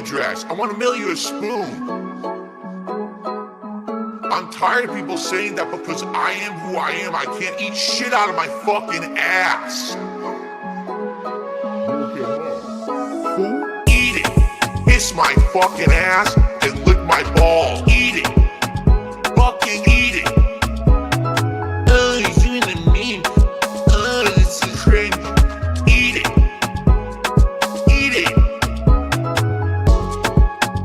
dress. I want to mail you a spoon. I'm tired of people saying that because I am who I am, I can't eat shit out of my fucking ass. Eat it. Kiss my fucking ass and lick my balls. Eat it. Fucking eat it. Oh, he's doing the meme. Oh, this is crazy. Eat it. Eat it.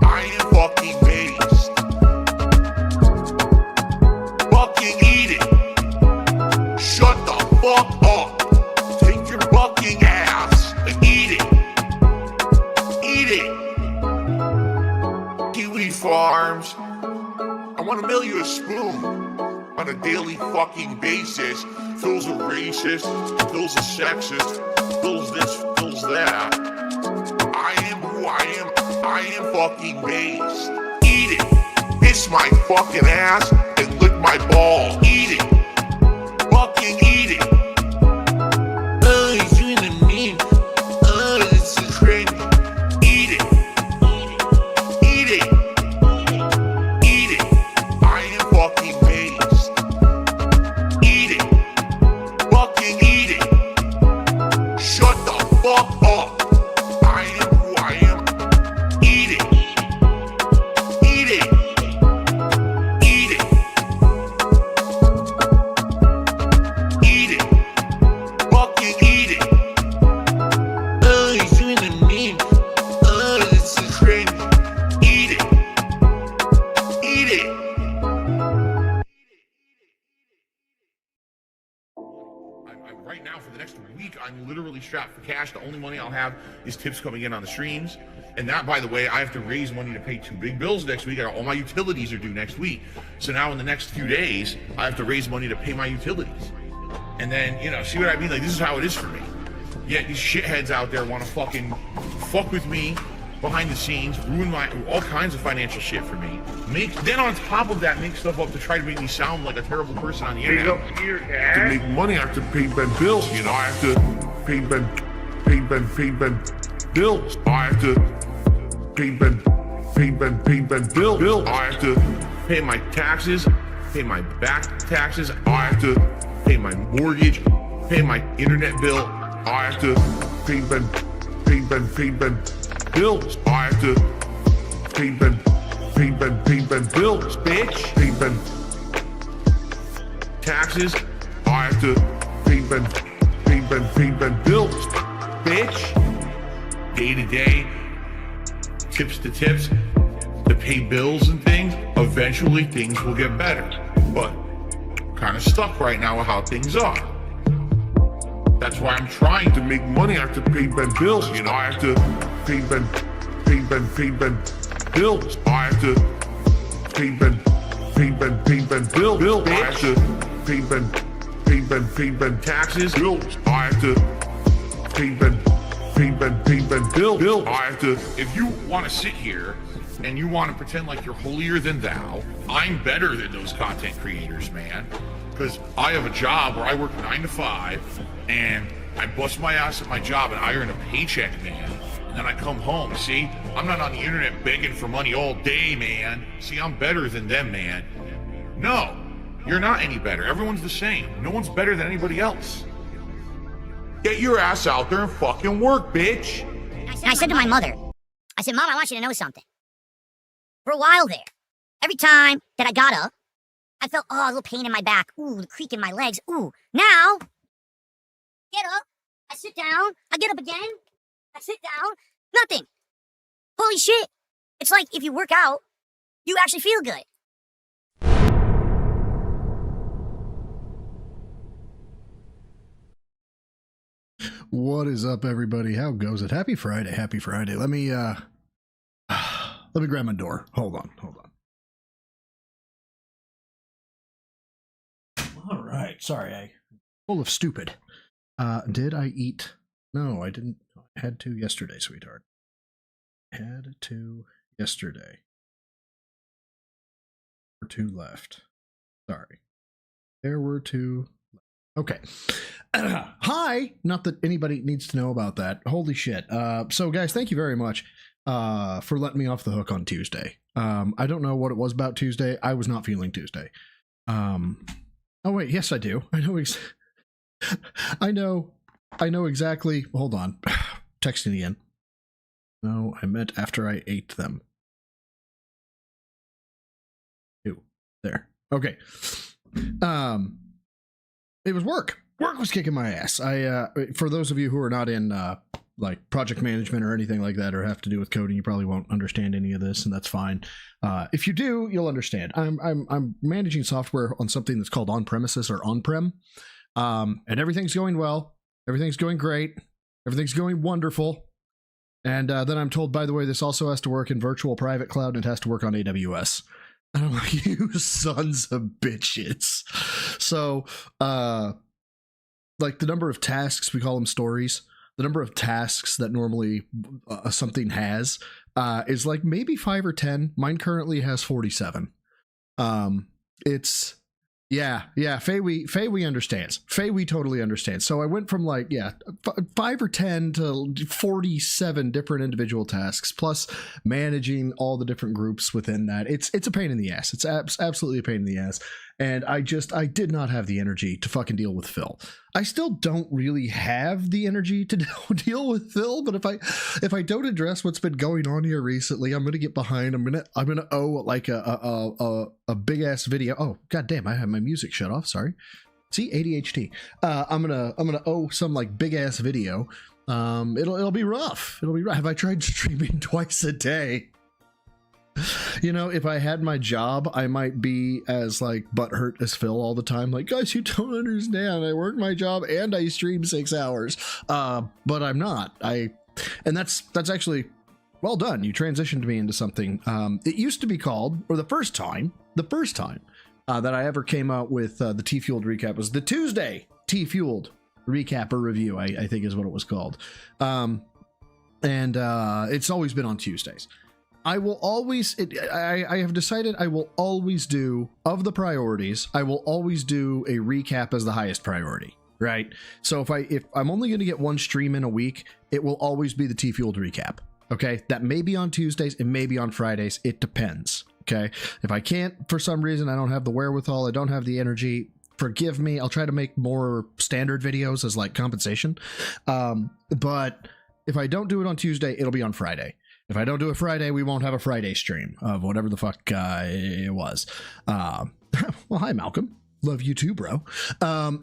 I am fucking based. Fucking eat it. Shut the fuck up. Take your fucking ass and eat it. Eat it. Kiwi Farms. I want to mail you a spoon on a daily fucking basis. Phil's a racist, Phil's a sexist, Phil's this, Phil's that. I am who I am. I am fucking based. Eat it. Kiss my fucking ass and lick my balls. Eat it. Fucking eat it. Oh, he's doing the meme. Oh, this is crazy. Eat it. Eat it. Eat it. I am fucking based. Eat it. Fucking eat it. Shut the fuck up. I am who I am. Eat it. Eat it. Eat it. Eat it. Fucking eat it. Oh, he's doing the meme. Oh, this is crazy. Eat it. Eat it. Right now, for the next week, I'm literally strapped for cash. The only money I'll have is tips coming in on the streams. And that, by the way, I have to raise money to pay 2 big bills next week. All my utilities are due next week. So now in the next few days, I have to raise money to pay my utilities. And then, you know, see what I mean? Like, this is how it is for me. Yet these shitheads out there want to fucking fuck with me behind the scenes, ruin all kinds of financial shit for me. Then on top of that, make stuff up to try to make me sound like a terrible person on the internet. To make money, I have to pay Ben bills. You know, I have to pay Ben bills. I have to pay Ben bills. I have to pay my taxes, pay my back taxes. I have to pay my mortgage, pay my internet bill. I have to pay Ben bills. I have to pay Ben bills, bitch. Pay Ben taxes. I have to pay Ben bills, bitch. Day to day, tips to tips, to pay bills and things. Eventually things will get better, but kind of stuck right now with how things are. That's why I'm trying to make money. I have to pay Ben bills. You know, I have to pay Ben bills. I have to pay Ben bills. I have to pay Ben taxes. Bills. I have to pay Ben bills. I have to. If you want to sit here and you want to pretend like you're holier than thou, I'm better than those content creators, man. Because I have a job where I work 9 to 5 and I bust my ass at my job and I earn a paycheck, man. And then I come home, see? I'm not on the internet begging for money all day, man. See, I'm better than them, man. No, you're not any better. Everyone's the same. No one's better than anybody else. Get your ass out there and fucking work, bitch. I said to my mother, I said, Mom, I want you to know something. For a while there, every time that I got up, I felt, a little pain in my back. Ooh, the creak in my legs. Ooh, now, get up, I sit down, I get up again, I sit down, nothing. Holy shit. It's like if you work out, you actually feel good. What is up, everybody? How goes it? Happy Friday. Happy Friday. Let me grab my door. Hold on. All right. Sorry, I'm full of stupid. Did I eat? No, I didn't. I had to yesterday, sweetheart. Had to yesterday. Or 2 left. Sorry. There were 2. Okay. Hi. Not that anybody needs to know about that. Holy shit. So guys, thank you very much for letting me off the hook on Tuesday. I don't know what it was about Tuesday. I was not feeling Tuesday. Oh wait, yes I do. I know exactly. Hold on. Texting again. No, I meant after I ate them. Ew. There. Okay. It was work. Work was kicking my ass. For those of you who are not in like project management or anything like that, or have to do with coding, you probably won't understand any of this, and that's fine. If you do, you'll understand. I'm managing software on something that's called on-premises or on-prem, and everything's going well. Everything's going great. Everything's going wonderful. And then I'm told, by the way, this also has to work in virtual private cloud, and it has to work on AWS. And I'm like, you sons of bitches. So, like the number of tasks, we call them stories, the number of tasks that normally something has is like maybe 5 or 10. Mine currently has 47. It's, yeah, Faye we understands. Faye we totally understands. So I went from like, 5 or 10 to 47 different individual tasks, plus managing all the different groups within that. It's a pain in the ass. It's absolutely a pain in the ass. And I did not have the energy to fucking deal with Phil. I still don't really have the energy to deal with Phil, but if I don't address what's been going on here recently, I'm gonna get behind. I'm gonna owe like a big ass video. Oh god damn, I have my music shut off. Sorry. See, ADHD. I'm gonna owe some like big ass video. It'll be rough. It'll be rough. Have I tried streaming twice a day? You know, if I had my job, I might be as like butthurt as Phil all the time. Like, guys, you don't understand. I work my job and I stream 6 hours. But I'm not. And that's actually well done. You transitioned me into something. It used to be called, or the first time that I ever came out with the T-Fueled recap was the Tuesday T-Fueled recap or review, I think is what it was called. And it's always been on Tuesdays. I will always, I have decided I will always do, of the priorities, I will always do a recap as the highest priority, right? So if I'm only going to get one stream in a week, it will always be the T-Fueled recap, okay? That may be on Tuesdays, it may be on Fridays, it depends, okay? If I can't, for some reason, I don't have the wherewithal, I don't have the energy, forgive me, I'll try to make more standard videos as like compensation. But if I don't do it on Tuesday, it'll be on Friday. If I don't do it Friday, we won't have a Friday stream of whatever the fuck it was. Well, hi, Malcolm. Love you too, bro.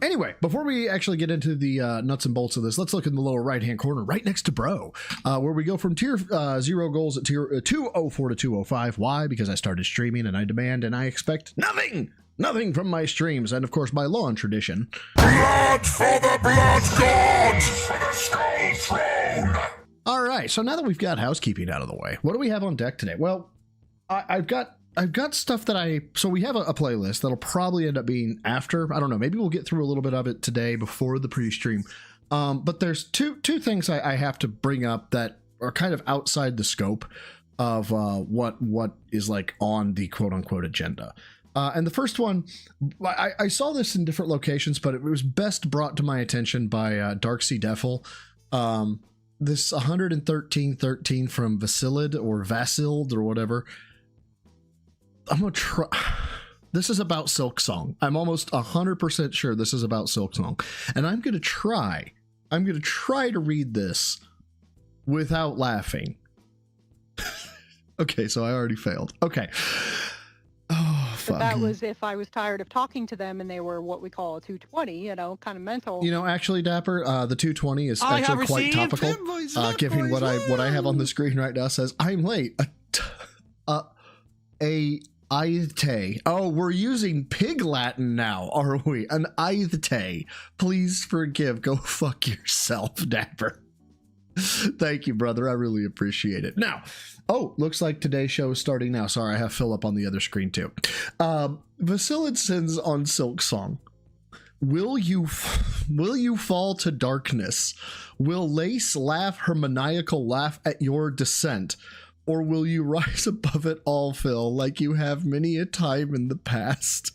Anyway, before we actually get into the nuts and bolts of this, let's look in the lower right-hand corner right next to bro, where we go from tier 0 goals at tier 204 to 205. Why? Because I started streaming and I demand and I expect nothing from my streams. And of course, by law and tradition. Blood for the blood god! For the skull throne! All right, so now that we've got housekeeping out of the way, what do we have on deck today? Well, I've got stuff that so we have a playlist that'll probably end up being after. I don't know, maybe we'll get through a little bit of it today before the pre-stream. But there's two things I have to bring up that are kind of outside the scope of what is like on the quote-unquote agenda. And the first one, I saw this in different locations, but it was best brought to my attention by LegalSydePhil. This 113.13 from Vasilid or whatever. I'm gonna try. This is about Silksong. I'm almost 100% sure this is about Silksong, and I'm gonna try to read this without laughing. Okay, so I already failed. Okay. Oh, fuck. But that was if I was tired of talking to them and they were what we call a 220, you know, kind of mental. You know, actually, Dapper, the 220 is actually quite topical. Given what I have on the screen right now says, I'm late. Aithe. Oh, we're using Pig Latin now, are we? An Aithe. Please forgive. Go fuck yourself, Dapper. Thank you, brother. I really appreciate it. Now, looks like today's show is starting now. Sorry, I have Phil up on the other screen too. Vasilid sends on Silksong. Will you fall to darkness? Will Lace laugh her maniacal laugh at your descent? Or will you rise above it all, Phil, like you have many a time in the past?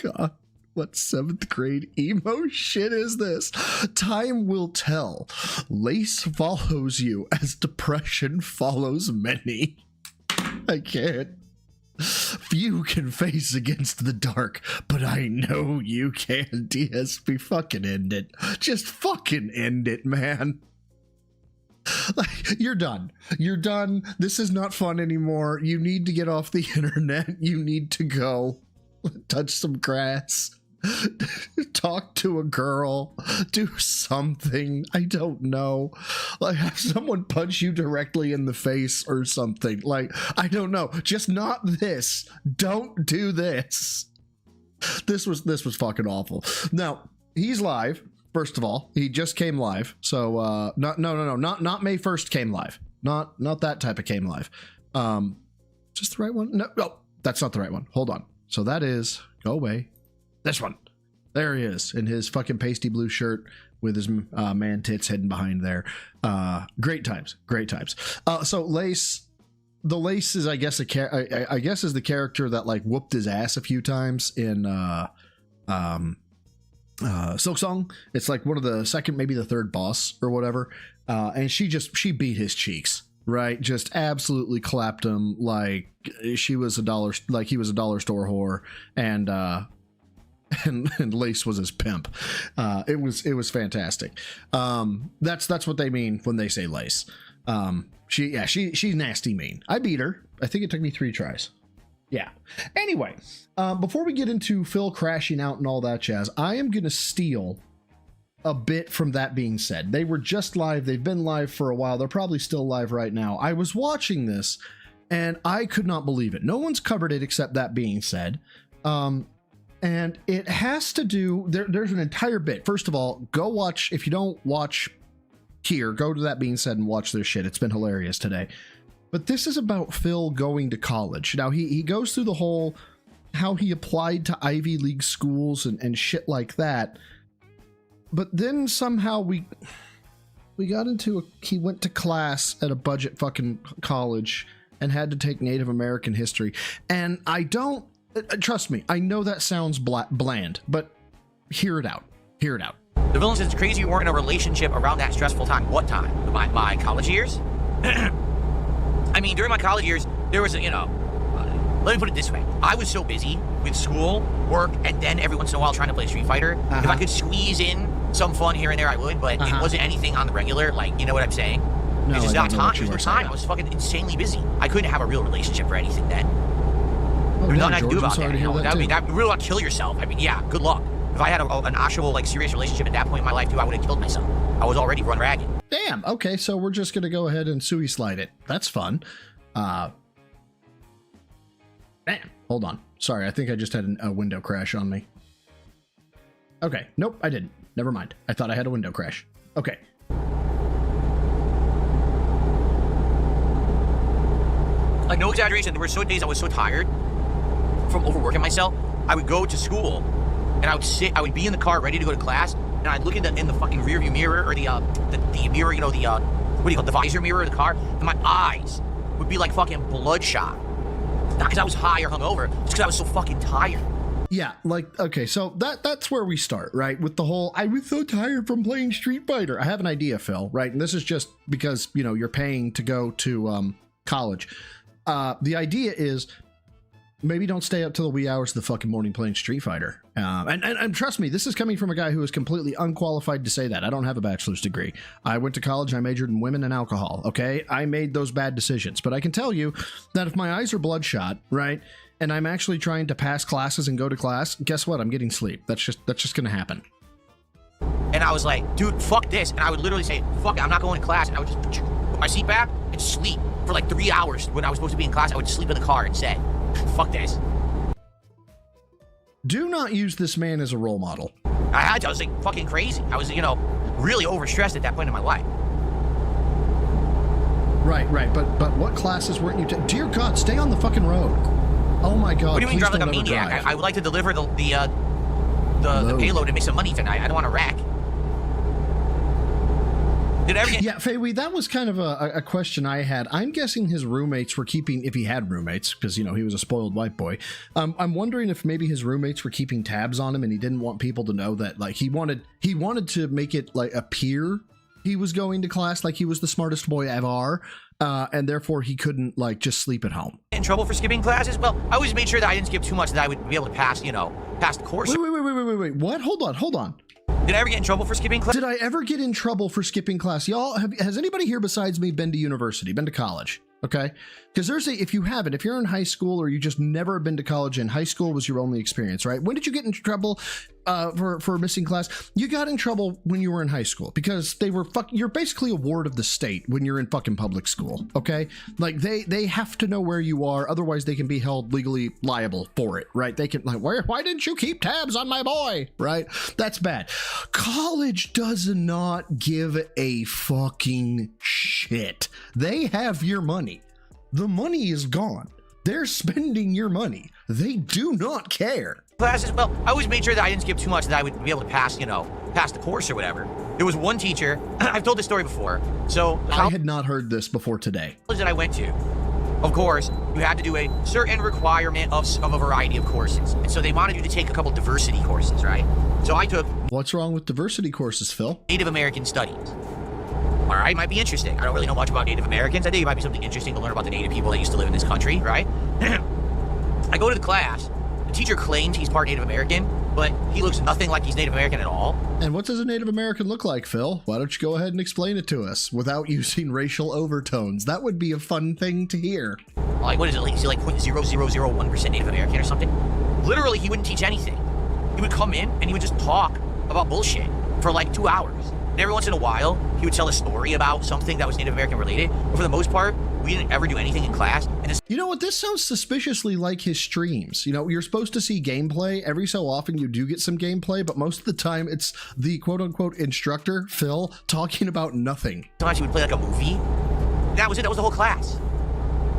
God. What 7th grade emo shit is this? Time will tell. Lace follows you as depression follows many. I can't. Few can face against the dark, but I know you can. DSP, fucking end it. Just fucking end it, man. Like, you're done. You're done. This is not fun anymore. You need to get off the internet. You need to go touch some grass. Talk to a girl, do something. I don't know, like have someone punch you directly in the face or something. Like, I don't know, just not this. Don't do this. This was fucking awful. Now he's live. First of all, he just came live, so not May 1st came live, not that type of came live. Just the right one? No, that's not the right one. Hold on. So that is, go away, this one. There he is in his fucking pasty blue shirt with his man tits hidden behind there. Great times. So Lace, the Lace is, I guess, I guess is the character that like whooped his ass a few times in Silksong. It's like one of the second, maybe the third boss or whatever. And she beat his cheeks. Right, just absolutely clapped him like she was he was a dollar store whore, and Lace was his pimp. It was fantastic. That's what they mean when they say Lace. She's nasty mean. I beat her. I think it took me 3 tries. Yeah. Anyway, before we get into Phil crashing out and all that jazz, I am gonna steal a bit from that being said. They were just live. They've been live for a while. They're probably still live right now. I was watching this and I could not believe it. No one's covered it except that being said. And it has to do, there's an entire bit. First of all, go watch, if you don't watch here, go to that being said and watch their shit. It's been hilarious today. But this is about Phil going to college. Now he goes through the whole, how he applied to Ivy League schools and shit like that. But then somehow we got into he went to class at a budget fucking college and had to take Native American history. And I don't, trust me, I know that sounds bland, but hear it out. The villain says it's crazy you weren't in a relationship around that stressful time. What time? My college years? I mean, during my college years, there was, let me put it this way. I was so busy with school, work, and then every once in a while trying to play Street Fighter. If I could squeeze in some fun here and there, I would, but it wasn't anything on the regular, like, you know what I'm saying? No, it's just not time. There's no time. I was fucking insanely busy. I couldn't have a real relationship or anything then. There's nothing I could do about that. That would really kill yourself. I mean, yeah, good luck. If I had an actual, like, serious relationship at that point in my life, too, I would have killed myself. I was already run ragged. Damn. Okay, so we're just gonna go ahead and Sui slide it. That's fun. Damn. Hold on. Sorry, I think I just had a window crash on me. Okay. Nope, I didn't. Never mind. I thought I had a window crash. Okay. Like, no exaggeration, there were so days I was so tired from overworking myself, I would go to school and I would be in the car ready to go to class, and I'd look in the fucking rearview mirror, or the mirror, the visor mirror of the car, and my eyes would be like fucking bloodshot. Not because I was high or hungover, just because I was so fucking tired. Yeah, like, okay, so that's where we start, right? With the whole, I was so tired from playing Street Fighter. I have an idea, Phil, right? And this is just because, you're paying to go to college. The idea is maybe don't stay up till the wee hours of the fucking morning playing Street Fighter. And trust me, this is coming from a guy who is completely unqualified to say that. I don't have a bachelor's degree. I went to college, I majored in women and alcohol, okay? I made those bad decisions. But I can tell you that if my eyes are bloodshot, right, and I'm actually trying to pass classes and go to class, guess what? I'm getting sleep. That's just gonna happen. And I was like, dude, fuck this. And I would literally say, fuck it, I'm not going to class. And I would just put my seat back and sleep for like 3 hours when I was supposed to be in class. I would sleep in the car and say, fuck this. Do not use this man as a role model. I was like fucking crazy. I was, really overstressed at that point in my life. Right. But what classes weren't you taking? Dear God, stay on the fucking road. Oh my God. What do you mean drive like a maniac? I would like to deliver the payload and make some money tonight. I don't want to wreck. Did ever get Yeah, Faye, that was kind of a question I had. I'm guessing his roommates were keeping, if he had roommates, because, you know, he was a spoiled white boy. I'm wondering if maybe his roommates were keeping tabs on him and he didn't want people to know that, like, he wanted to make it, like, appear he was going to class like he was the smartest boy ever, and therefore he couldn't, like, just sleep at home. in trouble for skipping classes? Well, I always made sure that I didn't skip too much, that I would be able to pass, you know, pass the course. Wait. What? Hold on. Did I ever get in trouble for skipping class? Did I ever get in trouble for skipping class? Y'all, has anybody here besides me been to university, been to college? Okay, because if you haven't, if you're in high school or you just never been to college and high school was your only experience, right? When did you get in trouble for missing class? You got in trouble when you were in high school because you're basically a ward of the state when you're in fucking public school. Okay, like they have to know where you are, otherwise they can be held legally liable for it, right? They can, like, why didn't you keep tabs on my boy, right? That's bad. College does not give a fucking shit. They have your money. The money is gone. They're spending your money. They do not care. Classes? Well, I always made sure that I didn't skip too much, that I would be able to pass, you know, pass the course or whatever. There was one teacher, I've told this story before, so I had not heard this before today. college that I went to, of course, you had to do a certain requirement of a variety of courses. And so they wanted you to take a couple diversity courses, right? So I took What's wrong with diversity courses, Phil? Native American Studies. All right, might be interesting. I don't really know much about Native Americans. I think it might be something interesting to learn about the Native people that used to live in this country, right? I go to the class. The teacher claims he's part Native American, but he looks nothing like he's Native American at all. And what does a Native American look like, Phil? Why don't you go ahead and explain it to us without using racial overtones? That would be a fun thing to hear. Like, what is it? Like, is he like 0.0001% Native American or something? Literally, he wouldn't teach anything. He would come in and he would just talk about bullshit for like 2 hours. And every once in a while, he would tell a story about something that was Native American related. But for the most part, we didn't ever do anything in class. And this You know what? This sounds suspiciously like his streams. You know, you're supposed to see gameplay. Every so often you do get some gameplay, but most of the time it's the quote-unquote instructor, Phil, talking about nothing. sometimes he would play like a movie. That was it. That was the whole class.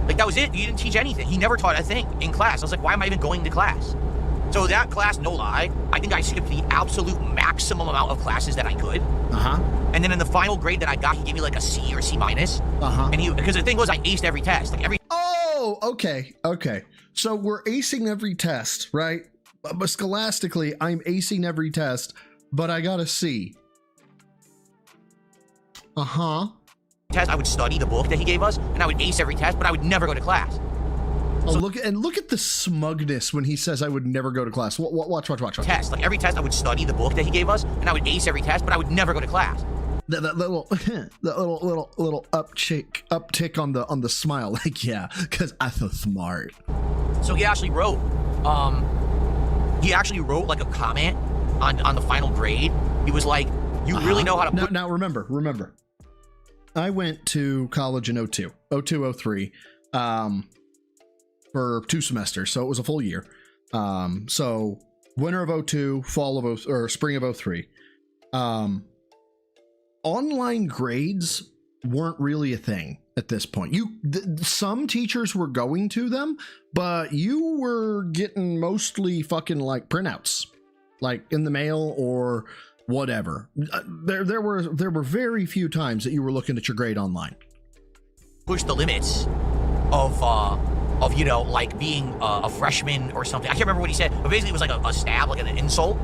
Like, that was it. He didn't teach anything. He never taught a thing in class. I was like, why am I even going to class? So that class, no lie, I think I skipped the absolute maximum amount of classes that I could. And then in the final grade that I got, he gave me like a C or C minus. And because the thing was, I aced every test. Like, every Oh, okay. So we're acing every test, right? But scholastically, I'm acing every test, but I got a C. test, I would study the book that he gave us, and I would ace every test, but I would never go to class. Oh, look at the smugness when he says I would never go to class. Watch. Test, like every test, I would study the book that he gave us, and I would ace every test, but I would never go to class. That little uptick on the smile, like, yeah, because I'm so smart. So he actually wrote like a comment on the final grade. He was like, "You really know how to put." Now remember, I went to college in 02, 03. For 2 semesters, so it was a full year. So winter of 02, spring of 03. Online grades weren't really a thing at this point. Some teachers were going to them, but you were getting mostly fucking like printouts, like in the mail or whatever. There were very few times that you were looking at your grade online. Push the limits of you know, like being a freshman or something. I can't remember what he said, but basically it was like a stab, like an insult.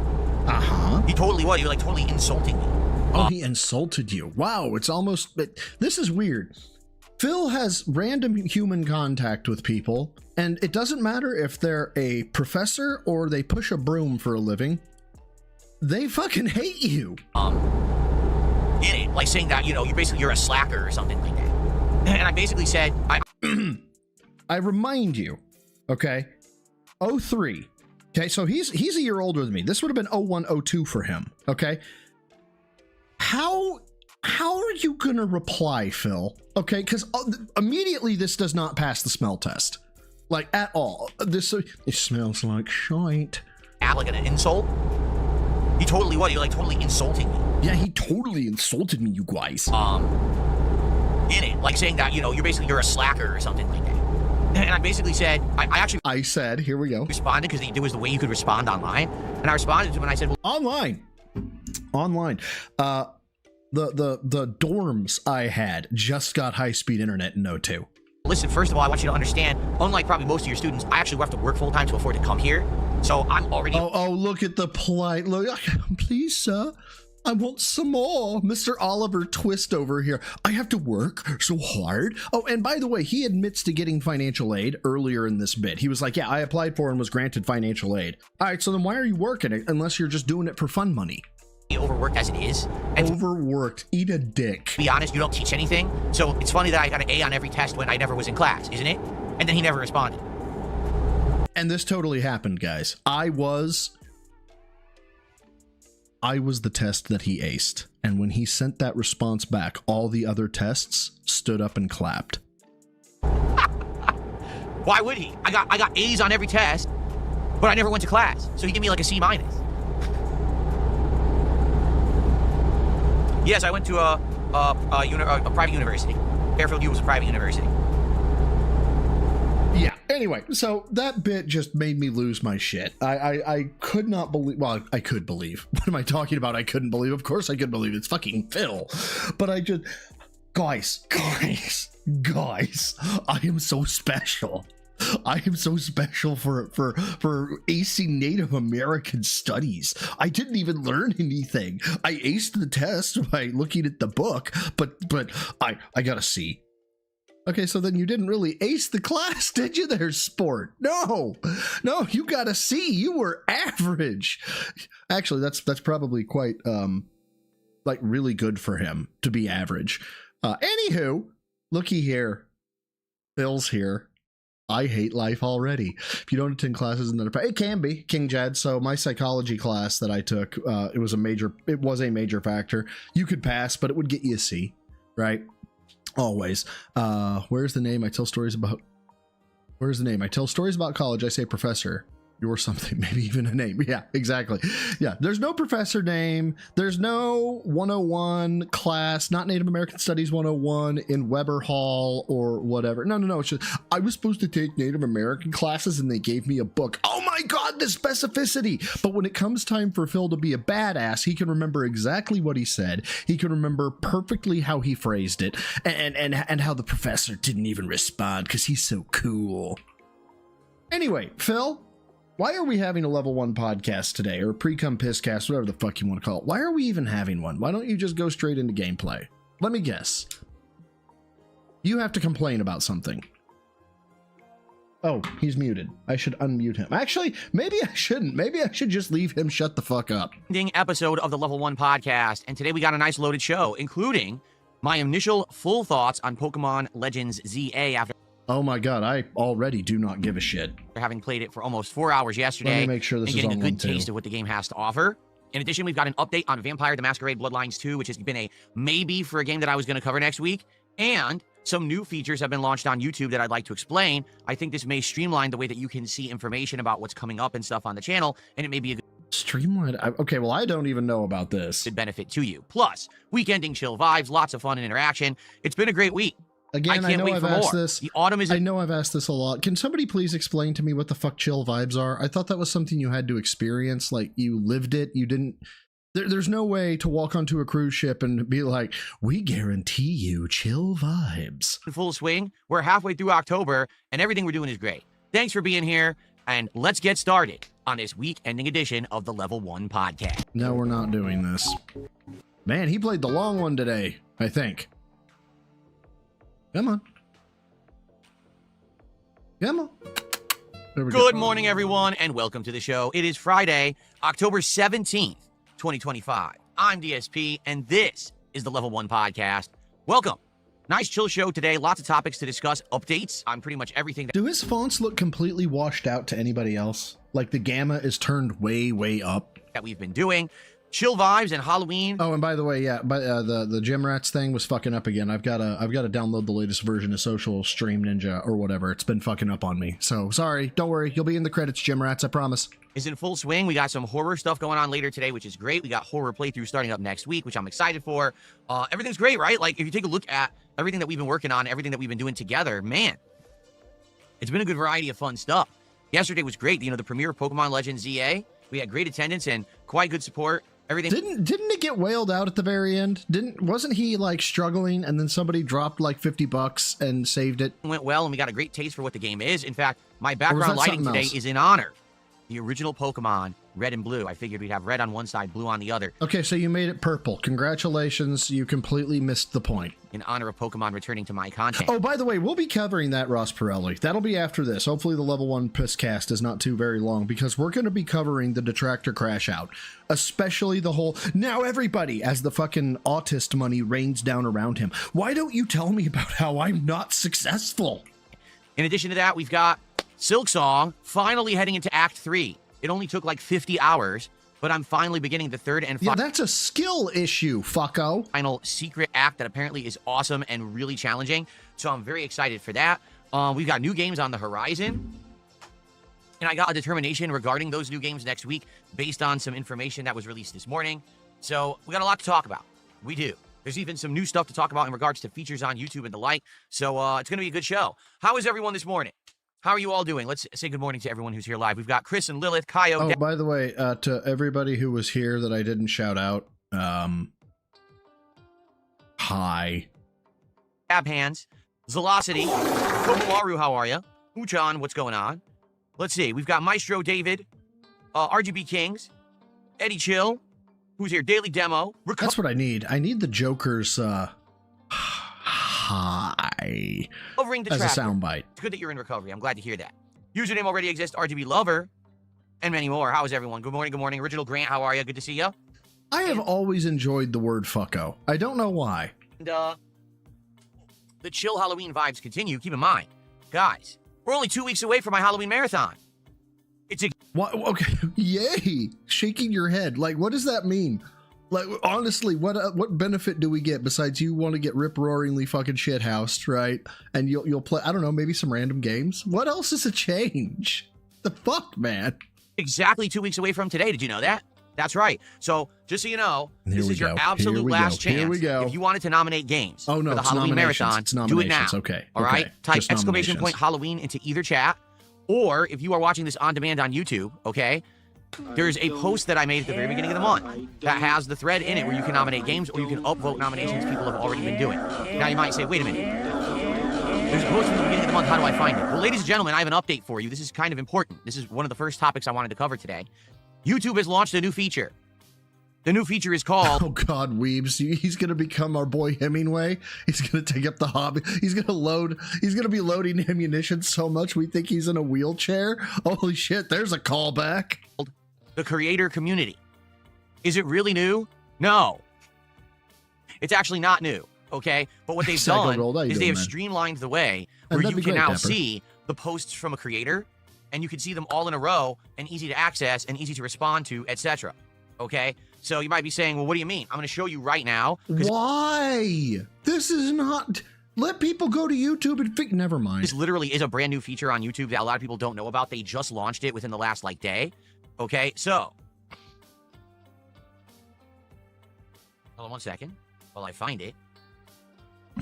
He totally was. He was like totally insulting me. Oh, he insulted you. Wow, it's almost... This is weird. Phil has random human contact with people, and it doesn't matter if they're a professor or they push a broom for a living. They fucking hate you. In it, like saying that, you know, you're a slacker or something like that. And I basically said, I remind you, okay, 03. Okay, so he's a year older than me. This would have been 01, 02 for him, okay? How are you gonna reply, Phil? Okay, because immediately this does not pass the smell test, like at all. It smells like shite. Like an insult. He totally was. You're like totally insulting me. Yeah, he totally insulted me, you guys. In it, like saying that, you know, you're a slacker or something like that. And I basically said, I said, here we go. Responded because there was the way you could respond online, and I responded to him and I said, well, online. the dorms I had just got high-speed internet in O2. Listen, first of all, I want you to understand, unlike probably most of your students, I actually have to work full-time to afford to come here. So I'm already... Oh, look at the polite look. Please, sir, I want some more. Mr. Oliver Twist over here. I have to work so hard. Oh, and by the way, he admits to getting financial aid earlier in this bit. He was like, yeah, I applied for and was granted financial aid. All right, so then why are you working it unless you're just doing it for fun money? overworked as it is. And overworked. Eat a dick. to be honest, you don't teach anything. So it's funny that I got an A on every test when I never was in class, isn't it? And then he never responded. And this totally happened, guys. I was the test that he aced. And when he sent that response back, all the other tests stood up and clapped. Why would he? I got A's on every test, but I never went to class. So he gave me like a C-. Yes, I went to a private university. Fairfield U was a private university. Yeah. Anyway, so that bit just made me lose my shit. I could not believe. Well, I could believe. What am I talking about? I couldn't believe. Of course I could believe. It's fucking Phil. But I just, guys, I am so special. I am so special for acing Native American studies. I didn't even learn anything. I aced the test by looking at the book, but I got a C. Okay, so then you didn't really ace the class, did you there, sport? No, you got a C. You were average. Actually, that's probably quite like really good for him to be average. Anywho, looky here. Phil's here. I hate life already. If you don't attend classes in the it can be King Jed. So my psychology class that I took, it was a major factor. You could pass, but it would get you a C, right? Always. Where's the name? I tell stories about. Where's the name? I tell stories about college. I say professor. You're something, maybe even a name. Yeah, exactly. Yeah, there's no professor name. There's no 101 class, not Native American Studies 101 in Weber Hall or whatever. No. It's just, I was supposed to take Native American classes and they gave me a book. Oh my God, the specificity. But when it comes time for Phil to be a badass, he can remember exactly what he said. He can remember perfectly how he phrased it and how the professor didn't even respond because he's so cool. Anyway, Phil, why are we having a level 1 podcast today, or pre-cum pisscast, whatever the fuck you want to call it? Why are we even having one? Why don't you just go straight into gameplay? Let me guess. You have to complain about something. Oh, he's muted. I should unmute him. Actually, maybe I shouldn't. Maybe I should just leave him shut the fuck up. Episode of the Level 1 podcast, and today we got a nice loaded show, including my initial full thoughts on Pokemon Legends ZA after Oh my God, I already do not give a shit. having played it for almost 4 hours yesterday. Let me make sure this and is getting on a good one too. taste of what the game has to offer. In addition, we've got an update on Vampire the Masquerade Bloodlines 2, which has been a maybe for a game that I was going to cover next week. And some new features have been launched on YouTube that I'd like to explain. I think this may streamline the way that you can see information about what's coming up and stuff on the channel, and it may be a Streamlined? Okay, well, I don't even know about this. good benefit to you. Plus, weekending chill vibes, lots of fun and interaction. It's been a great week. Again, I can't know wait I've for asked more. this. The autumn is I know I've asked this a lot. Can somebody please explain to me what the fuck chill vibes are? I thought that was something you had to experience. Like, you lived it. You didn't. There's no way to walk onto a cruise ship and be like, we guarantee you chill vibes. in full swing. We're halfway through October, and everything we're doing is great. Thanks for being here, and let's get started on this week-ending edition of the Level 1 podcast. No, we're not doing this. Man, he played the long one today, I think. Come on. Come on. There we Good go. morning, everyone, and welcome to the show. It is Friday, October 17th, 2025. I'm DSP, and this is the Level 1 podcast. Welcome. Nice chill show today. Lots of topics to discuss, updates on pretty much everything Do his fonts look completely washed out to anybody else? Like the gamma is turned way, way up? that we've been doing. Chill vibes and Halloween. Oh, and by the way, yeah, but the gym rats thing was fucking up again. I've got to download the latest version of Social Stream Ninja or whatever. It's been fucking up on me. So sorry, don't worry. You'll be in the credits, gym rats. I promise. Is in full swing. We got some horror stuff going on later today, which is great. We got horror playthrough starting up next week, which I'm excited for. Everything's great, right? Like, if you take a look at everything that we've been working on, everything that we've been doing together, man, it's been a good variety of fun stuff. Yesterday was great. You know, the premiere of Pokemon Legends ZA. We had great attendance and quite good support. Everything Didn't it get wailed out at the very end? Wasn't he like struggling and then somebody dropped like $50 and saved it? went well, and we got a great taste for what the game is. In fact, my that background lighting something today else? is in honor the original Pokemon, Red and Blue. I figured we'd have red on one side, blue on the other, Okay, so you made it purple. Congratulations. You completely missed the point. in honor of Pokemon returning to my content. Oh, by the way, we'll be covering that, Ross Pirelli. That'll be after this. Hopefully the level 1 Pisscast is not too very long, because we're going to be covering the Detractor Crash Out. Especially the whole, now everybody, as the fucking autist money rains down around him. Why don't you tell me about how I'm not successful? In addition to that, we've got Silksong finally heading into Act 3. It only took like 50 hours, but I'm finally beginning the third and Yeah, that's a skill issue, fucko. final secret act that apparently is awesome and really challenging. So I'm very excited for that. We've got new games on the horizon. And I got a determination regarding those new games next week based on some information that was released this morning. So we got a lot to talk about. We do. There's even some new stuff to talk about in regards to features on YouTube and the like. So it's going to be a good show. How is everyone this morning? How are you all doing? Let's say good morning to everyone who's here live. We've got Chris and Lilith, Kaio, Oh, by the way, to everybody who was here that I didn't shout out, hi. Dab Hands, Velocity, Kokomaru, how are you? Uchan, what's going on? Let's see. We've got Maestro David, RGB Kings, Eddie Chill, who's here, Daily Demo. That's what I need. I need the Joker's, hi. Recovering As a Detractor. soundbite. It's good that you're in recovery. I'm glad to hear that. Username already exists, RGB Lover, and many more. How is everyone? Good morning, good morning. Original Grant, how are you? Good to see you. I have always enjoyed the word fucko. I don't know why. And, the chill Halloween vibes continue. Keep in mind, guys, we're only 2 weeks away from my Halloween marathon. It's a What? Okay, yay! Shaking your head. Like, what does that mean? Like, honestly, what benefit do we get besides you want to get rip-roaringly fucking shithoused, right? And you'll play, I don't know, maybe some random games? What else is a change? The fuck, man? exactly 2 weeks away from today. Did you know that? That's right. So, just so you know, Here this we is your go. absolute Here we last go. Here chance. we go. If you wanted to nominate games Oh, no, for the it's Halloween nominations. marathon, It's do it now. nominations. Okay. All right? Okay. Type Just exclamation nominations. point Halloween into either chat, or if you are watching this on demand on YouTube, okay, there's a post that I made at the very beginning of the month that has the thread in it where you can nominate games or you can upvote nominations people have already been doing. Now you might say, wait a minute. There's a post from the beginning of the month. How do I find it? Well, ladies and gentlemen, I have an update for you. This is kind of important. This is one of the first topics I wanted to cover today. YouTube has launched a new feature. The new feature is called... Oh, God, Weebs. He's going to become our boy Hemingway. He's going to take up the hobby. He's going to be loading ammunition so much we think he's in a wheelchair. Holy shit, there's a callback. the creator community. Is it really new? No. It's actually not new, okay? But what they've Psycho done Gold, how you is they doing, have man? streamlined the way where that'd you be can great, now Pepper. see the posts from a creator, and you can see them all in a row and easy to access and easy to respond to, etc. Okay? So you might be saying, well, what do you mean? I'm going to show you right now. 'Cause Why? This is not... Let people go to YouTube and think... Never mind. this literally is a brand new feature on YouTube that a lot of people don't know about. They just launched it within the last, day. Okay? So... hold on one second while I find it.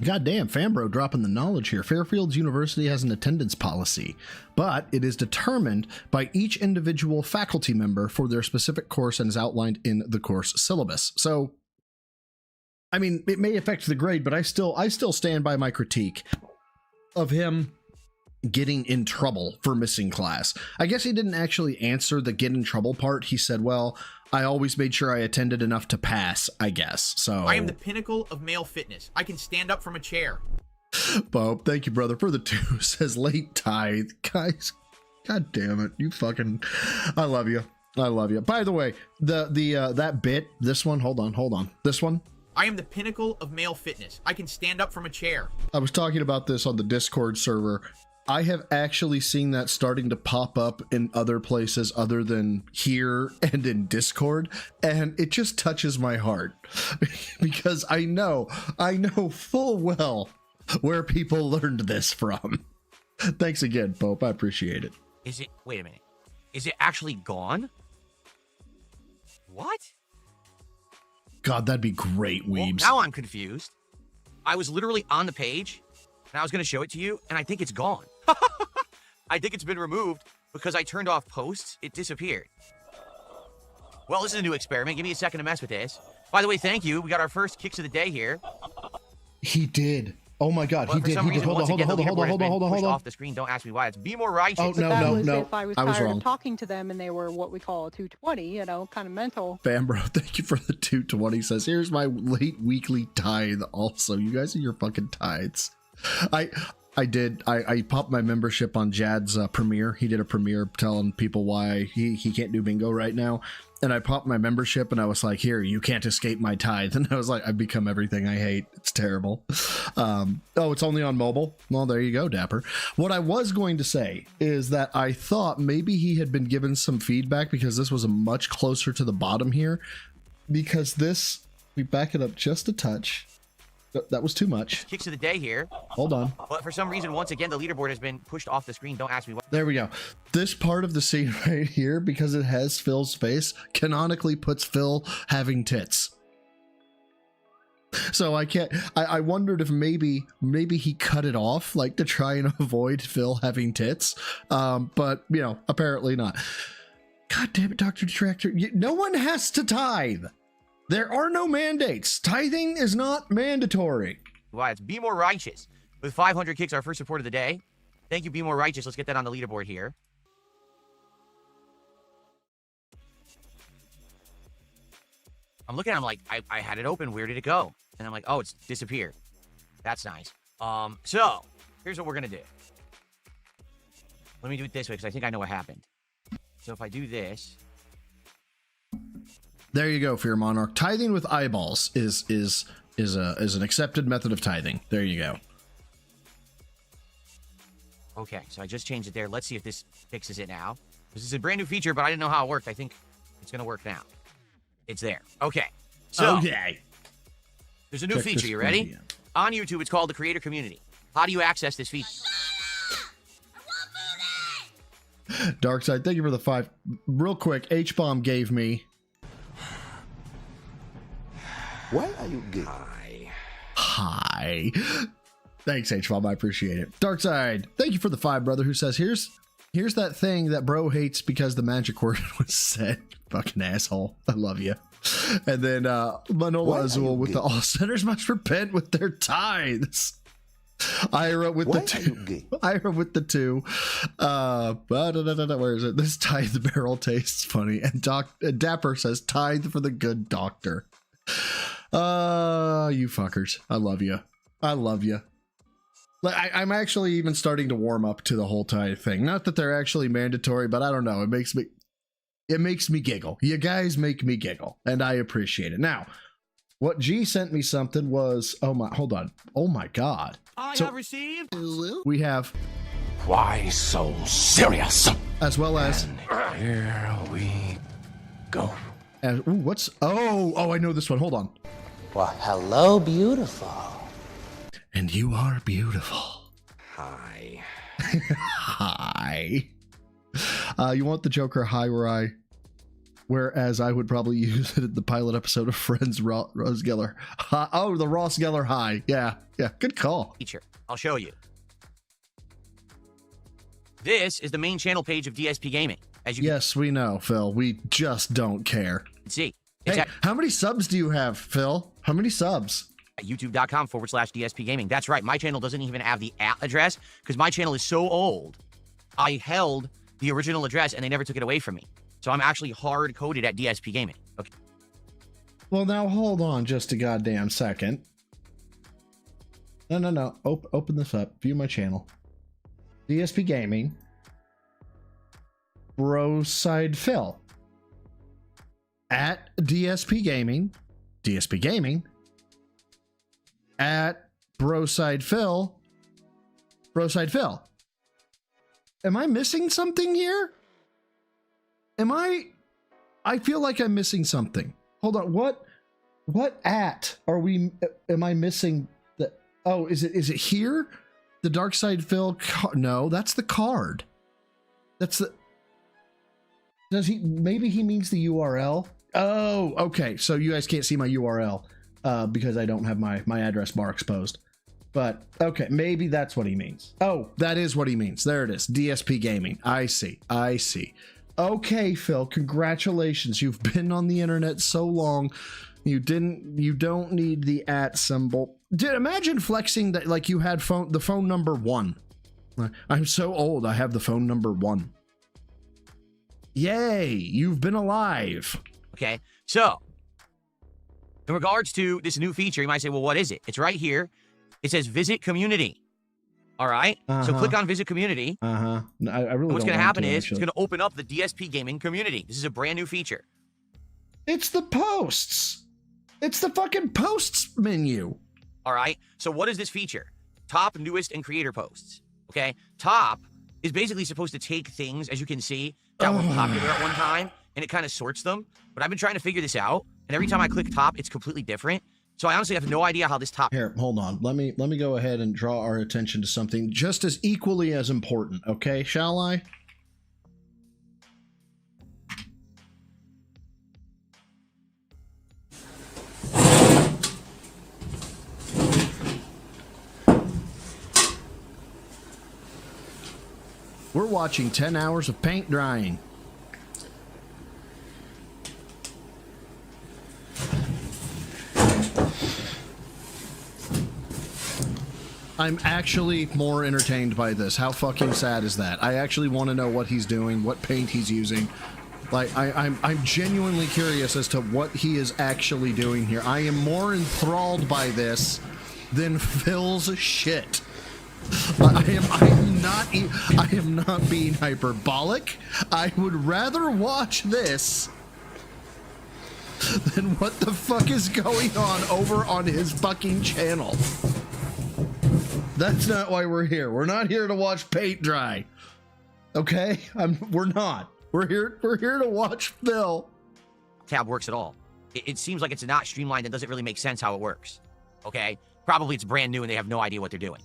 Goddamn, Fambro dropping the knowledge here. Fairfields University has an attendance policy, but it is determined by each individual faculty member for their specific course and is outlined in the course syllabus. So, I mean, it may affect the grade, but I still stand by my critique of him getting in trouble for missing class. I guess he didn't actually answer the get in trouble part. He said, well, I always made sure I attended enough to pass, I guess. So I am the pinnacle of male fitness. I can stand up from a chair. Bob, thank you, brother, for the 2. Says late tithe. Guys, god damn it. You fucking... I love you. I love you. By the way, that bit, this one, hold on. This one, I am the pinnacle of male fitness. I can stand up from a chair. I was talking about this on the Discord server. I have actually seen that starting to pop up in other places other than here and in Discord, and it just touches my heart because I know full well where people learned this from. Thanks again, Pope. I appreciate it. Is it... wait a minute. Is it actually gone? What? God, that'd be great, Well, Weebs. now I'm confused. I was literally on the page, and I was going to show it to you, and I think it's gone. I think it's been removed because I turned off posts. It disappeared. Well, this is a new experiment. Give me a second to mess with this. By the way, thank you. We got our first kicks of the day here. He did. Oh my God, But he for did. some He did. reason, Hold on, once hold on, again, hold on, hold on, hold on, hold on. off the screen. Don't ask me why. It's be more righteous. Oh, no, that no, was no. if I was I was tired wrong. of talking to them and they were what we call a 220, you know, kind of mental. Bambro, thank you for the 220. Says, here's my late weekly tithe. Also, you guys are your fucking tithes. I popped my membership on Jad's premiere. He did a premiere telling people why he can't do bingo right now. And I popped my membership and I was like, here, you can't escape my tithe. And I was like, I've become everything I hate. It's terrible. Oh, it's only on mobile. Well, there you go, Dapper. What I was going to say is that I thought maybe he had been given some feedback because this was a much closer to the bottom here. Because this, we back it up just a touch. That was too much. Kicks of the day here. Hold on. But for some reason, once again, the leaderboard has been pushed off the screen. Don't ask me why. There we go. This part of the scene right here, because it has Phil's face, canonically puts Phil having tits. So I can't. I wondered if maybe he cut it off, like to try and avoid Phil having tits. But you know, apparently not. God damn it, Dr. Detractor! No one has to tithe. There are no mandates. Tithing is not mandatory. Why? It's be more righteous. With 500 kicks, our first support of the day. Thank you, be more righteous. Let's get that on the leaderboard here. I'm looking at him like, I had it open. Where did it go? And I'm like, oh, it's disappeared. That's nice. So here's what we're going to do. Let me do it this way because I think I know what happened. So if I do this. There you go, Fear Monarch. Tithing with eyeballs is an accepted method of tithing. There you go. Okay, so I just changed it there. Let's see if this fixes it now. This is a brand new feature, but I didn't know how it worked. I think it's going to work now. It's there. Okay. So okay. There's a new Check feature. this You ready? video. On YouTube, it's called the Creator Community. How do you access this feature? Darkside, thank you for the 5. Real quick, H-Bomb gave me. Why are you gay? Hi. Thanks, H-Bomb. I appreciate it. Darkside, thank you for the 5, brother, who says, here's that thing that bro hates because the magic word was said. Fucking asshole. I love you. And then Manola Azul with the all sinners must repent with their tithes. Ira with the 2. Ira with the 2. Where is it? This tithe barrel tastes funny. And Dapper says tithe for the good doctor. You fuckers. I love you. I love you. Like, I'm actually even starting to warm up to the whole tithe thing. Not that they're actually mandatory, but I don't know. It makes me giggle. You guys make me giggle, and I appreciate it. Now, what G sent me something was, hold on. Oh my God. I have received. We have, Why so serious? as well as, Here we go. ooh, what's, I know this one. Hold on. Well, hello, beautiful. And you are beautiful. Hi. Hi. You want the Joker high whereas I would probably use it in the pilot episode of Friends Ross Geller. The Ross Geller high. Yeah. Good call. Feature. I'll show you. This is the main channel page of DSP Gaming. As you Yes, we know, Phil. We just don't care. can see. It's Hey, at how many subs do you have, Phil? How many subs? youtube.com/DSP Gaming. That's right. My channel doesn't even have the address because my channel is so old. I held the original address and they never took it away from me. So I'm actually hard coded at DSP Gaming. Okay. Well, now hold on just a goddamn second. No. Open this up. View my channel. DSP Gaming. LegalSydePhil. At DSP Gaming. DSP Gaming. At LegalSydePhil. LegalSydePhil. Am I missing something here? I feel like I'm missing something. Hold on. What at are we, am I missing? Is it here? The LegalSydePhil, no, that's the card. That's the, maybe he means the URL? Oh, okay. So you guys can't see my URL because I don't have my address bar exposed. But okay, maybe that's what he means. Oh, that is what he means. There it is. DSP Gaming. I see. Okay, Phil, congratulations. You've been on the internet so long. You don't need the @ symbol. Dude, imagine flexing that like you had the phone number 1. I'm so old, I have the phone number 1. Yay, you've been alive. Okay, so in regards to this new feature, you might say, well, what is it? It's right here. It says visit community. All right, so click on visit community. I really. What's going to happen is it's going to open up the DSP gaming community. This is a brand new feature. It's the posts. It's the fucking posts menu. All right, so what is this feature? Top, newest, and creator posts. Okay, top is basically supposed to take things, as you can see, that were popular at one time, and it kind of sorts them. But I've been trying to figure this out, and every time I click top, it's completely different. So I honestly have no idea how this top... Here, hold on. Let me go ahead and draw our attention to something just as equally as important, okay? Shall I? We're watching 10 hours of paint drying. I'm actually more entertained by this. How fucking sad is that? I actually want to know what he's doing, what paint he's using. Like, I'm genuinely curious as to what he is actually doing here. I am more enthralled by this than Phil's shit. I am not being hyperbolic. I would rather watch this than what the fuck is going on over on his fucking channel. That's not why we're here. We're not here to watch paint dry. Okay? We're not. We're here to watch Phil. tab works at all. It seems like it's not streamlined and doesn't really make sense how it works. Okay? Probably it's brand new and they have no idea what they're doing.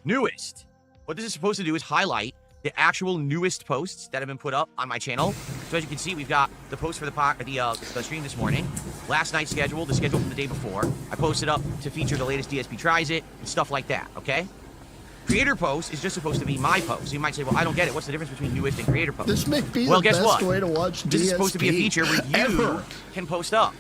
Newest. What this is supposed to do is highlight the actual newest posts that have been put up on my channel. So as you can see, we've got the post for the stream this morning, last night's schedule, the schedule from the day before. I posted up to feature the latest DSP Tries It, and stuff like that, okay? Creator post is just supposed to be my post. So you might say, well, I don't get it. What's the difference between newest and creator post? This may be well, the guess best what? way to watch DSP This is supposed to be a feature where you ever. can post up.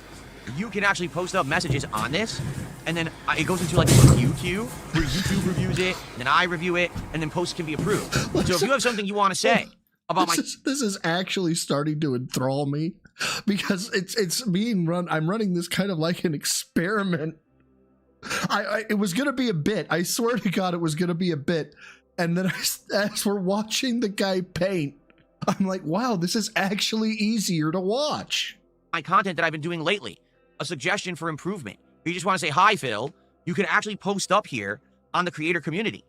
You can actually post up messages on this, and then it goes into like a review queue where YouTube reviews it, then I review it, and then posts can be approved. So if you have something you want to say about this is actually starting to enthrall me because it's being run. I'm running this kind of like an experiment. It was gonna be a bit. I swear to God, it was gonna be a bit. And then as we're watching the guy paint, I'm like, wow, this is actually easier to watch. my content that I've been doing lately, a suggestion for improvement. If you just want to say, hi, Phil, you can actually post up here on the creator community,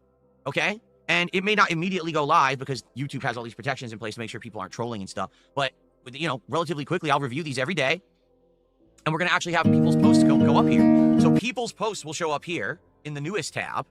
okay? And it may not immediately go live because YouTube has all these protections in place to make sure people aren't trolling and stuff. But, you know, relatively quickly, I'll review these every day. And we're going to actually have people's posts go up here. So people's posts will show up here in the newest tab.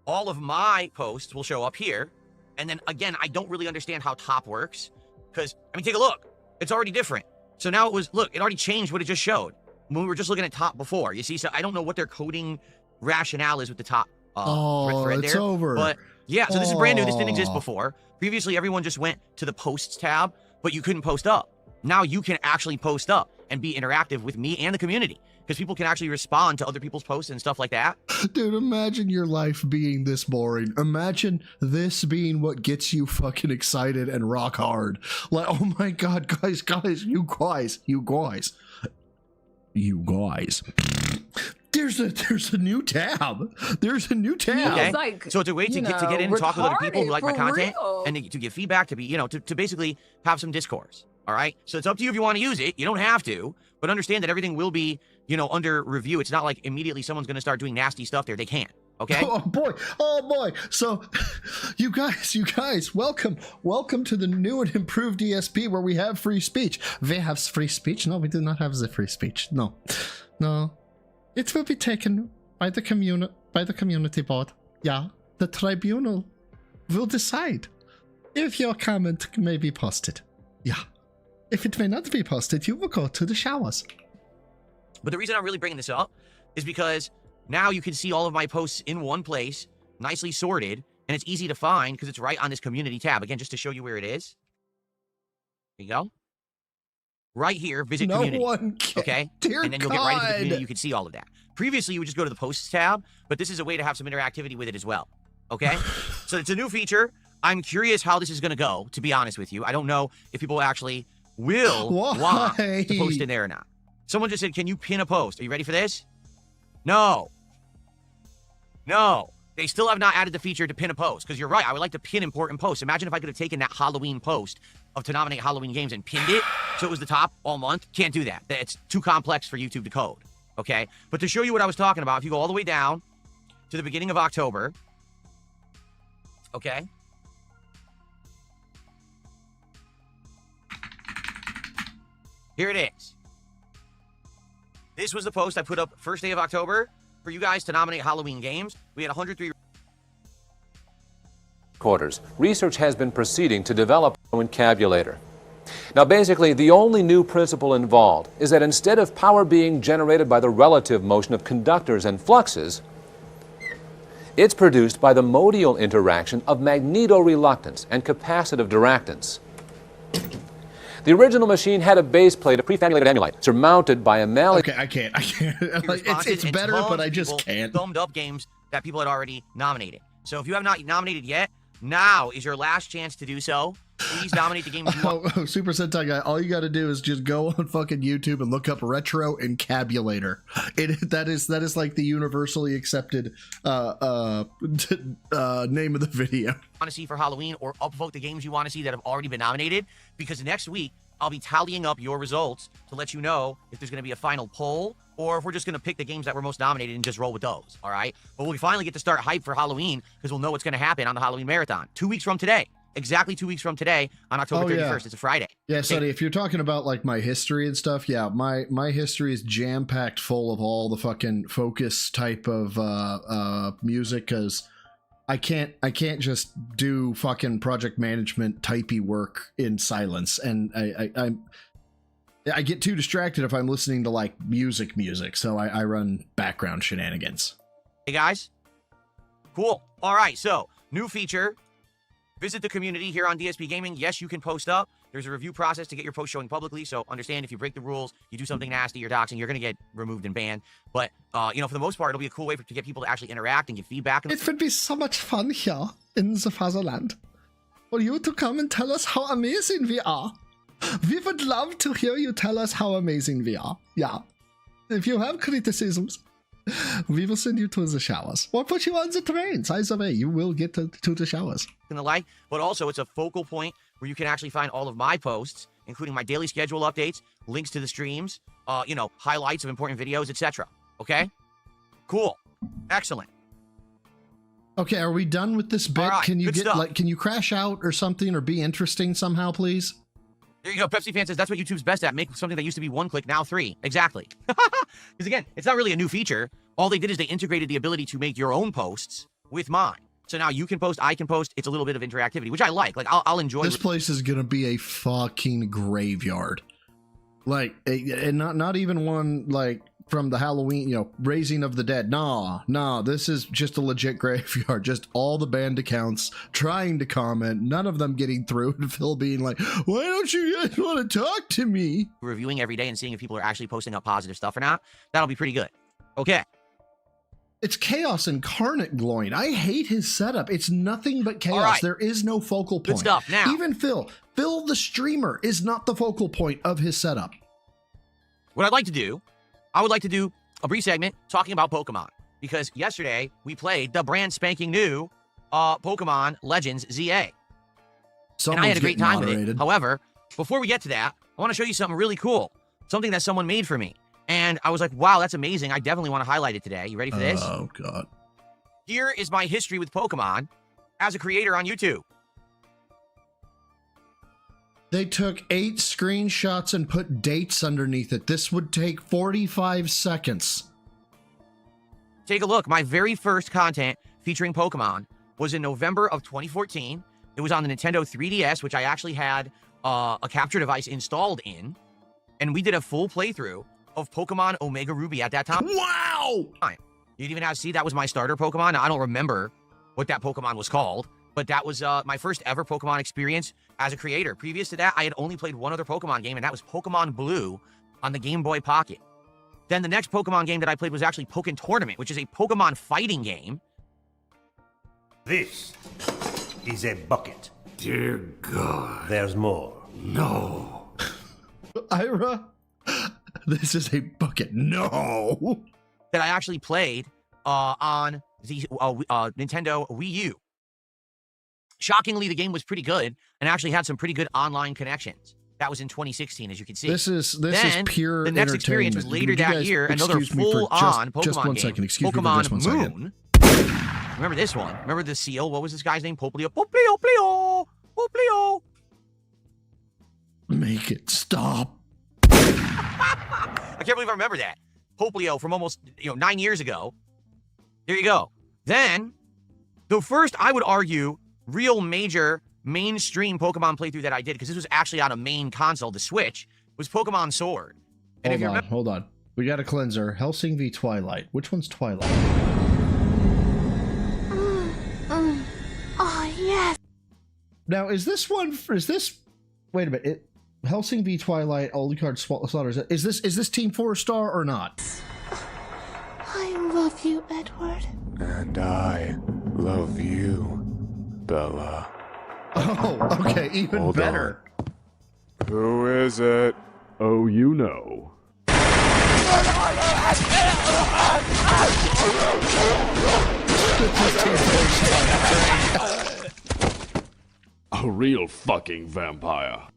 All of my posts will show up here. And then, again, I don't really understand how top works. Because, I mean, take a look. It's already different. So now it was, look, it already changed what it just showed when we were just looking at top before. You see, so I don't know what their coding rationale is with the top thread it's there. over. But, yeah, so this is brand new. This didn't exist before. Previously, everyone just went to the posts tab, but you couldn't post up. Now you can actually post up and be interactive with me and the community because people can actually respond to other people's posts and stuff like that. Dude, imagine your life being this boring. Imagine this being what gets you fucking excited and rock hard. Like, oh my God, guys, you guys. There's a new tab. There's a new tab. Okay. Like, so it's a way to get in and talk with other people who like my content and to give feedback, to be, you know, to basically have some discourse. All right. So it's up to you if you want to use it. You don't have to, but understand that everything will be, you know, under review. It's not like immediately someone's going to start doing nasty stuff there. They can't. Okay. Oh boy. So you guys, welcome to the new and improved DSP where we have free speech. We have free speech? No, we do not have the free speech. No. It will be taken by the community board. Yeah. The tribunal will decide if your comment may be posted. Yeah. If it may not be posted, you will go to the showers. But the reason I'm really bringing this up is because now you can see all of my posts in one place, nicely sorted, and it's easy to find because it's right on this community tab. Again, just to show you where it is. There you go. Right here, visit No community. one can. Okay? Dear And then you'll get right into the God. community. You can see all of that. Previously, you would just go to the posts tab, but this is a way to have some interactivity with it as well. Okay? So it's a new feature. I'm curious how this is going to go, to be honest with you. I don't know if people actually will want to post in there or not. Someone just said, can you pin a post? Are you ready for this? No. No. They still have not added the feature to pin a post, because you're right. I would like to pin important posts. Imagine if I could have taken that Halloween post to nominate Halloween games and pinned it so it was the top all month. Can't do that. It's too complex for YouTube to code. Okay? But to show you what I was talking about, if you go all the way down to the beginning of October, okay? Here it is. This was the post I put up first day of October for you guys to nominate Halloween games. We had 103 quarters. Research has been proceeding to develop a encabulator. Now, basically, the only new principle involved is that instead of power being generated by the relative motion of conductors and fluxes, it's produced by the modial interaction of magneto-reluctance and capacitive diractance. The original machine had a base plate of prefabulated emulite surmounted by a malleable... Okay, I can't. Like, it's better, but I just can't. Thumbed up games that people had already nominated. So if you have not nominated yet, now is your last chance to do so. Please nominate the games you want. Super Sentai guy, all you got to do is just go on fucking YouTube and look up retro encabulator. That is like the universally accepted name of the video. Want to see for Halloween, or upvote the games you want to see that have already been nominated, because next week I'll be tallying up your results to let you know if there's going to be a final poll or if we're just going to pick the games that were most nominated and just roll with those. All right, but we finally get to start hype for Halloween because we'll know what's going to happen on the Halloween marathon 2 weeks from today. Exactly 2 weeks from today on October 31st. Yeah. It's a Friday. Yeah, Sonny, if you're talking about like my history and stuff, yeah, my history is jam-packed full of all the fucking focus type of music, because I can't just do fucking project management typey work in silence, and I get too distracted if I'm listening to like music, so I run background shenanigans. Hey guys, cool. All right, so new feature. Visit the community here on DSP Gaming. Yes, you can post up. There's a review process to get your post showing publicly, so understand if you break the rules, you do something nasty, you're doxing, you're going to get removed and banned. But, you know, for the most part, it'll be a cool way to get people to actually interact and give feedback. It would be so much fun here in the fatherland for you to come and tell us how amazing we are. We would love to hear you tell us how amazing we are. Yeah. If you have criticisms, we will send you to the showers or put you on the trains. Either way, you will get to the showers. And the like, but also it's a focal point where you can actually find all of my posts, including my daily schedule updates, links to the streams, you know, highlights of important videos, etc. Okay? Cool. Excellent. Okay, are we done with this bit? Right, can you get stuff. like, can you crash out or something, or be interesting somehow, please? There you go. Pepsi fan says that's what YouTube's best at. Make something that used to be 1 click, now 3. Exactly. Because again, it's not really a new feature. All they did is they integrated the ability to make your own posts with mine. So now you can post, I can post. It's a little bit of interactivity, which I like. Like, I'll enjoy. This place is going to be a fucking graveyard. Like, and not even one, like, from the Halloween, you know, Raising of the Dead. Nah, this is just a legit graveyard. Just all the band accounts trying to comment, none of them getting through, and Phil being like, why don't you guys want to talk to me? Reviewing every day and seeing if people are actually posting up positive stuff or not. That'll be pretty good. Okay. It's chaos incarnate, Gloin. I hate his setup. It's nothing but chaos. Right. There is no focal point. Good stuff. Now, even Phil the streamer is not the focal point of his setup. What I'd like to do, I would like to do a brief segment talking about Pokemon, because yesterday we played the brand spanking new Pokemon Legends ZA. And I had a great time with it. However, before we get to that, I want to show you something really cool, something that someone made for me. And I was like, wow, that's amazing. I definitely want to highlight it today. You ready for this? Oh, God. Here is my history with Pokemon as a creator on YouTube. They took 8 screenshots and put dates underneath it. This would take 45 seconds. Take a look. My very first content featuring Pokemon was in November of 2014. It was on the Nintendo 3DS, which I actually had a capture device installed in. And we did a full playthrough of Pokemon Omega Ruby at that time. Wow! You'd even have to see that was my starter Pokemon. Now, I don't remember what that Pokemon was called. But that was my first ever Pokemon experience as a creator. Previous to that, I had only played one other Pokemon game, and that was Pokemon Blue on the Game Boy Pocket. Then the next Pokemon game that I played was actually Pokken Tournament, which is a Pokemon fighting game. This is a bucket. Dear God. There's more. No. Ira, this is a bucket. No. That I actually played on the Nintendo Wii U. Shockingly, the game was pretty good and actually had some pretty good online connections. That was in 2016, as you can see. This is pure the next experience was later that year, another full-on Pokemon just one game. second. Excuse Pokemon me for just one Moon. second. Remember this one? Remember the seal? What was this guy's name? Poplio. Poplio, Plio, Poplio. Make it stop. I can't believe I remember that. Poplio from almost 9 years ago. There you go. Then, the first, I would argue, real major mainstream Pokemon playthrough that I did, because this was actually on a main console, the Switch, was Pokemon Sword. And if you remember, Hold on. We got a cleanser. Helsing v Twilight. Which one's Twilight? Oh, yes. Now, is this one? Wait a minute. Helsing v Twilight. Alucard Slaughters. Is this Team 4-star or not? I love you, Edward. And I love you, Bella. Oh, okay. Even Hold better. on. Who is it? Oh, you know. A real fucking vampire.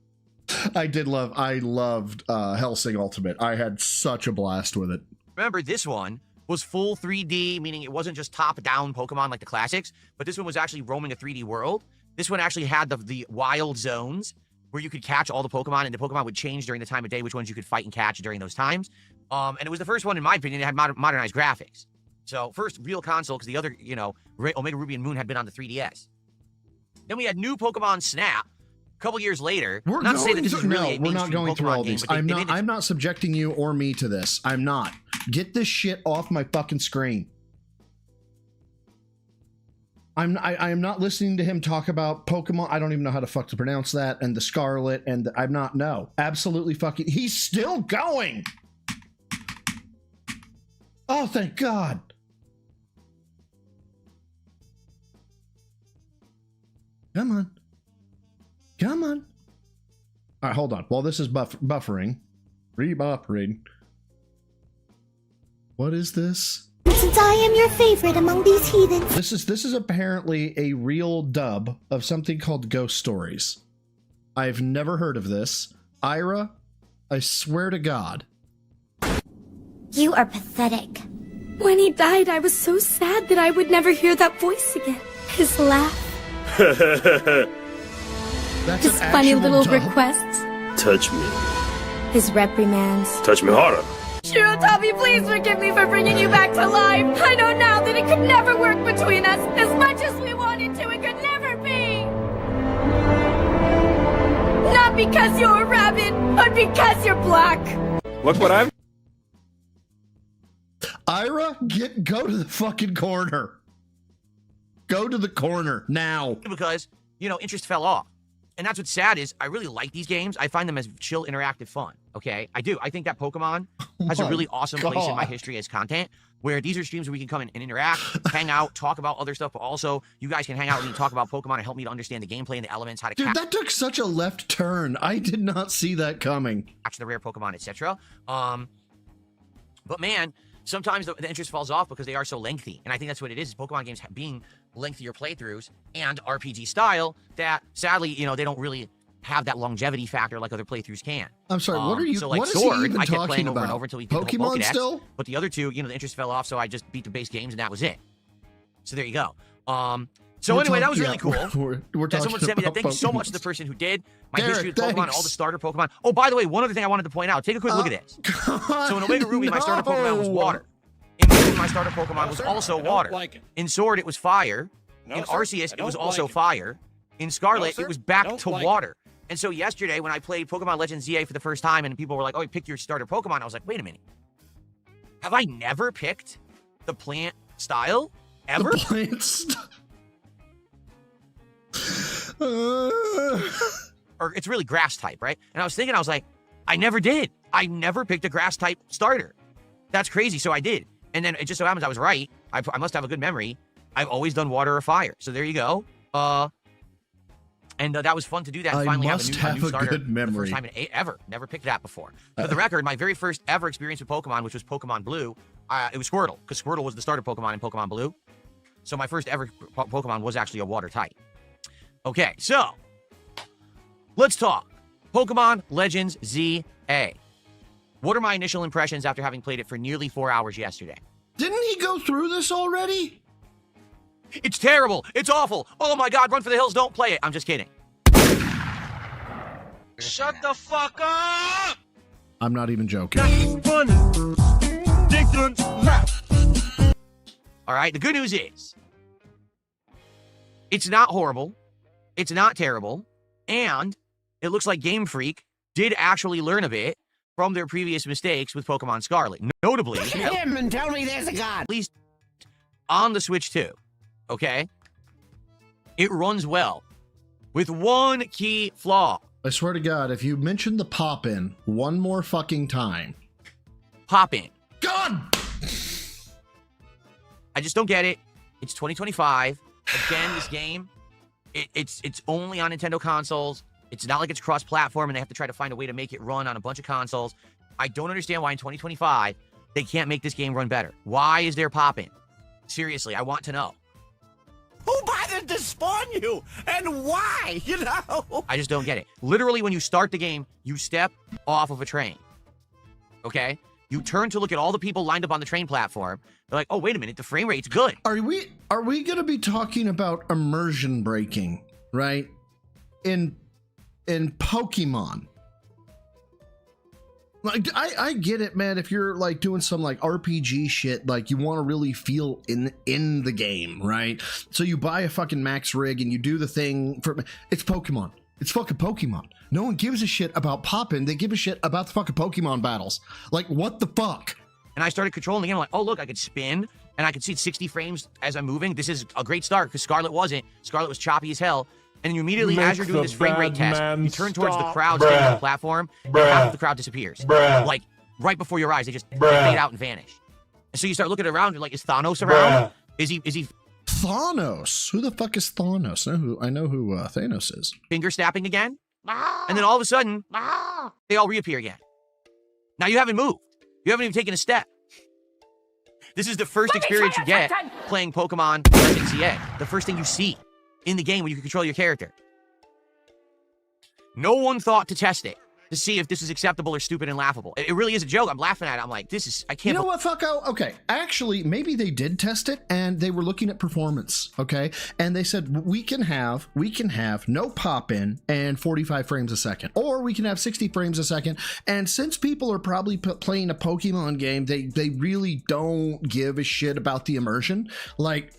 I loved Helsing Ultimate. I had such a blast with it. remember this one was full 3D, meaning it wasn't just top-down Pokemon like the classics, but this one was actually roaming a 3D world. This one actually had the wild zones where you could catch all the Pokemon, and the Pokemon would change during the time of day, which ones you could fight and catch during those times. And it was the first one, in my opinion, that had modernized graphics. So first real console, because the other, you know, Omega Ruby and Moon had been on the 3DS. Then we had new Pokemon Snap a couple years later. We're not to say that this is really a we're not going Pokemon through all game, these. but I'm not subjecting you or me to this. I'm not. Get this shit off my fucking screen. I am not listening to him talk about Pokemon. I don't even know how to fuck to pronounce that. And the Scarlet and I'm not. No, absolutely fucking. He's still going. Oh, thank God. Come on. Come on. All right, hold on. While this is buffering. Rebuffering. What is this? Since I am your favorite among these heathens. This is apparently a real dub of something called Ghost Stories. I've never heard of this. Ira, I swear to God. You are pathetic. When he died, I was so sad that I would never hear that voice again. His laugh. That's His funny little dub. requests. Touch me. His reprimands. Touch me harder. Shirotabi, please forgive me for bringing you back to life. I know now that it could never work between us. As much as we wanted to, it could never be. Not because you're a rabbit, but because you're black. Look what I've... Ira, go to the fucking corner. Go to the corner now. Because, you know, interest fell off. And that's what's sad is I really like these games. I find them as chill, interactive fun, okay? I do. I think that Pokemon has a really awesome place in my history as content, where these are streams where we can come in and interact, hang out, talk about other stuff, but also you guys can hang out with me and talk about Pokemon and help me to understand the gameplay and the elements, how to Dude, that took such a left turn. I did not see that coming. catch the rare Pokemon, etc. But man, sometimes the interest falls off because they are so lengthy. And I think that's what it is Pokemon games being lengthier playthroughs and RPG style that, sadly, you know, they don't really have that longevity factor like other playthroughs can. I'm sorry, what are you, so like what is Sword, he even I kept talking playing over about? and over until we did the whole Pokemon Pokedex, still? But the other two, you know, the interest fell off, so I just beat the base games and that was it. So there you go. So We're anyway, that was talking- really cool. We're That talking someone sent me that. about Thank you so much to the Pokemon. person who did. My Derek, history of Pokemon, thanks. all the starter Pokemon. Oh, by the way, one other thing I wanted to point out. Take a quick look at this. So in Omega Ruby, my starter Pokemon was water. In Moon, my starter Pokemon was also water. In Sword, it was fire. In Arceus, it was also fire. In Scarlet, it was back to water. And so yesterday, when I played Pokemon Legends ZA for the first time, and people were like, "Oh, you picked your starter Pokemon," I was like, "Wait a minute. Have I never picked the plant style ever?" The plant style. Or it's really grass type, right? And I was thinking, I was like, I never did. I never picked a grass type starter. That's crazy. So I did. And then it just so happens I was right. I must have a good memory. I've always done water or fire. So there you go. And that was fun to do that. And finally have a new starter good memory. The first time ever. Never picked that before. For the record, my very first ever experience with Pokemon, which was Pokemon Blue, it was Squirtle, because Squirtle was the starter Pokemon in Pokemon Blue. So my first ever Pokemon was actually a water type. Okay, so let's talk Pokemon Legends ZA. What are my initial impressions after having played it for nearly 4 hours yesterday? Didn't he go through this already? It's terrible. It's awful. Oh my God, Run for the Hills, don't play it. I'm just kidding. Shut the fuck up! I'm not even joking. All right, the good news is it's not horrible. It's not terrible. And it looks like Game Freak did actually learn a bit from their previous mistakes with Pokemon Scarlet. Notably, Hit him and tell me there's a god. At least on the Switch 2, okay? It runs well with one key flaw. I swear to God, if you mention the pop-in one more fucking time. Pop-in. God! I just don't get it. It's 2025. Again, this game, it's only on Nintendo consoles. It's not like it's cross-platform and they have to try to find a way to make it run on a bunch of consoles. I don't understand why in 2025 they can't make this game run better. Why is there pop-in? Seriously, I want to know. Who bothered to spawn you? And why? You know? I just don't get it. Literally, when you start the game, you step off of a train. Okay? You turn to look at all the people lined up on the train platform. They're like, oh, wait a minute, the frame rate's good. Are we going to be talking about immersion breaking, right? In Pokemon. Like, I get it, man. If you're like doing some like RPG shit, like you want to really feel in the game, right? So you buy a fucking max rig and you do the thing for it's Pokemon. It's fucking Pokemon. No one gives a shit about popping. They give a shit about the fucking Pokemon battles. Like, what the fuck? And I started controlling the game. I'm like, oh, look, I could spin and I could see 60 frames as I'm moving. This is a great start because Scarlet wasn't. Scarlet was choppy as hell. And you immediately, as you're doing this frame rate test, you turn towards the crowd standing on the platform, and half of the crowd disappears. Like, right before your eyes, they just fade out and vanish. And so you start looking around, you're like, is Thanos around? Is he Thanos? Who the fuck is Thanos? I know who Thanos is. Finger snapping again? And then all of a sudden, they all reappear again. Now you haven't moved. You haven't even taken a step. This is the first experience you get playing Pokemon Legends ZA. The first thing you see in the game when you can control your character. No one thought to test it to see if this is acceptable or stupid and laughable. It really is a joke. I'm laughing at it. I'm like, I can't. You know what, fucko? Okay, actually, maybe they did test it and they were looking at performance, okay? And they said, we can have no pop-in and 45 frames a second, or we can have 60 frames a second. And since people are probably playing a Pokemon game, they really don't give a shit about the immersion. Like,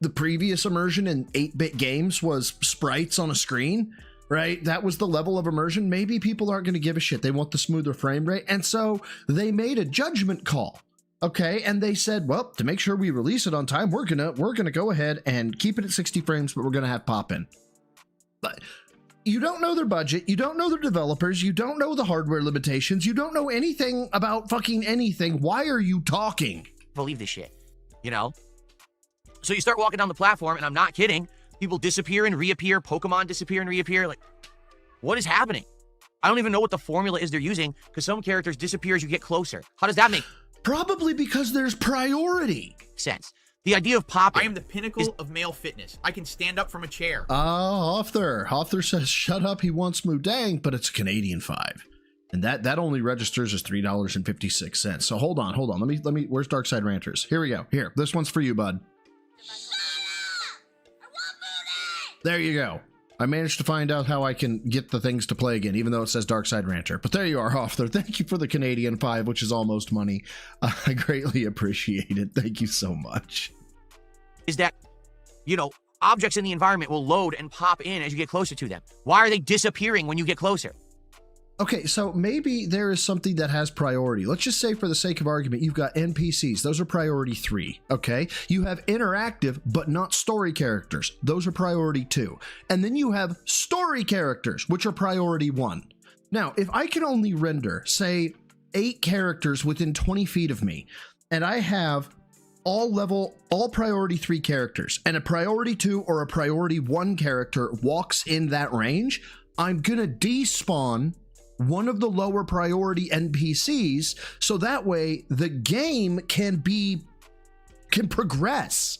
the previous immersion in 8-bit games was sprites on a screen, right? That was the level of immersion. Maybe people aren't going to give a shit. They want the smoother frame rate. And so they made a judgment call. Okay. And they said, well, to make sure we release it on time, we're going to go ahead and keep it at 60 frames, but we're going to have pop in. But you don't know their budget. You don't know their developers. You don't know the hardware limitations. You don't know anything about fucking anything. Why are you talking? Believe this shit, you know? So you start walking down the platform, and I'm not kidding. People disappear and reappear. Pokemon disappear and reappear. Like, what is happening? I don't even know what the formula is they're using, because some characters disappear as you get closer. How does that make Probably because there's priority sense? The idea of popping. I am the pinnacle of male fitness. I can stand up from a chair. Hoffer says, shut up, he wants Mudang, but it's a Canadian 5. And that only registers as $3.56. So hold on. Let me, where's Darkside Ranters? Here we go. Here, this one's for you, bud. There you go. I managed to find out how I can get the things to play again, even though it says Darkside Ranter. But there you are, Hoffer. Thank you for the Canadian 5, which is almost money. I greatly appreciate it. Thank you so much. Is that, you know, objects in the environment will load and pop in as you get closer to them. Why are they disappearing when you get closer? Okay, so maybe there is something that has priority. Let's just say for the sake of argument, you've got NPCs. Those are priority 3, okay? You have interactive, but not story characters. Those are priority 2. And then you have story characters, which are priority 1. Now, if I can only render, say, 8 characters within 20 feet of me, and I have all priority 3 characters, and a priority 2 or a priority 1 character walks in that range, I'm gonna despawn one of the lower priority NPCs, so that way the game can progress.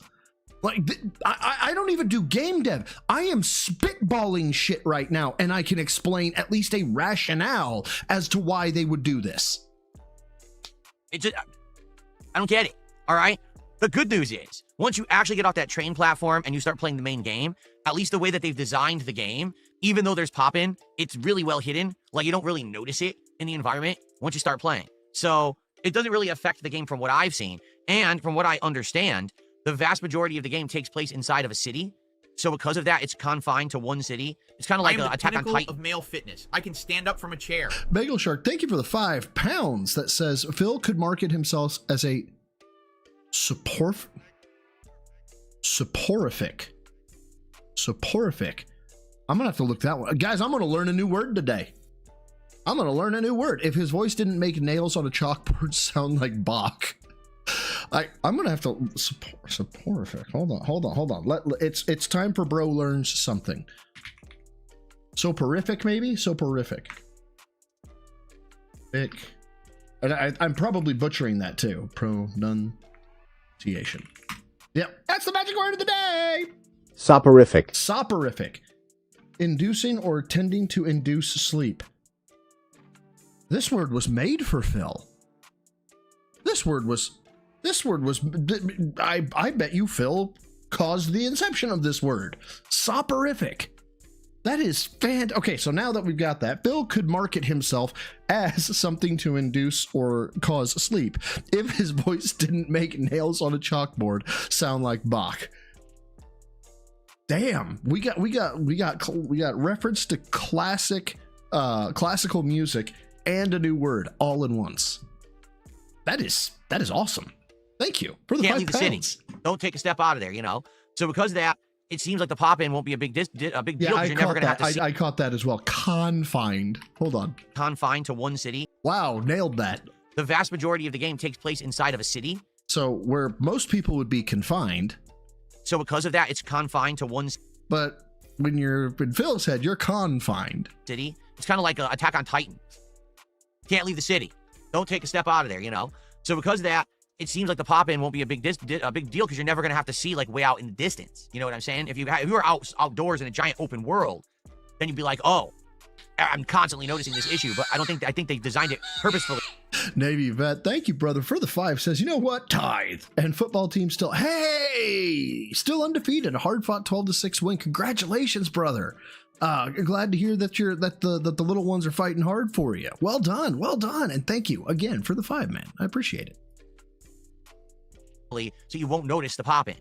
Like, I don't even do game dev. I am spitballing shit right now, and I can explain at least a rationale as to why they would do this. I don't get it, all right? The good news is, once you actually get off that train platform and you start playing the main game, at least the way that they've designed the game, even though there's pop-in, it's really well hidden. Like, you don't really notice it in the environment once you start playing. So it doesn't really affect the game from what I've seen. And from what I understand, the vast majority of the game takes place inside of a city. So because of that, it's confined to one city. It's kind of like an Attack on Titan of male fitness. I can stand up from a chair. Bagel Shark, thank you for the £5 that says Phil could market himself as a soporific. I'm gonna have to look that one. Guys, I'm gonna learn a new word today. I'm gonna learn a new word. If his voice didn't make nails on a chalkboard sound like Bach. I'm gonna have to soporific. Hold on. It's time for bro learns something. Soporific, maybe? Soporific. And I'm probably butchering that too. Pronunciation. Yep, that's the magic word of the day. Soporific. Inducing or tending to induce sleep. This word was made for Phil. This word was I bet you Phil caused the inception of this word. Soporific. That is okay, so now that we've got that, Phil could market himself as something to induce or cause sleep if his voice didn't make nails on a chalkboard sound like Bach. Damn, we got reference to classical music and a new word all in once. That is awesome. Thank you for the Can't £5. leave the city. Don't take a step out of there, you know? So because of that, it seems like the pop-in won't be a big deal because you're never going to have to see. I caught that as well. Confined. Hold on. Confined to one city. Wow, nailed that. The vast majority of the game takes place inside of a city. So where most people would be confined. So because of that, it's confined to one. But when you're in Phil's head, you're confined. City. It's kind of like an Attack on Titan. Can't leave the city. Don't take a step out of there, you know? So because of that, it seems like the pop-in won't be a big deal because you're never going to have to see, like, way out in the distance. You know what I'm saying? If you were outdoors in a giant open world, then you'd be like, oh, I'm constantly noticing this issue. But I think they designed it purposefully. Navy vet, thank you, brother, for the 5. Says, you know what? Tithe. And football team still, still undefeated. A hard-fought 12-6 win. Congratulations, brother. Glad to hear that the little ones are fighting hard for you. Well done. And thank you again for the 5, man. I appreciate it. So you won't notice the pop-in.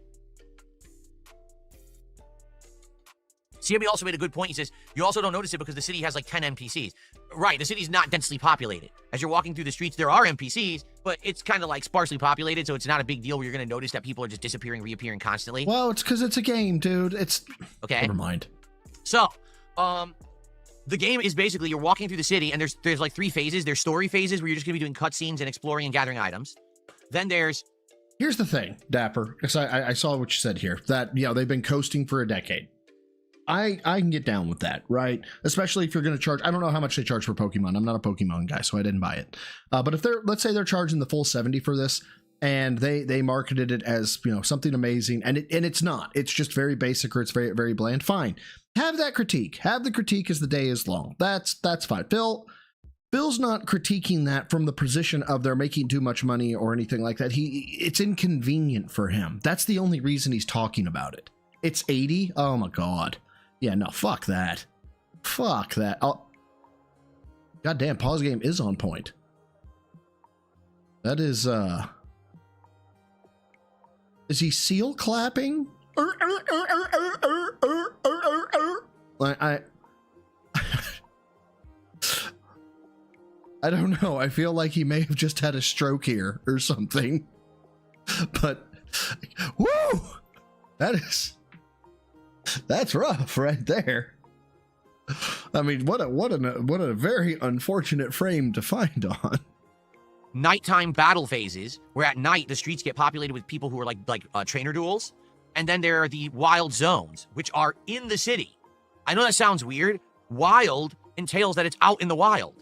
CMB also made a good point. He says, you also don't notice it because the city has like 10 NPCs. Right, the city's not densely populated. As you're walking through the streets, there are NPCs, but it's kind of like sparsely populated, so it's not a big deal where you're going to notice that people are just disappearing, reappearing constantly. Well, it's because it's a game, dude. Okay. Never mind. So, the game is basically you're walking through the city, and there's like 3 phases. There's story phases where you're just going to be doing cutscenes and exploring and gathering items. Then Here's the thing, Dapper, because I saw what you said here, that, they've been coasting for a decade. I can get down with that, right? Especially if you're going to charge. I don't know how much they charge for Pokemon. I'm not a Pokemon guy, so I didn't buy it. But if let's say they're charging the full 70 for this, and they marketed it as, something amazing, and it's not. It's just very basic, or it's very, very bland. Fine. Have that critique. Have the critique as the day is long. That's fine. Phil's not critiquing that from the position of they're making too much money or anything like that. It's inconvenient for him. That's the only reason he's talking about it. It's 80. Oh my God. Yeah, no, fuck that. Fuck that. Goddamn, pause game is on point. That is he seal clapping? I don't know. I feel like he may have just had a stroke here or something. But, woo! That's rough right there. I mean, what a very unfortunate frame to find on. Nighttime battle phases, where at night the streets get populated with people who are like trainer duels. And then there are the wild zones, which are in the city. I know that sounds weird. Wild entails that it's out in the wild.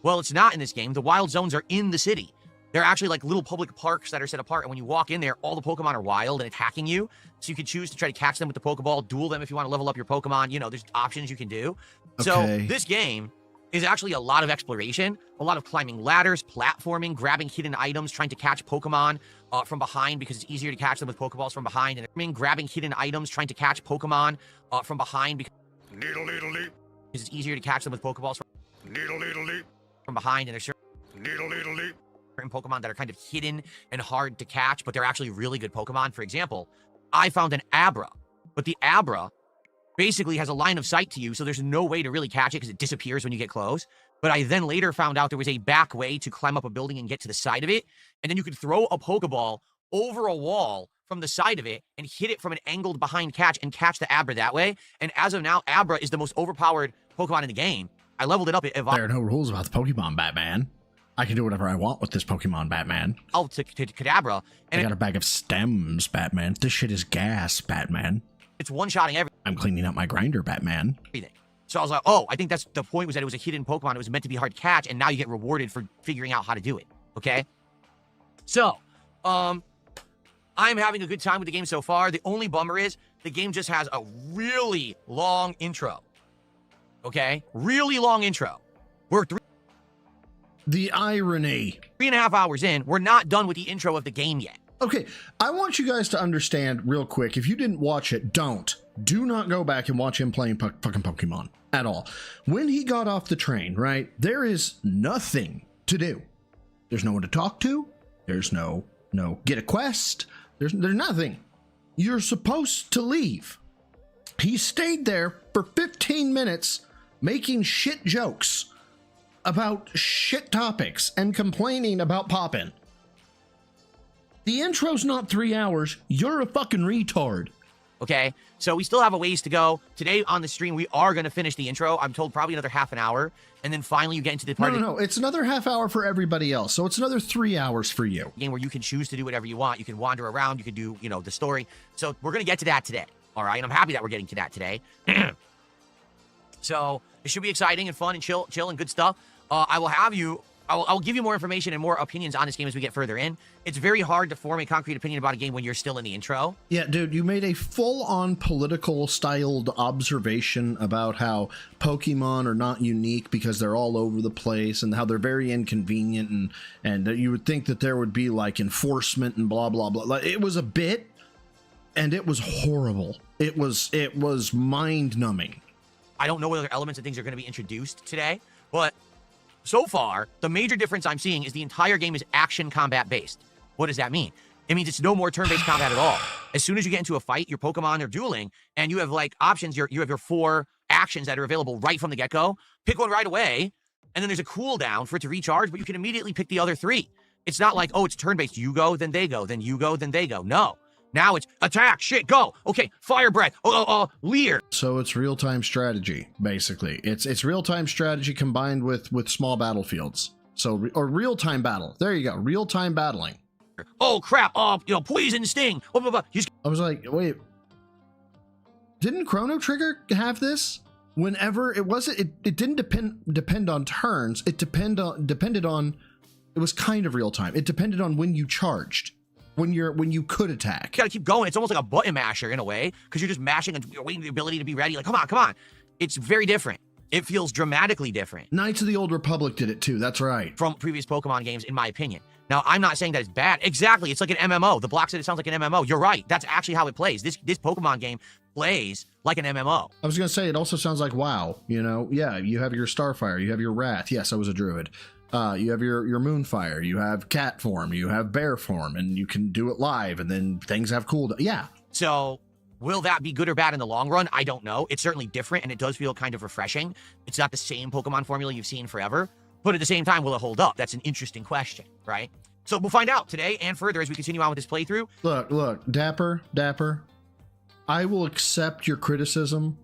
Well, it's not in this game. The wild zones are in the city. They're actually like little public parks that are set apart. And when you walk in there, all the Pokemon are wild and attacking you. So you can choose to try to catch them with the Pokeball, duel them if you want to level up your Pokemon. You know, there's options you can do. Okay. So this game is actually a lot of exploration, a lot of climbing ladders, platforming, grabbing hidden items, trying to catch Pokemon from behind because it's easier to catch them with Pokeballs from behind. And grabbing hidden items, trying to catch Pokemon from behind because it's easier to catch them with Pokeballs from behind. And there's certain Pokemon that are kind of hidden and hard to catch, but they're actually really good Pokemon. For example, I found an Abra, but the Abra basically has a line of sight to you, so there's no way to really catch it because it disappears when you get close. But I then later found out there was a back way to climb up a building and get to the side of it, and then you could throw a Pokeball over a wall from the side of it and hit it from an angled behind catch and catch the Abra that way. And as of now, Abra is the most overpowered Pokemon in the game. I leveled it up. There are no rules about the Pokemon, Batman. I can do whatever I want with this Pokemon, Batman. Oh, to Kadabra. And I got a bag of stems, Batman. This shit is gas, Batman. It's one-shotting everything. I'm cleaning up my grinder, Batman. So I was like, oh, I think that's the point, was that it was a hidden Pokemon. It was meant to be hard to catch, and now you get rewarded for figuring out how to do it. Okay? So, I'm having a good time with the game so far. The only bummer is the game just has a really long intro. Okay? Really long intro. We're The irony. 3.5 hours in. We're not done with the intro of the game yet. Okay, I want you guys to understand real quick. If you didn't watch it, do not go back and watch him playing fucking Pokemon at all. When he got off the train, right, there is nothing to do. There's no one to talk to. There's no get a quest. There's nothing. You're supposed to leave. He stayed there for 15 minutes making shit jokes about shit topics and complaining about Poppin'. The intro's not 3 hours. You're a fucking retard. Okay, so we still have a ways to go. Today on the stream, we are going to finish the intro. I'm told probably another half an hour. And then finally you get into the part No, it's another half hour for everybody else. So it's another 3 hours for you. Game where you can choose to do whatever you want. You can wander around. You can do, the story. So we're going to get to that today. All right, and I'm happy that we're getting to that today. So it should be exciting and fun and chill and good stuff. I'll give you more information and more opinions on this game as we get further in. It's very hard to form a concrete opinion about a game when you're still in the intro. Yeah, dude, you made a full-on political-styled observation about how Pokemon are not unique because they're all over the place and how they're very inconvenient and that you would think that there would be, like, enforcement and blah, blah, blah. Like, it was a bit, and it was horrible. It was mind-numbing. I don't know what other elements and things are going to be introduced today, but so far, the major difference I'm seeing is the entire game is action combat based. What does that mean? It means it's no more turn-based combat at all. As soon as you get into a fight, your Pokemon are dueling, and you have like options. You have your 4 actions that are available right from the get-go. Pick one right away, and then there's a cooldown for it to recharge, but you can immediately pick the other 3. It's not like, oh, it's turn-based. You go, then they go, then you go, then they go. No. Now it's attack, shit, go. Okay, fire breath, leer. So it's real-time strategy, basically. It's real-time strategy combined with small battlefields. So, or real-time battle. There you go, real-time battling. Oh, crap, poison sting. I was like, wait. Didn't Chrono Trigger have this? Whenever it wasn't, it didn't depend on turns. It depended on, it was kind of real-time. It depended on when you charged. When you could attack. You gotta keep going. It's almost like a button masher in a way, because you're just mashing and you're waiting for the ability to be ready. Like, come on. It's very different. It feels dramatically different. Knights of the Old Republic did it too, that's right. From previous Pokemon games, in my opinion. Now, I'm not saying that it's bad. Exactly, it's like an MMO. The block said it sounds like an MMO. You're right. That's actually how it plays. This Pokemon game plays like an MMO. I was gonna say, it also sounds like WoW, Yeah, you have your Starfire, you have your Wrath. Yes, I was a druid. You have your Moonfire, you have cat form, you have bear form, and you can do it live, and then things have cooldown. Yeah. So, will that be good or bad in the long run? I don't know. It's certainly different, and it does feel kind of refreshing. It's not the same Pokemon formula you've seen forever. But at the same time, will it hold up? That's an interesting question, right? So we'll find out today and further as we continue on with this playthrough. Look, Dapper. I will accept your criticism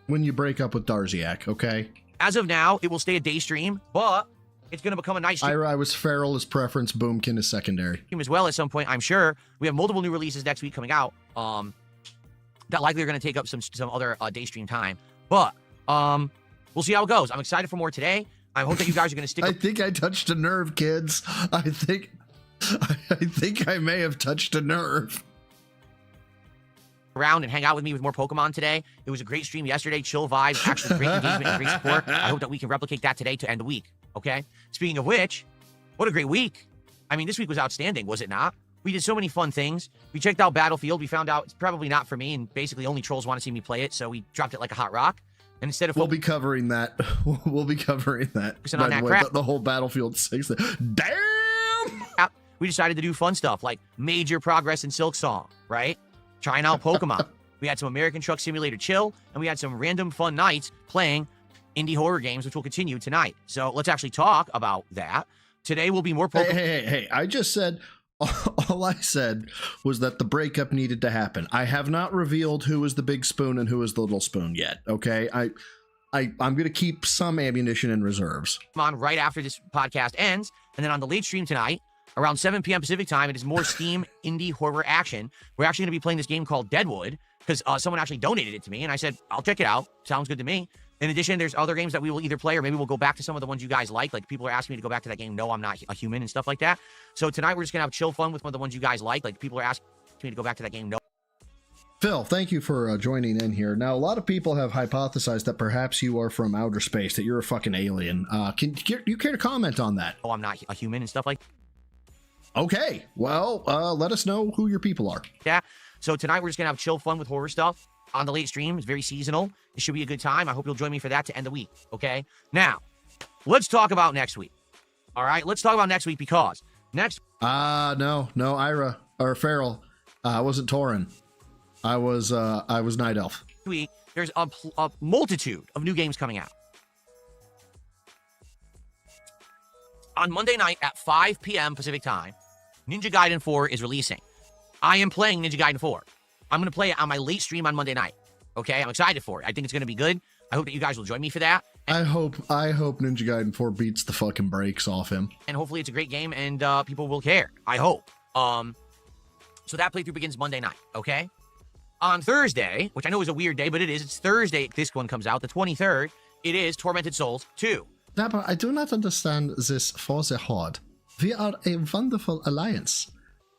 when you break up with Darziak, okay? As of now, it will stay a day stream, but it's going to become a night stream. I was Feral as preference, Boomkin is secondary. As well at some point, I'm sure. We have multiple new releases next week coming out that likely are going to take up some other day stream time. But we'll see how it goes. I'm excited for more today. I hope that you guys are going to stick. I think I touched a nerve, kids. I think I may have touched a nerve. Around and hang out with me with more Pokemon today. It was a great stream yesterday. Chill vibes, actually great engagement and great support. I hope that we can replicate that today to end the week. Okay. Speaking of which, what a great week. I mean, this week was outstanding, was it not? We did so many fun things. We checked out Battlefield. We found out it's probably not for me, and basically only trolls want to see me play it, so we dropped it like a hot rock. And instead of we'll be covering that. We'll be covering that. On that crap. The whole Battlefield 6. Damn! We decided to do fun stuff like major progress in Silk Song, right? Trying out Pokemon. We had some American Truck Simulator chill, and we had some random fun nights playing indie horror games, which will continue tonight. So let's actually talk about that. Today will be more Pokemon. Hey, I just said, all I said was that the breakup needed to happen. I have not revealed who is the big spoon and who is the little spoon yet, okay? I'm going to keep some ammunition in reserves. On right after this podcast ends, and then on the late stream tonight, around 7 p.m. Pacific time, it is more Steam indie horror action. We're actually going to be playing this game called Deadwood, because someone actually donated it to me, and I said, I'll check it out. Sounds good to me. In addition, there's other games that we will either play, or maybe we'll go back to some of the ones you guys like. Like, people are asking me to go back to that game, No, I'm Not a Human, and stuff like that. So tonight, we're just going to have chill fun with one of the ones you guys like. Like, people are asking me to go back to that game, No. Phil, thank you for joining in here. Now, a lot of people have hypothesized that perhaps you are from outer space, that you're a fucking alien. Can you care to comment on that? Oh, I'm not a human and stuff like that. Okay, well, let us know who your people are. Yeah, so tonight we're just going to have chill fun with horror stuff on the late stream. It's very seasonal. It should be a good time. I hope you'll join me for that to end the week, okay? Now, let's talk about next week. All right, let's talk about next week because next... No, Ira, or Feral. I wasn't Tauren. I was Night Elf. Week, there's a multitude of new games coming out. On Monday night at 5 p.m. Pacific time, Ninja Gaiden 4 is releasing. I am playing Ninja Gaiden 4. I'm going to play it on my late stream on Monday night. Okay, I'm excited for it. I think it's going to be good. I hope that you guys will join me for that. And I hope Ninja Gaiden 4 beats the fucking brakes off him. And hopefully it's a great game and people will care. I hope. So that playthrough begins Monday night, okay? On Thursday, which I know is a weird day, but it is. It's Thursday this one comes out, the 23rd. It is Tormented Souls 2. Dapper, I do not understand this for the Horde. We are a wonderful alliance.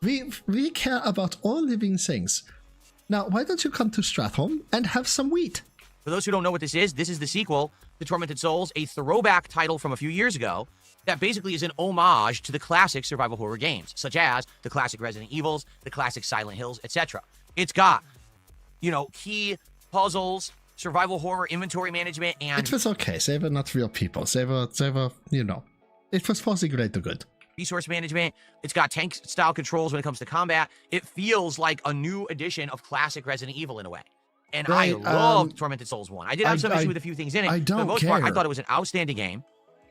We care about all living things. Now, why don't you come to Stratholme and have some wheat? For those who don't know what this is the sequel to Tormented Souls, a throwback title from a few years ago that basically is an homage to the classic survival horror games, such as the classic Resident Evils, the classic Silent Hills, etc. It's got, key puzzles, survival horror, inventory management, and... It was okay. They were not real people. They were, it was for the greater good. Resource management. It's got tank-style controls when it comes to combat. It feels like a new edition of classic Resident Evil in a way. And right, I love Tormented Souls 1. I did have some issue with a few things in it. I don't For the most care. part, I thought it was an outstanding game.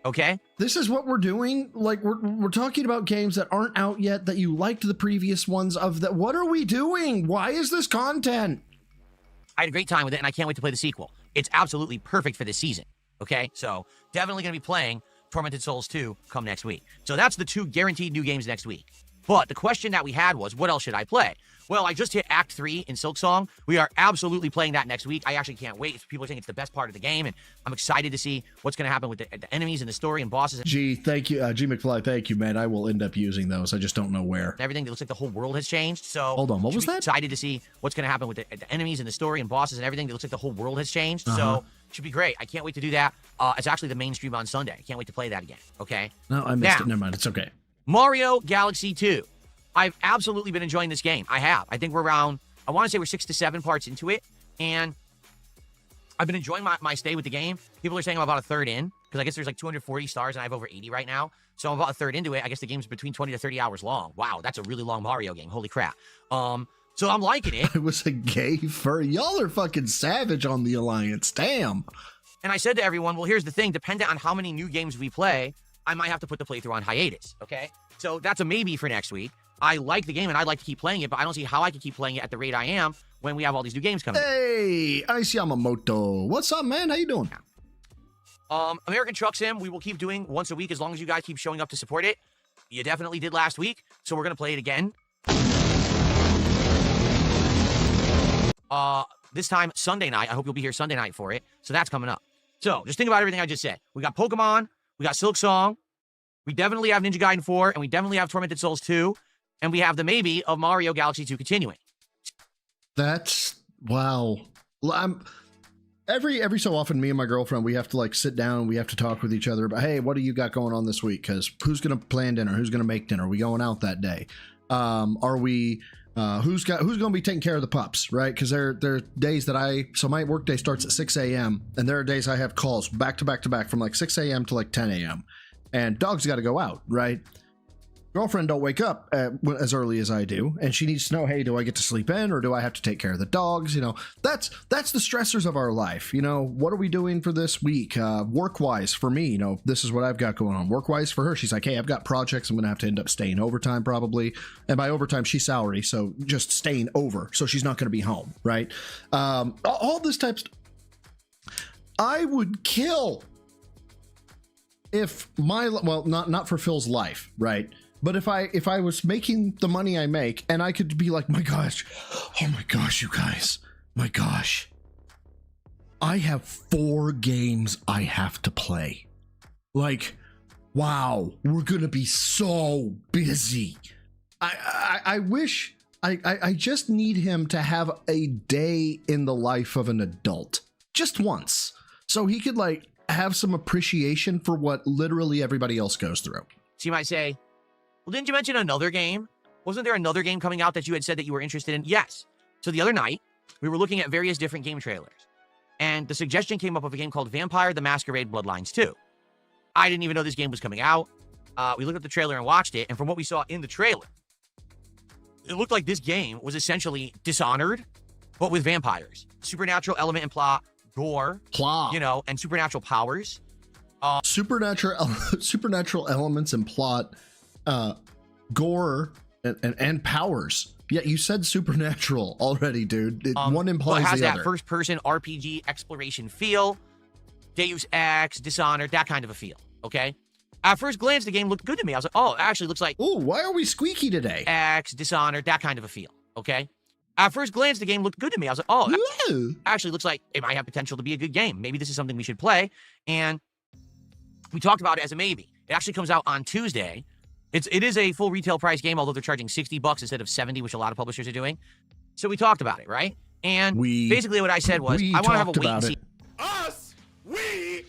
Okay? This is what we're doing. Like, we're talking about games that aren't out yet, that you liked the previous ones of that. What are we doing? Why is this content? I had a great time with it, and I can't wait to play the sequel. It's absolutely perfect for this season. Okay? So, definitely going to be playing Tormented Souls 2 come next week. So that's the 2 guaranteed new games next week. But the question that we had was, what else should I play? Well, I just hit Act 3 in Silk Song. We are absolutely playing that next week. I actually can't wait. People are saying it's the best part of the game, and I'm excited to see what's going to happen with the enemies and the story and bosses. Thank you. G McFly, thank you, man. I will end up using those. I just don't know where. Everything. It looks like the whole world has changed. So hold on, what was that? Excited to see what's going to happen with the enemies and the story and bosses and everything. It looks like the whole world has changed. So should be great. I can't wait to do that. It's actually the main stream on Sunday. I can't wait to play that again. Okay? No, I missed it. Never mind. It's okay. Mario Galaxy 2. I've absolutely been enjoying this game. I have. I think we're around, I want to say we're 6 to 7 parts into it. And I've been enjoying my stay with the game. People are saying I'm about a third in, because I guess there's like 240 stars and I have over 80 right now. So I'm about a third into it. I guess the game's between 20 to 30 hours long. Wow, that's a really long Mario game. Holy crap. So I'm liking it. I was a gay furry. Y'all are fucking savage on the Alliance. Damn. And I said to everyone, well, here's the thing. Depending on how many new games we play, I might have to put the playthrough on hiatus, okay? So that's a maybe for next week. I like the game and I'd like to keep playing it, but I don't see how I can keep playing it at the rate I am when we have all these new games coming. Hey, Ice Yamamoto. What's up, man? How you doing? American Truck Sim, we will keep doing once a week as long as you guys keep showing up to support it. You definitely did last week, so we're going to play it again. This time, Sunday night. I hope you'll be here Sunday night for it. So that's coming up. So just think about everything I just said. We got Pokemon. We got Silk Song. We definitely have Ninja Gaiden 4. And we definitely have Tormented Souls 2. And we have the maybe of Mario Galaxy 2 continuing. That's wow. Every so often, me and my girlfriend, we have to like sit down and we have to talk with each other about, hey, what do you got going on this week? Because who's gonna plan dinner? Who's gonna make dinner? Are we going out that day? Are we? Who's gonna be taking care of the pups? Right? Because there are days that so my work day starts at 6 a.m. and there are days I have calls back to back from like 6 a.m. to like 10 a.m. and dogs got to go out, right? Girlfriend don't wake up as early as I do, and she needs to know, hey, do I get to sleep in or do I have to take care of the dogs? You know, that's the stressors of our life. You know, what are we doing for this week? Work-wise for me, you know, this is what I've got going on. Work-wise for her, she's like, hey, I've got projects. I'm going to have to end up staying overtime probably. And by overtime, she's salary, so just staying over. So she's not going to be home, right? All this type of stuff. I would kill if not for Phil's life, right? But if I was making the money I make and I could be like, my gosh, oh my gosh, you guys, my gosh, I have 4 games I have to play. Like, wow, we're going to be so busy. I wish, I just need him to have a day in the life of an adult, just once, so he could like have some appreciation for what literally everybody else goes through. So you might say, well, didn't you mention another game? Wasn't there another game coming out that you had said that you were interested in? Yes. So the other night, we were looking at various different game trailers. And the suggestion came up of a game called Vampire the Masquerade Bloodlines 2. I didn't even know this game was coming out. We looked at the trailer and watched it. And from what we saw in the trailer, it looked like this game was essentially Dishonored, but with vampires. Supernatural element and plot, gore, you know, and supernatural powers. Supernatural elements and plot, gore and powers. Yeah, you said supernatural already, dude. One implies it has the that other. first-person RPG exploration feel, Deus Ex, Dishonored, that kind of a feel. Okay. At first glance, the game looked good to me. I was like, oh, it actually looks like. Oh, why are we squeaky today? X, Dishonored, that kind of a feel. Okay. At first glance, the game looked good to me. I was like, oh, actually looks like it might have potential to be a good game. Maybe this is something we should play. And we talked about it as a maybe. It actually comes out on Tuesday. It is a full retail price game, although they're charging $60 instead of $70, which a lot of publishers are doing. So we talked about it, right? And basically what I said was, I want to have a wait and see. Us, we.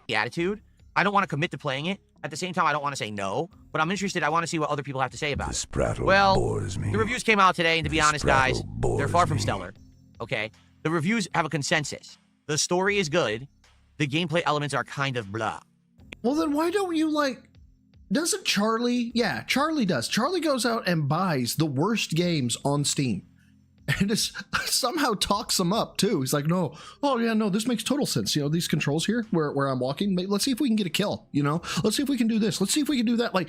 The attitude. I don't want to commit to playing it. At the same time, I don't want to say no, but I'm interested. I want to see what other people have to say about it. Well, the reviews came out today, and to be honest, guys, they're far from stellar. Okay? The reviews have a consensus. The story is good. The gameplay elements are kind of blah. Well, then why don't you like... Doesn't Charlie? Yeah, Charlie does. Charlie goes out and buys the worst games on Steam. And somehow talks them up, too. He's like, no, oh, yeah, no, this makes total sense. You know, these controls here where I'm walking, let's see if we can get a kill, you know? Let's see if we can do this. Let's see if we can do that. Like,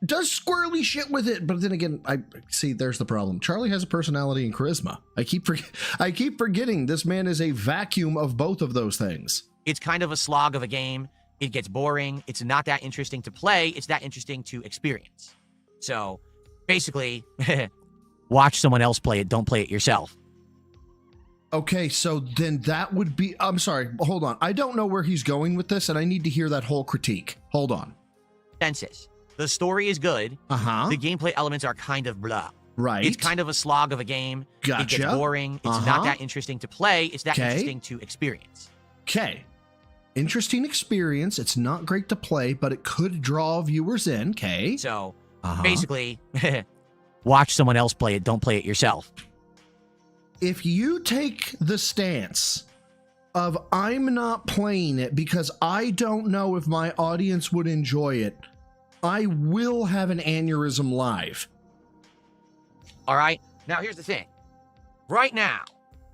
does squirrely shit with it. But then again, I see there's the problem. Charlie has a personality and charisma. I keep forgetting this man is a vacuum of both of those things. It's kind of a slog of a game. It gets boring. It's not that interesting to play. It's that interesting to experience. So, basically, watch someone else play it. Don't play it yourself. Okay, so then that would be... I'm sorry, hold on. I don't know where he's going with this, and I need to hear that whole critique. Hold on. Census. The story is good. Uh-huh. The gameplay elements are kind of blah. Right. It's kind of a slog of a game. Gotcha. It gets boring. It's not that interesting to play. It's that interesting to experience. Okay. Interesting experience. It's not great to play, but it could draw viewers in. Okay. So, basically, watch someone else play it. Don't play it yourself. If you take the stance of I'm not playing it because I don't know if my audience would enjoy it, I will have an aneurysm live. All right. Now, here's the thing. Right now,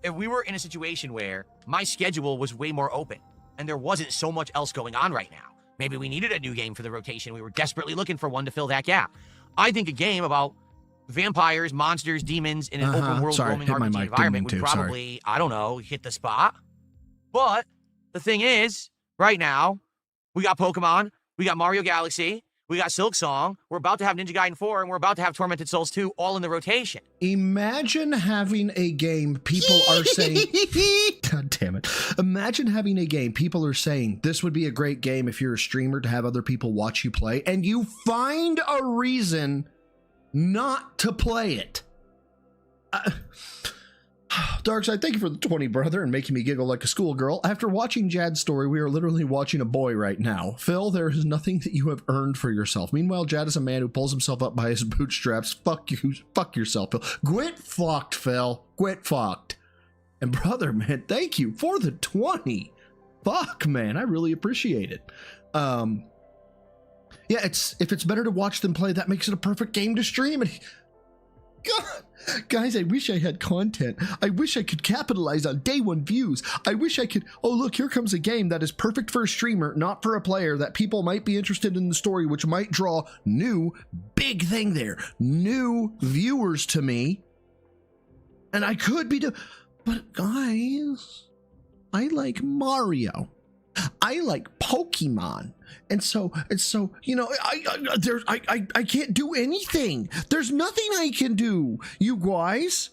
if we were in a situation where my schedule was way more open and there wasn't so much else going on right now, Maybe we needed a new game for the rotation. We were desperately looking for one to fill that gap. I think a game about vampires, monsters, demons in an open world roaming RPG environment would probably, I don't know, hit the spot. But the thing is, right now, we got Pokemon, we got Mario Galaxy, we got Silk Song, we're about to have Ninja Gaiden 4, and we're about to have Tormented Souls 2 all in the rotation. Imagine having a game people are saying, God damn it. Imagine having a game people are saying, this would be a great game if you're a streamer to have other people watch you play, and you find a reason not to play it. Darkside, thank you for the 20, brother, and making me giggle like a schoolgirl. After watching Jad's story, we are literally watching a boy right now. Phil, there is nothing that you have earned for yourself. Meanwhile, Jad is a man who pulls himself up by his bootstraps. Fuck you. Fuck yourself, Phil. Quit fucked, Phil. Quit fucked. And brother, man, thank you for the 20. Fuck, man. I really appreciate it. Yeah, if it's better to watch than play, that makes it a perfect game to stream. And God, guys, I wish I had content. I wish I could capitalize on day one views. I wish I could. Oh, look, here comes a game that is perfect for a streamer, not for a player, that people might be interested in the story, which might draw new, big thing there, new viewers to me. And I could be but guys, I like Mario. I like Pokemon. And so, you know, I can't do anything. There's nothing I can do, you guys.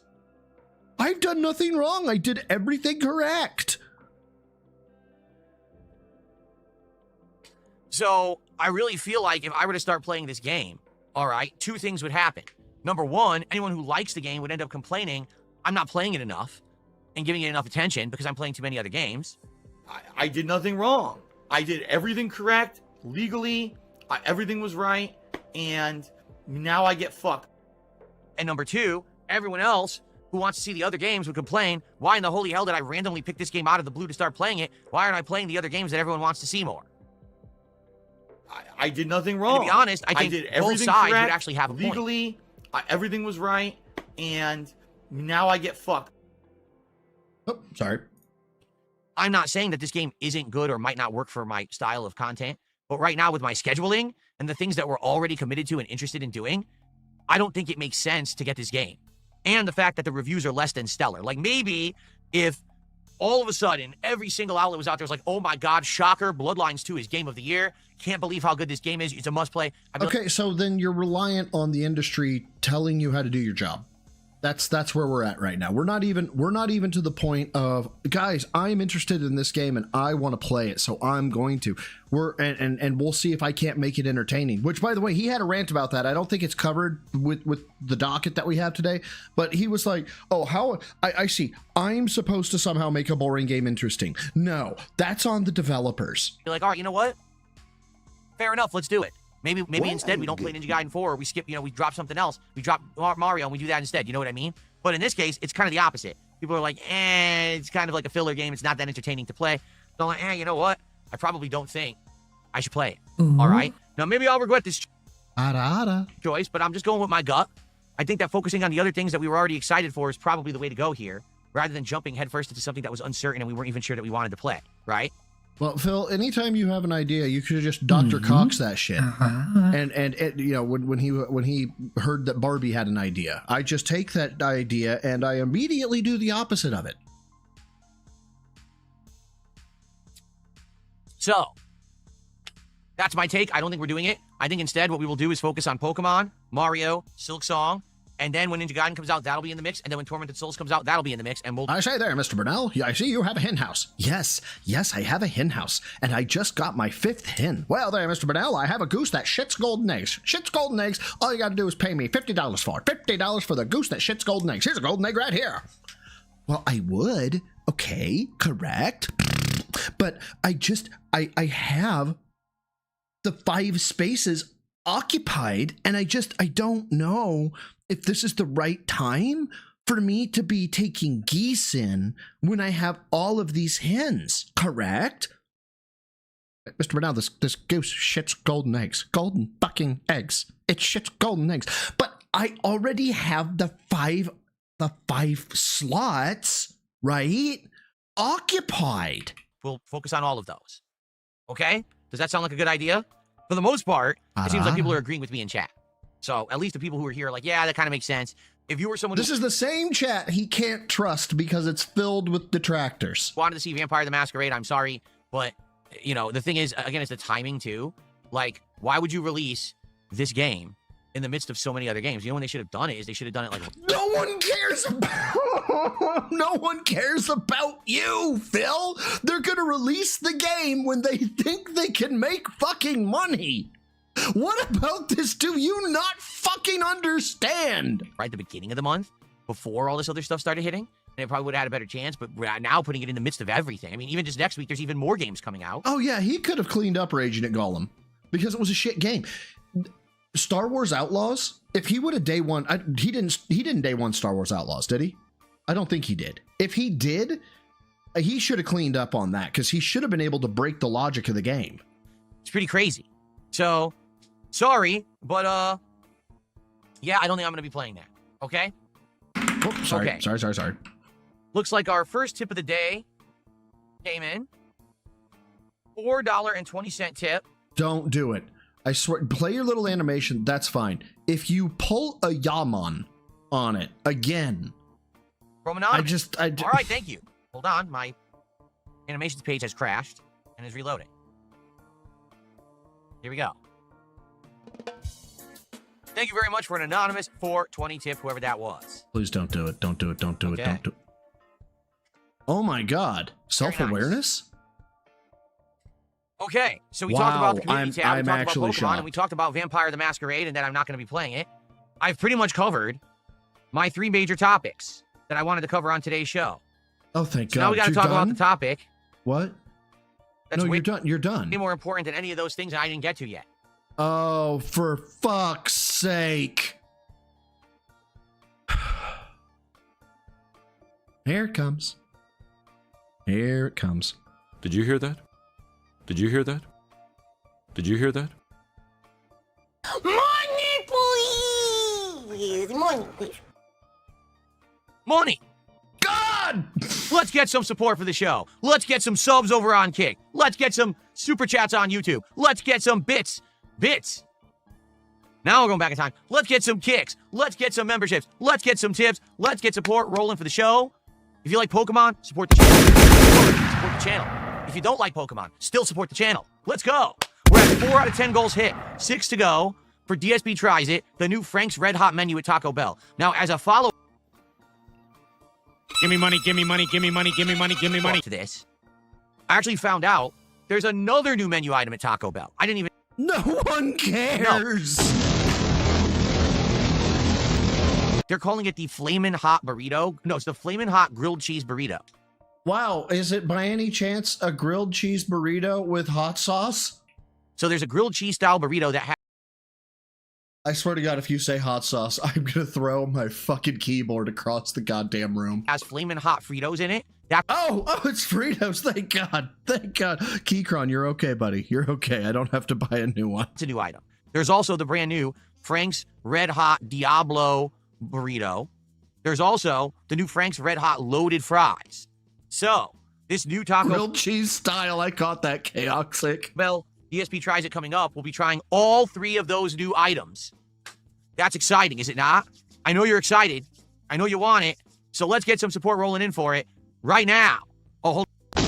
I've done nothing wrong. I did everything correct. So I really feel like if I were to start playing this game, all right, two things would happen. Number one, anyone who likes the game would end up complaining, I'm not playing it enough and giving it enough attention because I'm playing too many other games. I did nothing wrong. I did everything correct, legally, everything was right, and now I get fucked. And number two, everyone else who wants to see the other games would complain, why in the holy hell did I randomly pick this game out of the blue to start playing it? Why aren't I playing the other games that everyone wants to see more? I did nothing wrong. And to be honest, I think both sides would actually have a point. Legally, everything was right, and now I get fucked. Oh, sorry. I'm not saying that this game isn't good or might not work for my style of content, but right now with my scheduling and the things that we're already committed to and interested in doing, I don't think it makes sense to get this game. And the fact that the reviews are less than stellar. Like maybe if all of a sudden every single outlet was out there was like, oh my God, shocker, Bloodlines 2 is game of the year. Can't believe how good this game is. It's a must play. Okay, so then you're reliant on the industry telling you how to do your job. That's where we're at right now. We're not even to the point of, guys, I'm interested in this game and I want to play it, so I'm going to. And we'll see if I can't make it entertaining. Which, by the way, he had a rant about that. I don't think it's covered with the docket that we have today, but he was like, oh, how I see. I'm supposed to somehow make a boring game interesting. No, that's on the developers. You're like, all right, you know what? Fair enough, let's do it. Maybe instead we don't play Ninja Gaiden 4, or we skip, we drop something else. We drop Mario and we do that instead. You know what I mean? But in this case, it's kind of the opposite. People are like, it's kind of like a filler game. It's not that entertaining to play. So I'm like, you know what? I probably don't think I should play it. All right? Now, maybe I'll regret this choice, but I'm just going with my gut. I think that focusing on the other things that we were already excited for is probably the way to go here, rather than jumping headfirst into something that was uncertain and we weren't even sure that we wanted to play, right? Well, Phil, anytime you have an idea, you could just Dr. Cox that shit. And when he heard that Barbie had an idea, I just take that idea and I immediately do the opposite of it. So, that's my take. I don't think we're doing it. I think instead what we will do is focus on Pokemon, Mario, Silk Song, and then when Ninja Gaiden comes out, that'll be in the mix. And then when Tormented Souls comes out, that'll be in the mix. And we'll... I say there, Mr. Burnell, I see you have a hen house. Yes, I have a hen house. And I just got my 5th hen. Well there, Mr. Burnell, I have a goose that shits golden eggs. Shits golden eggs. All you gotta do is pay me $50 for it. $50 for the goose that shits golden eggs. Here's a golden egg right here. Well, I would. Okay, correct. But I have the 5 spaces occupied, and I don't know if this is the right time for me to be taking geese in when I have all of these hens, correct? Mr. Bernal, this goose shits golden eggs. Golden fucking eggs. It shits golden eggs. But I already have the five slots, right? Occupied. We'll focus on all of those. Okay? Does that sound like a good idea? For the most part, it seems like people are agreeing with me in chat. So at least the people who are here are like, yeah, that kind of makes sense. If you were someone This is the same chat he can't trust because it's filled with detractors. wanted to see Vampire the Masquerade, I'm sorry. But, you know, the thing is, again, it's the timing too. Like, why would you release this game in the midst of so many other games? You know when they should have done it is they should have done it like... No one cares about... No one cares about you, Phil. They're going to release the game when they think they can make fucking money. What about this do you not fucking understand? Right at the beginning of the month, before all this other stuff started hitting, and it probably would have had a better chance, but now putting it in the midst of everything. I mean, even just next week, there's even more games coming out. Oh yeah, he could have cleaned up Raging at Gollum because it was a shit game. Star Wars Outlaws, if he would have day one, he didn't day one Star Wars Outlaws, did he? I don't think he did. If he did, he should have cleaned up on that because he should have been able to break the logic of the game. It's pretty crazy. So, sorry, but yeah, I don't think I'm going to be playing that. Okay? Oh, sorry, Okay. sorry. Looks like our first tip of the day came in. $4.20 tip. Don't do it. I swear, play your little animation, that's fine. If you pull a Yaman on it again, From Anonymous. I All right, thank you. Hold on, my animations page has crashed and is reloading. Here we go. Thank you very much for an anonymous 420 tip, whoever that was. Please don't do it. Don't do it. Don't do it. Okay. Don't do it. Oh my God. Self-awareness? Okay, so we talked about the Wow, community I'm tab, we talked actually about Pokemon, shocked. and we talked about Vampire the Masquerade, and that I'm not going to be playing it. I've pretty much covered my 3 major topics that I wanted to cover on today's show. Oh, thank So God. now we got to You're talk about done? the topic. What? That's No, way, you're done. You're done. way more important than any of those things that I didn't get to yet. Oh, for fuck's sake. Here it comes. Here it comes. Did you hear that? Did you hear that? Did you hear that? Money, please! Money, please. Money! God! Let's get some support for the show. Let's get some subs over on Kick. Let's get some super chats on YouTube. Let's get some bits. Bits. Now we're going back in time. Let's get some kicks. Let's get some memberships. Let's get some tips. Let's get support rolling for the show. If you like Pokemon, support the channel. Support the channel. If you don't like Pokemon, still support the channel. Let's go. We're at 4 out of 10 goals hit. 6 to go for DSB Tries It, the new Frank's Red Hot menu at Taco Bell. Now, as a follow Give me money, give me money, give me money, give me money, give me money. to this, I actually found out there's another new menu item at Taco Bell. I didn't even... No one cares. They're calling it the Flamin' Hot Burrito. No, it's the Flamin' Hot Grilled Cheese Burrito. Wow, is it by any chance a grilled cheese burrito with hot sauce? So there's a grilled cheese style burrito that has I swear to God, if you say hot sauce, I'm gonna throw my fucking keyboard across the goddamn room. Flamin' Hot Fritos in it. That Oh, it's Fritos. Thank God. Thank God. Keycron, you're okay, buddy. You're okay. I don't have to buy a new one. It's a new item. There's also the brand new Frank's Red Hot Diablo Burrito. There's also the new Frank's Red Hot Loaded Fries. So, this new Taco Grilled cheese style. I caught that, chaotic. Bell DSP Tries It coming up. We'll be trying all 3 of those new items. That's exciting, is it not? I know you're excited. I know you want it. So let's get some support rolling in for it right now. Oh, hold Wait,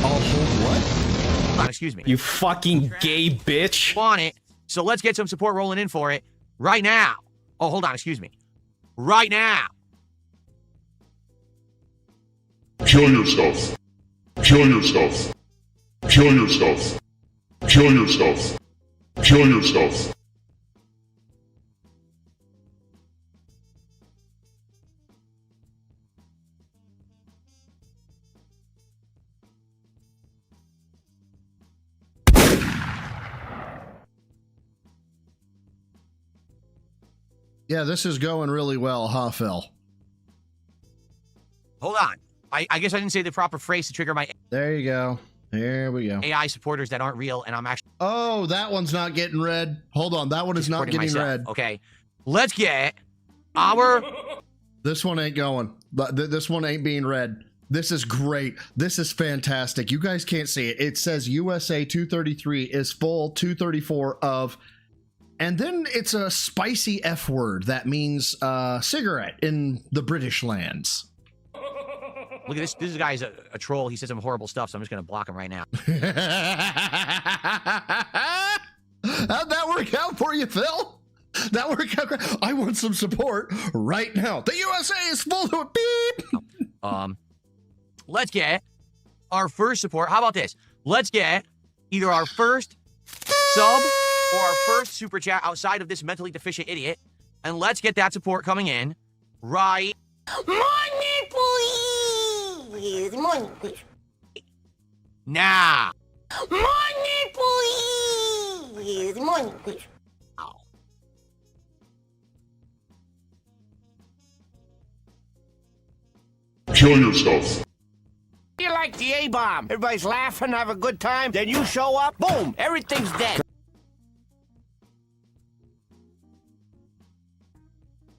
I'll hold on. Excuse me. You fucking gay bitch. Want it. So let's get some support rolling in for it right now. Oh, hold on. Excuse me. Right now. Kill yourself. Kill yourself. Kill yourself. Kill yourself. Kill yourself. Yeah, this is going really well, huh, Phil? Hold on. I guess I didn't say the proper phrase to trigger my There you go. There we go. AI supporters that aren't real, and I'm actually Oh, that one's not getting read. Hold on, that one is not supporting getting myself. read. Okay. Let's get our... This one ain't going. This one ain't being read. This is great. This is fantastic. You guys can't see it. It says USA 233 is full 234 of, and then it's a spicy F word that means cigarette in the British lands. Look at this. This guy's a troll. He said some horrible stuff, so I'm just going to block him right now. How'd that work out for you, Phil? That worked out great. I want some support right now. The USA is full of beep. Let's get our first support. How about this? Let's get either our first sub or our first super chat outside of this mentally deficient idiot, and let's get that support coming in right Money, please! Money, please. now. Money, please! Money, please. Kill yourself. You like the A-bomb. Everybody's laughing, have a good time. Then you show up, boom, everything's dead.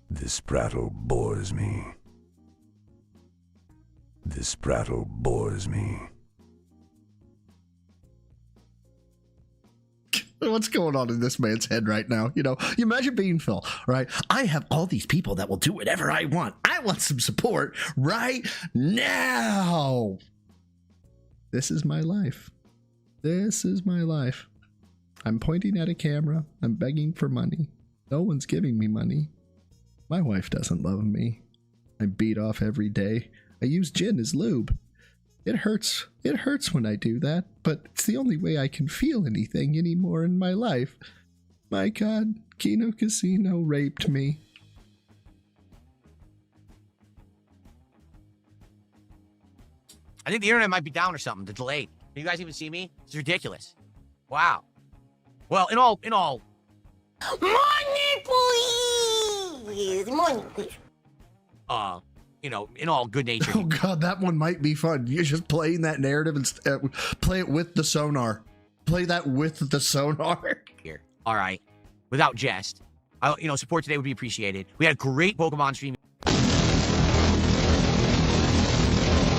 This prattle bores me. This prattle bores me. What's going on in this man's head right now? You know, you imagine being Phil, right? I have all these people that will do whatever I want. I want some support right now. This is my life. This is my life. I'm pointing at a camera. I'm begging for money. No one's giving me money. My wife doesn't love me. I beat off every day. I use gin as lube. It hurts. It hurts when I do that, but it's the only way I can feel anything anymore in my life. My God, Kino Casino raped me. I think the internet might be down or something. The delayed. Can you guys even see me? It's ridiculous. Wow. Well, in all. Money, please! Money, please. You know, in all good nature. Oh God, that one might be fun. You're just playing that narrative and play it with the sonar. Play that with the sonar. Here. All right. Without jest. Support today would be appreciated. We had a great Pokemon stream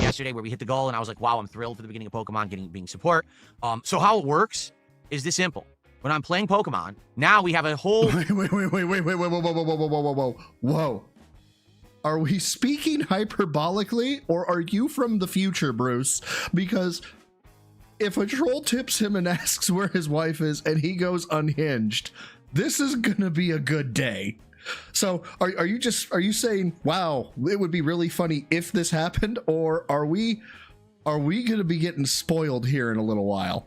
yesterday where we hit the goal, and I was like, wow, I'm thrilled for the beginning of Pokemon being support. So how it works is this simple. When I'm playing Pokemon, now we have a whole... Whoa. Are we speaking hyperbolically, or are you from the future, Bruce? Because if a troll tips him and asks where his wife is and he goes unhinged, this is gonna be a good day. So are you saying, wow, it would be really funny if this happened, or are we gonna be getting spoiled here in a little while?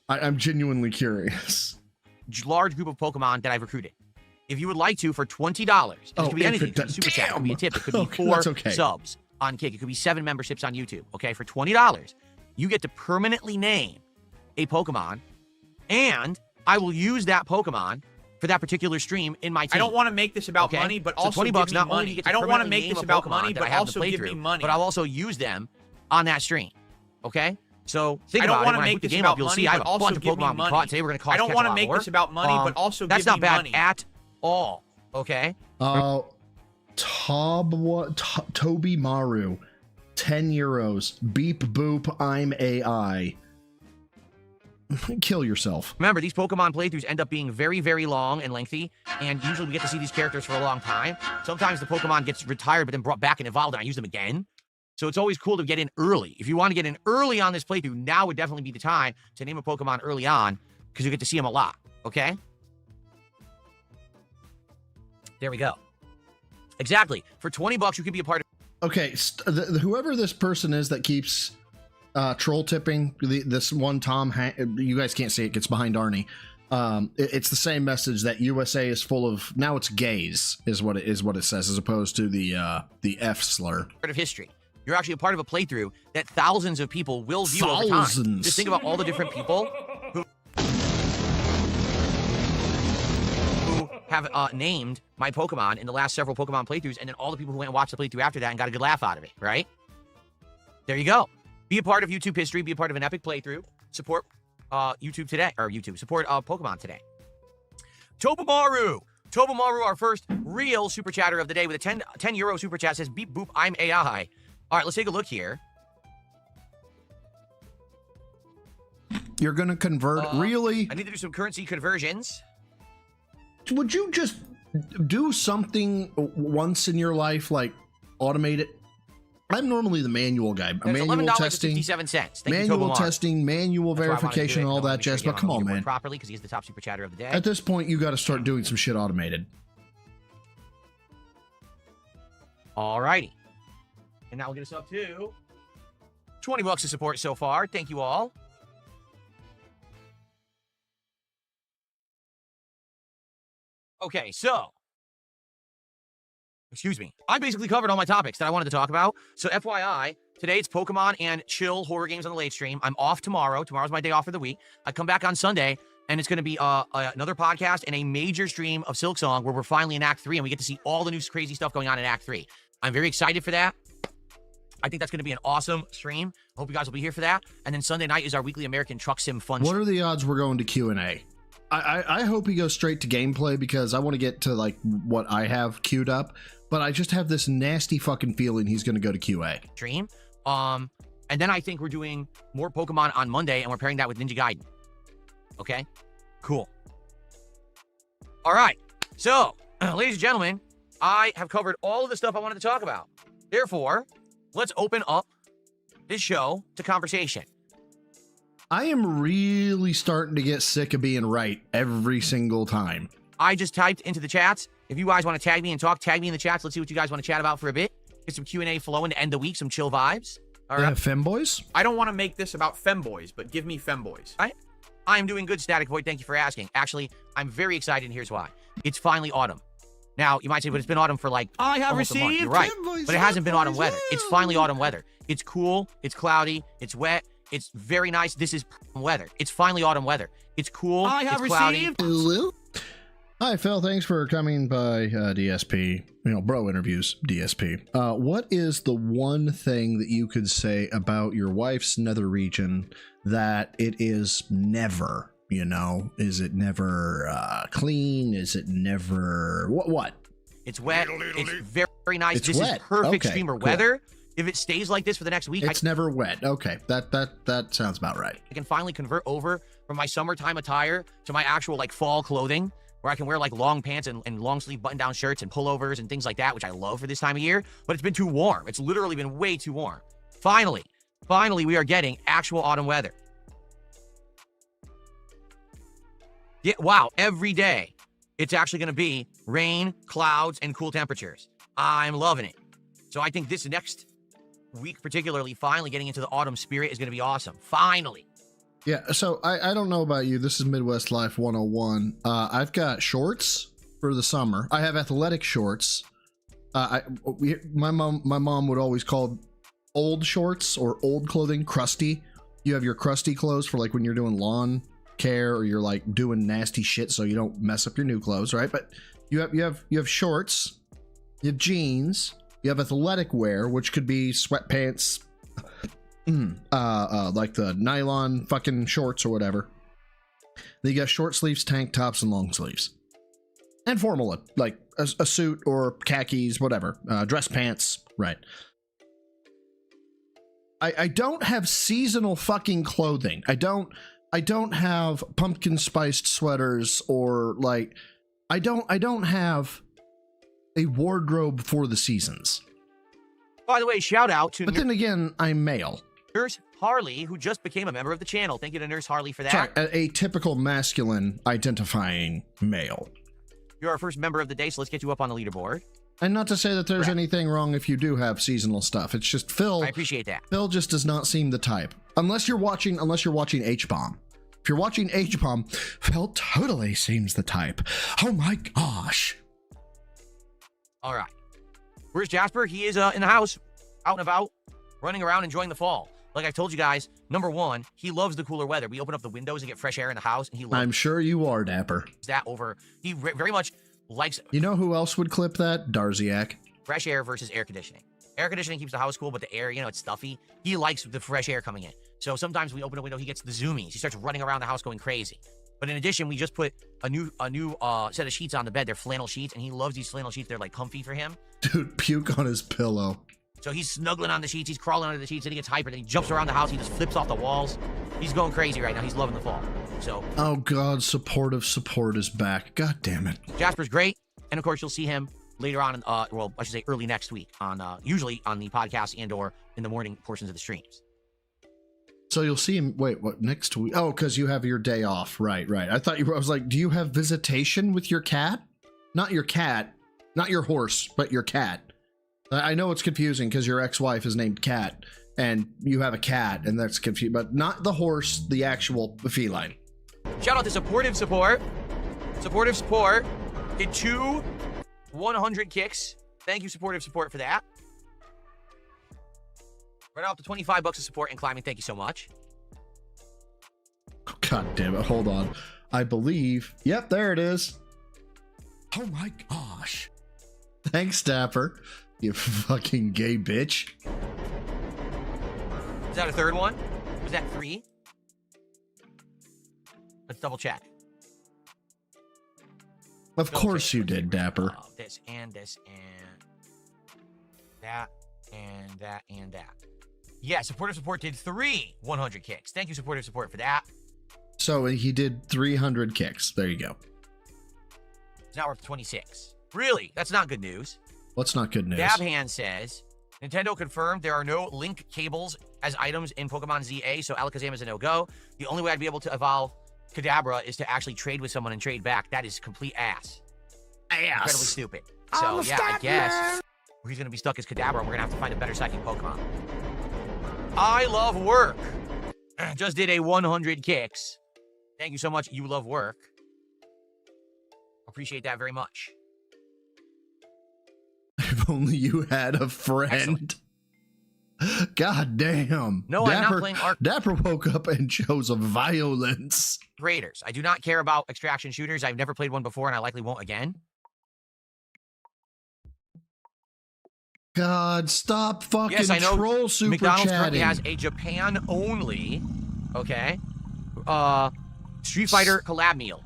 I'm genuinely curious. Large group of Pokemon that I've recruited. If you would like to, for $20, it could be anything. It could be super chat, it could be a tip, it could be 4 subs on Kick, it could be 7 memberships on YouTube. Okay, for $20, you get to permanently name a Pokemon, and I will use that Pokemon for that particular stream in my team. I don't want to make this about money, but so also $20 give me not money. Only you get to I don't want to permanently make this name a about Pokemon money, that but I have also to play give through, me money. But I'll also use them on that stream. Okay? So think I don't about want it. to When I make boot the this game about up, you'll money, see I have but a also bunch of give me Pokemon we money. caught today. We're going to cost I don't want to make this about money, but also give me money. That's not bad at all. Okay? Toby Maru, 10 euros. Beep boop, I'm AI. Kill yourself. Remember, these Pokemon playthroughs end up being very, very long and lengthy, and usually we get to see these characters for a long time. Sometimes the Pokemon gets retired, but then brought back and evolved, and I use them again. So it's always cool to get in early. If you want to get in early on this playthrough, now would definitely be the time to name a Pokemon early on, because you get to see them a lot, okay? There we go. Exactly. For $20, you could be a part of... Okay, whoever this person is that keeps troll tipping, this one Tom, you guys can't see it, gets behind Arnie. It's the same message that USA is full of, now it's gays, is what it says, as opposed to the F slur. Part of history. You're actually a part of a playthrough that thousands of people will view over time. Just think about all the different people who have named my Pokemon in the last several Pokemon playthroughs, and then all the people who went and watched the playthrough after that and got a good laugh out of it, right? There you go. Be a part of YouTube history. Be a part of an epic playthrough. Support YouTube today, or YouTube. Support Pokemon today. Tobamaru, our first real super chatter of the day with a 10 euro super chat, says, beep boop, I'm AI. All right, let's take a look here. You're going to convert, really? I need to do some currency conversions. Would you just do something once in your life, like automate it? I'm normally the manual guy. Manual testing, manual testing, manual verification, all that jazz. But come on, man. Properly, because he's the top super chatter of the day. At this point, you got to start doing some shit automated. Alrighty. And now we'll get us up to $20 to support so far. Thank you all. Okay, so, excuse me. I basically covered all my topics that I wanted to talk about. So FYI, today it's Pokemon and chill horror games on the late stream. I'm off tomorrow. Tomorrow's my day off for the week. I come back on Sunday, and it's going to be another podcast and a major stream of Silksong where we're finally in Act 3, and we get to see all the new crazy stuff going on in Act 3. I'm very excited for that. I think that's going to be an awesome stream. I hope you guys will be here for that. And then Sunday night is our weekly American Truck Sim Fun. What are the odds we're going to Q&A? I hope he goes straight to gameplay because I want to get to like what I have queued up, but I just have this nasty fucking feeling he's going to go to QA. Stream. And then I think we're doing more Pokemon on Monday, and we're pairing that with Ninja Gaiden. Okay? Cool. All right. So, ladies and gentlemen, I have covered all of the stuff I wanted to talk about. Therefore, let's open up this show to conversation. I am really starting to get sick of being right every single time. I just typed into the chats. If you guys want to tag me and talk, tag me in the chats. Let's see what you guys want to chat about for a bit. Get some Q&A flowing to end the week, some chill vibes. All right. Femboys? I don't want to make this about femboys, but give me femboys. All right. I am doing good, Static Void. Thank you for asking. Actually, I'm very excited, and here's why. It's finally autumn. Now, you might say, but it's been autumn for like almost a month. You're right. But it hasn't been autumn weather. It's finally autumn weather. It's cool. It's cloudy. It's wet. It's very nice. This is weather. It's finally autumn weather. It's cool. It's cloudy. Hi, Phil. Thanks for coming by DSP. You know, bro interviews, DSP. What is the one thing that you could say about your wife's nether region that it is never, you know? Is it never clean? Is it never... What? It's wet. It's very nice. It's this wet. Is perfect Okay, streamer cool. weather. If it stays like this for the next week, It's never wet. Okay, that sounds about right. I can finally convert over from my summertime attire to my actual like fall clothing, where I can wear like long pants and long sleeve button down shirts and pullovers and things like that, which I love for this time of year. But it's been too warm. It's literally been way too warm. Finally, we are getting actual autumn weather. Yeah, wow, every day it's actually going to be rain, clouds, and cool temperatures. I'm loving it. So I think this next week, particularly, finally getting into the autumn spirit is going to be awesome. Finally. Yeah, so I don't know about you. This is Midwest Life 101. I've got shorts for the summer. I have athletic shorts. My mom would always call old shorts or old clothing crusty. You have your crusty clothes for like when you're doing lawn care or you're like doing nasty shit so you don't mess up your new clothes, right? But you have shorts, you have jeans, you have athletic wear, which could be sweatpants, like the nylon fucking shorts or whatever. Then you got short sleeves, tank tops, and long sleeves. And formal, like a suit or khakis, whatever. Dress pants, right. I don't have seasonal fucking clothing. I don't have pumpkin spiced sweaters or like I don't have a wardrobe for the seasons. By the way, shout out to But then again, I'm male. Nurse Harley, who just became a member of the channel. Thank you to Nurse Harley for that. Sorry, a typical masculine identifying male. You're our first member of the day, so let's get you up on the leaderboard. And not to say that there's anything wrong if you do have seasonal stuff. It's just Phil. I appreciate that. Phil just does not seem the type. Unless you're watching H-Bomb. If you're watching H-Bomb, Phil totally seems the type. Oh my gosh. All right. Where's Jasper? He is in the house, out and about, running around, enjoying the fall. Like I told you guys, number one, he loves the cooler weather. We open up the windows and get fresh air in the house, and he loves I'm sure you are, Dapper. that over. He very much likes You know who else would clip that? Darziak. fresh air versus air conditioning. Air conditioning keeps the house cool, but the air, it's stuffy. He likes the fresh air coming in. So sometimes we open a window, he gets the zoomies. He starts running around the house going crazy. But in addition, we just put a new set of sheets on the bed. They're flannel sheets, and he loves these flannel sheets. They're like comfy for him. Dude, puke on his pillow. So he's snuggling on the sheets, he's crawling under the sheets, and he gets hyper, then he jumps around the house, he just flips off the walls. He's going crazy right now. He's loving the fall. So. Oh God, supportive support is back. God damn it. Jasper's great, and of course you'll see him later on. Well, I should say early next week on usually on the podcast and/or in the morning portions of the streams. So you'll see him. Wait, what? Next week? Oh, because you have your day off. Right. I thought you. I was like, do you have visitation with your cat? Not your cat, not your horse, but your cat. I know it's confusing because your ex-wife is named Cat, and you have a cat, and that's confusing. But not the horse, the actual feline. Shout out to Supportive Support. Supportive Support did 2 100 kicks. Thank you, Supportive Support, for that. Right off to $25 of support and climbing. Thank you so much. God damn it. Hold on. I believe. Yep, there it is. Oh my gosh. Thanks, Dapper. You fucking gay bitch. Is that a third one? Was that 3? Let's double check. Of course you did, Dapper. This and this and that and that and that. Yeah, Supportive Support did 3 100 kicks. Thank you, Supportive Support, for that. So he did 300 kicks. There you go. It's now worth 26. Really? That's not good news. What's not good news? Dabhand says, Nintendo confirmed there are no link cables as items in Pokemon ZA, so Alakazam is a no-go. The only way I'd be able to evolve Kadabra is to actually trade with someone and trade back. That is complete ass. Incredibly stupid. So, yeah, I guess he's going to be stuck as Kadabra, and we're going to have to find a better psychic Pokemon. I love work. Just did a 100 kicks. Thank you so much. You love work. Appreciate that very much. If only you had a friend. Excellent. God damn. No, I'm not playing Arc. Dapper woke up and chose a violence. Raiders. I do not care about extraction shooters. I've never played one before, and I likely won't again. God, stop fucking yes, I know troll super McDonald's currently chatting. has a Japan only, okay, Street Fighter collab meal.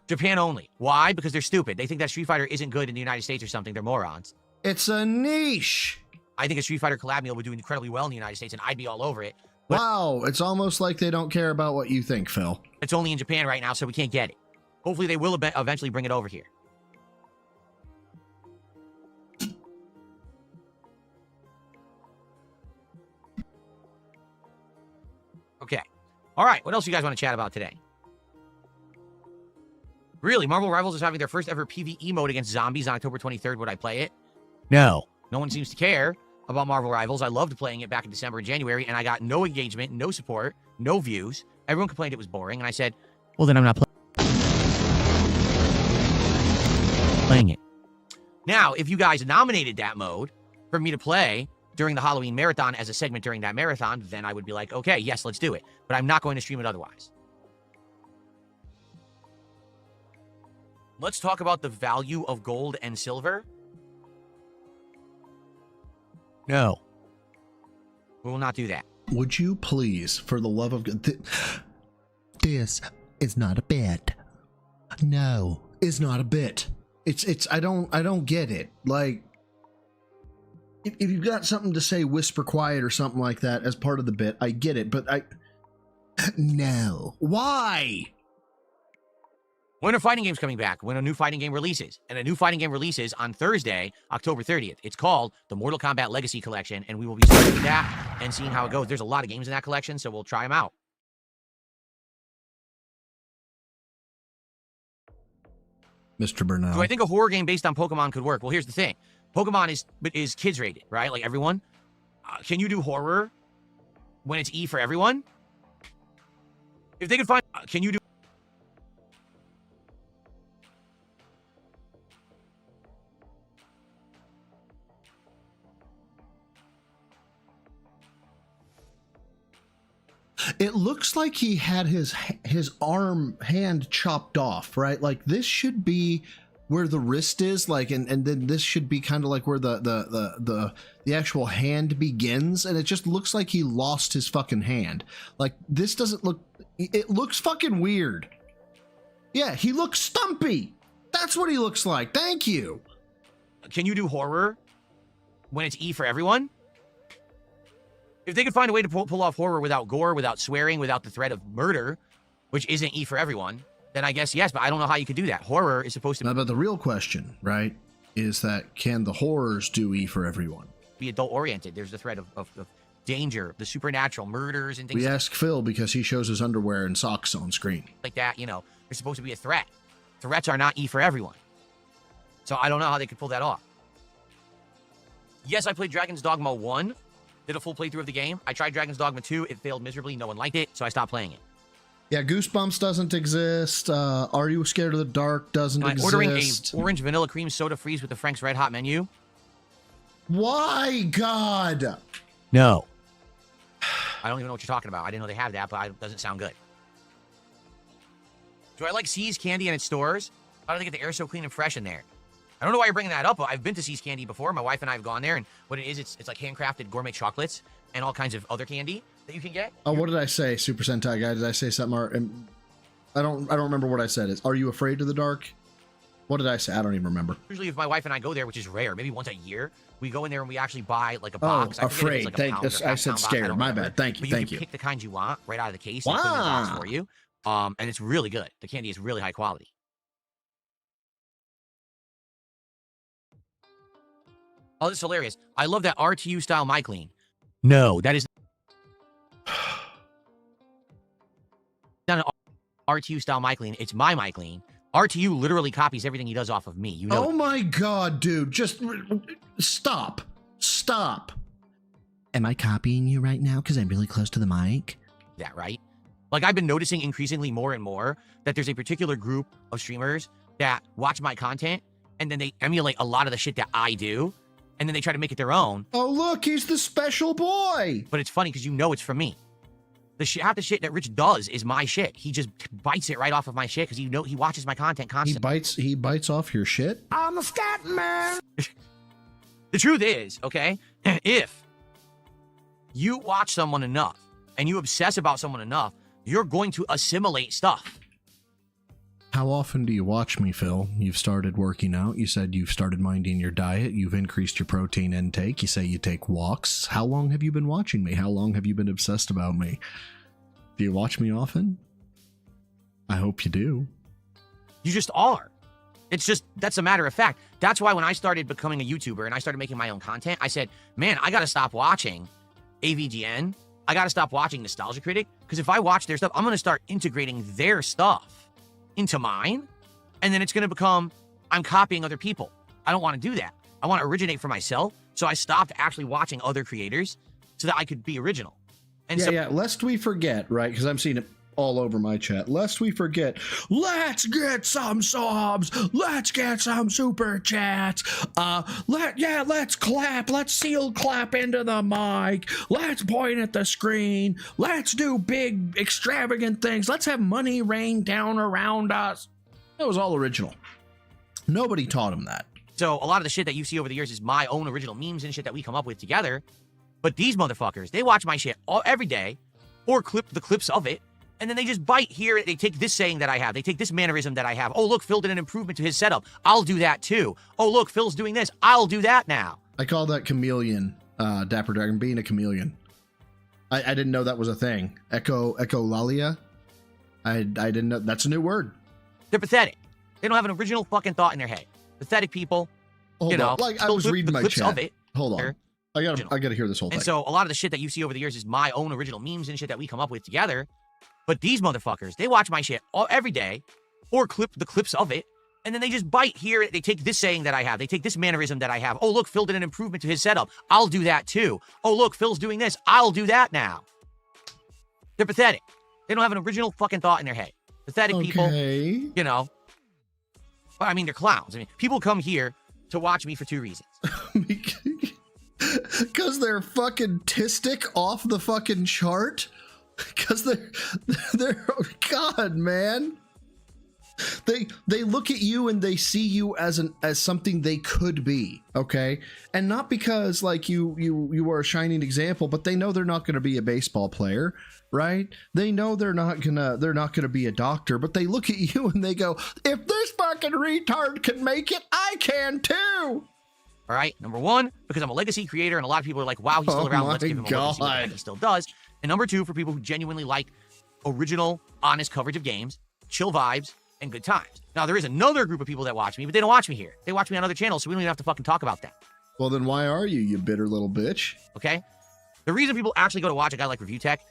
Japan only. Why? Because they're stupid. They think that Street Fighter isn't good in the United States or something. They're morons. It's a niche. I think a Street Fighter collab meal would do incredibly well in the United States, and I'd be all over it. But wow, it's almost like they don't care about what you think, Phil. it's only in Japan right now, so we can't get it. Hopefully they will eventually bring it over here. Okay. All right. What else you guys want to chat about today? Really? Marvel Rivals is having their first ever PvE mode against zombies on October 23rd. Would I play it? No. No one seems to care about Marvel Rivals. I loved playing it back in December and January, and I got no engagement, no support, no views. Everyone complained it was boring, and I said, well, then I'm not playing it. Now, if you guys nominated that mode for me to play during the Halloween marathon as a segment during that marathon, then I would be like, okay, yes, let's do it. But I'm not going to stream it otherwise. Let's talk about the value of gold and silver. No. We will not do that. Would you please, for the love of God, this is not a bit. No, it's not a bit. It's I don't get it. Like, if you've got something to say, whisper quiet or something like that as part of the bit, I get it, but no. Why? When are fighting games coming back? When a new fighting game releases. And a new fighting game releases on Thursday, October 30th. It's called the Mortal Kombat Legacy Collection, and we will be starting with that and seeing how it goes. There's a lot of games in that collection, so we'll try them out. Mr. Burnell. Do I think a horror game based on Pokemon could work? Well, here's the thing. Pokemon is kids rated, right? Like everyone. Can you do horror when it's E for everyone? If they could find... can you do... It looks like he had his hand chopped off, right? Like this should be where the wrist is, like, and then this should be kind of like where the actual hand begins, and it just looks like he lost his fucking hand. Like this doesn't look. It looks fucking weird. Yeah, he looks stumpy. That's what he looks like. Thank you. Can you do horror when it's E for everyone? If they could find a way to pull off horror without gore, without swearing, without the threat of murder, which isn't E for everyone, then I guess yes, but I don't know how you could do that. Horror is supposed to But the real question, right, is that can the horrors do E for everyone? be adult-oriented. There's the threat of danger, the supernatural, murders, and things We ask Phil because he shows his underwear and socks on screen. like that. You know, there's supposed to be a threat. Threats are not E for everyone. So I don't know how they could pull that off. Yes, I played Dragon's Dogma 1, did a full playthrough of the game. I tried Dragon's Dogma 2, it failed miserably, no one liked it, so I stopped playing it. Yeah, Goosebumps doesn't exist. Are You Scared of the Dark doesn't Am I exist. ordering a orange vanilla cream soda freeze with the Frank's Red Hot menu? Why, God? No. I don't even know what you're talking about. I didn't know they have that, but it doesn't sound good. Do I like C's Candy and its stores? How do they get the air so clean and fresh in there? I don't know why you're bringing that up, but I've been to C's Candy before. My wife and I have gone there, and what it is, it's like handcrafted gourmet chocolates and all kinds of other candy that you can get. Oh, what did I say, Super Sentai guy? Did I say something? I don't remember what I said. Are you afraid of the dark? What did I say? I don't even remember. Usually if my wife and I go there, which is rare, maybe once a year, we go in there and we actually buy like a box. Oh, I forget if it's afraid. like a pound or I half said pound box, I scared. don't My remember. bad. Thank you. But Thank you you. can pick the kind you want right out of the case and put it in the box Wow. for you. And it's really good. The candy is really high quality. Oh, this is hilarious. I love that RTU style mic clean. No, that is not an RTU style mic clean. It's my mic clean. RTU literally copies everything he does off of me. You know. Oh my God, dude. Just stop. Stop. Am I copying you right now because I'm really close to the mic? That, right? Like, I've been noticing increasingly more and more that there's a particular group of streamers that watch my content and then they emulate a lot of the shit that I do and then they try to make it their own. Oh, look, he's the special boy. But it's funny because you know it's from me. Half the shit that Rich does is my shit. He just bites it right off of my shit because you know he watches my content constantly. He bites off your shit? I'm a scat man. The truth is, okay, if you watch someone enough and you obsess about someone enough, you're going to assimilate stuff. How often do you watch me, Phil? You've started working out. You said you've started minding your diet. You've increased your protein intake. You say you take walks. How long have you been watching me? How long have you been obsessed about me? Do you watch me often? I hope you do. You just are. It's just, that's a matter of fact. That's why when I started becoming a YouTuber and I started making my own content, I said, man, I got to stop watching AVGN. I got to stop watching Nostalgia Critic, because if I watch their stuff, I'm going to start integrating their stuff into mine, and then it's going to become, I'm copying other people. I don't want to do that. I want to originate for myself, so I stopped actually watching other creators so that I could be original. And Yeah, lest we forget, right? Because I'm seeing it all over my chat. Lest we forget, let's get some subs. Let's get some super chats. Let's clap. Let's seal clap into the mic. Let's point at the screen. Let's do big, extravagant things. Let's have money rain down around us. That was all original. Nobody taught him that. So a lot of the shit that you see over the years is my own original memes and shit that we come up with together. But these motherfuckers, they watch my shit every day, or clip the clips of it, and then they just bite here. They take this saying that I have. They take this mannerism that I have. Oh, look, Phil did an improvement to his setup. I'll do that too. Oh, look, Phil's doing this. I'll do that now. I call that chameleon, Dapper Dragon, being a chameleon. I didn't know that was a thing. Echolalia? I didn't know. That's a new word. They're pathetic. They don't have an original fucking thought in their head. Pathetic people. Hold on. Like, I was reading my clips chat. of it. Hold on. I gotta hear this whole thing. And so a lot of the shit that you see over the years is my own original memes and shit that we come up with together. But these motherfuckers, they watch my shit every day, or clip the clips of it, and then they just bite here. They take this saying that I have. They take this mannerism that I have. Oh, look, Phil did an improvement to his setup. I'll do that too. Oh, look, Phil's doing this. I'll do that now. They're pathetic. They don't have an original fucking thought in their head. Pathetic people, you know. I mean, they're clowns. I mean, people come here to watch me for two reasons. Because they're fucking tistic off the fucking chart. Because they're God, man. They look at you and they see you as something they could be, okay? And not because like you are a shining example, but they know they're not going to be a baseball player, right? They know they're not gonna be a doctor, but they look at you and they go, if this fucking retard can make it, I can too. All right. Number one, because I'm a legacy creator and a lot of people are like, wow, he's still around. Let's give him a look and see what the heck he still does. And number two, for people who genuinely like original, honest coverage of games, chill vibes, and good times. Now, there is another group of people that watch me, but they don't watch me here. They watch me on other channels, so we don't even have to fucking talk about that. Well, then why are you bitter little bitch? Okay? The reason people actually go to watch a guy like Review Tech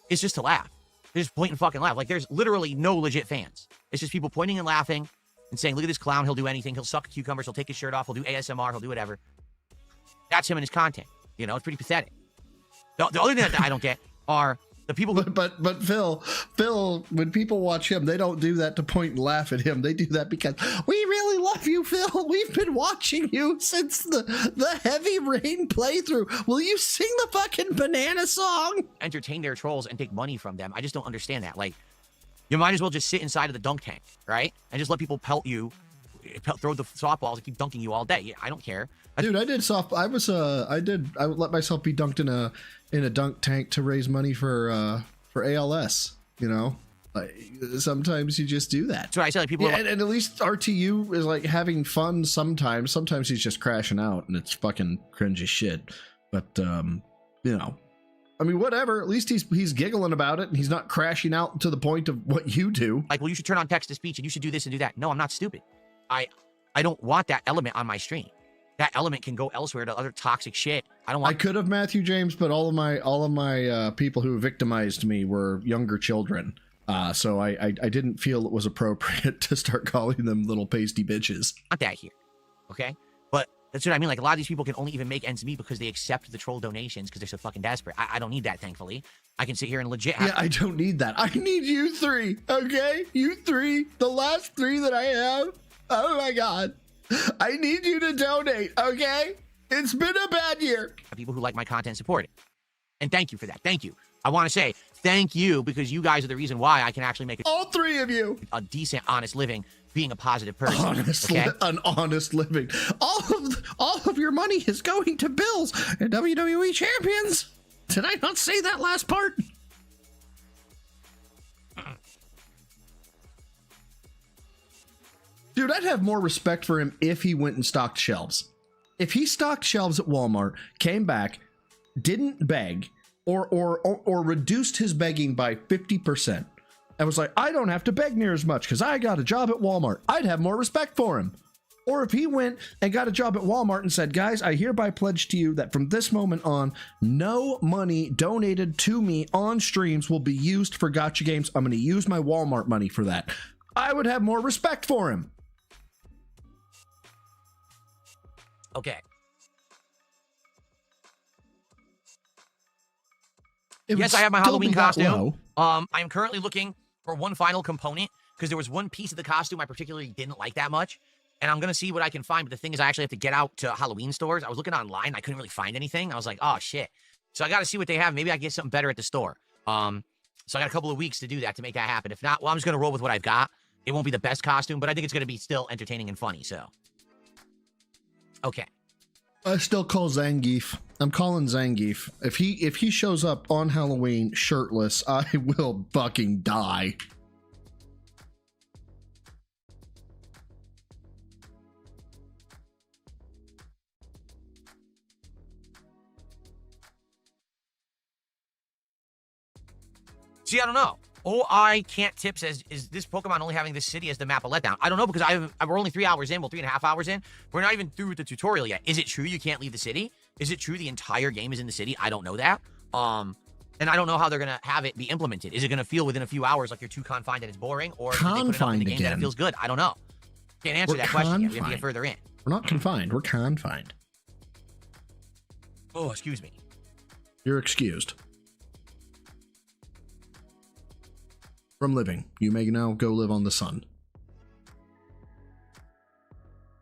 is just to laugh. They just point and fucking laugh. Like, there's literally no legit fans. It's just people pointing and laughing and saying, look at this clown, he'll do anything. He'll suck cucumbers, he'll take his shirt off, he'll do ASMR, he'll do whatever. That's him and his content. You know, it's pretty pathetic. The other thing that I don't get are the people who... But Phil, when people watch him, they don't do that to point and laugh at him. They do that because we really love you, Phil. We've been watching you since the Heavy Rain playthrough. Will you sing the fucking banana song? Entertain their trolls and take money from them. I just don't understand that. Like, you might as well just sit inside of the dunk tank, right? And just let people pelt you, throw the softballs and keep dunking you all day. I don't care. Dude, I let myself be dunked in a dunk tank to raise money for ALS, you know? Like, sometimes you just do that. That's what I said. Like, people and at least RTU is like having fun sometimes. Sometimes he's just crashing out and it's fucking cringe as shit. But you know, I mean, whatever. At least he's giggling about it and he's not crashing out to the point of what you do. Like, well, you should turn on text to speech and you should do this and do that. No, I'm not stupid. I don't want that element on my stream. That element can go elsewhere to other toxic shit. I could have Matthew James, but all of my people who victimized me were younger children. So I didn't feel it was appropriate to start calling them little pasty bitches. Not that here. Okay? But that's what I mean. Like, a lot of these people can only even make ends meet because they accept the troll donations because they're so fucking desperate. I don't need that, thankfully. I can sit here and legit Yeah, I don't need that. I need you three, okay? You three, the last three that I have. Oh my God. I need you to donate, okay? It's been a bad year. People who like my content support it. And thank you for that. Thank you. I want to say thank you because you guys are the reason why I can actually make all three of you a decent, honest living, being a positive person. An honest living. All of your money is going to bills and WWE champions. Did I not say that last part? Dude, I'd have more respect for him if he went and stocked shelves. If he stocked shelves at Walmart, came back, didn't beg, or reduced his begging by 50%, and was like, I don't have to beg near as much because I got a job at Walmart, I'd have more respect for him. Or if he went and got a job at Walmart and said, guys, I hereby pledge to you that from this moment on, no money donated to me on streams will be used for gotcha games. I'm going to use my Walmart money for that. I would have more respect for him. Okay. Yes, I have my Halloween costume. I'm currently looking for one final component because there was one piece of the costume I particularly didn't like that much. And I'm going to see what I can find. But the thing is, I actually have to get out to Halloween stores. I was looking online. I couldn't really find anything. I was like, oh, shit. So I got to see what they have. Maybe I can get something better at the store. So I got a couple of weeks to do that, to make that happen. If not, well, I'm just going to roll with what I've got. It won't be the best costume, but I think it's going to be still entertaining and funny. So, okay. I still call Zangief. I'm calling Zangief. If he shows up on Halloween shirtless, I will fucking die. See, I don't know. I can't tip says, is this Pokemon only having this city as the map a letdown? I don't know because we're only 3 hours in, well, 3.5 hours in. We're not even through with the tutorial yet. Is it true you can't leave the city? Is it true the entire game is in the city? I don't know that. And I don't know how they're going to have it be implemented. Is it going to feel within a few hours like you're too confined and it's boring? Or do they put enough in the game that it feels good? I don't know. Can't answer that question yet. We have to get further in. We're not confined. We're confined. Oh, excuse me. You're excused. From living. You may now go live on the sun.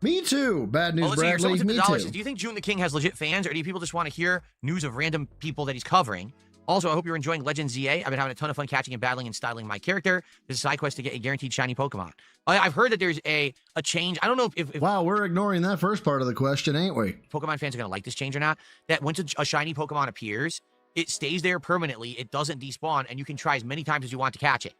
Me too. Bad news, Bradley. Me too. Do you think June the King has legit fans, or do you people just want to hear news of random people that he's covering? Also, I hope you're enjoying Legends ZA. I've been having a ton of fun catching and battling and styling my character. This is a side quest to get a guaranteed shiny Pokemon. I've heard that there's a change. I don't know if wow, we're ignoring that first part of the question, ain't we? Pokemon fans are going to like this change or not. That once a shiny Pokemon appears, it stays there permanently. It doesn't despawn, and you can try as many times as you want to catch it.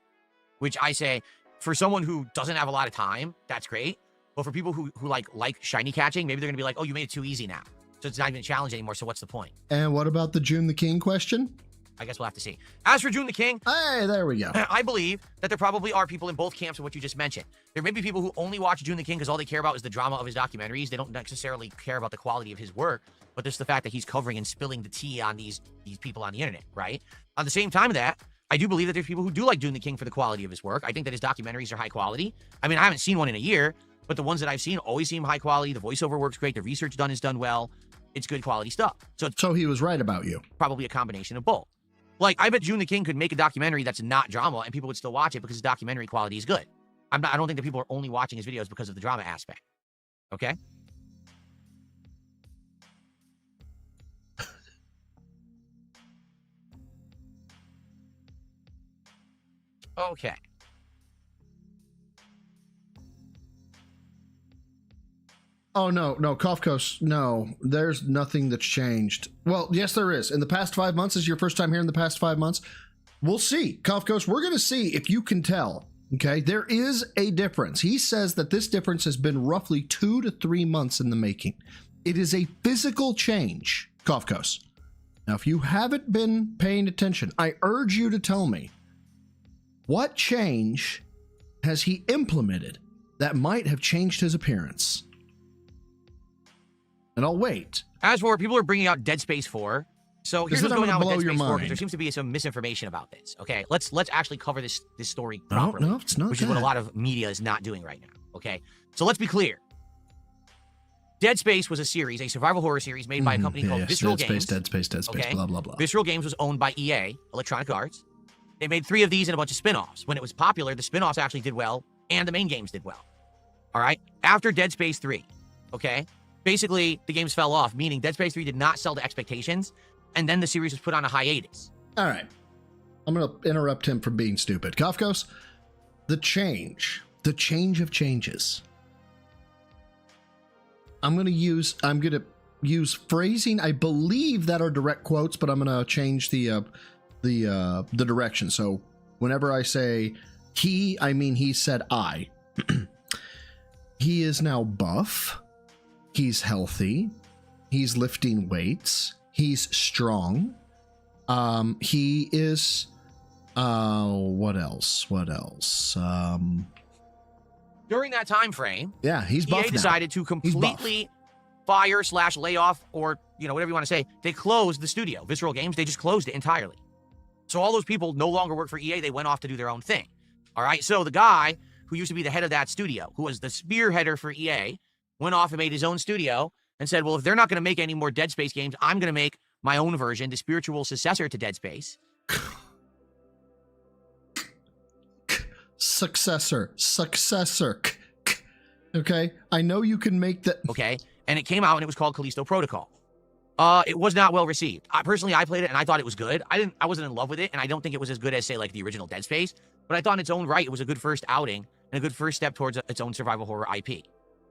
Which I say, for someone who doesn't have a lot of time, that's great. But for people who like shiny catching, maybe they're gonna be like, oh, you made it too easy now. So it's not even a challenge anymore, so what's the point? And what about the June the King question? I guess we'll have to see. As for June the King, hey, there we go. I believe that there probably are people in both camps of what you just mentioned. There may be people who only watch June the King because all they care about is the drama of his documentaries. They don't necessarily care about the quality of his work, but just the fact that he's covering and spilling the tea on these people on the internet, right? At the same time that, I do believe that there's people who do like June the King for the quality of his work. I think that his documentaries are high quality. I mean, I haven't seen one in a year, but the ones that I've seen always seem high quality. The voiceover works great. The research done is done well. It's good quality stuff. So he was right about you. Probably a combination of both. Like, I bet June the King could make a documentary that's not drama and people would still watch it because his documentary quality is good. I don't think that people are only watching his videos because of the drama aspect. Okay? Okay. Oh, no, Kafkos, no, there's nothing that's changed. Well, yes, there is. In the past 5 months, is your first time here in the past 5 months? We'll see. Kafkos, we're going to see if you can tell, okay? There is a difference. He says that this difference has been roughly 2 to 3 months in the making. It is a physical change, Kafkos. Now, if you haven't been paying attention, I urge you to tell me, what change has he implemented that might have changed his appearance? And I'll wait. As for people are bringing out Dead Space 4, so here's what's going on with Dead Space 4, because mind. there seems to be some misinformation about this. Okay, let's actually cover this story properly. No, it's not which is what a lot of media is not doing right now. Okay, so let's be clear. Dead Space was a series, a survival horror series made by a company called Visceral Games. Dead Space, blah, blah, blah. Visceral Games was owned by EA, Electronic Arts. They made 3 of these and a bunch of spin-offs. When it was popular, the spin-offs actually did well, and the main games did well. All right? After Dead Space 3, okay, basically, the games fell off, meaning Dead Space 3 did not sell to expectations, and then the series was put on a hiatus. All right. I'm going to interrupt him from being stupid. Kafkos, the change of changes. I'm going to use phrasing, I believe that are direct quotes, but I'm going to change the direction. So whenever I say he, I mean he said I. He is now buff. He's healthy. He's lifting weights. He's strong. He is, what else? During that time frame, yeah, he's buff EA decided to completely fire / lay off, or, whatever you want to say. They closed the studio. Visceral Games, they just closed it entirely. So all those people no longer work for EA. They went off to do their own thing. All right. So the guy who used to be the head of that studio, who was the spearheader for EA, went off and made his own studio and said, well, if they're not going to make any more Dead Space games, I'm going to make my own version, the spiritual successor to Dead Space. Successor. Okay. I know you can make that. Okay. And it came out and it was called Callisto Protocol. It was not well received. I played it and I thought it was good. I wasn't in love with it, and I don't think it was as good as, say, like the original Dead Space, but I thought in its own right, it was a good first outing and a good first step towards its own survival horror IP.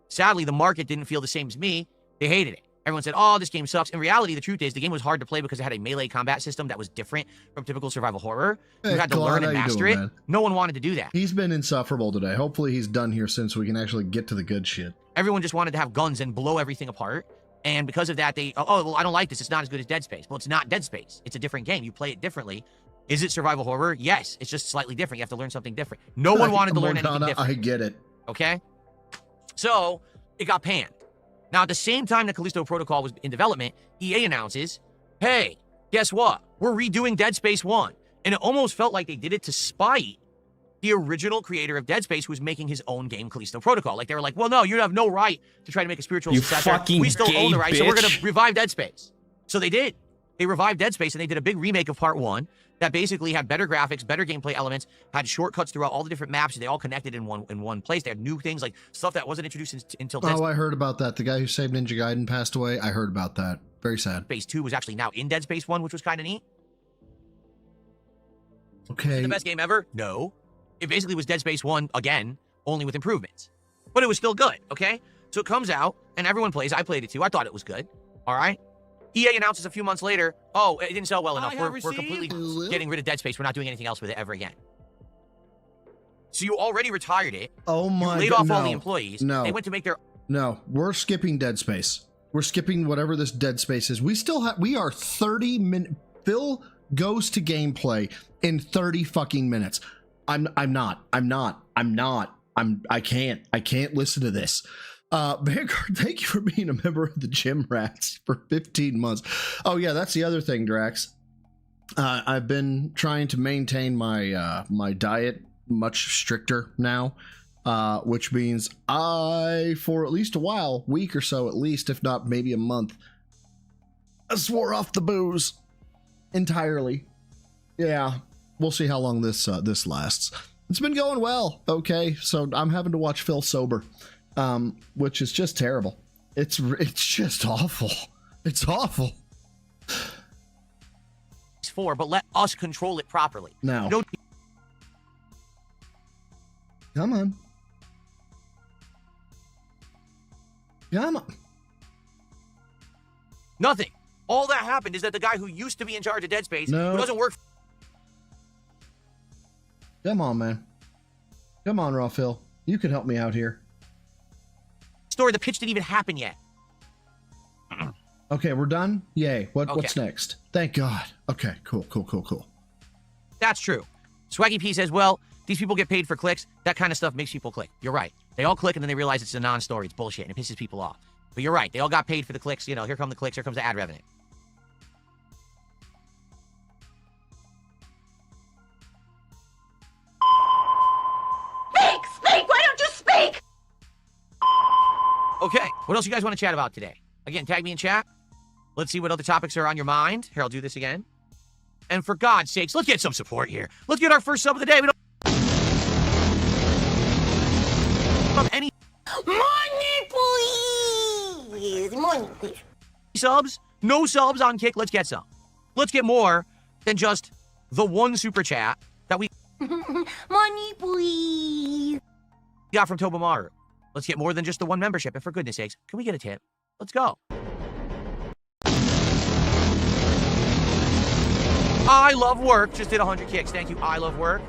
Sadly, the market didn't feel the same as me. They hated it. Everyone said, oh, this game sucks. In reality, the truth is the game was hard to play because it had a melee combat system that was different from typical survival horror. You had to learn and master it. No one wanted to do that. He's been insufferable today. Hopefully he's done here soon so we can actually get to the good shit. Everyone just wanted to have guns and blow everything apart. And because of that, well, I don't like this. It's not as good as Dead Space. Well, it's not Dead Space. It's a different game. You play it differently. Is it survival horror? Yes. It's just slightly different. You have to learn something different. No one wanted to learn anything different. I get it. Okay? So, it got panned. Now, at the same time that Callisto Protocol was in development, EA announces, hey, guess what? We're redoing Dead Space 1. And it almost felt like they did it to spite the original creator of Dead Space, who was making his own game, Callisto Protocol. Like, they were like, well, no, you have no right to try to make a spiritual successor. We still own the right, so we're going to revive Dead Space. So they did. They revived Dead Space, and they did a big remake of Part 1 that basically had better graphics, better gameplay elements, had shortcuts throughout all the different maps. They all connected in one place. They had new things, like stuff that wasn't introduced until Dead Space. Oh, I heard about that. The guy who saved Ninja Gaiden passed away. I heard about that. Very sad. Space 2 was actually now in Dead Space 1, which was kind of neat. Okay. Was it the best game ever? No. It basically was Dead Space 1 again, only with improvements. But it was still good, okay? So it comes out, and everyone plays. I played it too. I thought it was good. All right? EA announces a few months later, oh, it didn't sell well enough. We're completely getting rid of Dead Space. We're not doing anything else with it ever again. So you already retired it. Oh my You laid God, off all no. the employees. No. They went to make their... No, we're skipping Dead Space. We're skipping whatever this Dead Space is. We are 30 minutes. Phil goes to gameplay in 30 fucking minutes. I can't listen to this. Vanguard, thank you for being a member of the Gym Rats for 15 months. Oh yeah, that's the other thing, Drax. I've been trying to maintain my my diet much stricter now, which means for at least a while, week or so at least, if not maybe a month, I swore off the booze entirely. Yeah, we'll see how long this lasts. It's been going well, okay, so I'm having to watch Phil sober, which is just terrible. It's just awful. It's awful. For, but let us control it properly. Now, No. come on. Come on. Nothing. All that happened is that the guy who used to be in charge of Dead Space, No. who doesn't work... Come on, man. Come on, Raw Phil. You can help me out here. Story, the pitch didn't even happen yet. Okay, we're done? Yay. What's Okay. next? Thank God. Okay, cool. That's true. Swaggy P says, well, these people get paid for clicks. That kind of stuff makes people click. You're right. They all click and then they realize it's a non-story. It's bullshit and it pisses people off. But you're right. They all got paid for the clicks. You know, here come the clicks. Here comes the ad revenue. Speak! Why don't you speak? Okay, what else you guys want to chat about today? Again, tag me in chat. Let's see what other topics are on your mind. Here, I'll do this again. And for God's sakes, let's get some support here. Let's get our first sub of the day. We don't have any Money, please! Money, please. subs. No subs on Kick. Let's get some. Let's get more than just the one super chat that we Money, please. got from Tobamaru. Let's get more than just the one membership. And for goodness sakes, can we get a tip? Let's go. I Love Work just did 100 kicks. Thank you, I Love Work,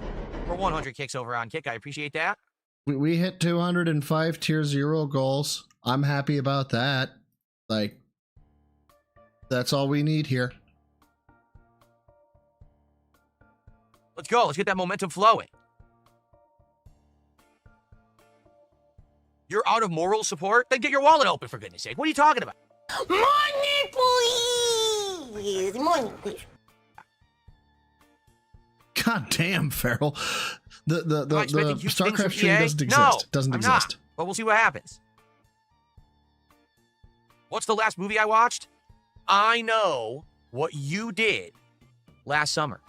for 100 kicks over on Kick. I appreciate that. We hit 205 tier 0 goals. I'm happy about that. Like, that's all we need here. Let's go. Let's get that momentum flowing. You're out of moral support? Then get your wallet open, for goodness sake. What are you talking about? Money, please. Money, please. God damn, Farrell. The Am I expecting huge things from StarCraft tree EA? doesn't exist. No, Doesn't I'm exist. not. But we'll see what happens. What's the last movie I watched? I Know What You Did Last Summer.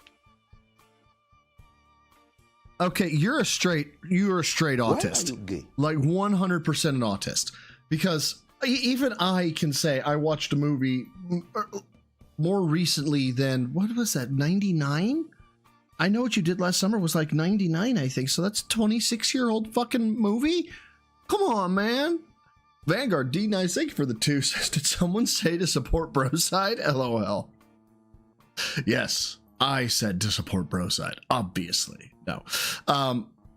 Okay, you're a straight autist. Like 100% an autist. Because even I can say I watched a movie more recently than, what was that, 99? I Know What You Did Last Summer was like 99, I think. So that's a 26-year-old fucking movie? Come on, man. Vanguard D9, thank you for the 2. Says, did someone say to support Broside? LOL. Yes, I said to support Broside. Obviously. No.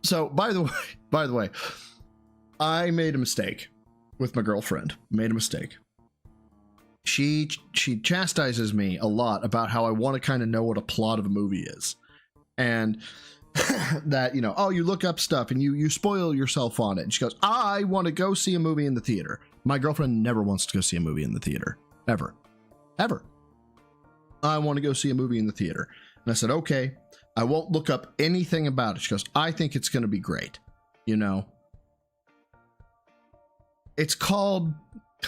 So by the way, I made a mistake with my girlfriend. Made a mistake. She chastises me a lot about how I want to kind of know what a plot of a movie is. And that, you know, oh, you look up stuff and you spoil yourself on it. And she goes, I want to go see a movie in the theater. My girlfriend never wants to go see a movie in the theater. Ever. I want to go see a movie in the theater. And I said, okay, I won't look up anything about it. She goes, I think it's going to be great. You know, it's called,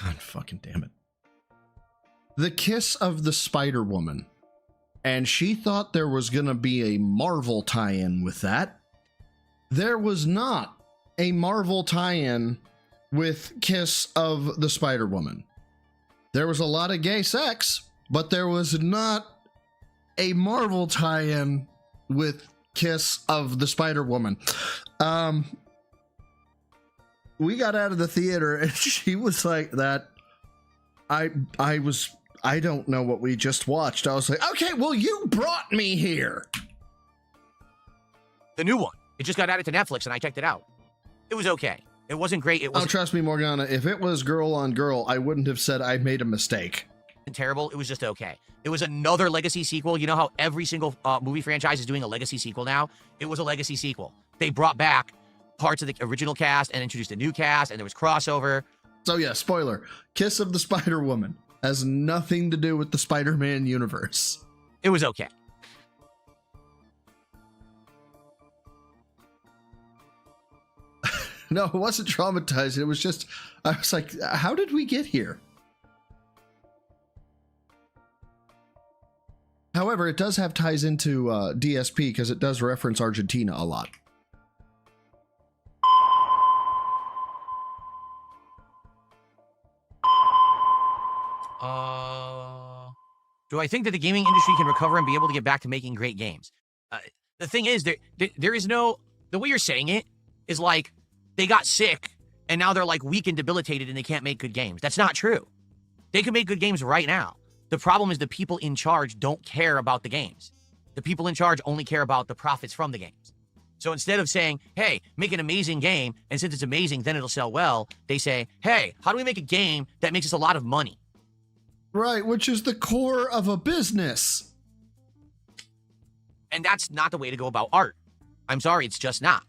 God fucking damn it, The Kiss of the Spider-Woman. And she thought there was going to be a Marvel tie-in with that. There was not a Marvel tie-in with Kiss of the Spider-Woman. There was a lot of gay sex, but there was not a Marvel tie-in with Kiss of the Spider-Woman. We got out of the theater and she was like that. I don't know what we just watched. I was like, okay, well, you brought me here. The new one. It just got added to Netflix, and I checked it out. It was okay. It wasn't great. It Oh, wasn't trust me, Morgana, if it was girl on girl, I wouldn't have said I made a mistake. terrible. It was just okay. It was another legacy sequel. You know how every single movie franchise is doing a legacy sequel now? It was a legacy sequel. They brought back parts of the original cast and introduced a new cast, and there was crossover. So yeah, spoiler, Kiss of the Spider-Woman has nothing to do with the Spider-Man universe. It was okay. No, it wasn't traumatized. It was just, I was like, how did we get here? However, it does have ties into DSP because it does reference Argentina a lot. Do I think that the gaming industry can recover and be able to get back to making great games? The thing is, there is no, the way you're saying it is like they got sick and now they're like weak and debilitated and they can't make good games. That's not true. They can make good games right now. The problem is the people in charge don't care about the games. The people in charge only care about the profits from the games. So instead of saying, hey, make an amazing game, and since it's amazing, then it'll sell well, they say, hey, how do we make a game that makes us a lot of money? Right, which is the core of a business. And that's not the way to go about art. I'm sorry, it's just not.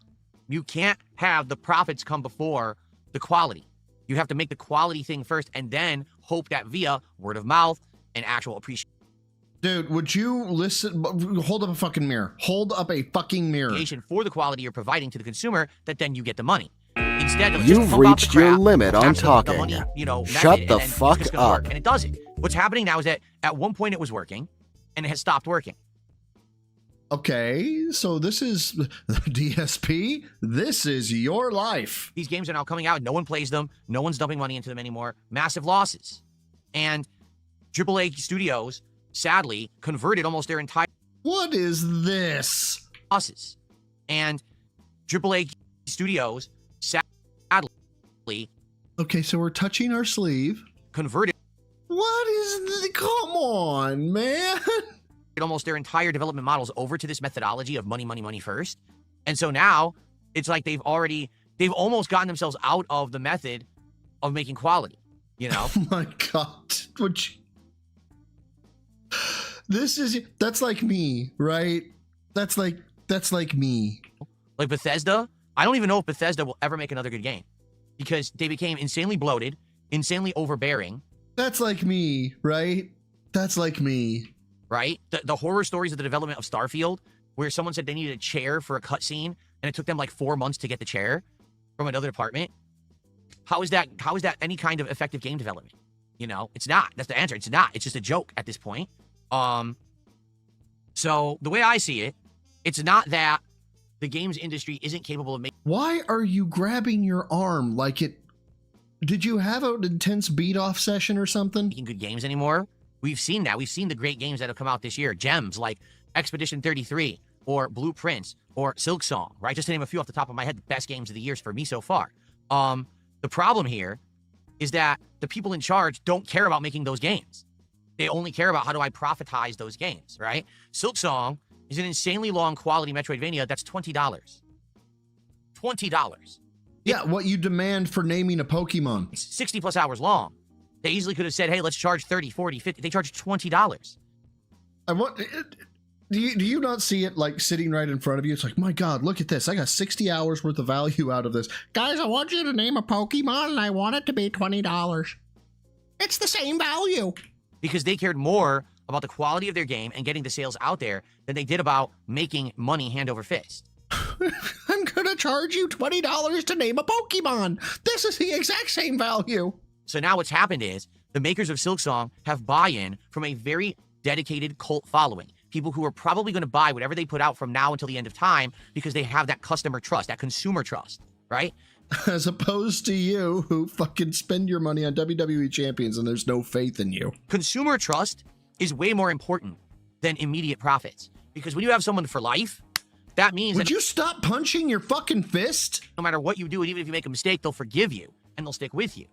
You can't have the profits come before the quality. You have to make the quality thing first and then hope that via word of mouth and actual appreciation. Dude, would you listen? Hold up a fucking mirror. Hold up a fucking mirror. For the quality you're providing to the consumer, that then you get the money. Instead, You've just pump out the reached your crap, limit on attach the talking. money, Shut method, the and then fuck it's just gonna up. work. And it doesn't. What's happening now is that at one point it was working, and it has stopped working. Okay, so this is DSP. This is your life. These games are now coming out. No one plays them. No one's dumping money into them anymore. Massive losses. And AAA studios, sadly, converted almost their entire... What is this? Losses. And AAA studios, sadly... Okay, so we're touching our sleeve. Converted... What is this? Come on, man. Almost their entire development models over to this methodology of money, money, money first. And so now, it's like they've almost gotten themselves out of the method of making quality, you know? Oh my God. That's like me, right? That's like me. Like Bethesda, I don't even know if Bethesda will ever make another good game because they became insanely bloated, insanely overbearing. That's like me, right? That's like me. Right? The horror stories of the development of Starfield, where someone said they needed a chair for a cutscene, and it took them like 4 months to get the chair from another department. How is that any kind of effective game development? You know, it's not. That's the answer. It's not. It's just a joke at this point. So the way I see it, it's not that the games industry isn't capable of making... Why are you grabbing your arm like it... Did you have an intense beat-off session or something? Making good games anymore. We've seen that. We've seen the great games that have come out this year. Gems like Expedition 33 or Blueprints or Silksong, right? Just to name a few off the top of my head, the best games of the years for me so far. The problem here is that the people in charge don't care about making those games. They only care about how do I profitize those games, right? Silksong is an insanely long quality Metroidvania that's $20. $20. Yeah, what you demand for naming a Pokemon. It's 60 plus hours long. They easily could have said, hey, let's charge 30, 40, 50. They charged $20. Do you not see it like sitting right in front of you? It's like, my God, look at this. I got 60 hours worth of value out of this. Guys, I want you to name a Pokemon and I want it to be $20. It's the same value. Because they cared more about the quality of their game and getting the sales out there than they did about making money hand over fist. I'm going to charge you $20 to name a Pokemon. This is the exact same value. So now what's happened is the makers of Silksong have buy-in from a very dedicated cult following. People who are probably going to buy whatever they put out from now until the end of time because they have that customer trust, that consumer trust, right? As opposed to you who fucking spend your money on WWE champions and there's no faith in you. Consumer trust is way more important than immediate profits. Because when you have someone for life, that means... Would you stop punching your fucking fist? No matter what you do, and even if you make a mistake, they'll forgive you and they'll stick with you.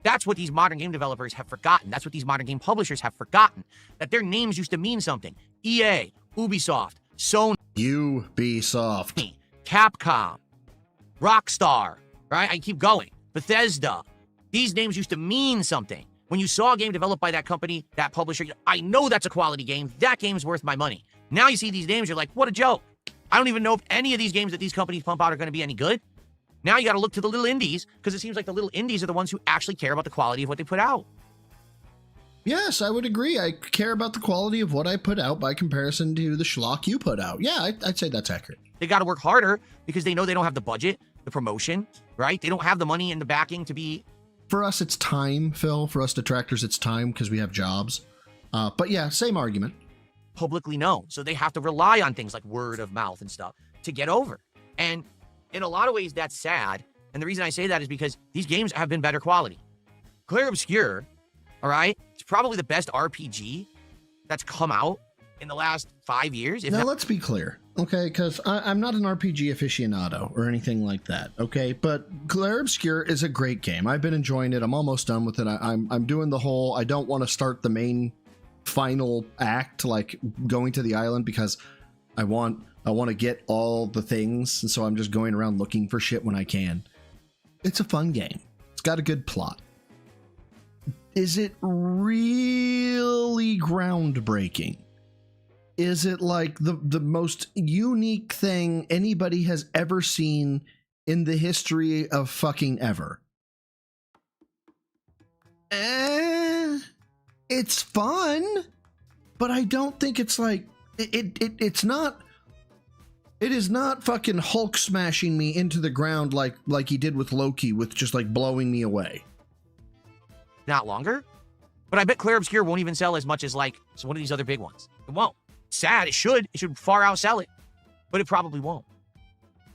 That's what these modern game developers have forgotten. That's what these modern game publishers have forgotten. That their names used to mean something. EA, Ubisoft, Sony, Ubisoft, Capcom, Rockstar, right? I keep going. Bethesda. These names used to mean something. When you saw a game developed by that company, that publisher, I know that's a quality game. That game's worth my money. Now you see these names, you're like, what a joke. I don't even know if any of these games that these companies pump out are going to be any good. Now you got to look to the little indies, because it seems like the little indies are the ones who actually care about the quality of what they put out. Yes, I would agree. I care about the quality of what I put out by comparison to the schlock you put out. Yeah, I'd say that's accurate. They got to work harder because they know they don't have the budget, the promotion, right? They don't have the money and the backing to be... For us, it's time, Phil. For us detractors, it's time because we have jobs. But yeah, same argument. Publicly known. So they have to rely on things like word of mouth and stuff to get over. And in a lot of ways, that's sad. And the reason I say that is because these games have been better quality. Clair Obscur, all right, it's probably the best RPG that's come out in the last 5 years. Now, let's be clear, okay? Because I'm not an RPG aficionado or anything like that, okay? But Clair Obscur is a great game. I've been enjoying it. I'm almost done with it. I'm doing the whole, I don't want to start the main final act, like going to the island, because I want to get all the things, and so I'm just going around looking for shit when I can. It's a fun game. It's got a good plot. Is it really groundbreaking? Is it like the most unique thing anybody has ever seen in the history of fucking ever? It's fun, but I don't think it's like it's not. It is not fucking Hulk smashing me into the ground like he did with Loki, with just like blowing me away. Not longer. But I bet Clair Obscur won't even sell as much as like one of these other big ones. It won't. Sad. It should. It should far outsell it. But it probably won't.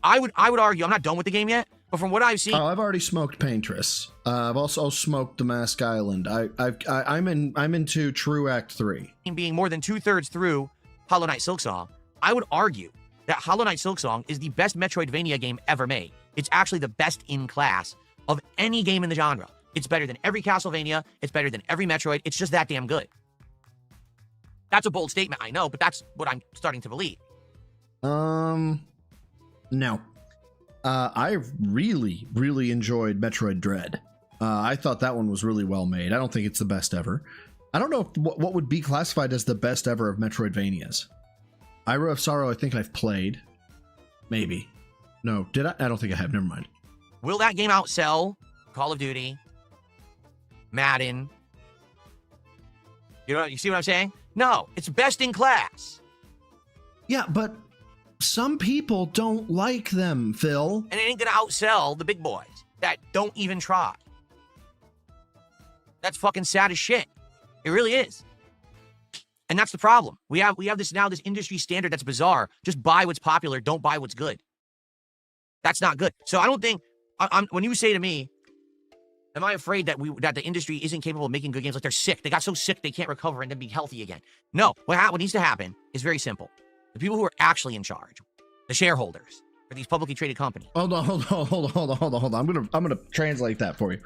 I would argue, I'm not done with the game yet, but from what I've seen... Oh, I've already smoked Paintress. I've also smoked Damask Island. I'm into True Act 3. Being more than 2/3 through Hollow Knight Silksong, I would argue that Hollow Knight Silksong is the best Metroidvania game ever made. It's actually the best in class of any game in the genre. It's better than every Castlevania. It's better than every Metroid. It's just that damn good. That's a bold statement, I know, but that's what I'm starting to believe. No. I really, really enjoyed Metroid Dread. I thought that one was really well made. I don't think it's the best ever. I don't know if, what would be classified as the best ever of Metroidvanias. Ira of Sorrow, I think I've played. Maybe. No, did I? I don't think I have. Never mind. Will that game outsell Call of Duty, Madden? You see what I'm saying? No, it's best in class. Yeah, but some people don't like them, Phil. And it ain't gonna outsell the big boys that don't even try. That's fucking sad as shit. It really is. And that's the problem. We have this industry standard that's bizarre. Just buy what's popular, don't buy what's good. That's not good. So I don't think, when you say to me, am I afraid that the industry isn't capable of making good games? Like they're sick. They got so sick they can't recover and then be healthy again. No. What needs to happen is very simple. The people who are actually in charge, the shareholders for these publicly traded companies. Hold on. I'm gonna translate that for you.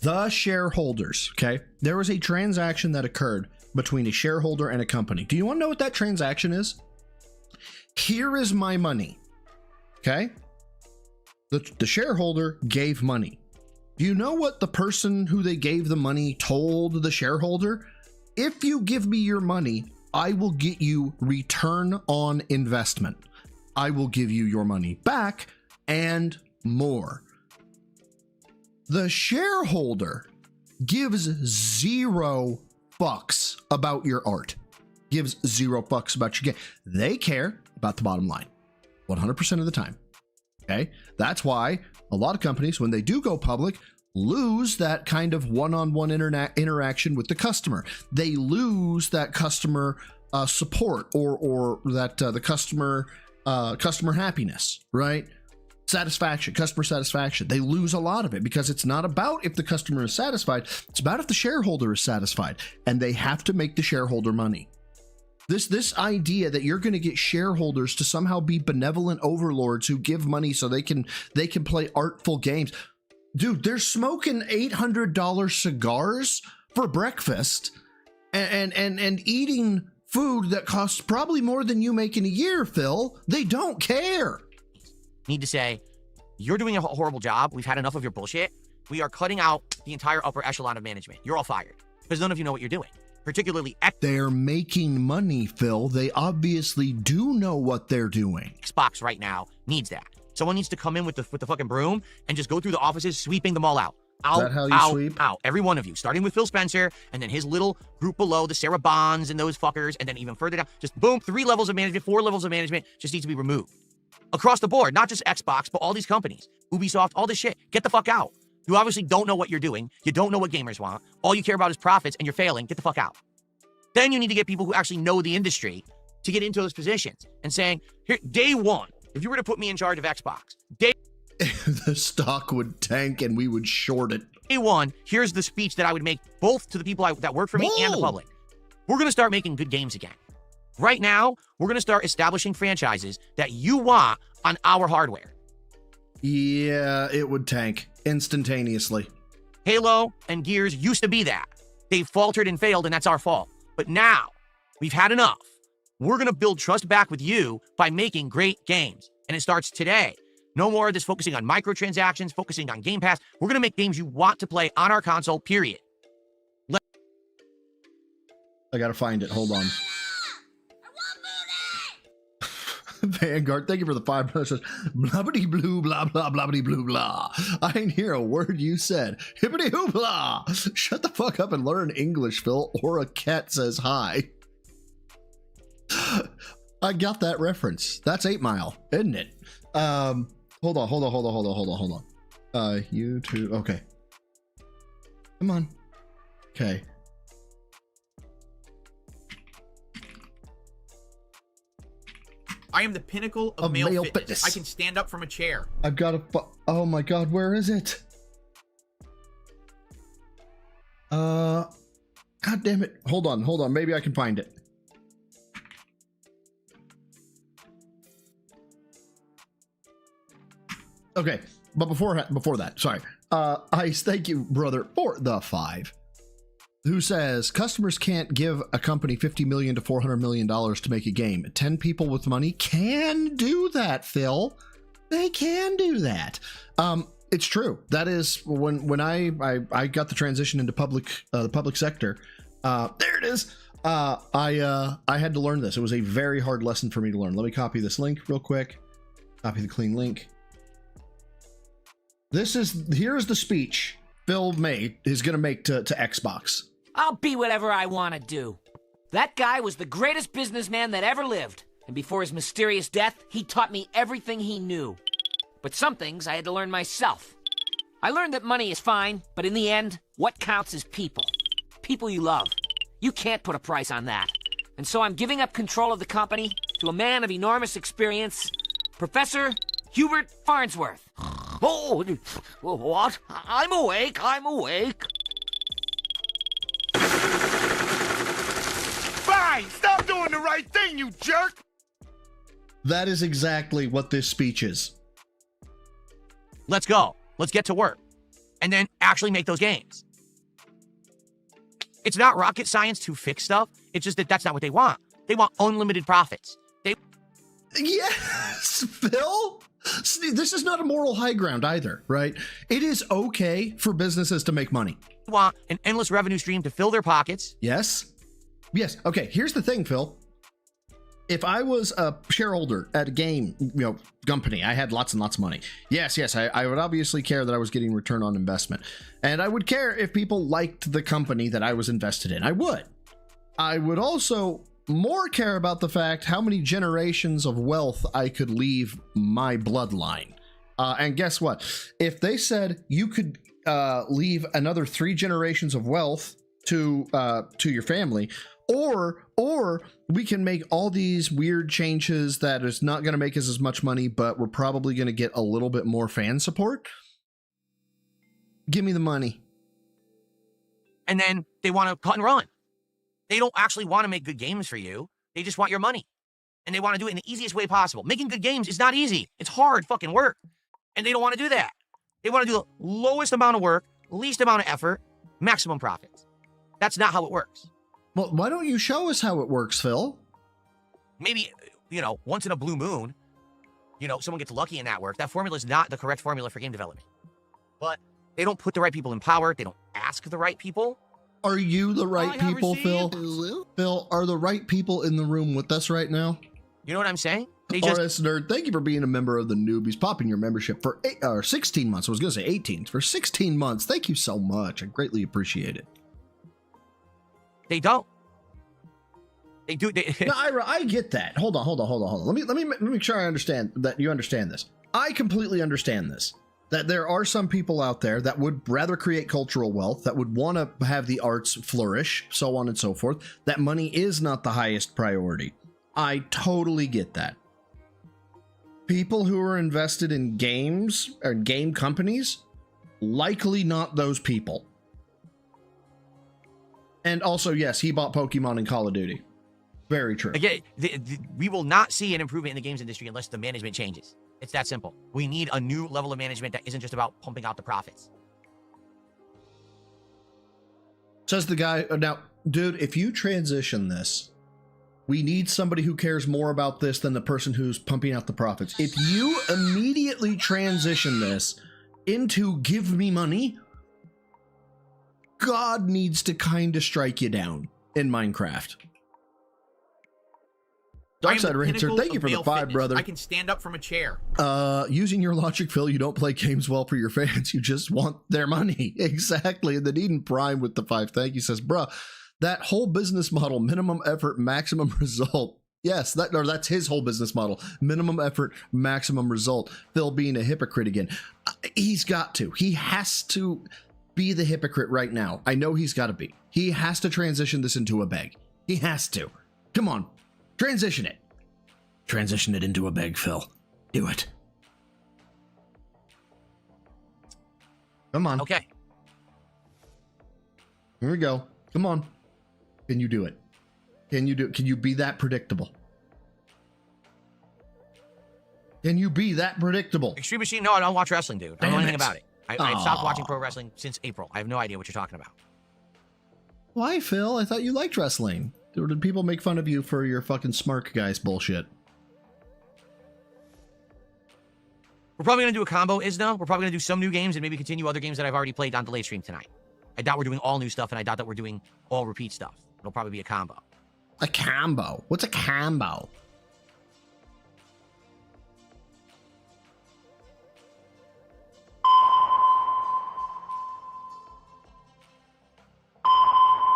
The shareholders. Okay, there was a transaction that occurred between a shareholder and a company. Do you want to know what that transaction is? Here is my money. Okay, the shareholder gave money. Do you know what the person who they gave the money told the shareholder? If you give me your money, I will get you return on investment. I will give you your money back and more. The shareholder gives 0 fucks about your art. Gives 0 fucks about your game. They care about the bottom line 100% of the time. Okay? That's why a lot of companies, when they do go public, lose that kind of one-on-one interaction with the customer. They lose that customer support or that the customer happiness, right? Satisfaction, customer satisfaction. They lose a lot of it because it's not about if the customer is satisfied. It's about if the shareholder is satisfied, and they have to make the shareholder money. This idea that you're going to get shareholders to somehow be benevolent overlords who give money so they can play artful games. Dude, they're smoking $800 cigars for breakfast and eating food that costs probably more than you make in a year, Phil. They don't care. need to say, you're doing a horrible job. We've had enough of your bullshit. We are cutting out the entire upper echelon of management. You're all fired because none of you know what you're doing, particularly They're making money, Phil. They obviously do know what they're doing. Xbox right now needs that. Someone needs to come in with the fucking broom and just go through the offices, sweeping them all out. Out, Is that how you sweep? Out. Every one of you, starting with Phil Spencer, and then his little group below, the Sarah Bonds and those fuckers, and then even further down, just boom, 3 levels of management, 4 levels of management just needs to be removed. Across the board, not just Xbox, but all these companies, Ubisoft, all this shit. Get the fuck out. You obviously don't know what you're doing. You don't know what gamers want. All you care about is profits, and you're failing. Get the fuck out. Then you need to get people who actually know the industry to get into those positions and saying, here, day one, if you were to put me in charge of Xbox, The stock would tank and we would short it. Day one, here's the speech that I would make both to the people that work for me and the public. We're going to start making good games again. Right now, we're going to start establishing franchises that you want on our hardware. Yeah, it would tank instantaneously. Halo and Gears used to be that. They faltered and failed, and that's our fault. But now, we've had enough. We're going to build trust back with you by making great games. And it starts today. No more of this focusing on microtransactions, focusing on Game Pass. We're going to make games you want to play on our console, period. I got to find it. Hold on. Vanguard, thank you for the 5 minutes. Blabbity blue, blah, blah, blabbity blue, blah. I didn't hear a word you said. Hippity hoo blah. Shut the fuck up and learn English, Phil, or a cat says hi. I got that reference. That's 8 Mile, isn't it? Hold on. YouTube. Okay. Come on. Okay. I am the pinnacle of male fitness. I can stand up from a chair. I've got a. Oh my god, where is it? God damn it. Hold on. Maybe I can find it. Okay, but before that, sorry. Ice, thank you, brother, for the 5. Who says customers can't give a company $50 million to $400 million to make a game. 10 people with money can do that, Phil. They can do that. It's true. That is when I got the transition into the public sector. There it is. I had to learn this. It was a very hard lesson for me to learn. Let me copy this link real quick. Copy the clean link. Here's the speech Phil is going to make to Xbox. I'll be whatever I want to do. That guy was the greatest businessman that ever lived. And before his mysterious death, he taught me everything he knew. But some things I had to learn myself. I learned that money is fine, but in the end, what counts is people. People you love. You can't put a price on that. And so I'm giving up control of the company to a man of enormous experience, Professor Hubert Farnsworth. Oh, what? I'm awake. Fine! Stop doing the right thing, you jerk! That is exactly what this speech is. Let's go. Let's get to work. And then actually make those games. It's not rocket science to fix stuff. It's just that that's not what they want. They want unlimited profits. Yes, Phil. This is not a moral high ground either, right? It is okay for businesses to make money. They want an endless revenue stream to fill their pockets. Yes. Okay, here's the thing, Phil. If I was a shareholder at a game, company, I had lots and lots of money. Yes, I would obviously care that I was getting return on investment. And I would care if people liked the company that I was invested in. I would also more care about the fact how many generations of wealth I could leave my bloodline. And guess what? If they said you could leave another 3 generations of wealth to your family, or we can make all these weird changes that is not going to make us as much money, but we're probably going to get a little bit more fan support. Give me the money. And then they want to cut and run. They don't actually want to make good games for you. They just want your money. And they want to do it in the easiest way possible. Making good games is not easy. It's hard fucking work. And they don't want to do that. They want to do the lowest amount of work, least amount of effort, maximum profits. That's not how it works. Well, why don't you show us how it works, Phil? Maybe, once in a blue moon, you know, someone gets lucky in that work. That formula is not the correct formula for game development. But they don't put the right people in power. They don't ask the right people. Are you the right people, Phil? Phil, are the right people in the room with us right now? You know what I'm saying? They just... RS Nerd, thank you for being a member of the Newbies, popping your membership for 16 months. I was going to say 18. For 16 months. Thank you so much. I greatly appreciate it. They don't. They do. No, Ira, I get that. Hold on. Let me make sure I understand that you understand this. I completely understand this. That there are some people out there that would rather create cultural wealth, that would want to have the arts flourish, so on and so forth. That money is not the highest priority. I totally get that. People who are invested in games or game companies, likely not those people. And also, yes, he bought Pokemon and Call of Duty. Very true. Again, we will not see an improvement in the games industry unless the management changes. It's that simple. We need a new level of management that isn't just about pumping out the profits. Says the guy, now, dude, if you transition this, we need somebody who cares more about this than the person who's pumping out the profits. If you immediately transition this into give me money, God needs to kind of strike you down in Minecraft. Darkside Rancher, thank you for the 5, brother. I can stand up from a chair. Using your logic, Phil, you don't play games well for your fans. You just want their money. Exactly. And the Eden Prime with the 5, thank you, says, bruh, that whole business model, minimum effort, maximum result. Yes, that's his whole business model. Minimum effort, maximum result. Phil being a hypocrite again. He's got to. He has to be the hypocrite right now. I know he's got to be. He has to transition this into a bag. He has to. Come on. Transition it. Transition it into a bag, Phil. Do it. Come on. Okay. Here we go. Come on. Can you do it? Can you do it? Can you be that predictable? Can you be that predictable? Extreme Machine, no, I don't watch wrestling, dude. I don't know anything about it. I've stopped watching pro wrestling since April. I have no idea what you're talking about. Why, Phil? I thought you liked wrestling. Or did people make fun of you for your fucking smart guys bullshit? We're probably going to do a combo, Isno. We're probably going to do some new games and maybe continue other games that I've already played on Delay Stream tonight. I doubt we're doing all new stuff, and I doubt that we're doing all repeat stuff. It'll probably be a combo. A combo? What's a combo?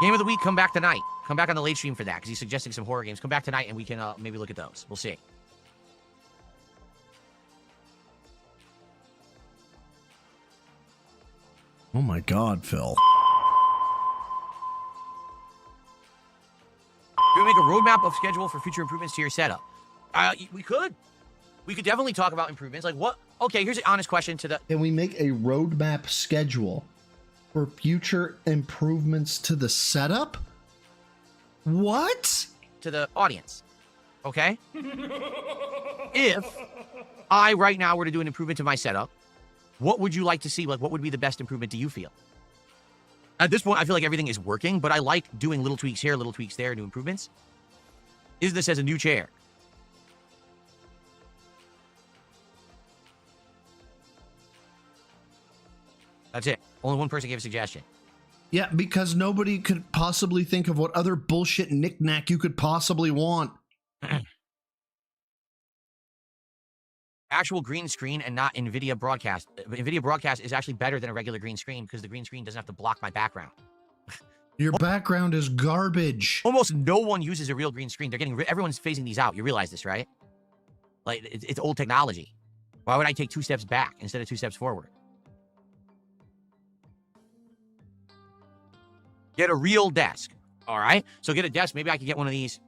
Game of the week, come back tonight. Come back on the late stream for that, because he's suggesting some horror games. Come back tonight, and we can maybe look at those. We'll see. Oh my God, Phil. Can we make a roadmap of schedule for future improvements to your setup? We could. We could definitely talk about improvements. Like what? Okay, here's an honest question to the... Can we make a roadmap schedule for future improvements to the setup? What? To the audience. Okay? If I, right now, were to do an improvement to my setup, what would you like to see? Like, what would be the best improvement do you feel? At this point, I feel like everything is working, but I like doing little tweaks here, little tweaks there, new improvements. Is this as a new chair? That's it. Only one person gave a suggestion. Yeah, because nobody could possibly think of what other bullshit knick-knack you could possibly want. Actual green screen and not NVIDIA broadcast. NVIDIA broadcast is actually better than a regular green screen because the green screen doesn't have to block my background. Your background is garbage. Almost no one uses a real green screen. They're getting everyone's phasing these out. You realize this, right? Like, it's old technology. Why would I take 2 steps back instead of 2 steps forward? Get a real desk. All right? So get a desk. Maybe I could get one of these,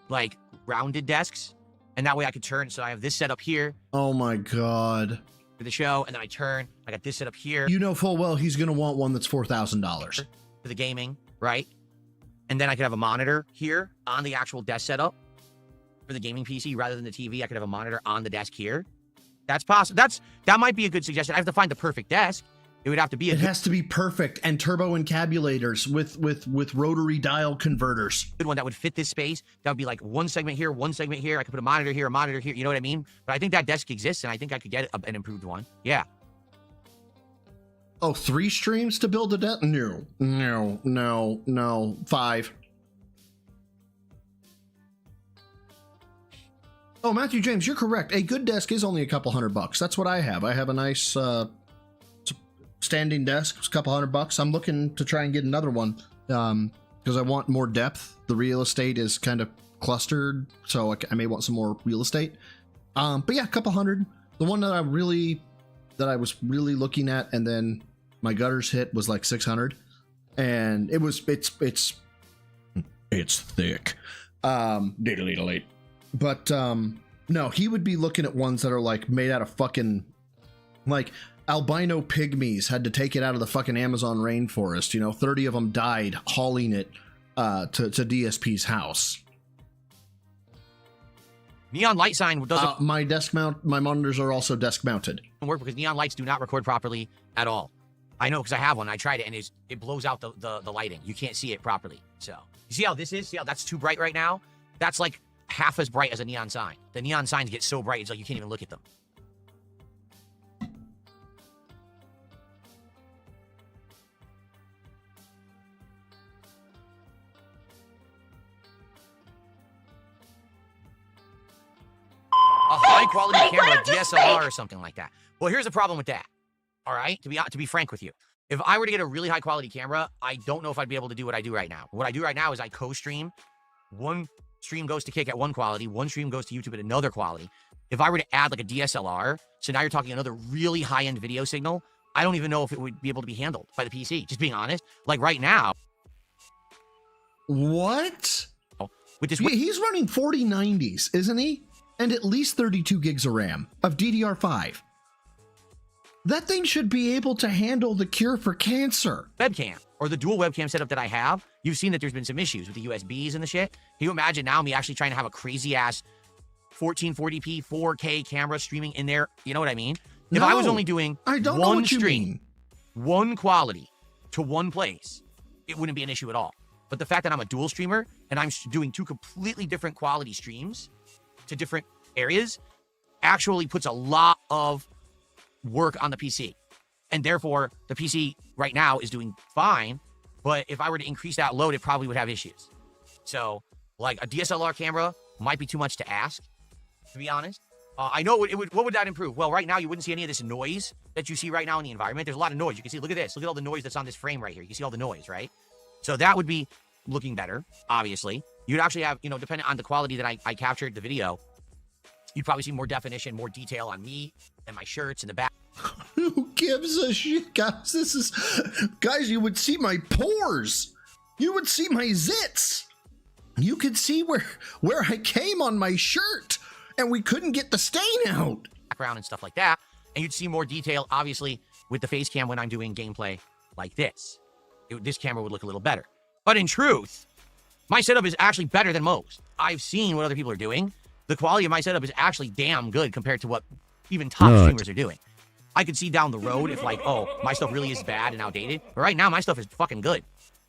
like, rounded desks. And that way I could turn. So I have this set up here. Oh, my God. For the show. And then I turn. I got this set up here. You know full well he's going to want one that's $4,000. For the gaming, right? And then I could have a monitor here on the actual desk setup for the gaming PC rather than the TV. I could have a monitor on the desk here. That's possible. That might be a good suggestion. I have to find the perfect desk. It would have to be. It has to be perfect and turbo encabulators with rotary dial converters. Good one that would fit this space. That would be like one segment here, one segment here. I could put a monitor here, a monitor here. You know what I mean? But I think that desk exists, and I think I could get an improved one. Yeah. Oh, 3 streams to build a desk? No. 5. Oh, Matthew James, you're correct. A good desk is only a couple $100. That's what I have. I have a nice standing desk. It's a couple $100. I'm looking to try and get another one because I want more depth. The real estate is kind of clustered, so I may want some more real estate. But yeah, a couple $100. The one that I was really looking at, and then my gutters hit, was like $600, and it's thick. But no, he would be looking at ones that are like made out of fucking, like, albino pygmies had to take it out of the fucking Amazon rainforest. You know, 30 of them died hauling it to DSP's house. Neon light sign doesn't. My desk mount, my monitors are also desk mounted. Work because neon lights do not record properly at all. I know because I have one. I tried it and it blows out the lighting. You can't see it properly. So you see how this is? See how that's too bright right now? That's like half as bright as a neon sign. The neon signs get so bright it's like you can't even look at them. A high quality camera, DSLR or something like that. Well, here's the problem with that. All right, to be frank with you, if I were to get a really high quality camera, I don't know if I'd be able to do what I do right now. What I do right now is I co-stream. One stream goes to Kick at one quality, one stream goes to YouTube at another quality. If I were to add like a DSLR, so now you're talking another really high-end video signal, I don't even know if it would be able to be handled by the PC, just being honest. Like right now. What? With this, he's running 4090s, isn't he? And at least 32 gigs of RAM of DDR5. That thing should be able to handle the cure for cancer. Webcam, or the dual webcam setup that I have, you've seen that there's been some issues with the USBs and the shit. Can you imagine now me actually trying to have a crazy-ass 1440p 4K camera streaming in there? You know what I mean? If I was only doing one stream, one quality to one place, it wouldn't be an issue at all. But the fact that I'm a dual streamer and I'm doing 2 completely different quality streams to different areas actually puts a lot of work on the PC. And therefore, the PC right now is doing fine, but if I were to increase that load, it probably would have issues. So, like, a DSLR camera might be too much to ask, to be honest. I know it would. What would that improve? Well, right now, you wouldn't see any of this noise that you see right now in the environment. There's a lot of noise. You can see, look at this. Look at all the noise that's on this frame right here. You can see all the noise, right? So that would be looking better, obviously. You'd actually have, you know, depending on the quality that I captured the video, you'd probably see more definition, more detail on me and my shirts in the back. Who gives a shit, guys? Guys, you would see my pores. You would see my zits. You could see where I came on my shirt, and we couldn't get the stain out. Background and stuff like that. And you'd see more detail, obviously, with the face cam when I'm doing gameplay like this. This camera would look a little better. But in truth, my setup is actually better than most. I've seen what other people are doing. The quality of my setup is actually damn good compared to what even top streamers are doing. I could see down the road if, like, oh, my stuff really is bad and outdated. But right now, my stuff is fucking good.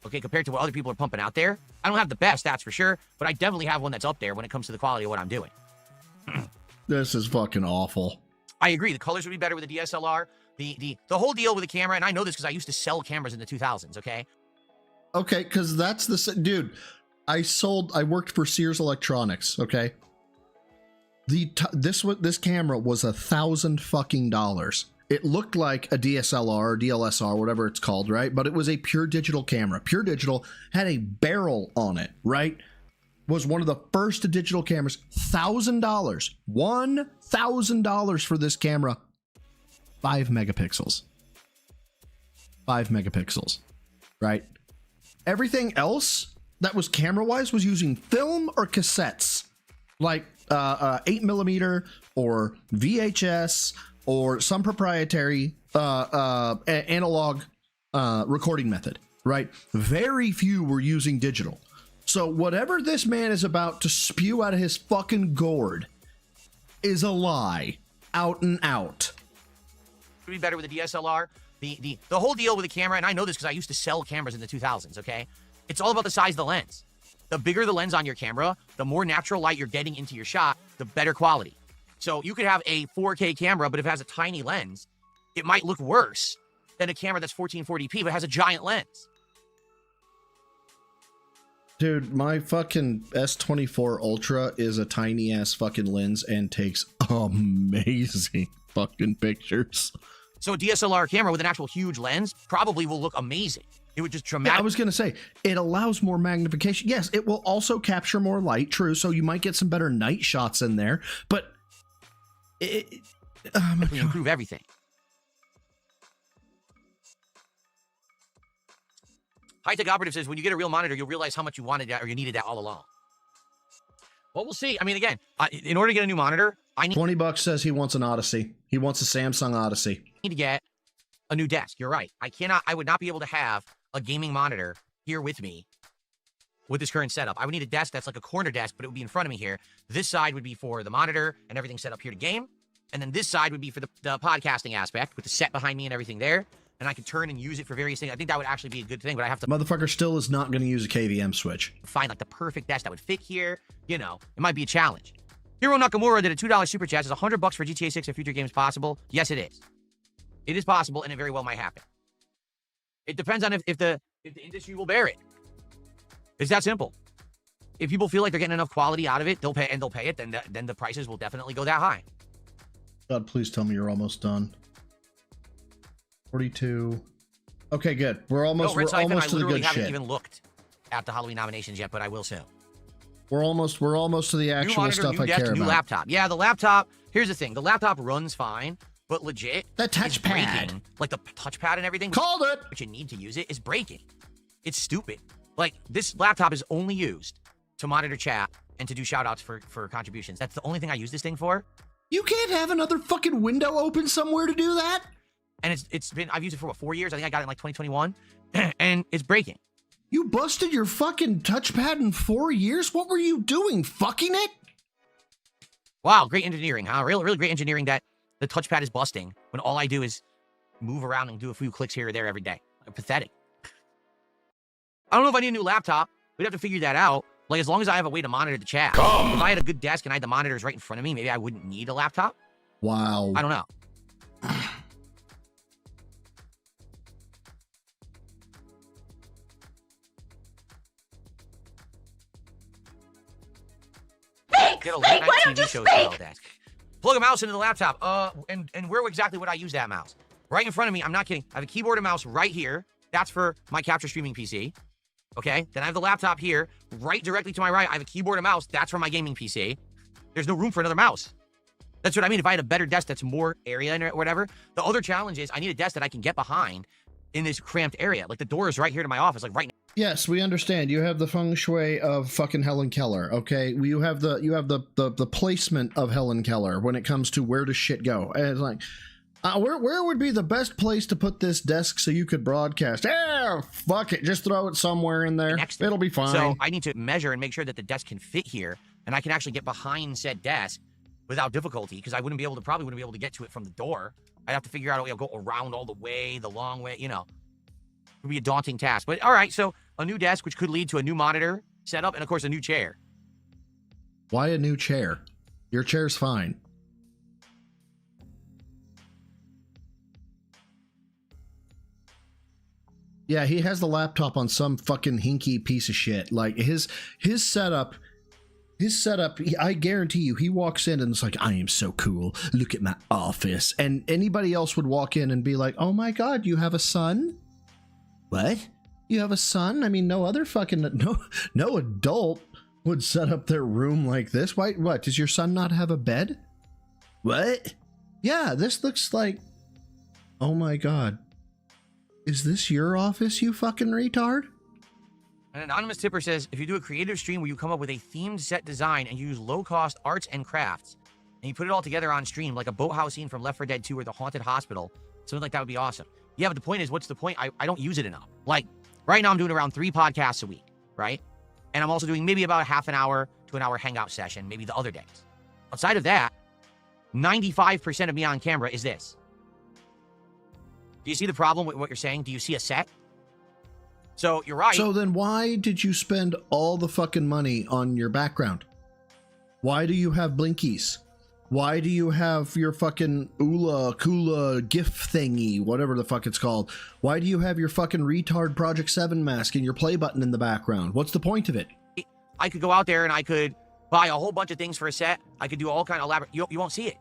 Okay, compared to what other people are pumping out there. I don't have the best, that's for sure. But I definitely have one that's up there when it comes to the quality of what I'm doing. This is fucking awful. I agree. The colors would be better with a DSLR. The whole deal with the camera, and I know this because I used to sell cameras in the 2000s, okay? Okay, because that's the... Dude, I worked for Sears Electronics, okay? This camera was $1,000 fucking dollars. It looked like a DSLR or DLSR, whatever it's called, right? But it was a pure digital camera. Pure digital had a barrel on it, right? Was one of the first digital cameras. $1,000. $1,000 for this camera. 5 megapixels. 5 megapixels, right? Everything else that was camera-wise was using film or cassettes. Like 8mm or VHS or some proprietary analog recording method, right? Very few were using digital. So whatever this man is about to spew out of his fucking gourd is a lie, out and out. It would be better with a DSLR. The whole deal with a camera, and I know this because I used to sell cameras in the 2000s, okay? It's all about the size of the lens. The bigger the lens on your camera, the more natural light you're getting into your shot, the better quality. So you could have a 4K camera, but if it has a tiny lens, it might look worse than a camera that's 1440p but has a giant lens. Dude, my fucking S24 Ultra is a tiny ass fucking lens and takes amazing fucking pictures. So a DSLR camera with an actual huge lens probably will look amazing. It would just dramatically... Yeah, I was going to say, it allows more magnification. Yes, it will also capture more light, true, so you might get some better night shots in there, but... we improve everything. High-Tech Operative says, when you get a real monitor, you'll realize how much you wanted that or you needed that all along. Well, we'll see. I mean, again, in order to get a new monitor, I need... $20 says he wants an Odyssey. He wants a Samsung Odyssey. To get a new desk. You're right. I would not be able to have a gaming monitor here with me with this current setup. I would need a desk that's like a corner desk, but it would be in front of me here. This side would be for the monitor and everything set up here to game. And then this side would be for the podcasting aspect with the set behind me and everything there. And I could turn and use it for various things. I think that would actually be a good thing, but I have to... Motherfucker still is not going to use a KVM switch. Find like the perfect desk that would fit here. You know, it might be a challenge. Hiro Nakamura did a $2 super chat. Is $100 for GTA 6 or future games possible? Yes, it is. It is possible, and it very well might happen. It depends on if the industry will bear it. It's that simple. If people feel like they're getting enough quality out of it, they'll pay it. Then the prices will definitely go that high. God, please tell me you're almost done. 42. Okay, good. We're almost to the good shit. I literally haven't even looked at the Halloween nominations yet, but I will soon. We're almost to the actual monitor, stuff new I desk, care new about. laptop. Yeah, the laptop. Here's the thing: the laptop runs fine, but legit, the touchpad, like the touchpad and everything, called it. But you need to use it is breaking. It's stupid. Like this laptop is only used to monitor chat and to do shoutouts for contributions. That's the only thing I use this thing for. You can't have another fucking window open somewhere to do that. And I've used it for what, 4 years? I think I got it in like 2021, and it's breaking. You busted your fucking touchpad in 4 years? What were you doing? Fucking it? Wow, great engineering, huh? Really great engineering that the touchpad is busting when all I do is move around and do a few clicks here or there every day. Pathetic. I don't know if I need a new laptop. We'd have to figure that out. Like, as long as I have a way to monitor the chat. If I had a good desk and I had the monitors right in front of me, maybe I wouldn't need a laptop. Wow. I don't know. Get a late night TV show style desk. Plug a mouse into the laptop. And where exactly would I use that mouse? Right in front of me. I'm not kidding. I have a keyboard and mouse right here. That's for my capture streaming PC. Okay. Then I have the laptop here, right directly to my right. I have a keyboard and mouse. That's for my gaming PC. There's no room for another mouse. That's what I mean. If I had a better desk that's more area in it or whatever. The other challenge is I need a desk that I can get behind in this cramped area. Like the door is right here to my office, like right now. Yes, we understand. You have the feng shui of fucking Helen Keller, okay? You have the placement of Helen Keller when it comes to where does shit go. And it's like, where would be the best place to put this desk so you could broadcast? Yeah, fuck it, just throw it somewhere in there. It'll be fine. So I need to measure and make sure that the desk can fit here, and I can actually get behind said desk without difficulty, because I probably wouldn't be able to get to it from the door. I'd have to figure out a way to go around all the way, the long way, you know. It would be a daunting task. But all right, so a new desk, which could lead to a new monitor setup, and of course a new chair. Why a new chair? Your chair's fine. Yeah, he has the laptop on some fucking hinky piece of shit. Like his setup, I guarantee you, he walks in and it's like, I am so cool. Look at my office. And anybody else would walk in and be like, oh my God, you have a son? What? You have a son? I mean, no other fucking, no adult would set up their room like this. Why, what? Does your son not have a bed? What? Yeah, this looks like, oh my God. Is this your office, you fucking retard? An anonymous tipper says, if you do a creative stream where you come up with a themed set design and use low-cost arts and crafts, and you put it all together on stream, like a boathouse scene from Left 4 Dead 2 or the Haunted Hospital, something like that would be awesome. Yeah, but the point is, what's the point? I don't use it enough. Like, right now I'm doing around 3 podcasts a week, right? And I'm also doing maybe about a half an hour to an hour hangout session, maybe the other days. Outside of that, 95% of me on camera is this. Do you see the problem with what you're saying? Do you see a set? So you're right. So then why did you spend all the fucking money on your background? Why do you have blinkies? Why do you have your fucking Ula Kula GIF thingy, whatever the fuck it's called? Why do you have your fucking retard Project 7 mask and your play button in the background? What's the point of it? I could go out there and I could buy a whole bunch of things for a set. I could do all kind of elaborate. You won't see it.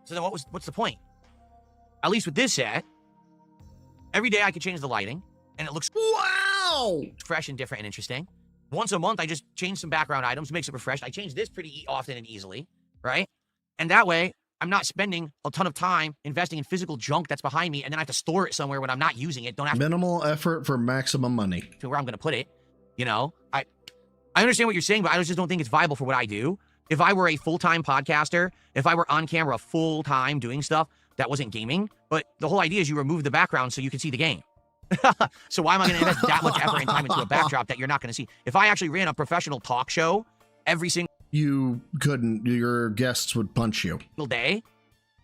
So then what's the point? At least with this set, every day I could change the lighting and it looks fresh and different and interesting. Once a month, I just change some background items, makes it refreshed. I change this pretty often and easily, right? And that way, I'm not spending a ton of time investing in physical junk that's behind me, and then I have to store it somewhere when I'm not using it. Don't have minimal effort for maximum money. To where I'm going to put it. You know, I understand what you're saying, but I just don't think it's viable for what I do. If I were a full-time podcaster, if I were on camera full-time doing stuff, that wasn't gaming. But the whole idea is you remove the background so you can see the game. So why am I going to invest that much effort and time into a backdrop that you're not going to see? If I actually ran a professional talk show every single you couldn't, your guests would punch you day,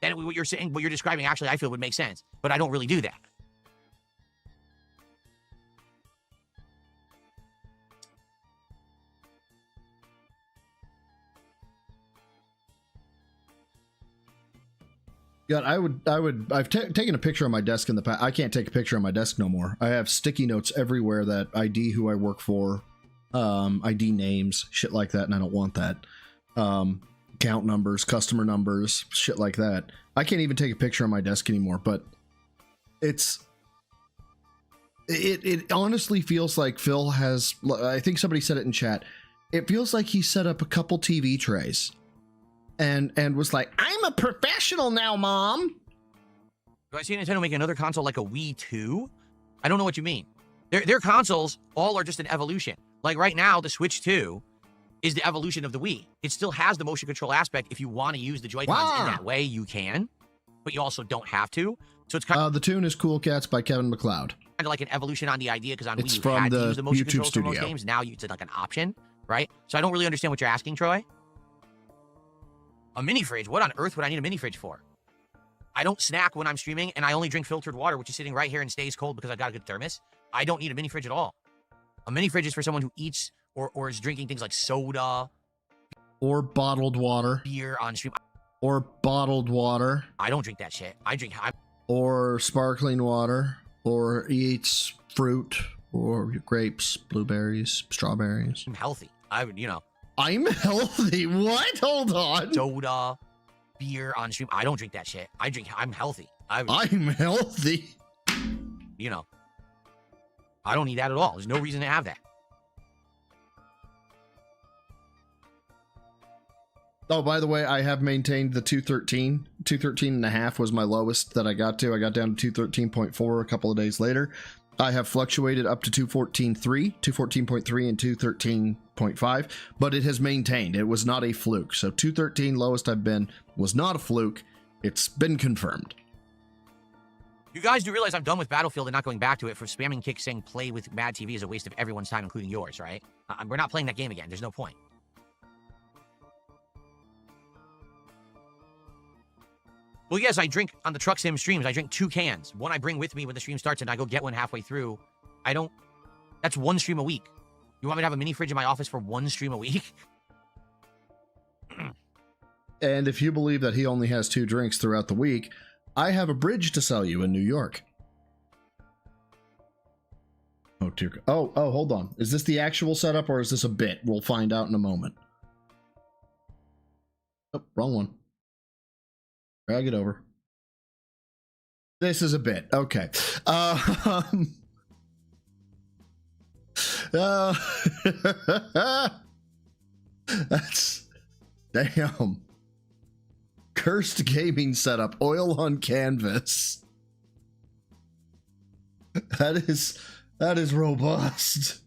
then what you're saying, what you're describing, actually, I feel would make sense. But I don't really do that. God, I've taken a picture on my desk in the past. I can't take a picture on my desk no more. I have sticky notes everywhere that ID who I work for, ID names, shit like that, and I don't want that. Account numbers, customer numbers, shit like that. I can't even take a picture on my desk anymore, but it honestly feels like Phil has, I think somebody said it in chat, it feels like he set up a couple TV trays and was like, I'm a professional now, Mom. Do I see Nintendo make another console like a Wii 2? I don't know what you mean. Their consoles all are just an evolution. Like right now, the Switch 2 is the evolution of the Wii. It still has the motion control aspect. If you want to use the Joy-Cons in that way, you can. But you also don't have to. So it's kind of... the tune is Cool Cats by Kevin MacLeod. Kind of like an evolution on the idea, because on It's Wii you from had to the use the motion YouTube controls for most studio. games. Now it's like an option, right? So I don't really understand what you're asking, Troy. A mini fridge? What on earth would I need a mini fridge for? I don't snack when I'm streaming, and I only drink filtered water, which is sitting right here and stays cold because I've got a good thermos. I don't need a mini fridge at all. A mini fridge is for someone who eats or is drinking things like soda. Or bottled water. Beer on stream. Or bottled water. I don't drink that shit. Or sparkling water. Or eats fruit. Or grapes, blueberries, strawberries. I'm healthy. I would, I'm healthy? What? Hold on. Soda, beer on stream. I don't drink that shit. I'm healthy. I'm healthy. I don't need that at all. There's no reason to have that. Oh, by the way, I have maintained the 213. 213 and a half was my lowest that I got to. I got down to 213.4 a couple of days later. I have fluctuated up to 214.3, 214.3, and 213.5, but it has maintained. It was not a fluke. So 213, lowest I've been, was not a fluke. It's been confirmed. You guys do realize I'm done with Battlefield and not going back to it. For spamming Kick saying play with Mad TV is a waste of everyone's time, including yours, right? We're not playing that game again. There's no point. Well, yes, I drink on the Truck Sim streams. I drink 2 cans. One I bring with me when the stream starts, and I go get one halfway through. That's 1 stream a week. You want me to have a mini fridge in my office for 1 stream a week? And if you believe that he only has 2 drinks throughout the week, I have a bridge to sell you in New York. Oh, dear. Oh, hold on. Is this the actual setup or is this a bit? We'll find out in a moment. Oh, wrong one. Drag it over. This is a bit. Okay. That's... Damn. Cursed gaming setup. Oil on canvas. That is robust.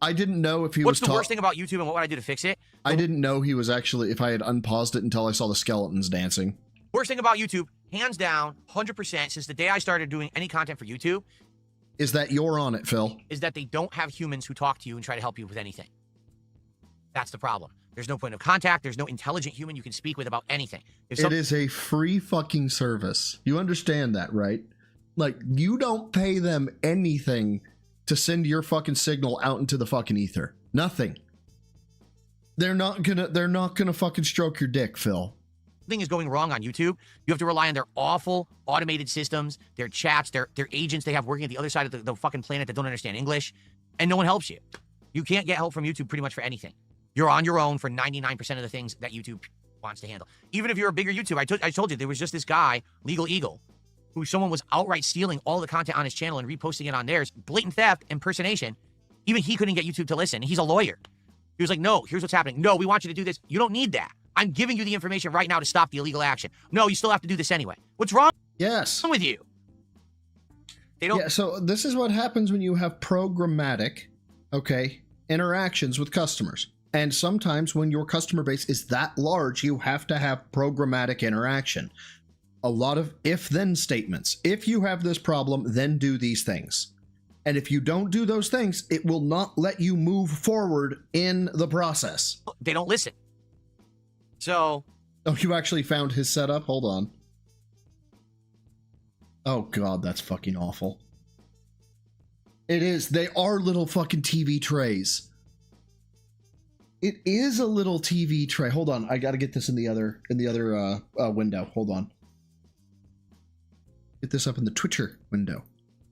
I didn't know if he was... What's the worst thing about YouTube and what would I do to fix it? I didn't know he was actually... If I had unpaused it until I saw the skeletons dancing. Worst thing about YouTube, hands down, 100%, since the day I started doing any content for YouTube... Is that you're on it, Phil. Is that they don't have humans who talk to you and try to help you with anything. That's the problem. There's no point of contact. There's no intelligent human you can speak with about anything. It is a free fucking service. You understand that, right? Like, you don't pay them anything to send your fucking signal out into the fucking ether. Nothing. They're not gonna fucking stroke your dick, Phil. Thing is going wrong on YouTube. You have to rely on their awful automated systems, their chats, their agents they have working at the other side of the fucking planet that don't understand English, and no one helps you. You can't get help from YouTube pretty much for anything. You're on your own for 99% of the things that YouTube wants to handle. Even if you're a bigger YouTuber, I told you there was just this guy, Legal Eagle, who someone was outright stealing all the content on his channel and reposting it on theirs. Blatant theft, impersonation. Even he couldn't get YouTube to listen. He's a lawyer. He was like, no, here's what's happening. No, we want you to do this. You don't need that. I'm giving you the information right now to stop the illegal action. No, you still have to do this anyway. What's wrong with you? They don't. Yeah, so this is what happens when you have programmatic, okay, interactions with customers. And sometimes when your customer base is that large, you have to have programmatic interaction. A lot of if-then statements. If you have this problem, then do these things. And if you don't do those things, it will not let you move forward in the process. They don't listen. So... Oh, you actually found his setup? Hold on. Oh, God, that's fucking awful. It is. They are little fucking TV trays. It is a little TV tray. Hold on. I got to get this in the other window. Hold on. Get this up in the Twitcher window.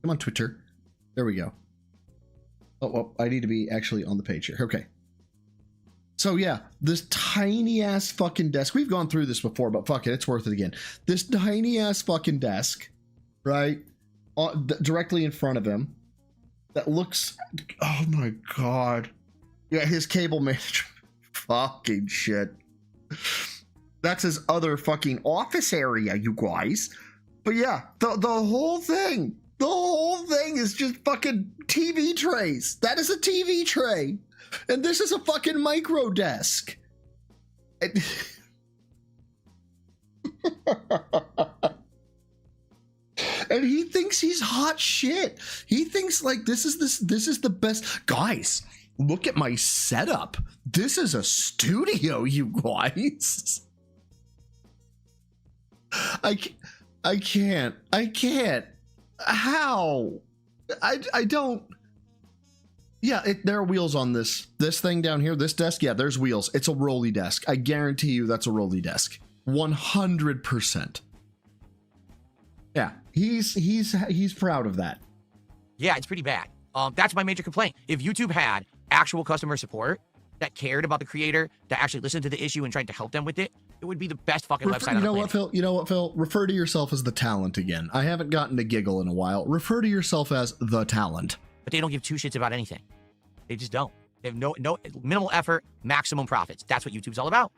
Come on, Twitter. There we go. Oh, well, I need to be actually on the page here. Okay. So yeah, this tiny ass fucking desk. We've gone through this before, but fuck it, it's worth it again. This tiny ass fucking desk, right, directly in front of him, that looks. Oh my God. Yeah, his cable management. Fucking shit. That's his other fucking office area, you guys. But yeah, the whole thing is just fucking TV trays. That is a TV tray. And this is a fucking micro desk. And he thinks he's hot shit. He thinks like this is the best. Guys, look at my setup. This is a studio, you guys. I can't. How? I don't. Yeah, there are wheels on this thing down here. This desk, yeah, there's wheels. It's a rolly desk. I guarantee you that's a rolly desk. 100%. Yeah, he's proud of that. Yeah, it's pretty bad. That's my major complaint. If YouTube had actual customer support that cared about the creator, that actually listened to the issue and tried to help them with it, it would be the best fucking website on the planet. You know what, Phil? Refer to yourself as the talent again. I haven't gotten a giggle in a while. Refer to yourself as the talent. But they don't give two shits about anything. They just don't. They have no minimal effort, maximum profits. That's what YouTube's all about.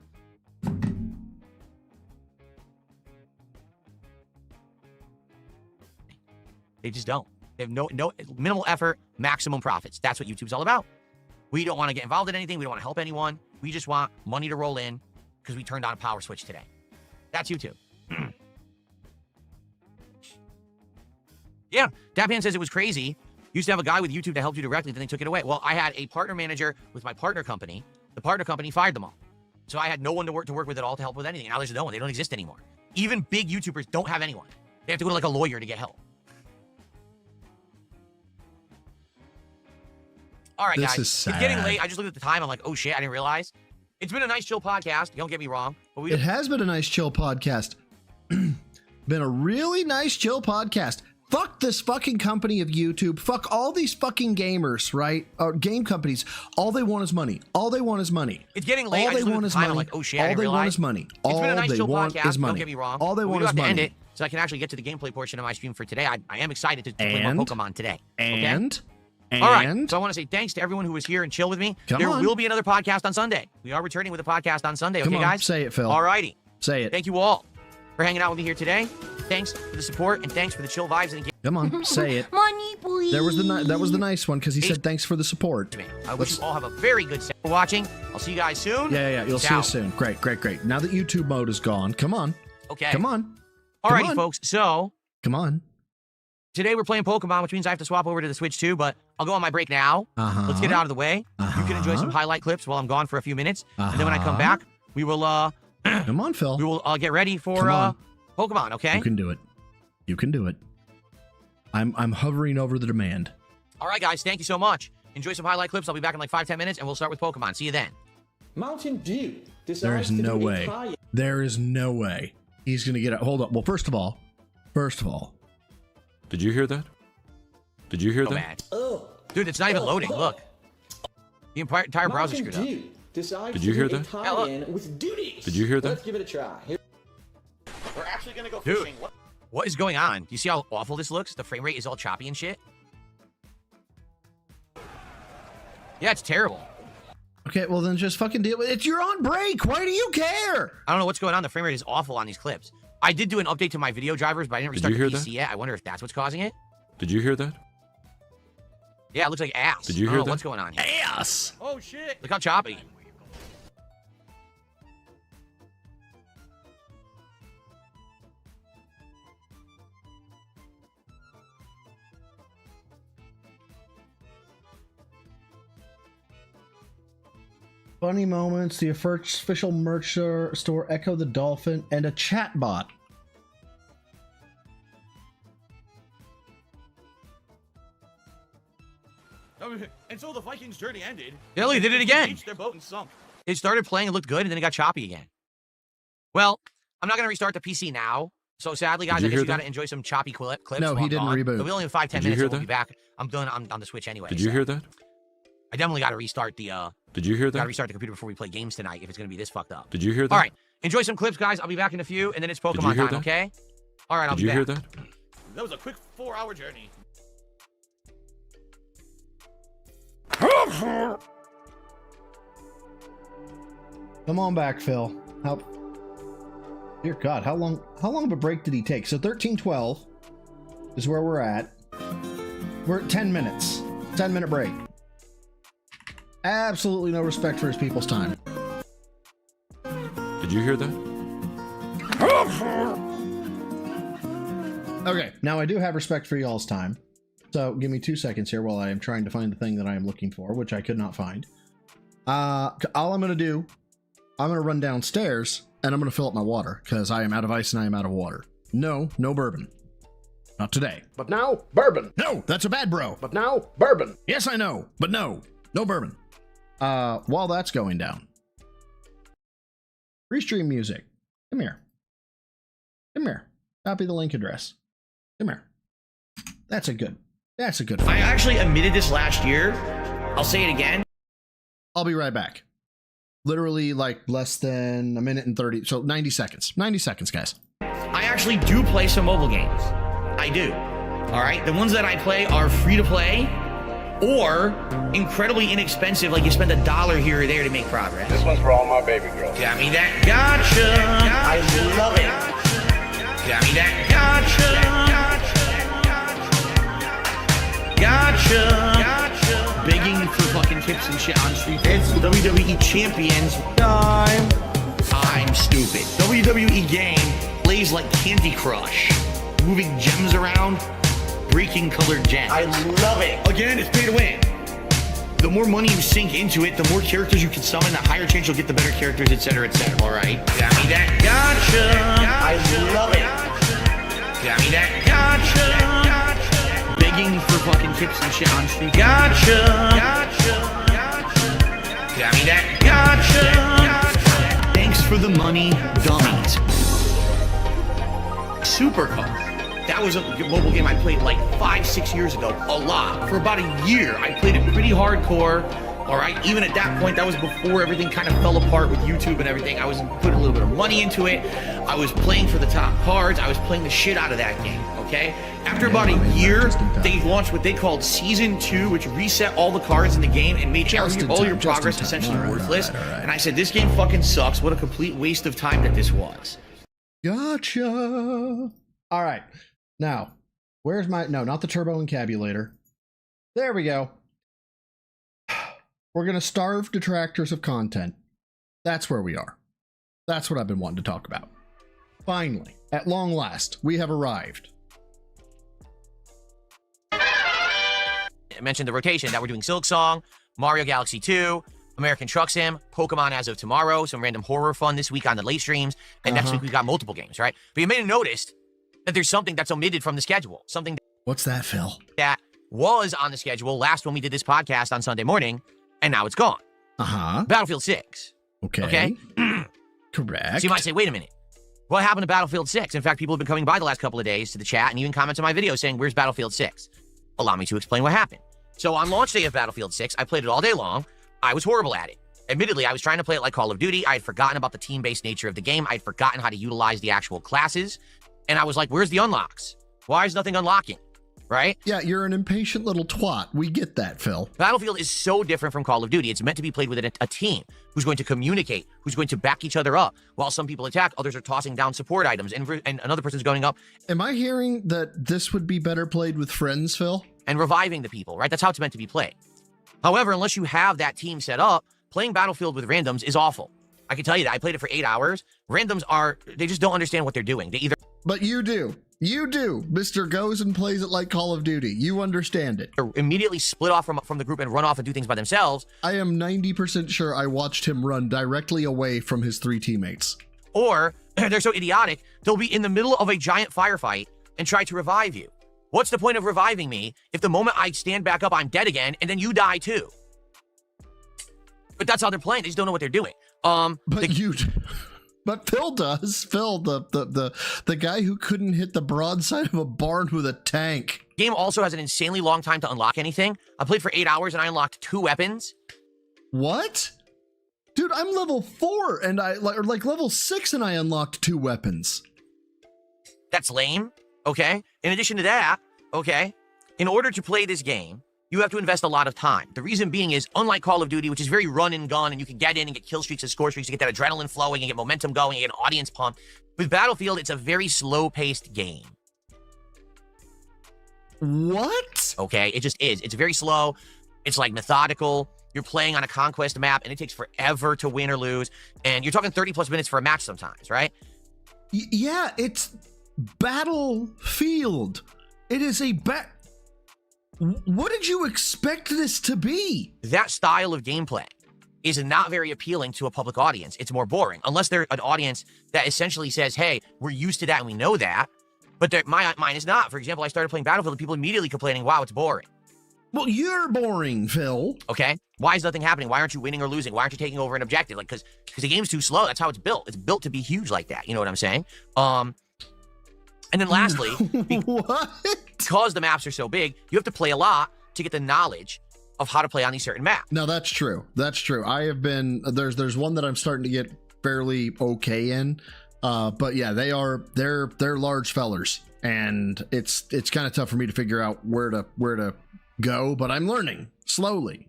They just don't. They have no minimal effort, maximum profits. That's what YouTube's all about. We don't want to get involved in anything. We don't want to help anyone. We just want money to roll in because we turned on a power switch today. That's YouTube. Yeah, Dapan says it was crazy. Used to have a guy with YouTube that helped you directly, then they took it away. Well, I had a partner manager with my partner company. The partner company fired them all. So I had no one to work with at all to help with anything. Now there's no one. They don't exist anymore. Even big YouTubers don't have anyone. They have to go to like a lawyer to get help. All right, guys. It's getting late. I just looked at the time. I'm like, oh shit, I didn't realize. It's been a nice chill podcast. Don't get me wrong. But it has been a nice chill podcast. Been a really nice chill podcast. Fuck this fucking company of YouTube. Fuck all these fucking gamers, right? Game companies. All they want is money. All they want is money. It's getting late. All they want is money. I'm like, oh shit, I all didn't they realize. want is money. It's been a nice chill podcast. Don't get me wrong. All they want is money. To end it so I can actually get to the gameplay portion of my stream for today. I am excited to play more Pokemon today. And all right. So I want to say thanks to everyone who was here and chill with me. There will be another podcast on Sunday. We are returning with a podcast on Sunday. Okay, guys? Say it, Phil. All righty. Say it. Thank you all for hanging out with me here today. Thanks for the support and thanks for the chill vibes. And come on, say it. Money, please. That was the nice one because he said thanks for the support. I wish you all have a very good set for watching. I'll see you guys soon. Yeah. You'll see us soon. Great. Now that YouTube mode is gone, come on. Okay. Come on. All righty, folks. So. Come on. Today we're playing Pokemon, which means I have to swap over to the Switch too, but I'll go on my break now. Let's get it out of the way. You can enjoy some highlight clips while I'm gone for a few minutes. And then when I come back, we will, come on, Phil. We will get ready for, Pokemon, okay? You can do it. You can do it. I'm hovering over the demand. All right, guys. Thank you so much. Enjoy some highlight clips. I'll be back in like 5-10 minutes, and we'll start with Pokemon. See you then. Mountain Dew. There is no way. There is no way he's going to get it. Hold up. Well, first of all. Did you hear that? Did you hear that? Man. Dude, it's not even loading. Look. The entire browser screwed up. Did you hear that? With duties. Did you hear that? Let's give it a try. We're actually gonna go Dude, fishing. what is going on? Do you see how awful this looks? The frame rate is all choppy and shit. Yeah, it's terrible. Okay, well then just fucking deal with it. You're on break. Why do you care? I don't know what's going on. The frame rate is awful on these clips. I did do an update to my video drivers, but I didn't restart the PC yet. I wonder if that's what's causing it. Did you hear that? Yeah, it looks like ass. Did you hear that? What's going on here? Ass! Oh, shit. Look how choppy. Funny moments, the official merch store, Echo the Dolphin, and a chat bot. And so the Vikings' journey ended. Yeah, look, they did it again. Reached their boat and sunk. It started playing, it looked good, and then it got choppy again. Well, I'm not going to restart the PC now. So sadly, guys, I guess you got to enjoy some choppy clips. No, he didn't reboot. It'll be only in 5-10 minutes, and we'll be back. I'm done on the Switch anyway. Did you hear that? I definitely got to restart the, Did you hear that? Got to restart the computer before we play games tonight if it's going to be this fucked up. Did you hear that? All right. Enjoy some clips, guys. I'll be back in a few, and then it's Pokemon time, okay? All right, I'll be back. Did you hear that? That was a quick 4-hour journey. Come on back, Phil. Dear God, how long of a break did he take? So 13:12 is where we're at. We're at 10 minutes. 10-minute break. Absolutely no respect for his people's time. Did you hear that? Okay, now I do have respect for y'all's time. So give me 2 seconds here while I am trying to find the thing that I am looking for, which I could not find. All I'm going to do, I'm going to run downstairs and I'm going to fill up my water because I am out of ice and I am out of water. No bourbon. Not today. But now, bourbon. No, that's a bad bro. But now, bourbon. Yes, I know. But no bourbon. While that's going down. Restream music. Come here. Copy the link address. Come here. That's a good. I actually admitted this last year. I'll say it again. I'll be right back. Literally like less than a minute and 30. So 90 seconds. 90 seconds, guys. I actually do play some mobile games. I do. All right. The ones that I play are free to play or incredibly inexpensive. Like you spend $1 here or there to make progress. This one's for all my baby girls. Got me that gotcha. I love it. Got me that gotcha. Begging for fucking tips and shit on street. It's WWE Champions time. I'm stupid. WWE game plays like Candy Crush. Moving gems around, breaking colored gems. I love it. Again, it's pay to win. The more money you sink into it, the more characters you can summon, the higher chance you'll get the better characters, etc., etc. All right. Got me that gotcha. I love it. Got me that gotcha. Begging for fucking tips and shit on street. Gotcha. Got me that gotcha. Thanks for the money, dummies. Supercar. That was a mobile game I played like 5-6 years ago, a lot. For about a year, I played it pretty hardcore. All right, even at that point, that was before everything kind of fell apart with YouTube and everything. I was putting a little bit of money into it. I was playing for the top cards. I was playing the shit out of that game, okay? After about a year, they launched what they called Season 2, which reset all the cards in the game and made all your progress essentially worthless. And I said, this game fucking sucks. What a complete waste of time that this was. Gotcha. All right. Now, where's my... No, not the turbo encabulator. There we go. We're going to starve detractors of content. That's where we are. That's what I've been wanting to talk about. Finally, at long last, we have arrived. mentioned the rotation that we're doing Silk Song, Mario Galaxy 2, American Truck Sim, Pokemon as of tomorrow, some random horror fun this week on the late streams, and next week we got multiple games, right? But you may have noticed that there's something that's omitted from the schedule. Something What's that, Phil? That was on the schedule last when we did this podcast on Sunday morning, and now it's gone. Battlefield 6. Okay. Correct. So you might say, wait a minute. What happened to Battlefield 6? In fact, people have been coming by the last couple of days to the chat and even comments on my video saying, where's Battlefield 6? Allow me to explain what happened. So on launch day of Battlefield 6, I played it all day long. I was horrible at it. Admittedly, I was trying to play it like Call of Duty. I had forgotten about the team-based nature of the game. I'd forgotten how to utilize the actual classes. And I was like, where's the unlocks? Why is nothing unlocking? Right? Yeah, you're an impatient little twat. We get that, Phil. Battlefield is so different from Call of Duty. It's meant to be played with a team who's going to communicate, who's going to back each other up. While some people attack, others are tossing down support items, and another person's going up. Am I hearing that this would be better played with friends, Phil? And reviving the people, right? That's how it's meant to be played. However, unless you have that team set up, playing Battlefield with randoms is awful. I can tell you that. I played it for 8 hours. Randoms they just don't understand what they're doing. They either... But you do. You do. Mr. goes and plays it like Call of Duty. You understand it. Immediately split off from the group and run off and do things by themselves. I am 90% sure I watched him run directly away from his 3 teammates. Or they're so idiotic, they'll be in the middle of a giant firefight and try to revive you. What's the point of reviving me if the moment I stand back up, I'm dead again, and then you die too? But that's how they're playing. They just don't know what they're doing. But Phil does. Phil, the guy who couldn't hit the broadside of a barn with a tank. Game also has an insanely long time to unlock anything. I played for 8 hours and I unlocked 2 weapons. What? Dude, I'm level 4 and like level 6 and I unlocked 2 weapons. That's lame. Okay. In addition to that, okay, in order to play this game, you have to invest a lot of time. The reason being is, unlike Call of Duty, which is very run and gun, and you can get in and get kill streaks and score streaks, you get that adrenaline flowing, and get momentum going, and get an audience pump. With Battlefield, it's a very slow-paced game. What? Okay, it just is. It's very slow. It's like methodical. You're playing on a conquest map, and it takes forever to win or lose. And you're talking 30-plus minutes for a match sometimes, right? Yeah, it's Battlefield. It is a What did you expect this to be? That style of gameplay is not very appealing to a public audience. It's more boring, unless they're an audience that essentially says, hey, we're used to that and we know that. But mine is not. For example, I started playing Battlefield and people immediately complaining, wow, it's boring. Well, you're boring, Phil. Okay. Why is nothing happening? Why aren't you winning or losing? Why aren't you taking over an objective? Like, because the game's too slow. That's how it's built. It's built to be huge like that. You know what I'm saying? And then lastly, because the maps are so big, you have to play a lot to get the knowledge of how to play on these certain maps. No, that's true. That's true. I have been, there's one that I'm starting to get fairly okay in. But yeah, they're large fellers, and it's kind of tough for me to figure out where to go, but I'm learning slowly.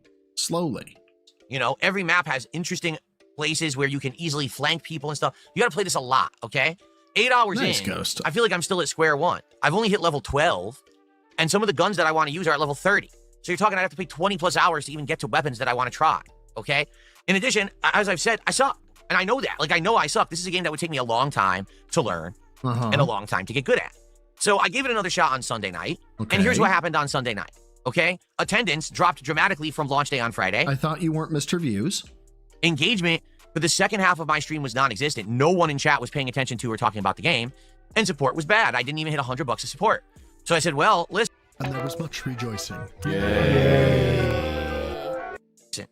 You know, every map has interesting places where you can easily flank people and stuff. You got to play this a lot, okay? 8 hours nice in, Ghost. I feel like I'm still at square one. I've only hit level 12, and some of the guns that I want to use are at level 30. So you're talking I have to play 20 plus hours to even get to weapons that I want to try, okay? In addition, as I've said, I suck, and I know that. Like, I know I suck. This is a game that would take me a long time to learn and a long time to get good at. So I gave it another shot on Sunday night, and here's what happened on Sunday night, okay? Attendance dropped dramatically from launch day on Friday. I thought you weren't Mr. Views. Engagement for the second half of my stream was non-existent. No one in chat was paying attention to or talking about the game, and support was bad. I didn't even hit $100 of support. So I said, well, listen. And there was much rejoicing. Listen,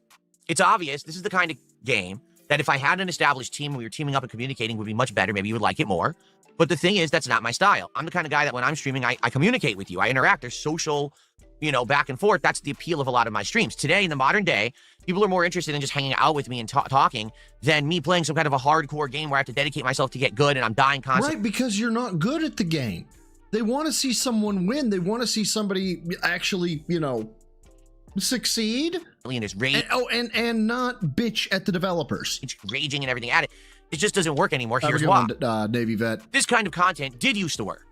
it's obvious this is the kind of game that if I had an established team and we were teaming up and communicating would be much better. Maybe you would like it more. But the thing is, that's not my style. I'm the kind of guy that when I'm streaming, I communicate with you. I interact. There's social, you know, back and forth. That's the appeal of a lot of my streams. Today, in the modern day, people are more interested in just hanging out with me and talking than me playing some kind of a hardcore game where I have to dedicate myself to get good and I'm dying constantly. Right, because you're not good at the game. They want to see someone win. They want to see somebody actually, you know, succeed. And there's rage. And not bitch at the developers. It's raging and everything at it. It just doesn't work anymore. Here's why. Navy vet. This kind of content did used to work,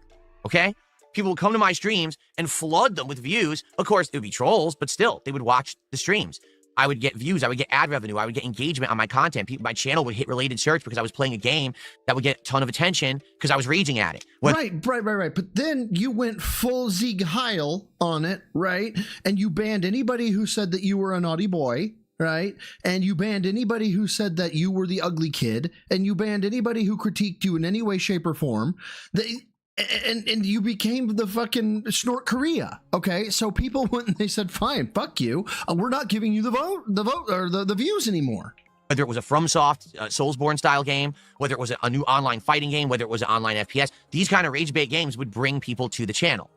okay? People would come to my streams and flood them with views. Of course, it would be trolls, but still, they would watch the streams. I would get views, I would get ad revenue, I would get engagement on my content. My channel would hit related search because I was playing a game that would get a ton of attention because I was raging at it. Right. But then you went full Sieg Heil on it, right? And you banned anybody who said that you were a naughty boy, right? And you banned anybody who said that you were the ugly kid, and you banned anybody who critiqued you in any way, shape, or form. And you became the fucking Snort Korea. Okay, so people went and they said, "Fine, fuck you. We're not giving you the vote or the views anymore." Whether it was a FromSoft Soulsborne style game, whether it was a new online fighting game, whether it was an online FPS, these kind of rage bait games would bring people to the channel.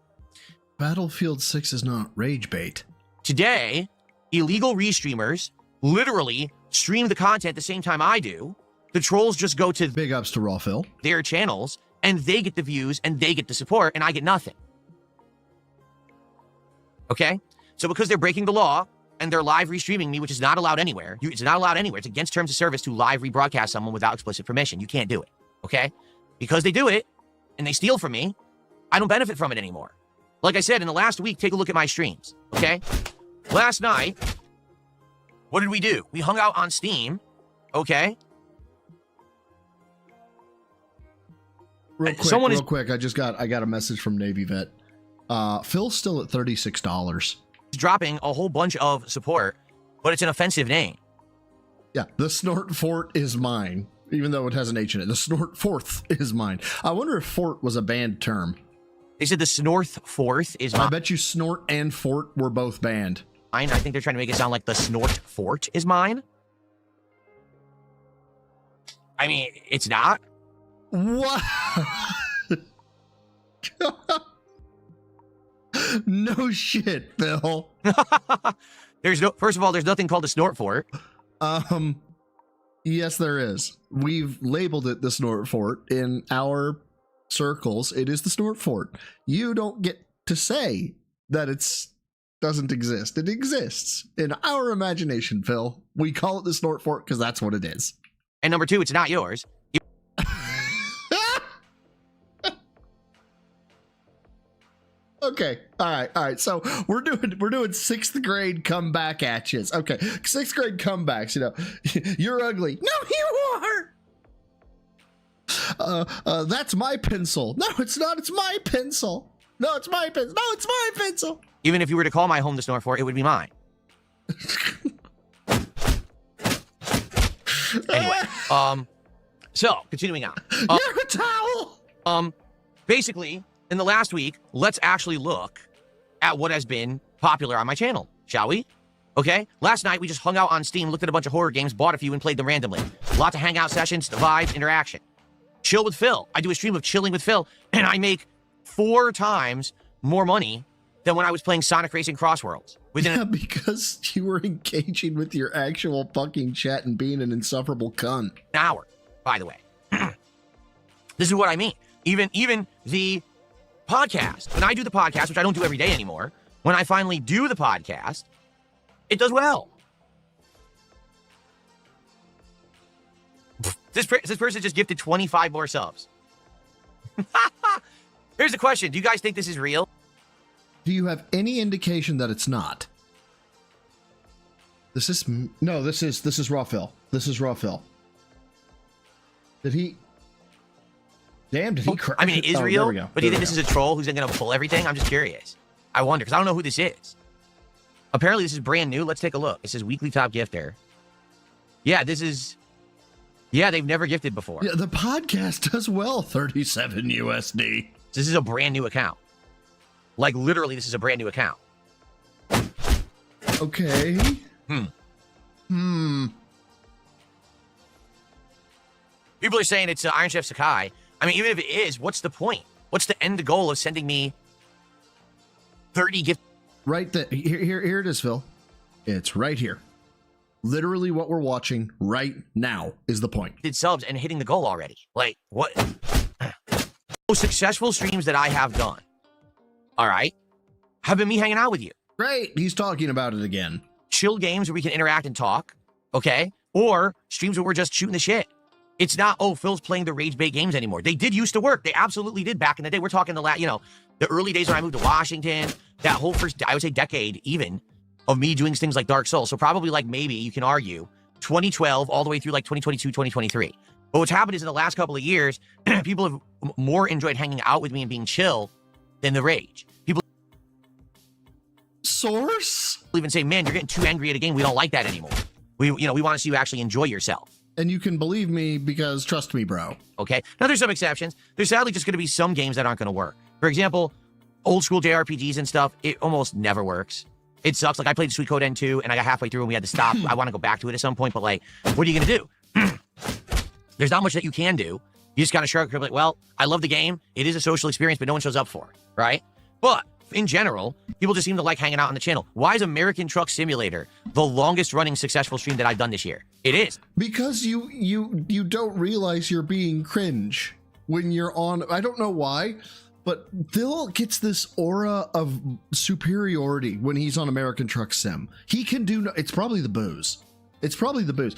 Battlefield 6 is not rage bait. Today, illegal restreamers literally stream the content the same time I do. The trolls just go to big ups to LegalSydePhil, their channels, and they get the views and they get the support, and I get nothing. Okay? So because they're breaking the law and they're live restreaming me, which is not allowed anywhere. It's not allowed anywhere. It's against terms of service to live rebroadcast someone without explicit permission. You can't do it. Okay? Because they do it and they steal from me, I don't benefit from it anymore. Like I said, in the last week, take a look at my streams. Okay? Last night, what did we do? We hung out on Steam. Okay? Real quick, I got a message from Navy Vet. Phil's still at $36. Dropping a whole bunch of support, but it's an offensive name. Yeah, the Snort Fort is mine, even though it has an H in it. The Snort Fourth is mine. I wonder if Fort was a banned term. They said the Snort Fourth is mine. I bet you Snort and Fort were both banned. I think they're trying to make it sound like the Snort Fort is mine. I mean, it's not. What? No shit, Phil. First of all, there's nothing called a Snort Fort. Yes, there is. We've labeled it the Snort Fort in our circles. It is the Snort Fort. You don't get to say that doesn't exist. It exists in our imagination, Phil. We call it the Snort Fort because that's what it is. And number two, it's not yours. Okay. All right. So we're doing sixth grade comeback atches. Okay. Sixth grade comebacks, you're ugly. No, you are. That's my pencil. No, it's not. It's my pencil. No, it's my pencil. No, it's my pencil. Even if you were to call my home the Snort Fort, it would be mine. Anyway, so continuing on. You're a towel. Basically, in the last week, let's actually look at what has been popular on my channel, shall we? Okay? Last night, we just hung out on Steam, looked at a bunch of horror games, bought a few, and played them randomly. Lots of hangout sessions, the vibes, interaction. Chill with Phil. I do a stream of chilling with Phil, and I make 4 times more money than when I was playing Sonic Racing Crossworlds. Because you were engaging with your actual fucking chat and being an insufferable cunt. An hour, by the way. This is what I mean. Even the podcast, when I do the podcast, which I don't do every day anymore, when I finally do the podcast, it does well. This person just gifted 25 more subs. Here's the question. Do you guys think this is real? Do you have any indication that it's not? This is raw Phil. This is raw Phil. Did he? Damn, did he crash? I mean, it is real, but do you think this is a troll who's going to pull everything? I'm just curious. I wonder, because I don't know who this is. Apparently, this is brand new. Let's take a look. It says weekly top gifter. Yeah, this is... Yeah, they've never gifted before. Yeah, the podcast does well, 37 USD. This is a brand new account. Like, literally, this is a brand new account. Okay. People are saying it's Iron Chef Sakai. I mean, even if it is, what's the point? What's the end goal of sending me 30 gifts? Right there. Here it is, Phil. It's right here. Literally what we're watching right now is the point. Did subs and hitting the goal already. Like, what? Most successful streams that I have done, all right, have been me hanging out with you. Great. He's talking about it again. Chill games where we can interact and talk, okay? Or streams where we're just shooting the shit. It's not, oh, Phil's playing the rage bait games anymore. They did used to work. They absolutely did back in the day. We're talking the early days when I moved to Washington, that whole first, I would say decade even, of me doing things like Dark Souls. So probably like maybe you can argue 2012 all the way through like 2022, 2023. But what's happened is in the last couple of years, people have more enjoyed hanging out with me and being chill than the rage. People source even say, man, you're getting too angry at a game. We don't like that anymore. We want to see you actually enjoy yourself. And you can believe me because trust me, bro. Okay. Now there's some exceptions. There's sadly just going to be some games that aren't going to work. For example, old school JRPGs and stuff, it almost never works. It sucks. Like I played Sweet Code N2 and I got halfway through and we had to stop. I want to go back to it at some point, but like, what are you going to do? There's not much that you can do. You just kind of shrug, like, well, I love the game. It is a social experience, but no one shows up for it, right? But in general, people just seem to like hanging out on the channel. Why is American Truck Simulator the longest running successful stream that I've done this year? It is. Because you don't realize you're being cringe when you're on. I don't know why, but Phil gets this aura of superiority when he's on American Truck Sim. He can do no, it's probably the booze. It's probably the booze.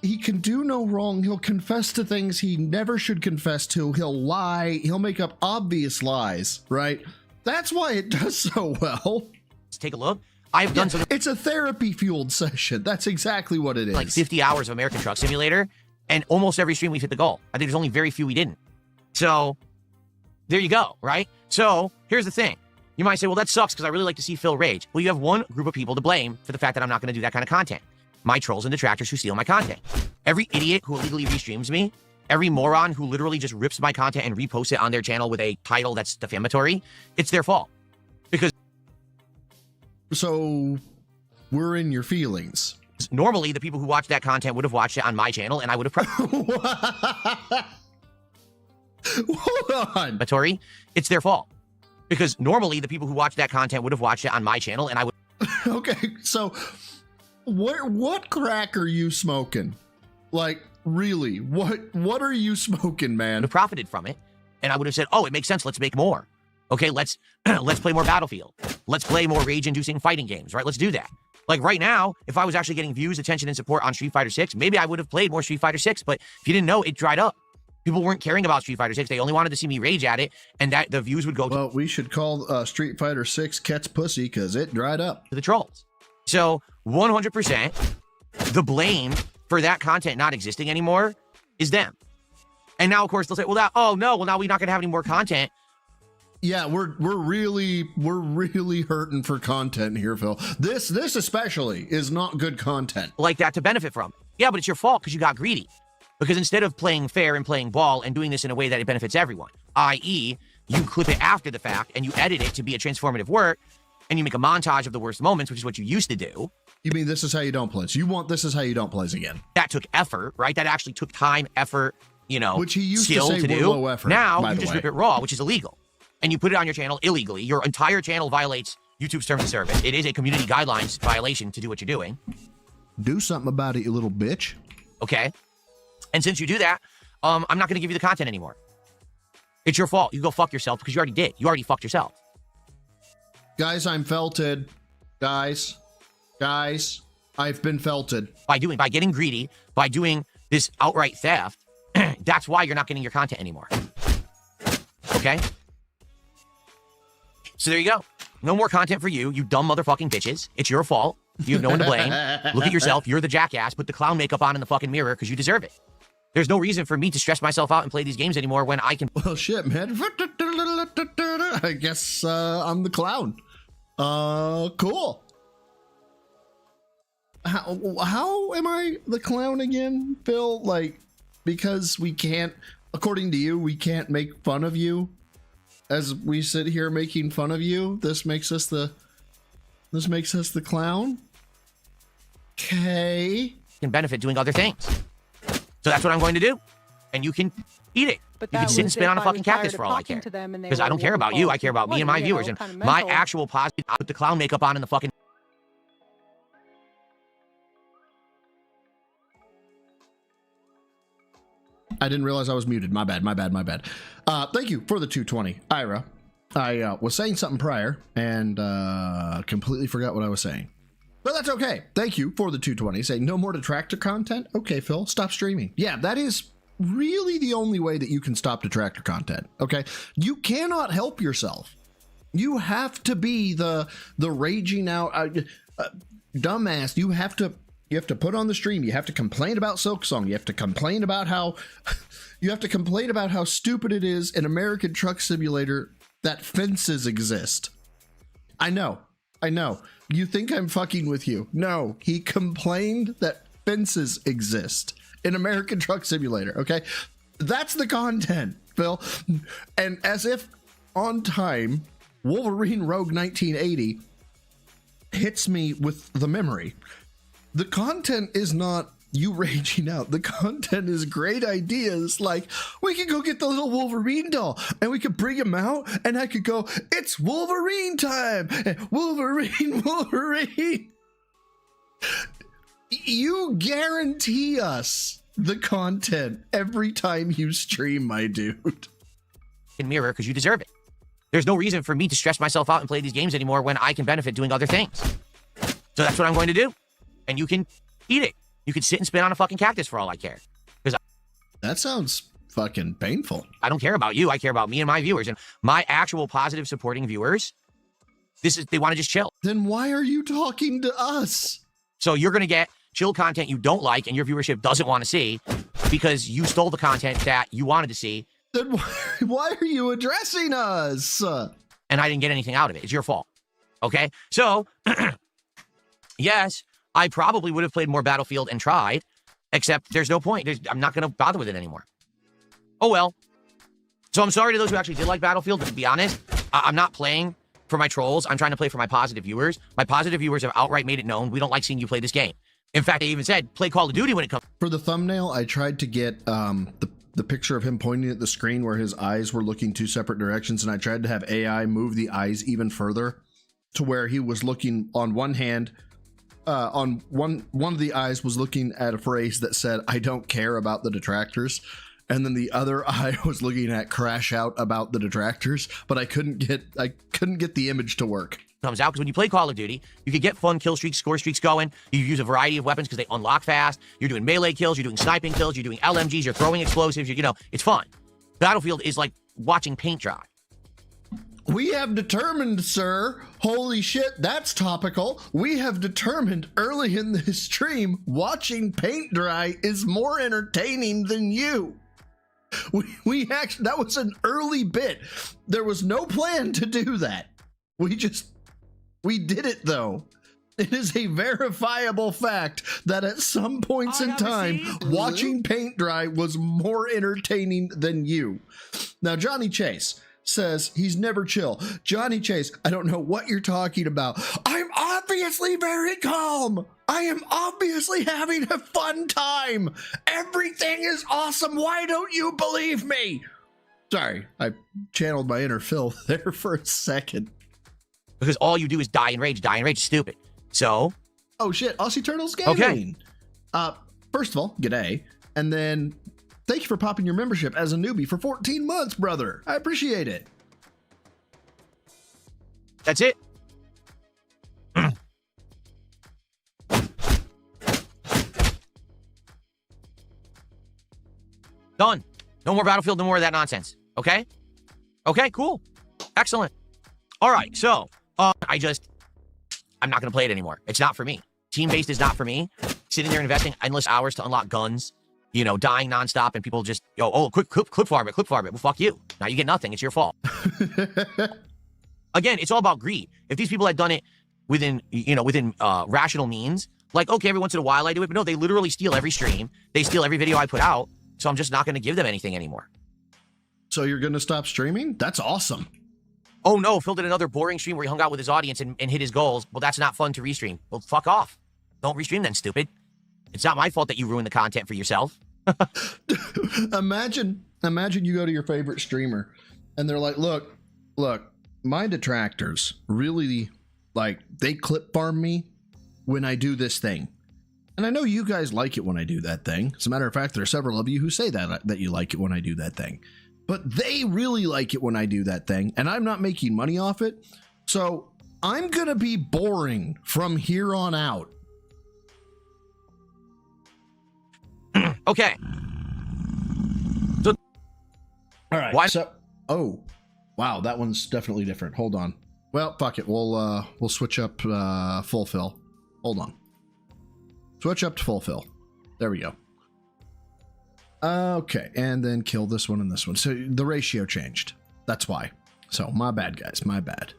He can do no wrong. He'll confess to things he never should confess to. He'll lie. He'll make up obvious lies, right? That's why it does so well. Let's take a look. I've done some. It's a therapy-fueled session. That's exactly what it is. Like 50 hours of American Truck Simulator, and almost every stream we've hit the goal. I think there's only very few we didn't. So, there you go, right? So, here's the thing. You might say, well, that sucks because I really like to see Phil rage. Well, you have one group of people to blame for the fact that I'm not going to do that kind of content. My trolls and detractors who steal my content. Every idiot who illegally restreams me, every moron who literally just rips my content and reposts it on their channel with a title that's defamatory, it's their fault. Because so we're in your feelings. Normally, the people who watch that content would have watched it on my channel, and I would have Hold on. It's their fault. Because normally, the people who watch that content would have watched it on my channel, and I would. Okay, so what crack are you smoking? Like, really, what are you smoking, man? Would have profited from it, and I would have said, oh, it makes sense, let's make more. Okay, let's play more Battlefield. Let's play more rage-inducing fighting games, right? Let's do that. Like right now, if I was actually getting views, attention, and support on Street Fighter 6, maybe I would have played more Street Fighter 6, but if you didn't know, it dried up. People weren't caring about Street Fighter 6. They only wanted to see me rage at it, and that the views would go to... Well, we should call Street Fighter 6 Ket's Pussy, because it dried up. ...to the trolls. So, 100%, the blame for that content not existing anymore is them. And now, of course, they'll say, well, now we're not going to have any more content. Yeah, we're really hurting for content here, Phil. This especially is not good content. Like that to benefit from. Yeah, but it's your fault because you got greedy. Because instead of playing fair and playing ball and doing this in a way that it benefits everyone, i.e., you clip it after the fact and you edit it to be a transformative work, and you make a montage of the worst moments, which is what you used to do. You mean this is how you don't plays? You want this is how you don't plays again? That took effort, right? That actually took time, effort, which he used skill to say do. Low effort, now you just rip it raw, which is illegal. And you put it on your channel illegally. Your entire channel violates YouTube's terms of service. It is a community guidelines violation to do what you're doing. Do something about it, you little bitch. Okay. And since you do that, I'm not going to give you the content anymore. It's your fault. You go fuck yourself because you already did. You already fucked yourself. Guys, I'm felted. Guys, I've been felted. By getting greedy, by doing this outright theft, that's why you're not getting your content anymore. Okay? So there you go. No more content for you, you dumb motherfucking bitches. It's your fault. You have no one to blame. Look at yourself. You're the jackass. Put the clown makeup on in the fucking mirror because you deserve it. There's no reason for me to stress myself out and play these games anymore when I can... Well, shit, man. I guess I'm the clown. Cool. How am I the clown again, Phil? Like, because we can't, according to you, we can't make fun of you as we sit here making fun of you. This makes us the clown. Okay. Can benefit doing other things. So that's what I'm going to do. And you can eat it. But you can sit and spit on a fucking cactus for all I care. Because I don't care about you. I care about me and my viewers. And my actual positive, I put the clown makeup on in the fucking... I didn't realize I was muted. My bad. Thank you for the 220, Ira. I was saying something prior and completely forgot what I was saying. But that's okay. Thank you for the 220. Saying no more detractor content. Okay, Phil, stop streaming. Yeah, that is really the only way that you can stop detractor content. Okay, you cannot help yourself You have to be the raging out dumbass. You have to put on the stream. You have to complain about Silksong. You have to complain about how stupid it is in American Truck Simulator that fences exist. I know. You think I'm fucking with you. No, he complained that fences exist in American Truck Simulator, okay? That's the content, Phil. And as if on time, Wolverine Rogue 1980 hits me with the memory. The content is not you raging out. The content is great ideas like, we could go get the little Wolverine doll and we could bring him out and I could go, it's Wolverine time! Wolverine! You guarantee us the content every time you stream, my dude. In mirror, because you deserve it. There's no reason for me to stress myself out and play these games anymore when I can benefit doing other things. So that's what I'm going to do. And you can eat it. You can sit and spit on a fucking cactus for all I care. That sounds fucking painful. I don't care about you. I care about me and my viewers. And my actual positive supporting viewers, they want to just chill. Then why are you talking to us? So you're going to get chill content you don't like and your viewership doesn't want to see because you stole the content that you wanted to see. Then why are you addressing us? And I didn't get anything out of it. It's your fault. Okay? So, yes, I probably would have played more Battlefield and tried, except there's no point. I'm not going to bother with it anymore. Oh, well. So I'm sorry to those who actually did like Battlefield, but to be honest, I'm not playing for my trolls. I'm trying to play for my positive viewers. My positive viewers have outright made it known we don't like seeing you play this game. In fact, they even said, play Call of Duty when it comes. For the thumbnail, I tried to get the picture of him pointing at the screen where his eyes were looking two separate directions, and I tried to have AI move the eyes even further to where he was looking on one hand, on one of the eyes was looking at a phrase that said, I don't care about the detractors. And then the other eye was looking at crash out about the detractors, but I couldn't get the image to work. Comes out because when you play Call of Duty, you can get fun kill streaks, score streaks going. You use a variety of weapons because they unlock fast. You're doing melee kills, you're doing sniping kills, you're doing LMGs, you're throwing explosives, it's fun. Battlefield is like watching paint dry. We have determined, sir, holy shit, that's topical. We have determined early in this stream, watching paint dry is more entertaining than you. We actually, that was an early bit. There was no plan to do that. We did it though. It is a verifiable fact that at some points in time, watching paint dry was more entertaining than you. Now, Johnny Chase says he's never chill. Johnny Chase, I don't know what you're talking about. I'm obviously very calm. I am obviously having a fun time. Everything is awesome. Why don't you believe me? Sorry, I channeled my inner Phil there for a second. Because all you do is die and rage. Die and rage is stupid. So? Oh shit, Aussie Turtles Gaming. Okay. First of all, g'day. And then thank you for popping your membership as a newbie for 14 months, brother. I appreciate it. That's it. Done. No more Battlefield, no more of that nonsense. Okay? Okay, cool. Excellent. All right, so I'm not going to play it anymore. It's not for me. Team-based is not for me. Sitting there investing endless hours to unlock guns, dying nonstop, and people just, quick clip farm it. Well, fuck you. Now you get nothing. It's your fault. Again, it's all about greed. If these people had done it within rational means, like, okay, every once in a while I do it, but no, they literally steal every stream. They steal every video I put out, so I'm just not going to give them anything anymore. So you're going to stop streaming? That's awesome. Oh no, Phil did another boring stream where he hung out with his audience and hit his goals. Well, that's not fun to restream. Well, fuck off. Don't restream then, stupid. It's not my fault that you ruined the content for yourself. Imagine you go to your favorite streamer and they're like, look, my detractors really, they clip farm me when I do this thing. And I know you guys like it when I do that thing. As a matter of fact, there are several of you who say that you like it when I do that thing. But they really like it when I do that thing, and I'm not making money off it. So I'm going to be boring from here on out. Okay. All right. Why? So, oh, wow, that one's definitely different. Hold on. Well, fuck it. We'll switch up fulfill. Hold on. Switch up to fulfill. There we go. Okay, and then kill this one and this one. So the ratio changed. That's why. So my bad, guys. My bad.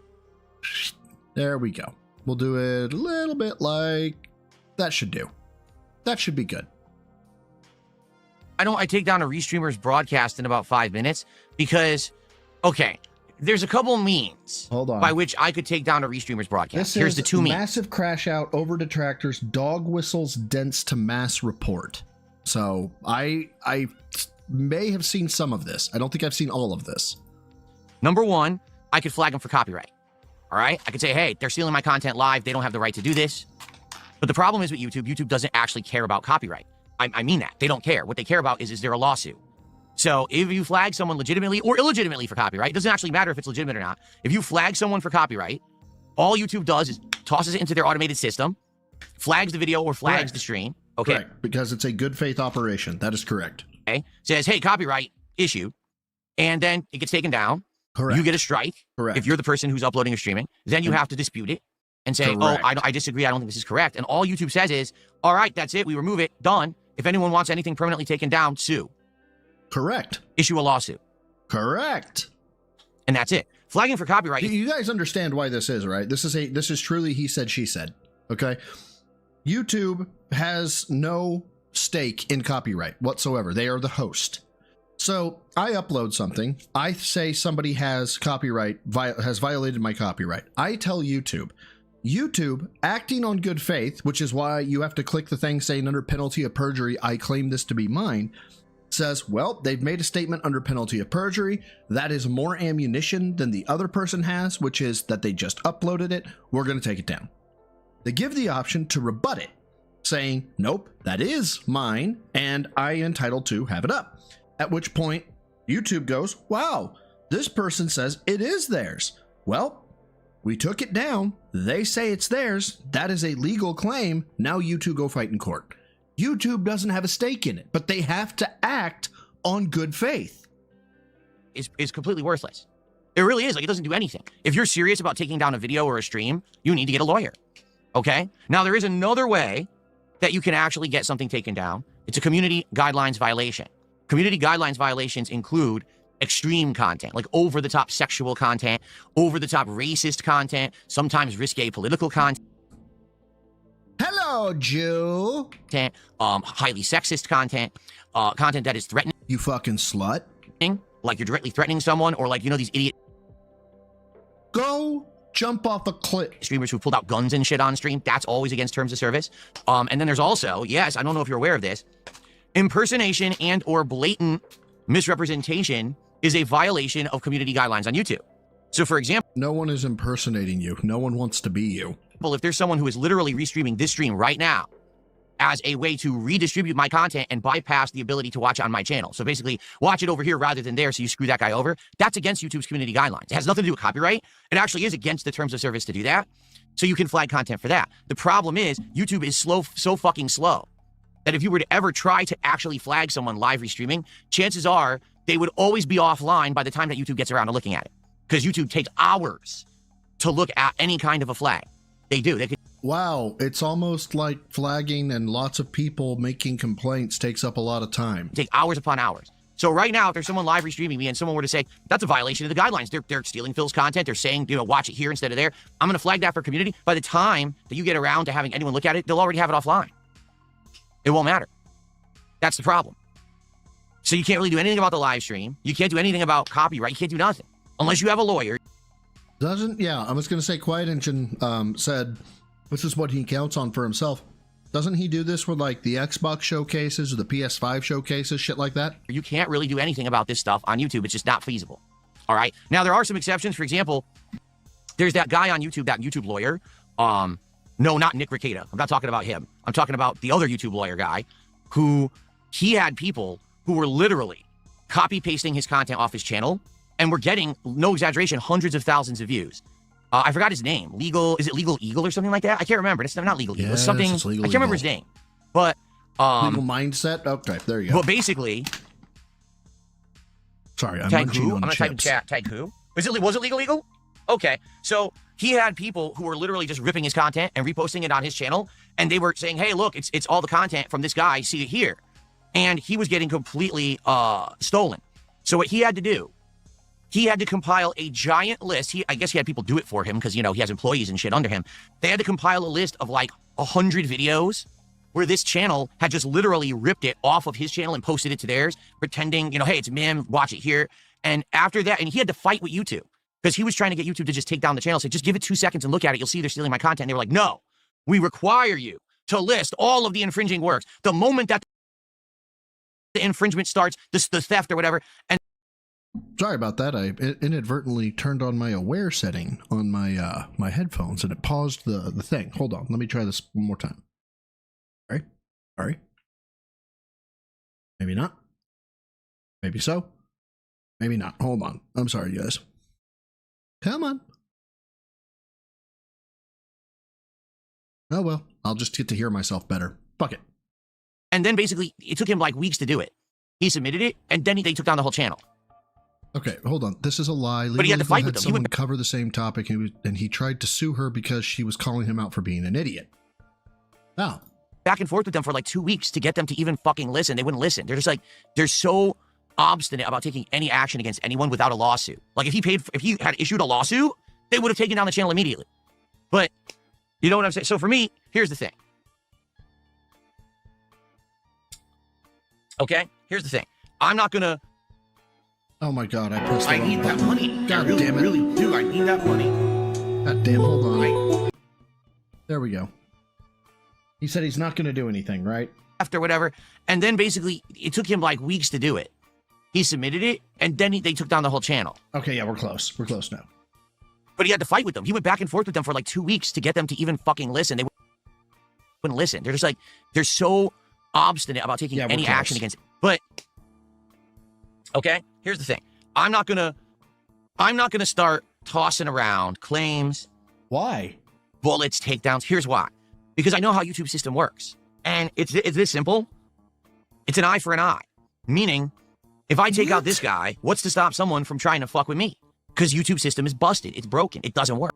There we go. We'll do it a little bit like that should do. That should be good. I take down a Restreamer's broadcast in about 5 minutes because, okay, there's a couple means by which I could take down a Restreamer's broadcast. Here's the two means. Massive crash out, over detractors, dog whistles, dense to mass report. So I may have seen some of this. I don't think I've seen all of this. Number one, I could flag them for copyright. All right? I could say, hey, they're stealing my content live. They don't have the right to do this. But the problem is with YouTube, YouTube doesn't actually care about copyright. I mean that. They don't care. What they care about is there a lawsuit? So if you flag someone legitimately or illegitimately for copyright, it doesn't actually matter if it's legitimate or not. If you flag someone for copyright, all YouTube does is tosses it into their automated system, flags the video or flags the stream. Okay. Correct, because it's a good faith operation. That is correct. Okay. Says, hey, copyright issued. And then it gets taken down. Correct. You get a strike. Correct. If you're the person who's uploading or streaming, then you have to dispute it and say, Correct. oh, I disagree. I don't think this is correct. And all YouTube says is, all right, that's it. We remove it. Done. If anyone wants anything permanently taken down, sue. Correct. Issue a lawsuit. Correct. And that's it. Flagging for copyright. You guys understand why this is, right? This is truly he said, she said. Okay. YouTube has no stake in copyright whatsoever. They are the host. So I upload something. I say somebody has copyright, has violated my copyright. I tell YouTube. YouTube, acting on good faith, which is why you have to click the thing saying under penalty of perjury, I claim this to be mine, says, well, they've made a statement under penalty of perjury. That is more ammunition than the other person has, which is that they just uploaded it. We're going to take it down. They give the option to rebut it, saying, nope, that is mine, and I am entitled to have it up. At which point, YouTube goes, wow, this person says it is theirs. Well, we took it down. They say it's theirs. That is a legal claim. Now you two go fight in court. YouTube doesn't have a stake in it, but they have to act on good faith. Is completely worthless. It really is. Like, it doesn't do anything. If you're serious about taking down a video or a stream, you need to get a lawyer. Okay? Now, there is another way that you can actually get something taken down. It's a community guidelines violation. Community guidelines violations include extreme content, like over-the-top sexual content, over-the-top racist content, sometimes risque political content. Hello, Jew. Highly sexist content, content that is threatening. You fucking slut. Like you're directly threatening someone, or like, you know, these idiot. Go jump off a cliff. Streamers who pulled out guns and shit on stream. That's always against terms of service. And then there's also, yes, I don't know if you're aware of this, impersonation and or blatant misrepresentation is a violation of community guidelines on YouTube. So for example, no one is impersonating you. No one wants to be you. Well, if there's someone who is literally restreaming this stream right now as a way to redistribute my content and bypass the ability to watch it on my channel. So basically watch it over here rather than there, so you screw that guy over. That's against YouTube's community guidelines. It has nothing to do with copyright. It actually is against the terms of service to do that. So you can flag content for that. The problem is YouTube is so fucking slow that if you were to ever try to actually flag someone live restreaming, chances are they would always be offline by the time that YouTube gets around to looking at it. Because YouTube takes hours to look at any kind of a flag. They do. They could. Wow, it's almost like flagging and lots of people making complaints takes up a lot of time. Take hours upon hours. So right now, if there's someone live restreaming me and someone were to say, that's a violation of the guidelines, they're stealing Phil's content, they're saying, you know, watch it here instead of there, I'm going to flag that for community. By the time that you get around to having anyone look at it, they'll already have it offline. It won't matter. That's the problem. So you can't really do anything about the live stream. You can't do anything about copyright. You can't do nothing unless you have a lawyer. I was going to say Quiet Engine said this is what he counts on for himself. Doesn't he do this with like the Xbox showcases or the PS5 showcases, shit like that? You can't really do anything about this stuff on YouTube. It's just not feasible. All right. Now, there are some exceptions. For example, there's that guy on YouTube, that YouTube lawyer. No, not Nick Rekieta. I'm not talking about him. I'm talking about the other YouTube lawyer guy who he had people who were literally copy pasting his content off his channel and were getting, no exaggeration, hundreds of thousands of views. I forgot his name. Is it Legal Eagle or something like that? I can't remember. It's not Legal Eagle. It's something. I can't remember his name. But Legal Mindset. Okay, there you go. But basically, sorry, I'm munching on I'm gonna type in chat. Tag who? Was it Legal Eagle? Okay, so he had people who were literally just ripping his content and reposting it on his channel, and they were saying, hey, look, it's all the content from this guy, see it here. And he was getting completely stolen. So what he had to do, he had to compile a giant list. I guess he had people do it for him because, you know, he has employees and shit under him. They had to compile a list of like 100 videos where this channel had just literally ripped it off of his channel and posted it to theirs, pretending, you know, hey, it's Mim, watch it here. And after that, and he had to fight with YouTube because he was trying to get YouTube to just take down the channel. Say, just give it 2 seconds and look at it. You'll see they're stealing my content. And they were like, no, we require you to list all of the infringing works. The moment that the infringement starts, the theft or whatever. And sorry about that. I inadvertently turned on my aware setting on my my headphones and it paused the thing. Hold on. Let me try this one more time. All right. All right. Maybe not. Maybe so. Maybe not. Hold on. I'm sorry, guys. Come on. Oh, well, I'll just get to hear myself better. Fuck it. And then basically, it took him like weeks to do it. He submitted it, and then they took down the whole channel. Okay, hold on. This is a lie. But he had to fight with them. Someone cover the same topic, and he tried to sue her because she was calling him out for being an idiot. Now, back and forth with them for like 2 weeks to get them to even fucking listen. They wouldn't listen. They're just like, they're so obstinate about taking any action against anyone without a lawsuit. Like if he had issued a lawsuit, they would have taken down the channel immediately. But you know what I'm saying? So for me, here's the thing. Okay, here's the thing. I'm not gonna. Oh my God! I pressed. I need that money. God I damn it! Really do. I need that money. God damn! Hold on. There we go. He said he's not gonna do anything, right? After whatever, and then basically it took him like weeks to do it. He submitted it, and then they took down the whole channel. Okay, yeah, we're close. We're close now. But he had to fight with them. He went back and forth with them for like 2 weeks to get them to even fucking listen. They wouldn't listen. They're just like, they're so obstinate about taking any action against it. But okay, here's the thing. I'm not gonna start tossing around claims. Why? Bullets, takedowns. Here's why. Because I know how YouTube system works. And it's this simple. It's an eye for an eye. Meaning, if I take out this guy, what's to stop someone from trying to fuck with me? Because YouTube system is busted. It's broken. It doesn't work.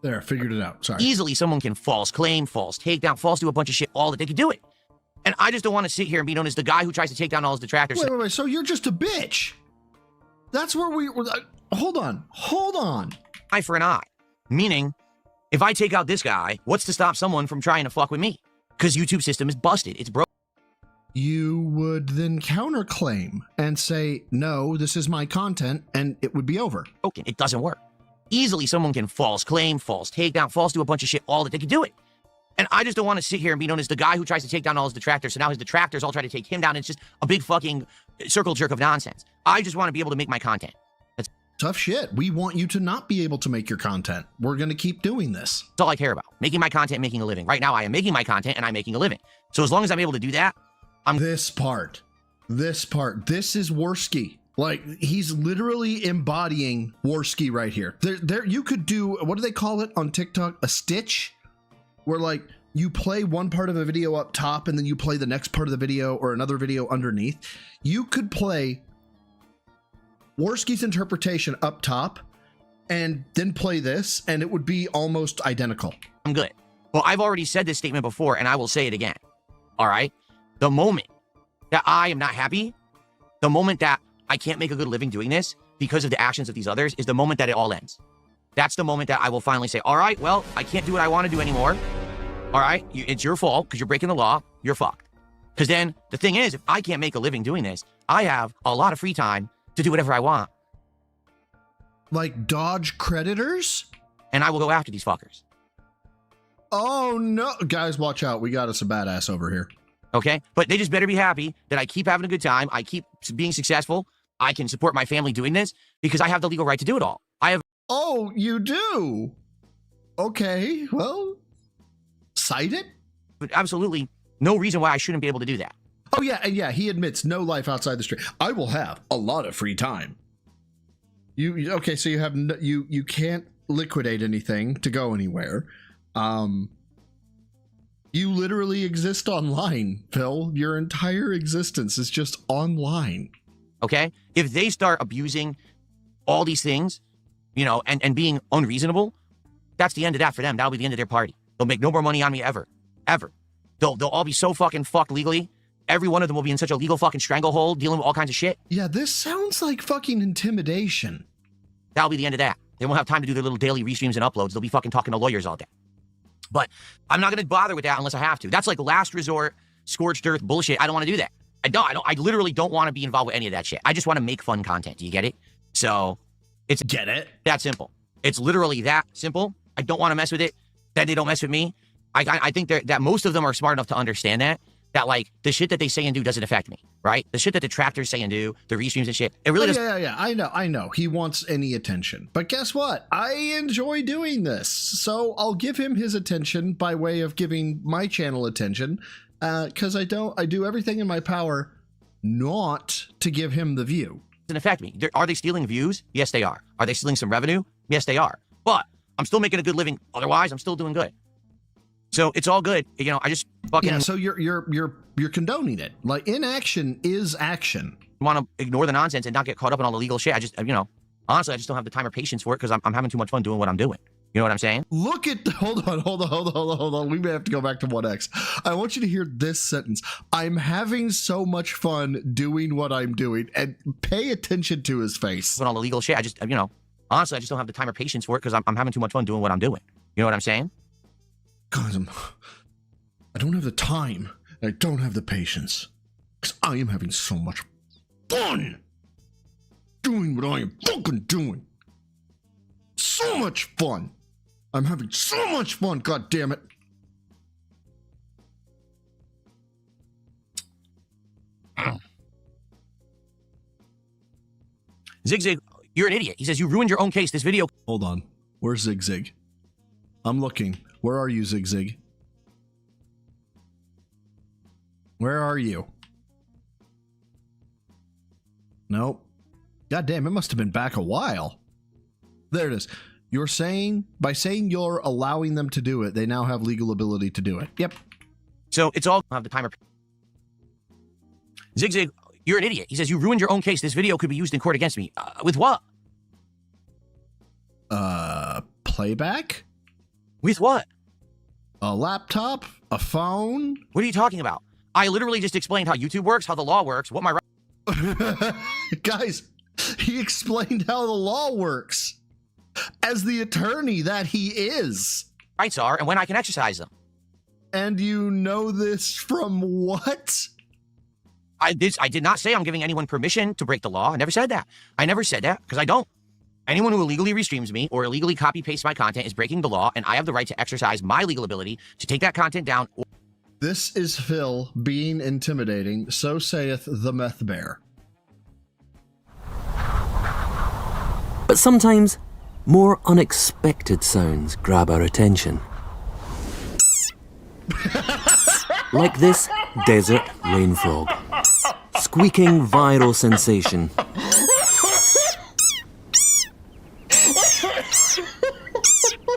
There, figured it out. Sorry. Easily someone can false claim, false takedown, false do a bunch of shit, all that they can do it. And I just don't want to sit here and be known as the guy who tries to take down all his detractors. Wait. So you're just a bitch. That's where we were. Hold on. Eye for an eye. Meaning, if I take out this guy, what's to stop someone from trying to fuck with me? Because YouTube system is busted. It's broken. You would then counterclaim and say, no, this is my content, and it would be over. Okay, it doesn't work. Easily someone can false claim, false takedown, false do a bunch of shit, all that they can do it. And I just don't want to sit here and be known as the guy who tries to take down all his detractors. So now his detractors all try to take him down. It's just a big fucking circle jerk of nonsense. I just want to be able to make my content. That's tough shit. We want you to not be able to make your content. We're going to keep doing this. That's all I care about. Making my content, making a living. Right now, I am making my content and I'm making a living. So as long as I'm able to do that, This part. This is Worski. Like, he's literally embodying Worski right here. There, you could do, what do they call it on TikTok? A stitch? Where, like, you play one part of a video up top and then you play the next part of the video or another video underneath. You could play Worski's interpretation up top and then play this, and it would be almost identical. I'm good. Well, I've already said this statement before, and I will say it again. All right? The moment that I am not happy, the moment that I can't make a good living doing this because of the actions of these others is the moment that it all ends. That's the moment that I will finally say, all right, well, I can't do what I want to do anymore. All right, it's your fault because you're breaking the law. You're fucked. Because then the thing is, if I can't make a living doing this, I have a lot of free time to do whatever I want. Like dodge creditors? And I will go after these fuckers. Oh, no. Guys, watch out. We got us a badass over here. Okay? But they just better be happy that I keep having a good time. I keep being successful. I can support my family doing this because I have the legal right to do it all. I have. Oh, you do? Okay, well, cite it? But absolutely no reason why I shouldn't be able to do that. Oh, yeah, and yeah, he admits no life outside the street. I will have a lot of free time. Okay, so you have you can't liquidate anything to go anywhere. You literally exist online, Phil. Your entire existence is just online. Okay? If they start abusing all these things, you know, and being unreasonable, That's the end of that for them. That'll be the end of their party. They'll make no more money on me ever. Ever. They'll all be so fucking fucked legally. Every one of them will be in such a legal fucking stranglehold, dealing with all kinds of shit. Yeah, this sounds like fucking intimidation. That'll be the end of that. They won't have time to do their little daily restreams and uploads. They'll be fucking talking to lawyers all day. But I'm not going to bother with that unless I have to. That's like last resort, scorched earth bullshit. I don't want to do that. I literally don't want to be involved with any of that shit. I just want to make fun content. Do you get it? So it's get it? That simple. It's literally that simple. I don't want to mess with it. Then they don't mess with me. I think that most of them are smart enough to understand that like the shit that they say and do doesn't affect me, right? The shit that the tractors say and do, the restreams and shit, it really doesn't. Yeah. I know. He wants any attention. But guess what? I enjoy doing this. So I'll give him his attention by way of giving my channel attention. Because I do everything in my power not to give him the view. It doesn't affect me. Are they stealing views? Yes, they are. Are they stealing some revenue? Yes, they are. But I'm still making a good living. Otherwise, I'm still doing good. So it's all good. You know, I just fucking... Yeah, so you're condoning it. Like, inaction is action. Want to ignore the nonsense and not get caught up in all the legal shit. I just, you know, honestly, I just don't have the time or patience for it because I'm having too much fun doing what I'm doing. You know what I'm saying? Look at... Hold on. We may have to go back to 1X. I want you to hear this sentence. I'm having so much fun doing what I'm doing. And pay attention to his face. With all the legal shit, I just, you know, honestly, I just don't have the time or patience for it because I'm having too much fun doing what I'm doing. You know what I'm saying? Guys, I don't have the time. I don't have the patience. Because I am having so much fun doing what I am fucking doing. So much fun. I'm having so much fun, god damn it. Zig, you're an idiot. He says you ruined your own case. This video... Hold on. Where's Zig? I'm looking. Where are you, Zig? Where are you? Nope. God damn, it must have been back a while. There it is. You're saying, by saying you're allowing them to do it, they now have legal ability to do it. Yep. So it's all... have the timer. Zig, you're an idiot. He says you ruined your own case. This video could be used in court against me. With what? Playback? With what? A laptop? A phone? What are you talking about? I literally just explained how YouTube works, how the law works, what my... Guys, he explained how the law works. As the attorney that he is. Rights are, and when I can exercise them. And you know this from what? I did not say I'm giving anyone permission to break the law. I never said that. I never said that, because I don't. Anyone who illegally restreams me or illegally copy-pastes my content is breaking the law, and I have the right to exercise my legal ability to take that content down. This is Phil being intimidating, so saith the meth bear. But sometimes, more unexpected sounds grab our attention. Like this desert rain frog. Squeaking viral sensation.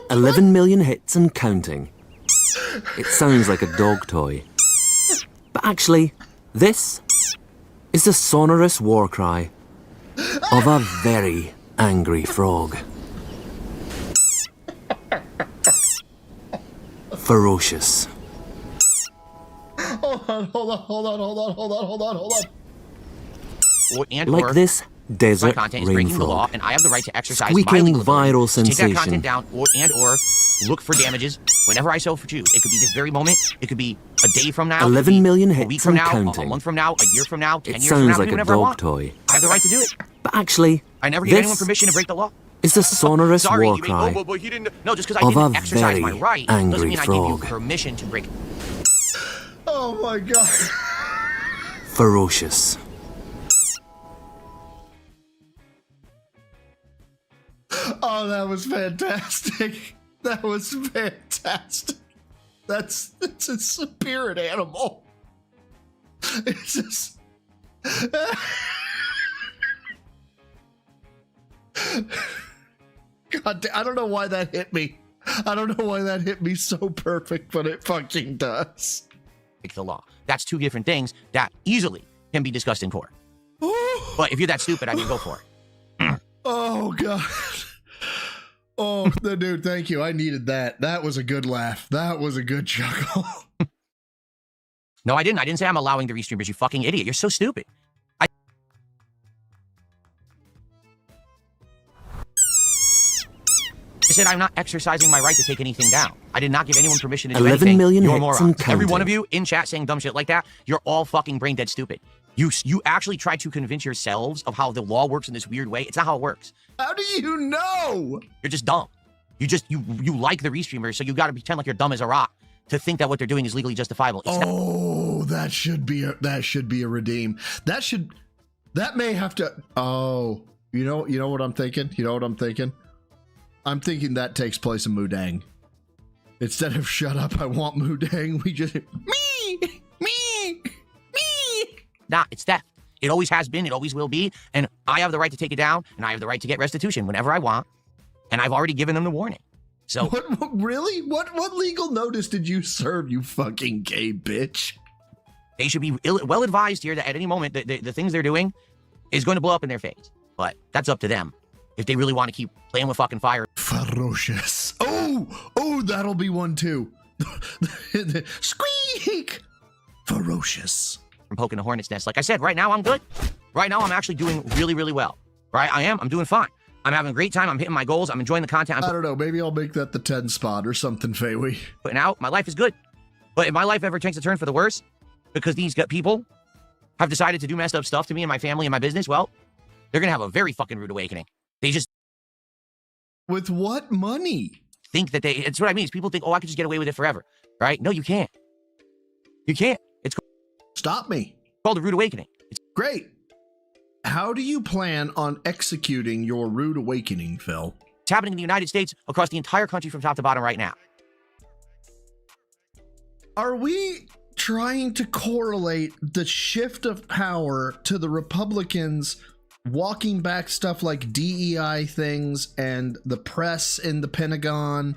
$11 million hits and counting. It sounds like a dog toy. But actually, this is the sonorous war cry of a very angry frog. Ferocious. Hold on. Like this desert content is rain breaking the law, frog. and I have the right to exercise Squeaking my legal ability viral to take that sensation. content down or look for damages whenever I so choose. It could be this very moment. It could be a day from now. 11 million a hits week from and now, counting. a month from now, a year from now, 10 It years from now. sounds like a whenever I dog want. toy. I have the right to do it. But actually, I never gave anyone this permission to break the law. is the sonorous Sorry, war you mean, cry but he didn't. No, just because I of didn't a exercise my very right doesn't angry mean I give you frog. permission to break it. Oh my god. Ferocious. Oh, that was fantastic. That was fantastic. It's a spirit animal. It's just... God, I don't know why that hit me. I don't know why that hit me so perfect, but it fucking does. Break the law. That's two different things that easily can be discussed in court. But if you're that stupid, I mean, go for it. Oh, God. Oh, no, dude, thank you. I needed that. That was a good laugh. That was a good chuckle. No, I didn't. I didn't say I'm allowing the restreamers, you fucking idiot. You're so stupid. I said I'm not exercising my right to take anything down. I did not give anyone permission to do 11 anything. million You're hits morons. and Every one counting. of you in chat saying dumb shit like that, you're all fucking brain dead stupid. You actually try to convince yourselves of how the law works in this weird way. It's not how it works. How do you know? You're just dumb. You like the restreamers, so you got to pretend like you're dumb as a rock to think that what they're doing is legally justifiable. It's not. That should be a redeem. That may have to. Oh, you know what I'm thinking. You know what I'm thinking. I'm thinking that takes place in Mudang. Instead of shut up, I want Mudang. We just me. Nah, it's theft. It always has been. It always will be. And I have the right to take it down, and I have the right to get restitution whenever I want. And I've already given them the warning. So what really? What legal notice did you serve, you fucking gay bitch? They should be well advised here that at any moment the things they're doing is going to blow up in their face. But that's up to them if they really want to keep playing with fucking fire. Ferocious. Oh, that'll be one too. Squeak. Ferocious. From poking the hornet's nest. Like I said, right now I'm good. Right now I'm actually doing really, really well. Right? I am. I'm doing fine. I'm having a great time. I'm hitting my goals. I'm enjoying the content. I don't know. Maybe I'll make that the 10 spot or something, Faywee. Putting out. My life is good. But if my life ever takes a turn for the worse, because these people have decided to do messed up stuff to me and my family and my business, well, they're going to have a very fucking rude awakening. They just... With what money? Think that it's what I mean. Is people think, oh, I could just get away with it forever. Right? No, you can't. You can't. It's Stop me. Called a rude awakening. It's great. How do you plan on executing your rude awakening, Phil? It's happening in the United States, across the entire country from top to bottom right now. Are we trying to correlate the shift of power to the Republicans walking back stuff like DEI things and the press in the Pentagon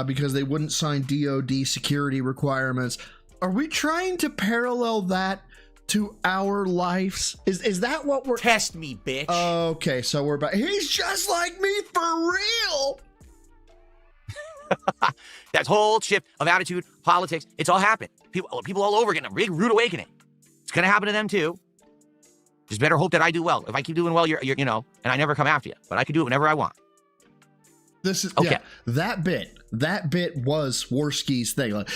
because they wouldn't sign DOD security requirements? Are we trying to parallel that to our lives? Is that what we're... Test me, bitch. Okay, so we're back. He's just like me for real. That whole shift of attitude, politics, it's all happened. People all over getting a big rude awakening. It's going to happen to them too. Just better hope that I do well. If I keep doing well, you're and I never come after you. But I can do it whenever I want. This is okay. Yeah, that bit was Worski's thing. Like,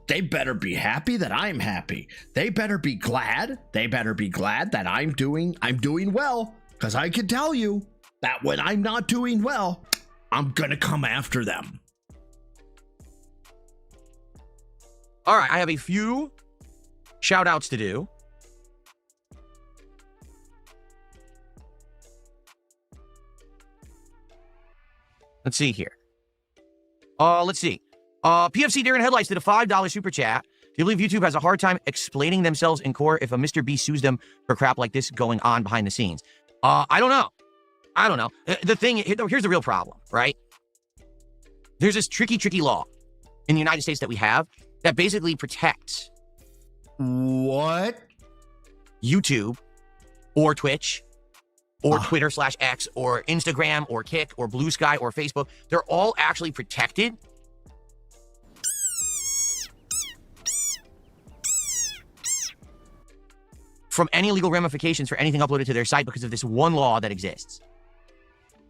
they better be happy that I'm happy. They better be glad. They better be glad that I'm doing well. Because I can tell you that when I'm not doing well, I'm gonna come after them. All right, I have a few shout outs to do. Let's see here. Let's see. PFC Deer in Headlights did a $5 super chat. Do you believe YouTube has a hard time explaining themselves in court if a Mr. B sues them for crap like this going on behind the scenes? I don't know. The thing, here's the real problem, right? There's this tricky law in the United States that we have that basically protects what? YouTube or Twitch or Twitter/X or Instagram or Kick or Blue Sky or Facebook. They're all actually protected from any legal ramifications for anything uploaded to their site because of this one law that exists.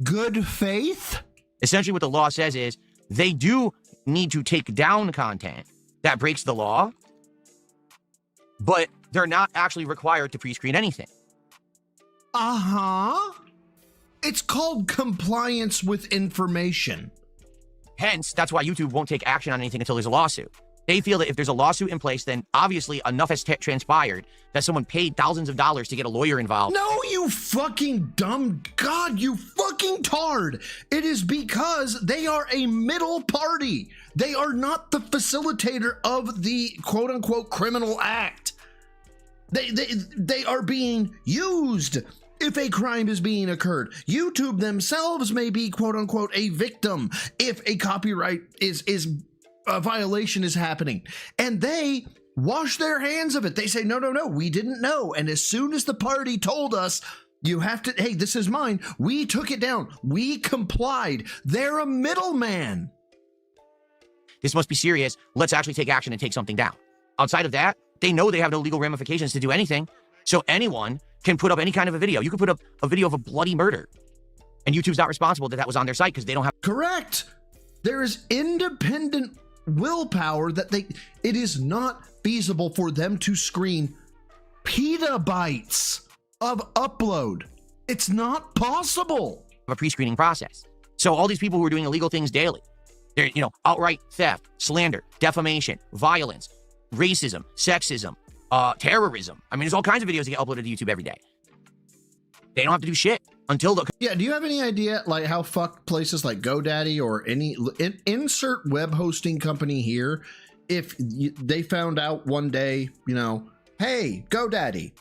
Good faith? Essentially what the law says is they do need to take down content that breaks the law, but they're not actually required to pre-screen anything. It's called compliance with information. Hence, that's why YouTube won't take action on anything until there's a lawsuit. They feel that if there's a lawsuit in place, then obviously enough has transpired that someone paid thousands of dollars to get a lawyer involved. No, you fucking dumb god, you fucking tard. It is because they are a middle party. They are not the facilitator of the quote-unquote criminal act. They are being used if a crime is being occurred. YouTube themselves may be quote-unquote a victim if a copyright is a violation is happening, and they wash their hands of it. They say, no, we didn't know. And as soon as the party told us, You have to, hey, this is mine. We took it down. We complied. They're a middleman. This must be serious. Let's actually take action and take something down. Outside of that, they know they have no legal ramifications to do anything. So anyone can put up any kind of a video. You could put up a video of a bloody murder. And YouTube's not responsible that was on their site because they don't have... Correct. There is independent willpower that it is not feasible for them to screen petabytes of upload. It's not possible. A pre-screening process. So all these people who are doing illegal things daily, they're, outright theft, slander, defamation, violence, racism, sexism, terrorism. I mean, there's all kinds of videos that get uploaded to YouTube every day. They don't have to do shit until the... Yeah, do you have any idea, like, how fucked places like GoDaddy or any... insert web hosting company here, if they found out one day, hey, GoDaddy,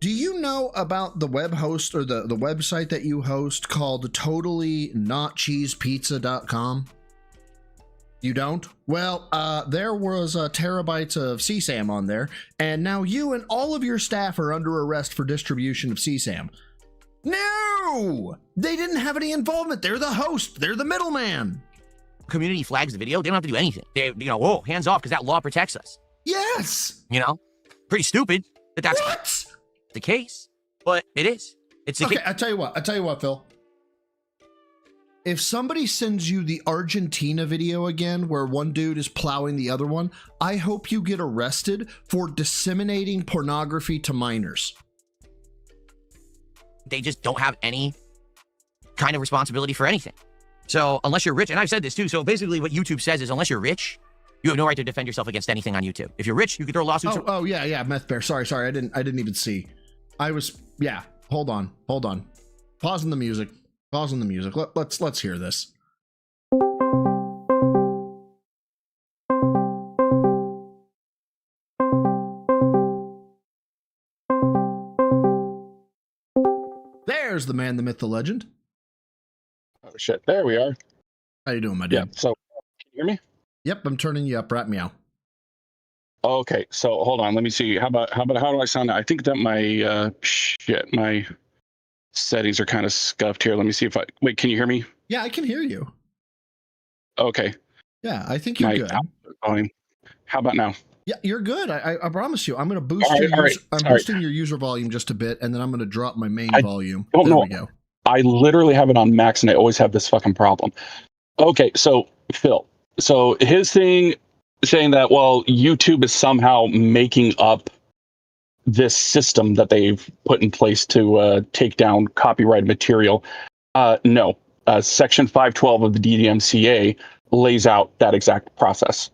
do you know about the web host or the website that you host called totallynotcheesepizza.com? You don't? Well, there was terabytes of CSAM on there, and now you and all of your staff are under arrest for distribution of CSAM. No! They didn't have any involvement. They're the host. They're the middleman. Community flags the video. They don't have to do anything. They, whoa, hands off, because that law protects us. Yes! Pretty stupid that that's the case, but it is. It's okay, I tell you what, Phil. If somebody sends you the Argentina video again, where one dude is plowing the other one, I hope you get arrested for disseminating pornography to minors. They just don't have any kind of responsibility for anything. So unless you're rich, and I've said this too, so basically what YouTube says is unless you're rich, you have no right to defend yourself against anything on YouTube. If you're rich, you can throw lawsuits. Oh yeah, Meth Bear. Sorry, I didn't even see. Hold on. Pausing the music. Let's hear this. There's the man, the myth, the legend. Oh shit! There we are. How you doing, my dude? Yeah. So, can you hear me? Yep, I'm turning you up. Rat meow. Okay, so hold on. Let me see. How do I sound? I think that my my settings are kind of scuffed here. Let me see if I wait. Can you hear me? Yeah, I can hear you. Okay. Yeah, I think you're good. Volume. How about now? Yeah, you're good. I promise you. I'm going to boost boosting your user volume just a bit, and then I'm going to drop my main volume. There we go. I literally have it on max, and I always have this fucking problem. Okay, so Phil. So his thing saying that, well, YouTube is somehow making up this system that they've put in place to take down copyrighted material. No. Section 512 of the DMCA lays out that exact process.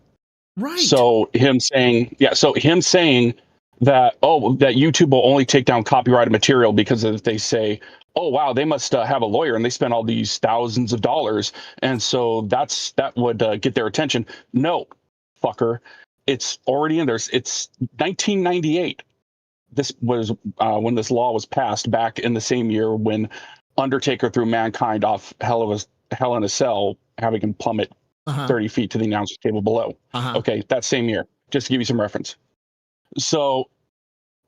Right. So him saying that, that YouTube will only take down copyrighted material because if they say, oh, wow, they must have a lawyer and they spent all these thousands of dollars. And so that would get their attention. No, fucker. It's already in there. It's 1998. This was when this law was passed back in the same year when Undertaker threw Mankind off Hell in a Cell, having him plummet 30 feet to the announcer's table below. Okay, that same year, just to give you some reference. So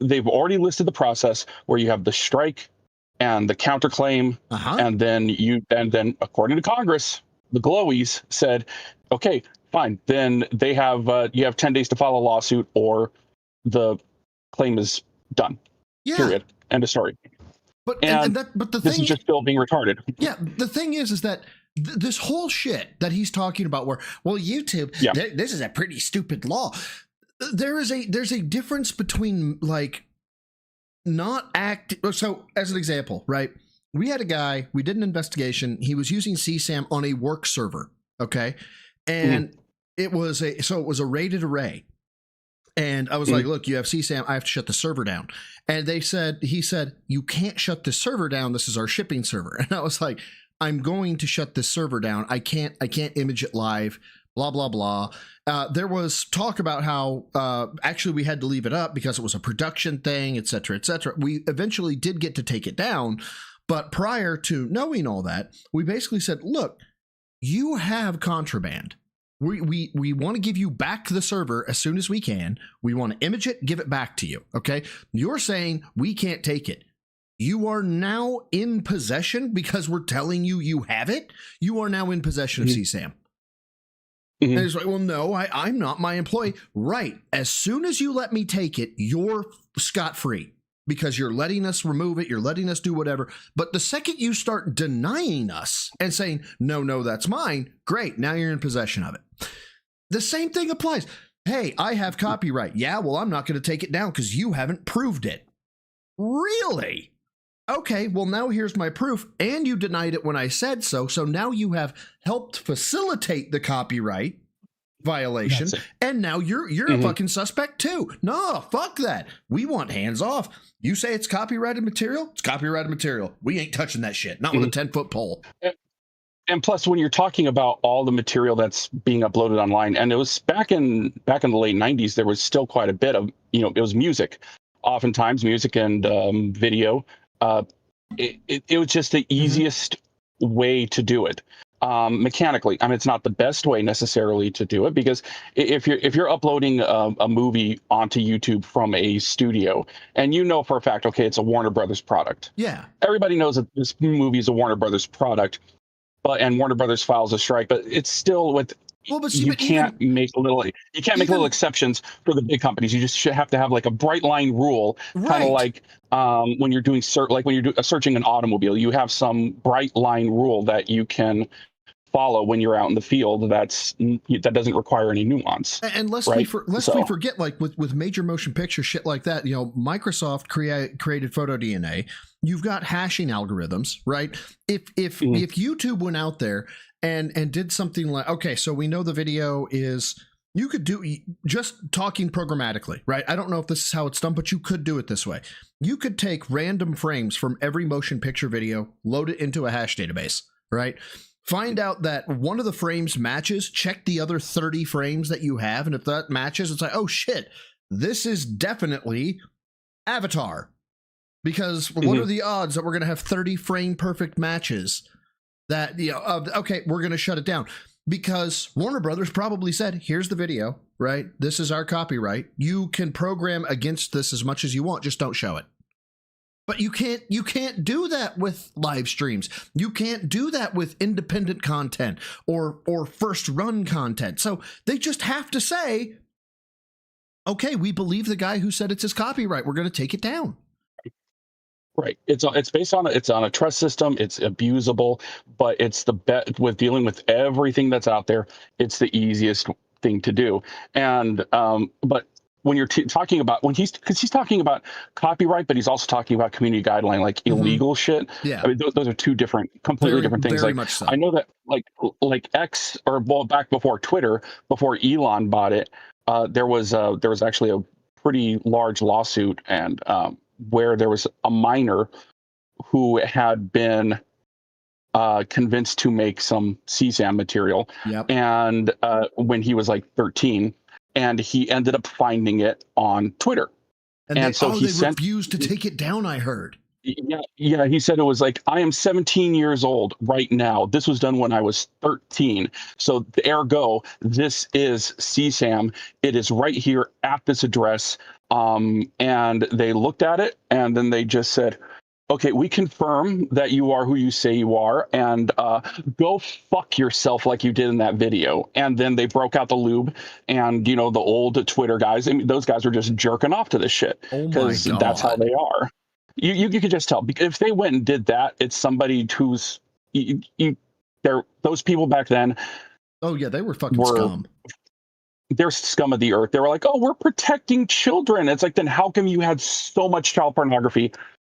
they've already listed the process where you have the strike and the counterclaim, and then according to Congress, the Glowies said, okay, fine. Then they have you have 10 days to file a lawsuit, or the claim is done. Yeah. Period. End of story. But this is just Bill being retarded. Yeah, the thing is that this whole shit that he's talking about, where YouTube, this is a pretty stupid law. There's a difference between like not act. So as an example, right? We had a guy. We did an investigation. He was using CSAM on a work server. Okay, and it was a rated array. And I was like, look, you have CSAM. I have to shut the server down. And he said, you can't shut the server down. This is our shipping server. And I was like, I'm going to shut this server down. I can't image it live, blah, blah, blah. There was talk about how actually we had to leave it up because it was a production thing, et cetera, et cetera. We eventually did get to take it down. But prior to knowing all that, we basically said, look, you have contraband. We want to give you back the server as soon as we can. We want to image it, give it back to you. Okay. You're saying we can't take it. You are now in possession because we're telling you you have it. You are now in possession of CSAM. And it's like, well, no, I'm not my employee. Right. As soon as you let me take it, you're scot-free because you're letting us remove it. You're letting us do whatever. But the second you start denying us and saying, no, that's mine. Great. Now you're in possession of it. The same thing applies. Hey, I have copyright. Yeah, well, I'm not going to take it down because you haven't proved it. Really? Okay, well, now here's my proof, and you denied it when I said so, so now you have helped facilitate the copyright violation, and now you're a fucking suspect too. No, fuck that. We want hands off. You say it's copyrighted material? It's copyrighted material. We ain't touching that shit, not with a 10-foot pole. And plus, when you're talking about all the material that's being uploaded online, and it was back in the late 90s, there was still quite a bit of, it was music, oftentimes music and video. It was just the easiest way to do it mechanically. I mean, it's not the best way necessarily to do it, because if you're uploading a movie onto YouTube from a studio and you know for a fact, okay, it's a Warner Brothers product. Yeah. Everybody knows that this movie is a Warner Brothers product, and Warner Brothers files a strike, but it's still with. Well, but you can't make little exceptions for the big companies. You just should have to have like a bright line rule, kind of like when you're doing searching an automobile, you have some bright line rule that you can follow when you're out in the field. That doesn't require any nuance. And lest we forget, like with major motion picture shit like that, Microsoft created Photo DNA. You've got hashing algorithms, right? If YouTube went out there and did something like, okay, so we know the video is, you could do just talking programmatically, right? I don't know if this is how it's done, but you could do it this way. You could take random frames from every motion picture video, load it into a hash database, right? Find out that one of the frames matches, check the other 30 frames that you have, and if that matches, it's like, oh shit, this is definitely Avatar. Because what are the odds that we're going to have 30 frame perfect matches that, okay, we're going to shut it down. Because Warner Brothers probably said, here's the video, right? This is our copyright. You can program against this as much as you want, just don't show it. But you can't do that with live streams. You can't do that with independent content or first run content. So they just have to say, okay, we believe the guy who said it's his copyright. We're going to take it down. Right. It's based on a trust system. It's abusable, but it's the bet with dealing with everything that's out there. It's the easiest thing to do. And but when you're talking about because he's talking about copyright, but he's also talking about community guideline, like illegal shit. Yeah. I mean, those are two completely different things. Very like, much so. I know that like X, or back before Twitter, before Elon bought it, there was actually a pretty large lawsuit, and where there was a minor who had been convinced to make some CSAM material. Yep. And when he was like 13, and he ended up finding it on Twitter. And so he refused to take it down, I heard. Yeah, he said it was like, I am 17 years old right now. This was done when I was 13. So ergo, this is CSAM. It is right here at this address. And they looked at it, and then they just said, okay, we confirm that you are who you say you are, and go fuck yourself like you did in that video. And then they broke out the lube, and the old Twitter guys, I mean, those guys were just jerking off to this shit, because that's how they are. You could just tell, because if they went and did that, it's somebody who's those people back then. Oh yeah, they were fucking scum. They're scum of the earth. They were like, oh, we're protecting children. It's like, then how come you had so much child pornography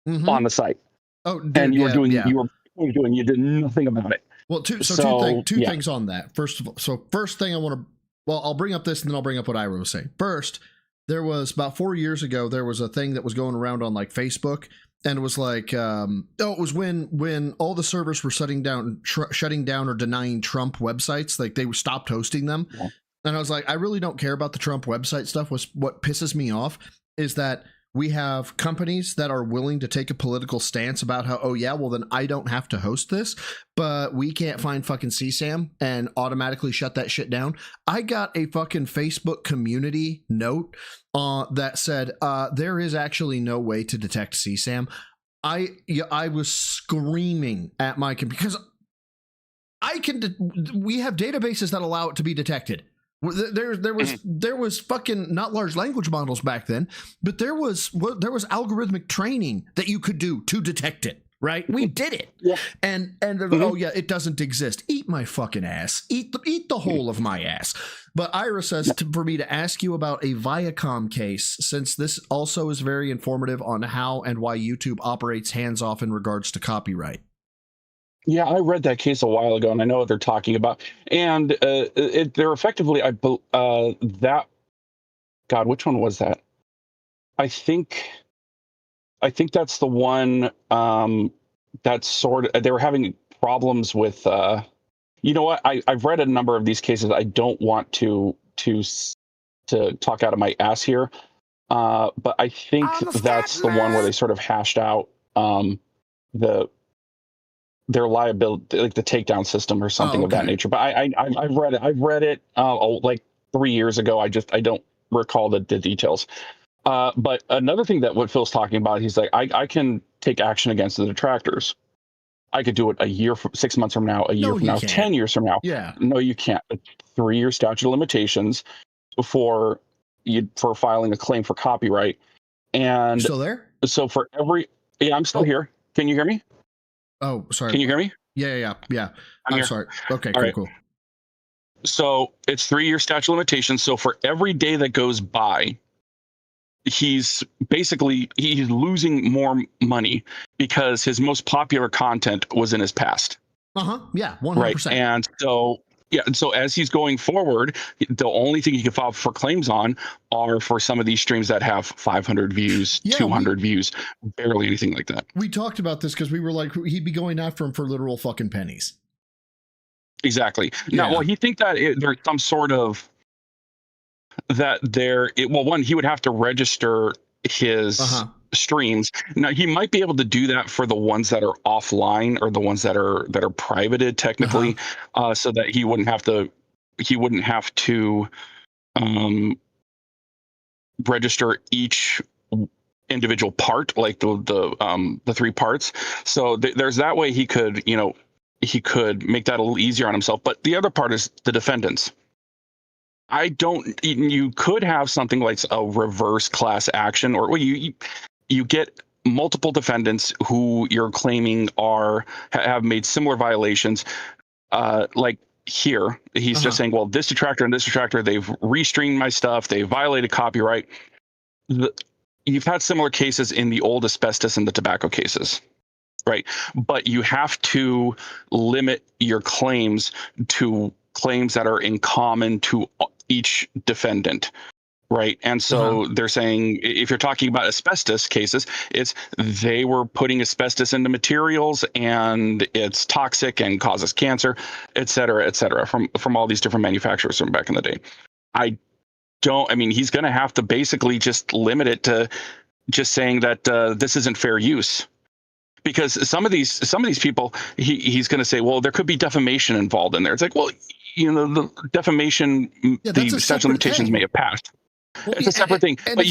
on the site? Oh, dude, and you did nothing about it. Well, two things on that. First of all, first thing I want to, I'll bring up this, and then I'll bring up what Ira was saying. First, there was about 4 years ago, there was a thing that was going around on like Facebook, and it was like, it was when all the servers were shutting down or denying Trump websites, like they stopped hosting them. Yeah. And I was like, I really don't care about the Trump website stuff. What pisses me off is that We have companies that are willing to take a political stance about how, oh yeah, well then I don't have to host this, but we can't find fucking CSAM and automatically shut that shit down. I got a fucking Facebook community note that said, there is actually no way to detect CSAM. I was screaming at my computer because we have databases that allow it to be detected. There was fucking not large language models back then, but there was algorithmic training that you could do to detect it. Right? We did it. Yeah. And oh yeah, it doesn't exist. Eat my fucking ass. Eat the whole of my ass. But Ira says for me to ask you about a Viacom case, since this also is very informative on how and why YouTube operates hands-off in regards to copyright. Yeah, I read that case a while ago, and I know what they're talking about. And they're effectively, that. God, which one was that? I think that's the one that's sort of, they were having problems with. You know what? I've read a number of these cases. I don't want to talk out of my ass here, but I think that's the one where they sort of hashed out their liability, like the takedown system or something of that nature. But I've read it. I've read it like 3 years ago. I don't recall the details. But another thing that what Phil's talking about, he's like, I can take action against the detractors. I could do it a year, 6 months from now, a year from now, 10 years from now. Yeah. No, you can't. 3-year statute of limitations for filing a claim for copyright. And still there? So for yeah, I'm still here. Can you hear me? Oh, sorry. Can you hear me? Yeah. I'm here. sorry. Okay, cool. So it's 3-year statute of limitations. So for every day that goes by, he's losing more money because his most popular content was in his past. Yeah, 100%. Right. And so as he's going forward, the only thing he can file for claims on are for some of these streams that have 500 views, 200 views, barely anything like that. We talked about this because we were like, he'd be going after him for literal fucking pennies. Exactly. Yeah. Now, well, he think that there's some sort of one, he would have to register his streams. Now, he might be able to do that for the ones that are offline or the ones that are privated technically, so that he wouldn't have to register each individual part, like the 3 parts. So there's that way he could make that a little easier on himself. But the other part is the defendants. You could have something like a reverse class action, or you get multiple defendants who you're claiming have made similar violations. Like here, he's just saying, well, this detractor and this detractor, they've restreamed my stuff, they violated copyright. You've had similar cases in the old asbestos and the tobacco cases, right? But you have to limit your claims to claims that are in common to each defendant, right? And so they're saying, if you're talking about asbestos cases, it's they were putting asbestos into materials and it's toxic and causes cancer, et cetera, from all these different manufacturers from back in the day. He's going to have to basically just limit it to just saying that this isn't fair use. Because some of these people, he's going to say, well, there could be defamation involved in there. It's like, well, the defamation, the statute of limitations may have passed. Well, it's a separate thing. But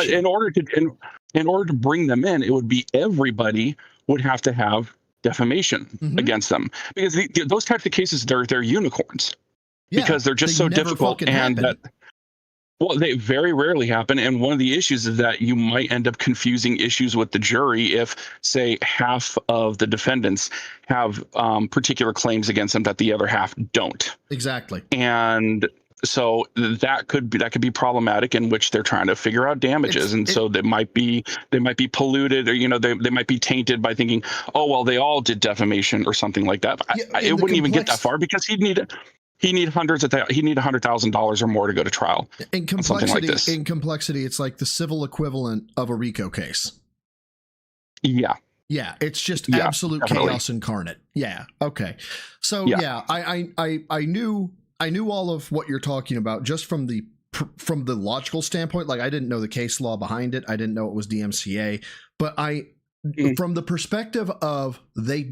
in order to bring them in, it would be everybody would have to have defamation against them, because those types of cases, they're unicorns, because they're just so difficult, and that. Well, they very rarely happen. And one of the issues is that you might end up confusing issues with the jury if, say, half of the defendants have particular claims against them that the other half don't. Exactly. And so that could be problematic, in which they're trying to figure out damages. So they might be polluted, or, they might be tainted by thinking, oh, well, they all did defamation or something like that. It wouldn't even get that far, because he'd need $100,000 or more to go to trial. In complexity, it's like the civil equivalent of a RICO case. Yeah, it's just absolute chaos incarnate. Yeah. Okay. So I knew all of what you're talking about just from the from the logical standpoint, like I didn't know the case law behind it. I didn't know it was DMCA, but from the perspective of they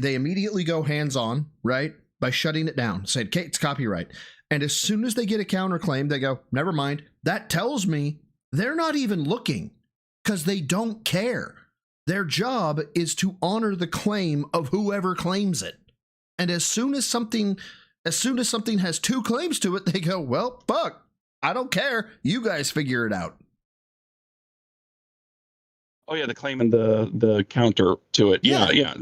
immediately go hands-on, right? By shutting it down, said, okay, it's copyright. And as soon as they get a counterclaim, they go, never mind. That tells me they're not even looking because they don't care. Their job is to honor the claim of whoever claims it. And as soon as something has two claims to it, they go, well, fuck, I don't care. You guys figure it out. Oh yeah, the claim and the counter to it. Yeah.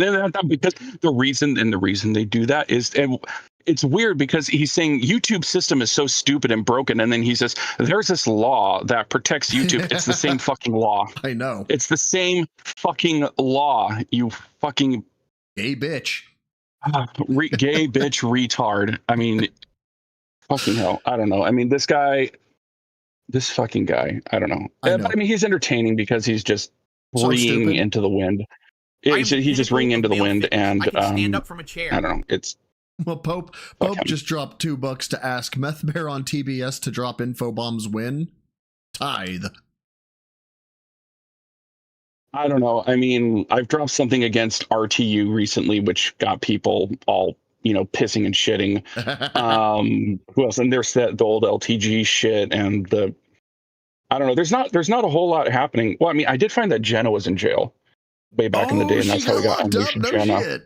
Because the reason they do that is, and it's weird because he's saying YouTube system is so stupid and broken, and then he says there's this law that protects YouTube. It's the same fucking law. I know. It's the same fucking law. You fucking gay bitch. Gay bitch retard. I mean, fucking hell. I don't know. I mean, this fucking guy. I don't know. But I mean, he's entertaining because he's just ringing into the wind. He's just ringing into the wind, and I can stand up from a chair. I don't know. It's well, Pope just dropped $2 to ask Meth Bear on TBS to drop Infobomb's win. Tithe. I don't know. I mean, I've dropped something against RTU recently, which got people all, pissing and shitting. Who else? And there's the old LTG shit and I don't know. There's not a whole lot happening. Well, I mean, I did find that Jenna was in jail way back in the day, and that's how we got Jenna.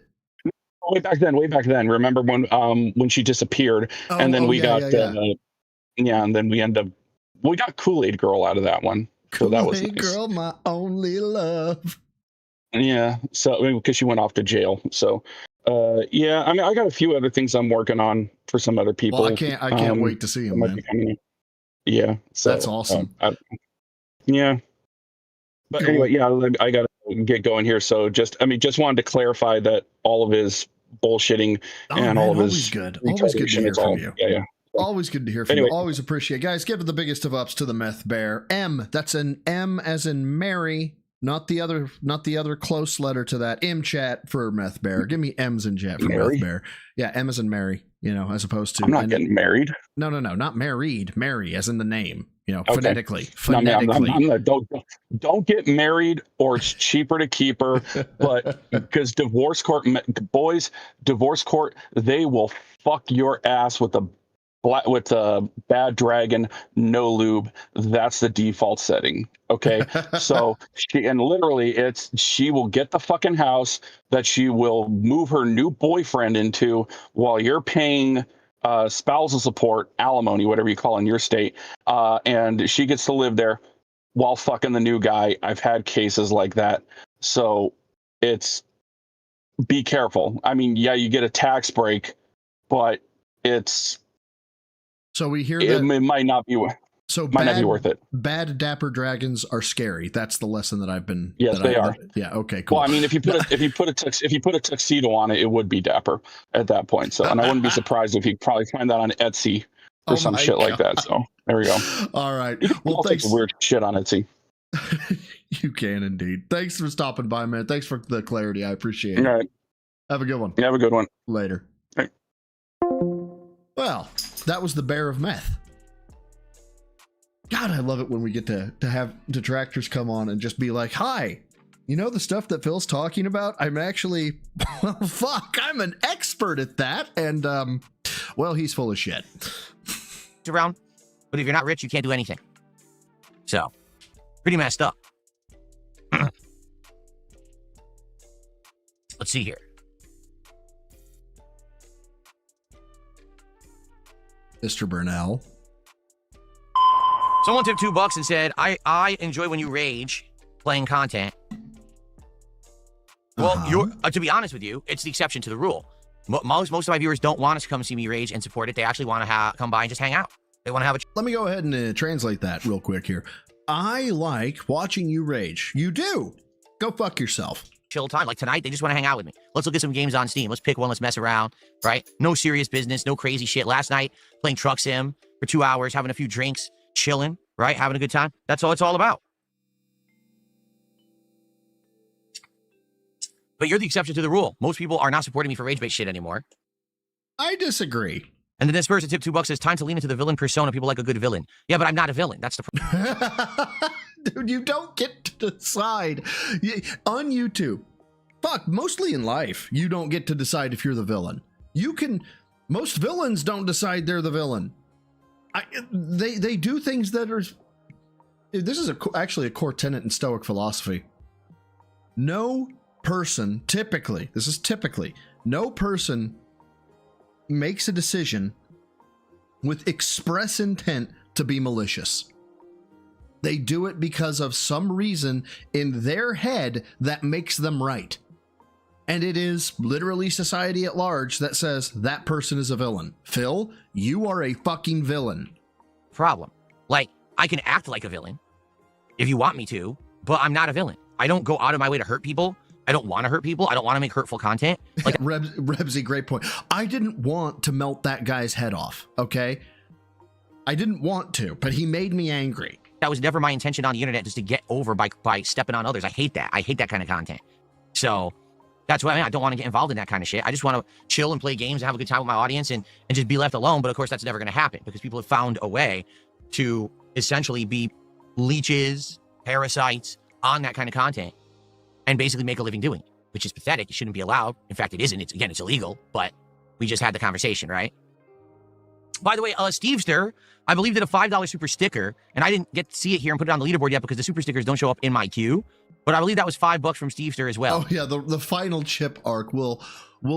Way back then. Remember when she disappeared, and then we got and then we got Kool-Aid Girl out of that one. So that was nice. Girl, my only love. Yeah, so because she went off to jail. So, yeah, I mean, I got a few other things I'm working on for some other people. Well, I can't wait to see them, man. Yeah, so that's awesome. Yeah, but anyway, yeah, I got to get going here. So just wanted to clarify that all of his bullshitting all of his always good to hear from you. Yeah. Always good to hear from you. Always appreciate, guys. Give the biggest of ups to the Meth Bear. M. That's an M as in Mary, not the other close letter to that. M chat for Meth Bear. Give me M's in chat for Meth Bear. Yeah, M as in Mary. As opposed to I'm not getting married. No, not married. Mary as in the name. Phonetically. Don't get married, or it's cheaper to keep her. But because divorce court, they will fuck your ass with a bad dragon, no lube. That's the default setting. Okay. So she will get the fucking house that she will move her new boyfriend into while you're paying spousal support, alimony, whatever you call it in your state. And she gets to live there while fucking the new guy. I've had cases like that. So be careful. I mean, yeah, you get a tax break, but so we hear it might not be worth it. Bad dapper dragons are scary. That's the lesson that I've been. Yes, they are. Yeah. Okay. Cool. Well, I mean, if you put a tuxedo on it, it would be dapper at that point. So, and I wouldn't be surprised if you probably find that on Etsy or some shit like that. So there we go. All right. Well, thanks. Weird shit on Etsy. You can indeed. Thanks for stopping by, man. Thanks for the clarity. I appreciate it. All right. Have a good one. Yeah, have a good one. Later. All right. Well, that was the Bear of Meth. God, I love it when we get to have detractors come on and just be like, hi, the stuff that Phil's talking about, I'm actually, well, fuck, I'm an expert at that. And, well, he's full of shit. Around, but if you're not rich, you can't do anything. So, pretty messed up. Let's see here. Mr. Burnell. Someone took $2 and said, I enjoy when you rage playing content. Well, to be honest with you, it's the exception to the rule. Most of my viewers don't want us to come see me rage and support it. They actually want to come by and just hang out. They want to have a... Let me go ahead and translate that real quick here. I like watching you rage. You do. Go fuck yourself. Chill time. Like tonight, they just want to hang out with me. Let's look at some games on Steam. Let's pick one. Let's mess around, right? No serious business, no crazy shit. Last night, playing Truck Sim for 2 hours, having a few drinks, chilling, right? Having a good time. That's all it's all about. But you're the exception to the rule. Most people are not supporting me for rage-based shit anymore. I disagree. And then this person tip $2 says, time to lean into the villain persona. People like a good villain. Yeah, but I'm not a villain. That's the problem. Dude, you don't get to decide. On YouTube, fuck, mostly in life, you don't get to decide if you're the villain. Most villains don't decide they're the villain. They do things that are... This is actually a core tenet in Stoic philosophy. No person, typically, no person makes a decision with express intent to be malicious. They do it because of some reason in their head that makes them right. And it is literally society at large that says that person is a villain. Phil, you are a fucking villain. Problem. Like, I can act like a villain if you want me to, but I'm not a villain. I don't go out of my way to hurt people. I don't want to hurt people. I don't want to make hurtful content. Like Rebsy, great point. I didn't want to melt that guy's head off, okay? I didn't want to, but he made me angry. That was never my intention on the internet, just to get over by stepping on others. I hate that. I hate that kind of content. So that's why I don't want to get involved in that kind of shit. I just want to chill and play games and have a good time with my audience and just be left alone. But of course, that's never going to happen because people have found a way to essentially be leeches, parasites on that kind of content and basically make a living doing it, which is pathetic. It shouldn't be allowed. In fact, it isn't. It's illegal, but we just had the conversation, right? By the way, Stevester, I believe, did a $5 super sticker, and I didn't get to see it here and put it on the leaderboard yet because the super stickers don't show up in my queue. But I believe that was $5 from Stevester as well. Oh yeah, the final chip arc will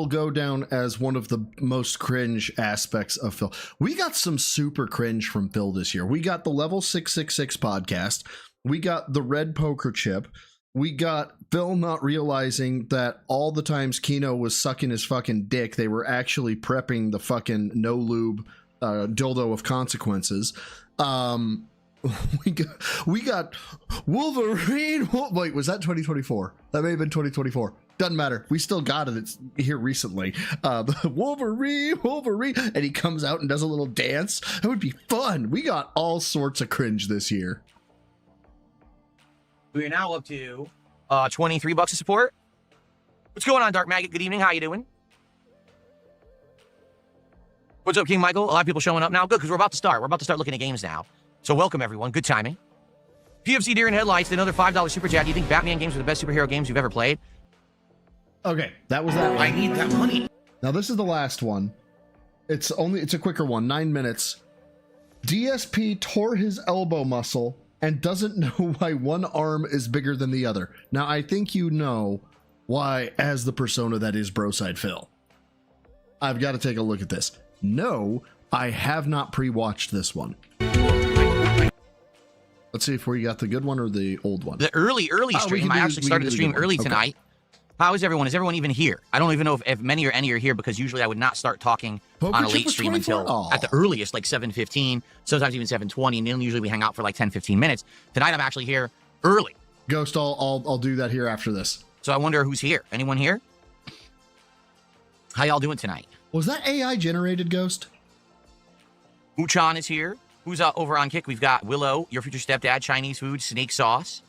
go down as one of the most cringe aspects of Phil. We got some super cringe from Phil this year. We got the Level 666 podcast. We got the red poker chip. We got Phil not realizing that all the times Kino was sucking his fucking dick, they were actually prepping the fucking no lube dildo of consequences. We got Wolverine. Wait, was that 2024? That may have been 2024. Doesn't matter. We still got it. It's here recently. Wolverine, and he comes out and does a little dance. That would be fun. We got all sorts of cringe this year. We are now up to $23 of support. What's going on, Dark Maggot? Good evening. How you doing? What's up, King Michael? A lot of people showing up now. Good, because we're about to start. We're about to start looking at games now. So welcome, everyone. Good timing. PFC Deer in Headlights, another $5 super chat. Do you think Batman games are the best superhero games you've ever played? Okay, that was that one. I need that money. Now this is the last one. It's a quicker one, 9 minutes. DSP tore his elbow muscle and doesn't know why one arm is bigger than the other. Now I think you know why, as the persona that is LegalSydePhil. I've got to take a look at this. No, I have not pre-watched this one. Let's see if we got the good one or the old one. The early stream. I actually started the stream early tonight. How is everyone? Is everyone even here? I don't even know if many or any are here because usually I would not start talking on a late stream until at the earliest, like 7:15, sometimes even 7:20, and then usually we hang out for like 10-15 minutes. Tonight I'm actually here early. Ghost, I'll do that here after this. So I wonder who's here. Anyone here? How y'all doing tonight? Was that AI generated, Ghost? Uchan is here. Who's over on Kick? We've got Willow, Your Future Stepdad, Chinese Food, Snake Sauce.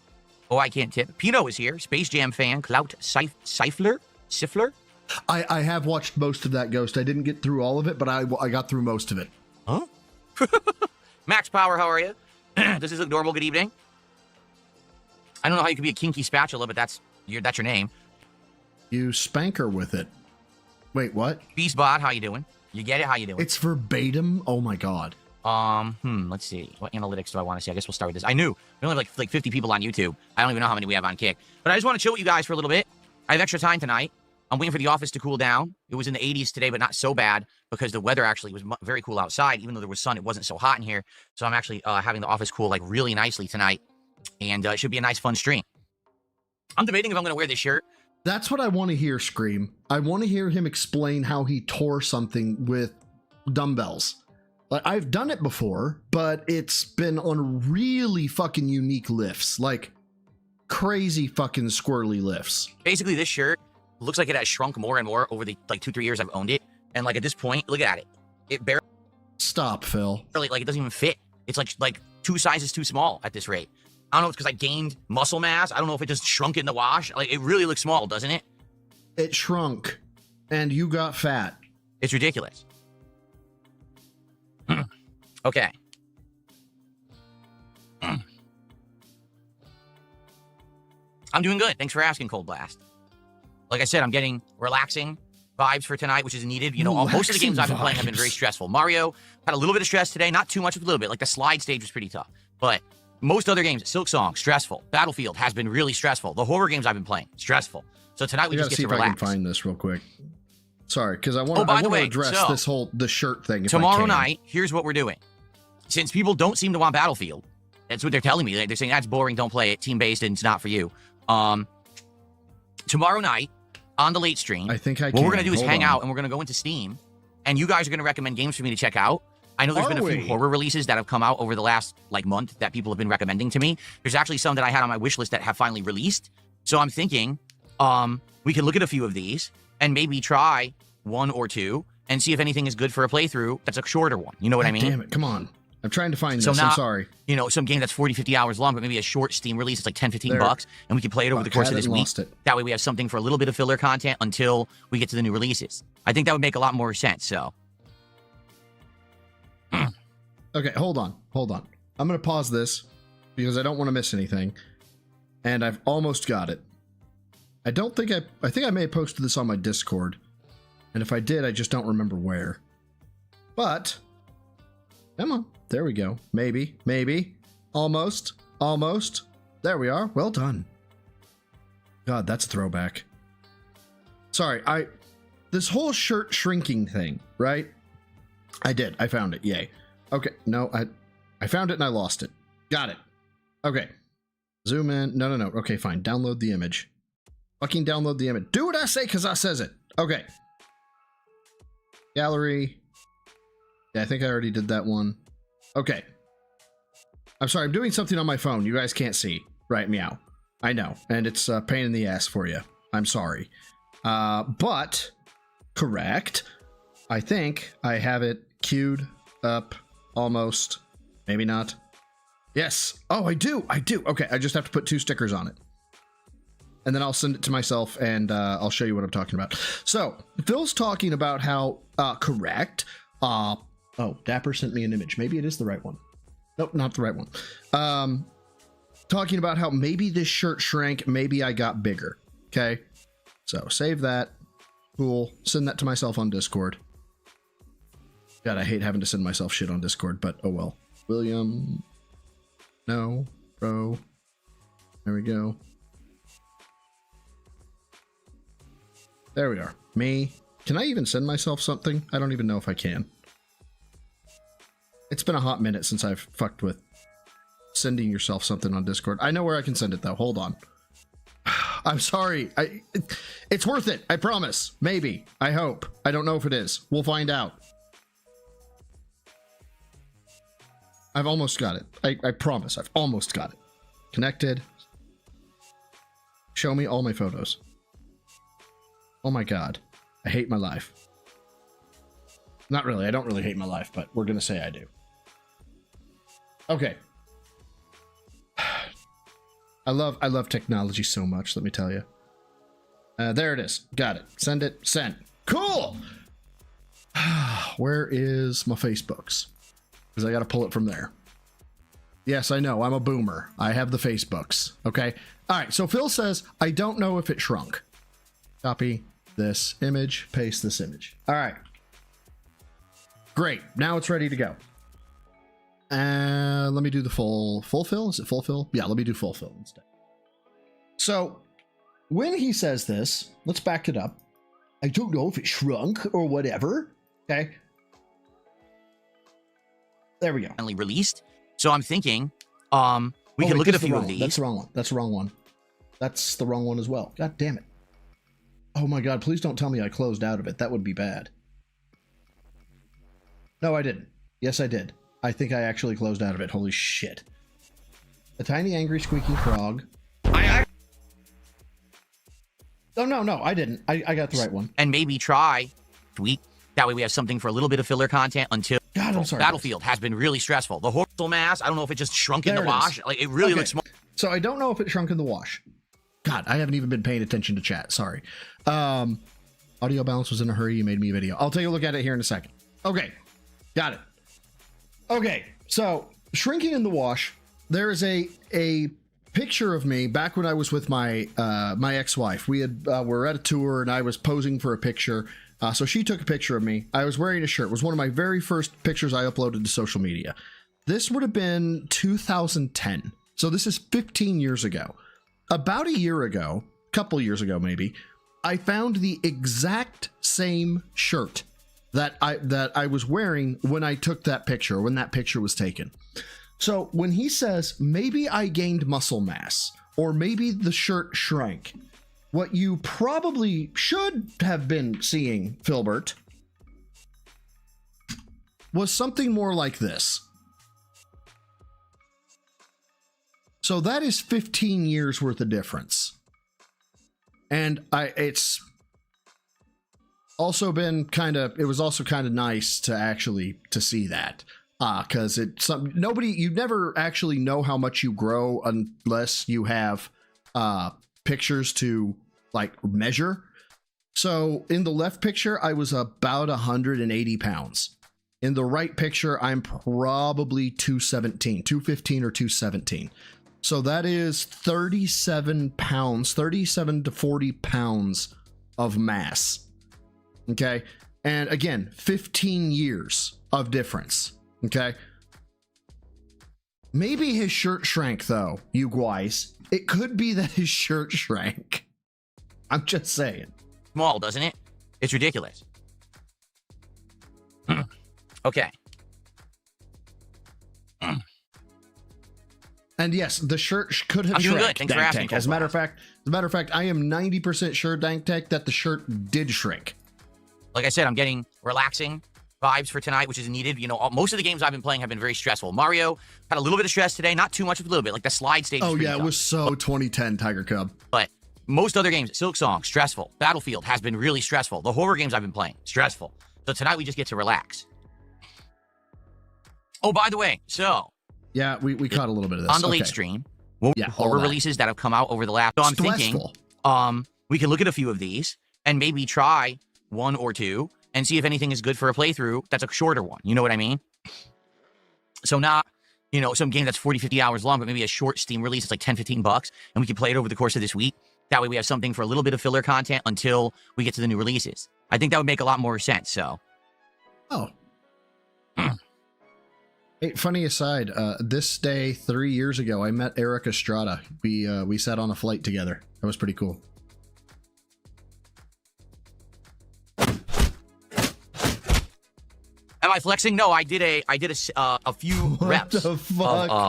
Oh, I can't tip. Pino is here. Space Jam fan. Clout Sifler? I have watched most of that, Ghost. I didn't get through all of it, but I got through most of it. Huh? Max Power, how are you? Does this look normal? Good evening. I don't know how you could be a kinky spatula, but that's your name. You spank her with it. Wait, what? Beastbot, how you doing? You get it? How you doing? It's verbatim. Oh my god. Let's see. What analytics do I want to see? I guess we'll start with this. I knew we only have like 50 people on YouTube. I don't even know how many we have on Kick. But I just want to chill with you guys for a little bit. I have extra time tonight. I'm waiting for the office to cool down. It was in the 80s today, but not so bad because the weather actually was very cool outside. Even though there was sun, it wasn't so hot in here. So I'm actually having the office cool like really nicely tonight. And it should be a nice, fun stream. I'm debating if I'm going to wear this shirt. That's what I want to hear, Scream. I want to hear him explain how he tore something with dumbbells. Like, I've done it before, but it's been on really fucking unique lifts, like crazy fucking squirrely lifts. Basically, this shirt looks like it has shrunk more and more over the like 2-3 years I've owned it. And like at this point, look at it. It barely. Stop, Phil. Like it doesn't even fit. It's like 2 sizes too small at this rate. I don't know if it's because I gained muscle mass. I don't know if it just shrunk in the wash. Like, it really looks small, doesn't it? It shrunk, and you got fat. It's ridiculous. Okay. I'm doing good. Thanks for asking, Cold Blast. Like I said, I'm getting relaxing vibes for tonight, which is needed. You know, most of the games I've been playing have been very stressful. Mario had a little bit of stress today. Not too much, but a little bit. Like the slide stage was pretty tough. But most other games, Silk Song, stressful. Battlefield has been really stressful. The horror games I've been playing, stressful. So tonight we just get to relax. See if I can find this real quick. Sorry, because I want to address the shirt thing. Tomorrow night, here's what we're doing. Since people don't seem to want Battlefield, that's what they're telling me. They're saying that's boring. Don't play it. Team-based, and it's not for you. Tomorrow night on the late stream, what we're gonna do is hang out, and we're gonna go into Steam, and you guys are gonna recommend games for me to check out. I know there's been a few horror releases that have come out over the last month that people have been recommending to me. There's actually some that I had on my wish list that have finally released. So I'm thinking, we can look at a few of these and maybe try one or two and see if anything is good for a playthrough. That's a shorter one. You know what I mean? Damn it! Come on. I'm trying to find this. I'm sorry. You know, some game that's 40, 50 hours long, but maybe a short Steam release. It's like 10, 15 bucks, and we can play it over the course of this week. That way we have something for a little bit of filler content until we get to the new releases. I think that would make a lot more sense, so. Okay, hold on. I'm going to pause this because I don't want to miss anything, and I've almost got it. I think I may have posted this on my Discord, and if I did, I just don't remember where. But, come on. There we go. Maybe. Almost. There we are. Well done. God, that's a throwback. Sorry, this whole shirt shrinking thing, right? I found it. Yay. Okay. No, I found it and I lost it. Got it. Okay. Zoom in. No. Okay, fine. Download the image. Fucking download the image. Do what I say because I says it. Okay. Gallery. Yeah, I think I already did that one. Okay. I'm sorry, I'm doing something on my phone. You guys can't see. Right, meow. I know, and it's a pain in the ass for you. I'm sorry. But, correct. I think I have it queued up almost. Maybe not. Yes. Oh, I do. Okay, I just have to put 2 stickers on it. And then I'll send it to myself, and I'll show you what I'm talking about. So, Phil's talking about how, correct, oh, Dapper sent me an image. Maybe it is the right one. Nope, not the right one. Talking about how maybe this shirt shrank, maybe I got bigger. Okay, so save that. Cool. Send that to myself on Discord. God, I hate having to send myself shit on Discord, but oh well. William. No. Bro. There we go. There we are. Me. Can I even send myself something? I don't even know if I can. It's been a hot minute since I've fucked with sending yourself something on Discord. I know where I can send it though. Hold on. I'm sorry. It's worth it. I promise. Maybe. I hope. I don't know if it is. We'll find out. I've almost got it. I promise. I've almost got it. Connected. Show me all my photos. Oh my God. I hate my life. Not really. I don't really hate my life, but we're going to say I do. Okay. I love technology so much, let me tell you. There it is. Got it. Send it. Sent. Cool! Where is my Facebooks? Because I got to pull it from there. Yes, I know. I'm a boomer. I have the Facebooks. Okay? All right. So Phil says, I don't know if it shrunk. Copy this image. Paste this image. All right. Great. Now it's ready to go. Let me do the full fill. Is it full fill? Yeah, let me do full fill instead. So when he says this, let's back it up. I don't know if it shrunk or whatever. Okay. There we go. Finally released. So I'm thinking, we can look at a few of these. That's the wrong one. That's the wrong one. That's the wrong one as well. God damn it. Oh my God, please don't tell me I closed out of it. That would be bad. No, I didn't. Yes, I did. I think I actually closed out of it. Holy shit. A tiny angry squeaking frog. Oh, no, I didn't. I got the right one. And maybe try tweak. That way we have something for a little bit of filler content until God, I'm sorry. Battlefield has been really stressful. The horrible mass, I don't know if it just shrunk in the wash. Like, it really looks small. So I don't know if it shrunk in the wash. God, I haven't even been paying attention to chat. Sorry. Audio balance was in a hurry. You made me a video. I'll take a look at it here in a second. Okay. Got it. Okay, so shrinking in the wash. There is a picture of me back when I was with my my ex-wife. We were at a tour and I was posing for a picture. So she took a picture of me. I was wearing a shirt. It was one of my very first pictures I uploaded to social media. This would have been 2010. So this is 15 years ago. About a year ago, couple years ago maybe, I found the exact same shirt that I was wearing when I took that picture, when that picture was taken. So when he says, maybe I gained muscle mass, or maybe the shirt shrank, what you probably should have been seeing, Filbert, was something more like this. So that is 15 years worth of difference. And it's also been it was also kind of nice to actually see that. Because you never actually know how much you grow unless you have pictures to like measure. So in the left picture, I was about 180 pounds. In the right picture, I'm probably 215 or 217. So that is 37 pounds, 37 to 40 pounds of mass. Okay. And again, 15 years of difference. Okay. Maybe his shirt shrank though, you guys. It could be that his shirt shrank. I'm just saying. Small, doesn't it? It's ridiculous. Okay. And yes, the shirt could have I'm doing shrank. good. Thanks for asking. As a matter of fact, I am 90% sure, Dank Tech, that the shirt did shrink. Like I said, I'm getting relaxing vibes for tonight, which is needed. You know, most of the games I've been playing have been very stressful. Mario had a little bit of stress today, not too much, but a little bit. Like the slide stage. Oh yeah, it was so 2010 Tiger Cub. But most other games, Silksong, stressful. Battlefield has been really stressful. The horror games I've been playing, stressful. So tonight we just get to relax. Oh, by the way, so yeah, we caught a little bit of this on the late stream. Horror releases that have come out over the last. So I'm thinking, we can look at a few of these and maybe try one or two and see if anything is good for a playthrough that's a shorter one. You know what I mean? So not, you know, some game that's 40, 50 hours long, but maybe a short Steam release. It's like 10, 15 bucks. And we can play it over the course of this week. That way we have something for a little bit of filler content until we get to the new releases. I think that would make a lot more sense. So. Oh. Hey, funny aside, this day 3 years ago, I met Eric Estrada. We sat on a flight together. That was pretty cool. Am I flexing? No, I did a few reps of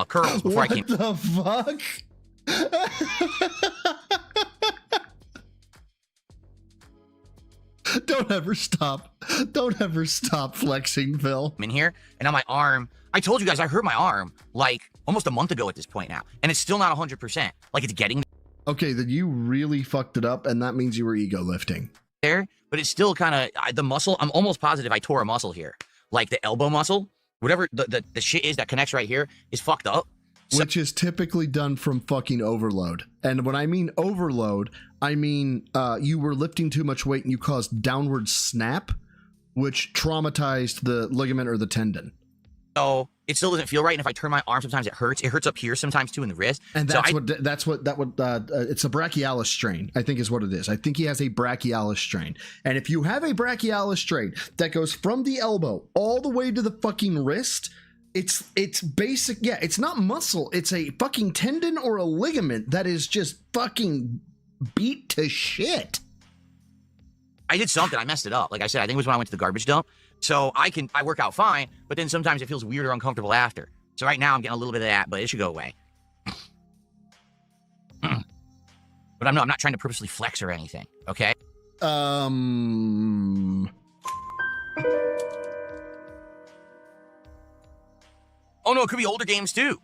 curls before I came. What the fuck? Don't ever stop. Don't ever stop flexing, Phil. I'm in here, and on my arm, I told you guys I hurt my arm like almost a month ago at this point now, and it's still not 100%. Like it's getting okay, then you really fucked it up, and that means you were ego lifting. There, but it's still kind of the muscle. I'm almost positive I tore a muscle here, like the elbow muscle, whatever the shit is that connects right here is fucked up. Which is typically done from fucking overload. And when I mean overload, I mean you were lifting too much weight and you caused downward snap, which traumatized the ligament or the tendon. So it still doesn't feel right. And if I turn my arm, sometimes it hurts. It hurts up here sometimes too in the wrist. And it's a brachialis strain, I think is what it is. I think he has a brachialis strain. And if you have a brachialis strain that goes from the elbow all the way to the fucking wrist, it's basic. Yeah, it's not muscle. It's a fucking tendon or a ligament that is just fucking beat to shit. I did something. I messed it up. Like I said, I think it was when I went to the garbage dump. So I work out fine, but then sometimes it feels weird or uncomfortable after. So right now I'm getting a little bit of that, but it should go away. But I'm not trying to purposely flex or anything. Okay. Oh no, it could be older games too.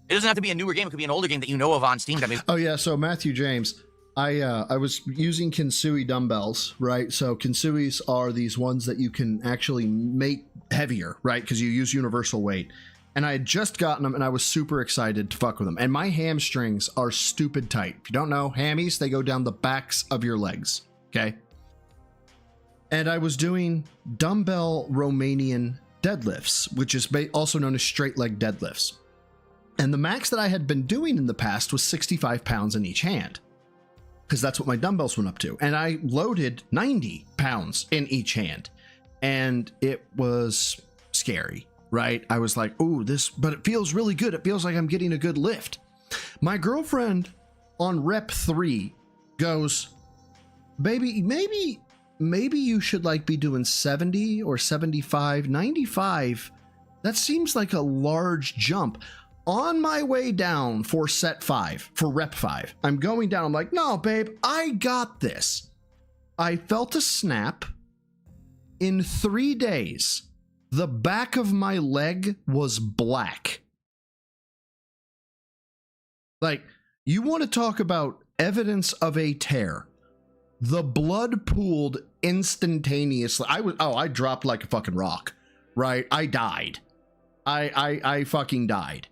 It doesn't have to be a newer game. It could be an older game that you know of on Steam. Oh yeah. So Matthew James, I was using Kinsui dumbbells, right? So Kinsuis are these ones that you can actually make heavier, right? Because you use universal weight. And I had just gotten them and I was super excited to fuck with them. And my hamstrings are stupid tight. If you don't know, hammies, they go down the backs of your legs, okay? And I was doing dumbbell Romanian deadlifts, which is also known as straight leg deadlifts. And the max that I had been doing in the past was 65 pounds in each hand, because that's what my dumbbells went up to. And I loaded 90 pounds in each hand, and it was scary, right? I was like, ooh, but it feels really good. It feels like I'm getting a good lift. My girlfriend on rep 3 goes, baby, maybe you should like be doing 70 or 75, 95. That seems like a large jump. On my way down for set 5, for rep 5, I'm going down. I'm like, no, babe, I got this. I felt a snap. In 3 days, the back of my leg was black. Like, you want to talk about evidence of a tear. The blood pooled instantaneously. I dropped like a fucking rock, right? I died. I fucking died.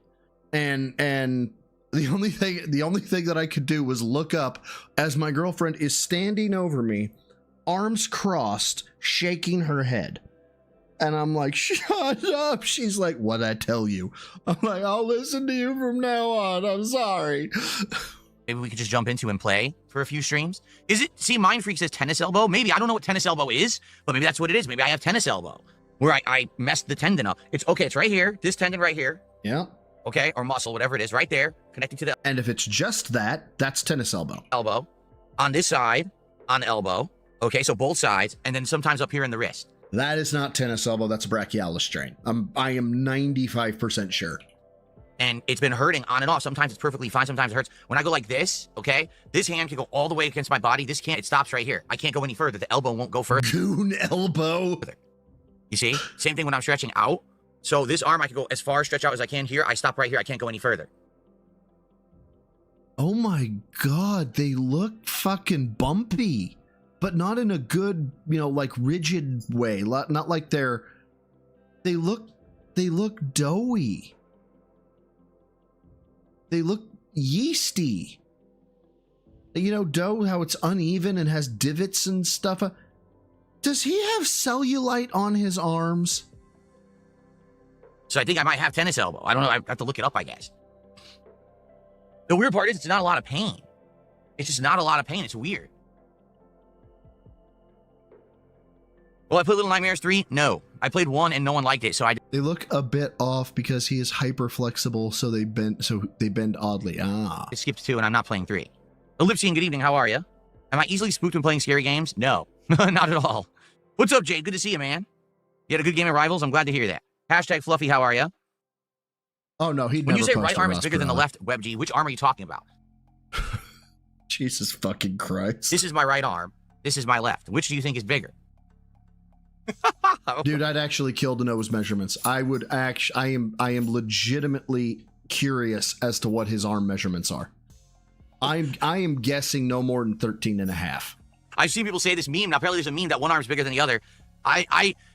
And the only thing that I could do was look up as my girlfriend is standing over me, arms crossed, shaking her head. And I'm like, shut up. She's like, what'd I tell you? I'm like, I'll listen to you from now on. I'm sorry. Maybe we could just jump into and play for a few streams. Is it, see, Mind Freak says tennis elbow. Maybe, I don't know what tennis elbow is, but maybe that's what it is. Maybe I have tennis elbow where I messed the tendon up. It's okay. It's right here. This tendon right here. Yeah. Okay. Or muscle, whatever it is, right there, connecting to the. And if it's just that, that's tennis elbow. Elbow. On this side, on elbow. Okay. So both sides. And then sometimes up here in the wrist. That is not tennis elbow. That's a brachialis strain. I am 95% sure. And it's been hurting on and off. Sometimes it's perfectly fine. Sometimes it hurts. When I go like this, okay, this hand can go all the way against my body. This can't. It stops right here. I can't go any further. The elbow won't go further. Goon elbow. You see? Same thing when I'm stretching out. So this arm, I can go as far stretch out as I can here. I stop right here. I can't go any further. Oh my God. They look fucking bumpy. But not in a good, like rigid way. Not like they look doughy. They look yeasty. Dough, how it's uneven and has divots and stuff. Does he have cellulite on his arms? So I think I might have tennis elbow. I don't know. I have to look it up, I guess. The weird part is it's not a lot of pain. It's just not a lot of pain. It's weird. Well, I played Little Nightmares 3? No. I played 1 and no one liked it, so They look a bit off because he is hyper flexible, so they bend oddly. I skipped 2 and I'm not playing 3. Ellipsian, good evening. How are you? Am I easily spooked when playing scary games? No. Not at all. What's up, Jade? Good to see you, man. You had a good game of Rivals? I'm glad to hear that. Hashtag Fluffy, how are you? Oh, no, he'd When never you say post right a arm is Ross bigger than the Perot. left, WebG, which arm are you talking about? Jesus fucking Christ. This is my right arm. This is my left. Which do you think is bigger? Dude, I'd actually kill to know his measurements. I am legitimately curious as to what his arm measurements are. I am guessing no more than 13 and a half. I've seen people say this meme. Now, apparently there's a meme that one arm is bigger than the other.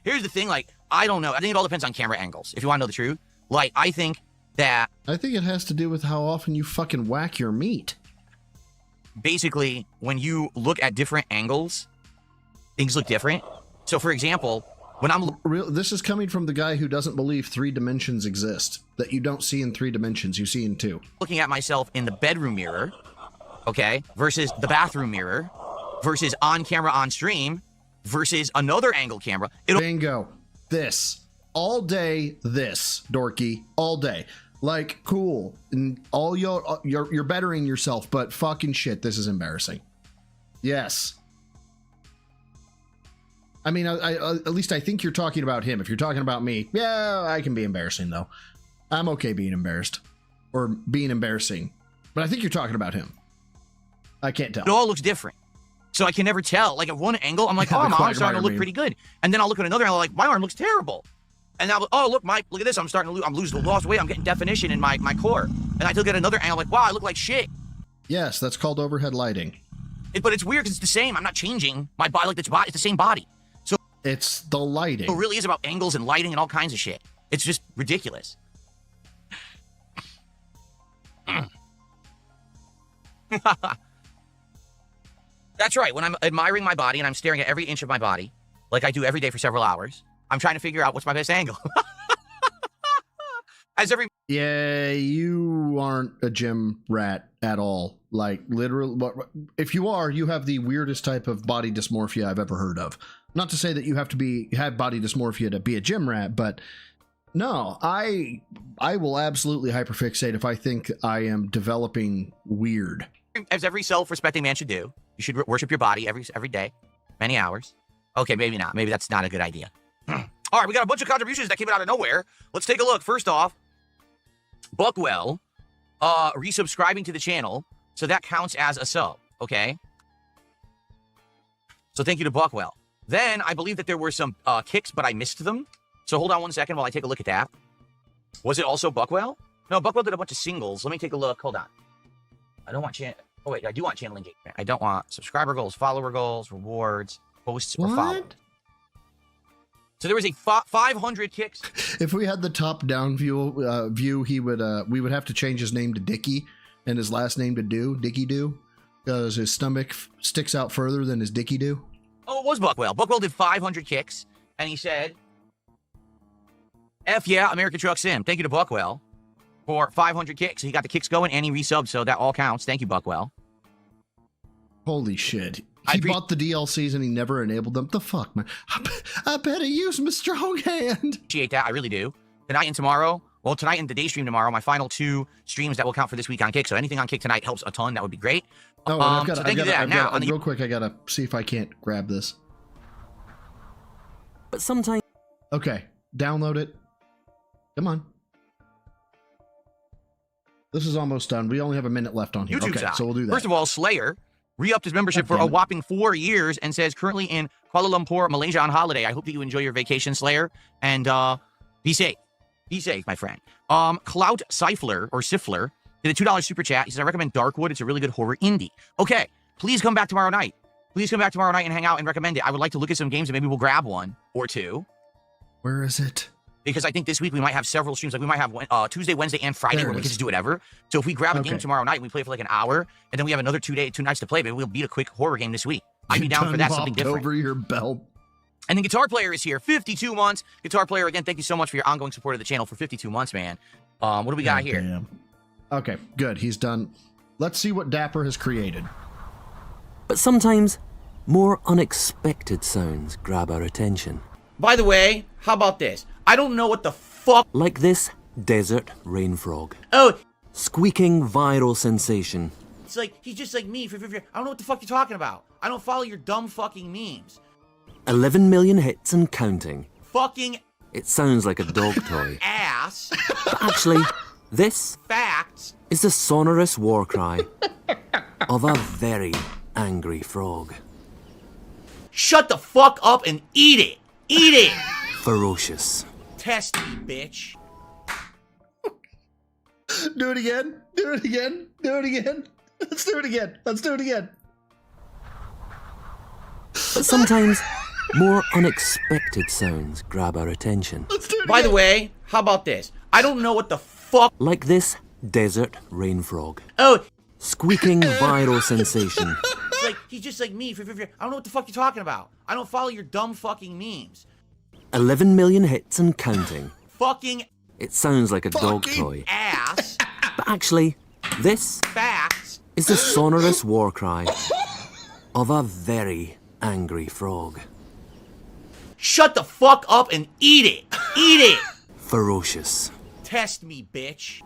Here's the thing, like, I don't know. I think it all depends on camera angles, if you want to know the truth. Like, I think it has to do with how often you fucking whack your meat. Basically, when you look at different angles, things look different. So, for example, when I'm... This is coming from the guy who doesn't believe 3 dimensions exist. That you don't see in 3 dimensions, you see in 2. Looking at myself in the bedroom mirror, okay, versus the bathroom mirror, versus on camera on stream, versus another angle camera. Bingo. This. All day, this, dorky. All day. Like, cool. And all you're bettering yourself, but fucking shit, this is embarrassing. Yes. I mean, at least I think you're talking about him. If you're talking about me, yeah, I can be embarrassing, though. I'm okay being embarrassed. Or being embarrassing. But I think you're talking about him. I can't tell. It all looks different. So I can never tell. Like, at one angle, I'm like, oh, my arm's starting to look pretty good. And then I'll look at another angle, like, my arm looks terrible. And now, oh, look, Mike, look at this. I'm losing the lost weight. I'm getting definition in my core. And I look at another angle, like, wow, I look like shit. Yes, that's called overhead lighting. But it's weird because it's the same. I'm not changing my body. Like, it's the same body. So it's the lighting. It really is about angles and lighting and all kinds of shit. It's just ridiculous. That's right. When I'm admiring my body and I'm staring at every inch of my body, like I do every day for several hours, I'm trying to figure out what's my best angle. Yeah, you aren't a gym rat at all. Like, literally, if you are, you have the weirdest type of body dysmorphia I've ever heard of. Not to say that you have to have body dysmorphia to be a gym rat, but no, I will absolutely hyperfixate if I think I am developing weird. As every self-respecting man should do, you should worship your body every day, many hours. Okay, maybe not. Maybe that's not a good idea. All right, we got a bunch of contributions that came out of nowhere. Let's take a look. First off, Buckwell resubscribing to the channel, so that counts as a sub, okay? So thank you to Buckwell. Then I believe that there were some kicks, but I missed them. So hold on one second while I take a look at that. Was it also Buckwell? No, Buckwell did a bunch of singles. Let me take a look. Hold on. I don't want channel. Oh wait, I do want channel engagement. I don't want subscriber goals, follower goals, rewards, posts, or followers. So there was a 500 kicks. If we had the top-down view, he would we would have to change his name to Dickie and his last name to Dickie Do, because his stomach sticks out further than his Dickie Do. Oh, it was Buckwell. Buckwell did 500 kicks, and he said, F yeah, American Truck Sim. Thank you to Buckwell for 500 kicks. He got the kicks going, and he resubbed, so that all counts. Thank you, Buckwell. Holy shit. He bought the DLCs and he never enabled them. The fuck, man? I better use my strong hand. Appreciate that. I really do. Tonight and tomorrow, well, tonight and the day stream tomorrow, my final 2 streams that will count for this week on Kick. So anything on Kick tonight helps a ton. That would be great. Oh, real quick, I gotta see if I can't grab this. But sometimes... Okay, download it. Come on. This is almost done. We only have a minute left on here. YouTube okay, side. so we'll do that. First of all, Slayer re-upped his membership for a whopping 4 years and says currently in Kuala Lumpur, Malaysia on holiday. I hope that you enjoy your vacation, Slayer, and be safe. Be safe, my friend. Clout Sifler, or Sifler, did a $2 super chat. He says, I recommend Darkwood. It's a really good horror indie. Okay, please come back tomorrow night. Please come back tomorrow night and hang out and recommend it. I would like to look at some games and maybe we'll grab 1 or 2. Where is it? Because I think this week we might have several streams. Like we might have Tuesday, Wednesday, and Friday where we can just do whatever. So if we grab a game tomorrow night and we play for like an hour, and then we have another 2 nights to play, maybe we'll beat a quick horror game this week. I'd be down for that, something different. Over your belt. And then Guitar Player is here, 52 months. Guitar Player, again, thank you so much for your ongoing support of the channel for 52 months, man. What do we got here? Damn. Okay, good. He's done. Let's see what Dapper has created. But sometimes more unexpected sounds grab our attention. By the way, how about this? I don't know what the fuck. Like this desert rain frog. Oh. Squeaking viral sensation. It's like, he's just like me. I don't know what the fuck you're talking about. I don't follow your dumb fucking memes. 11 million hits and counting. Fucking. It sounds like a dog toy. Ass. But actually, this facts is the sonorous war cry of a very angry frog. Shut the fuck up and eat it. Eat it. Ferocious. Test me, bitch. Do it again. Do it again. Do it again. Let's do it again. Let's do it again. But sometimes more unexpected sounds grab our attention. By the way, how about this? I don't know what the fuck. Like this desert rain frog. Oh. Squeaking viral sensation. It's like, he's just like me. I don't know what the fuck you're talking about. I don't follow your dumb fucking memes. 11 million hits and counting. Fucking. It sounds like a dog toy. Ass. But actually, this facts is the sonorous war cry of a very angry frog. Shut the fuck up and eat it. Eat it. Ferocious. Test me, bitch.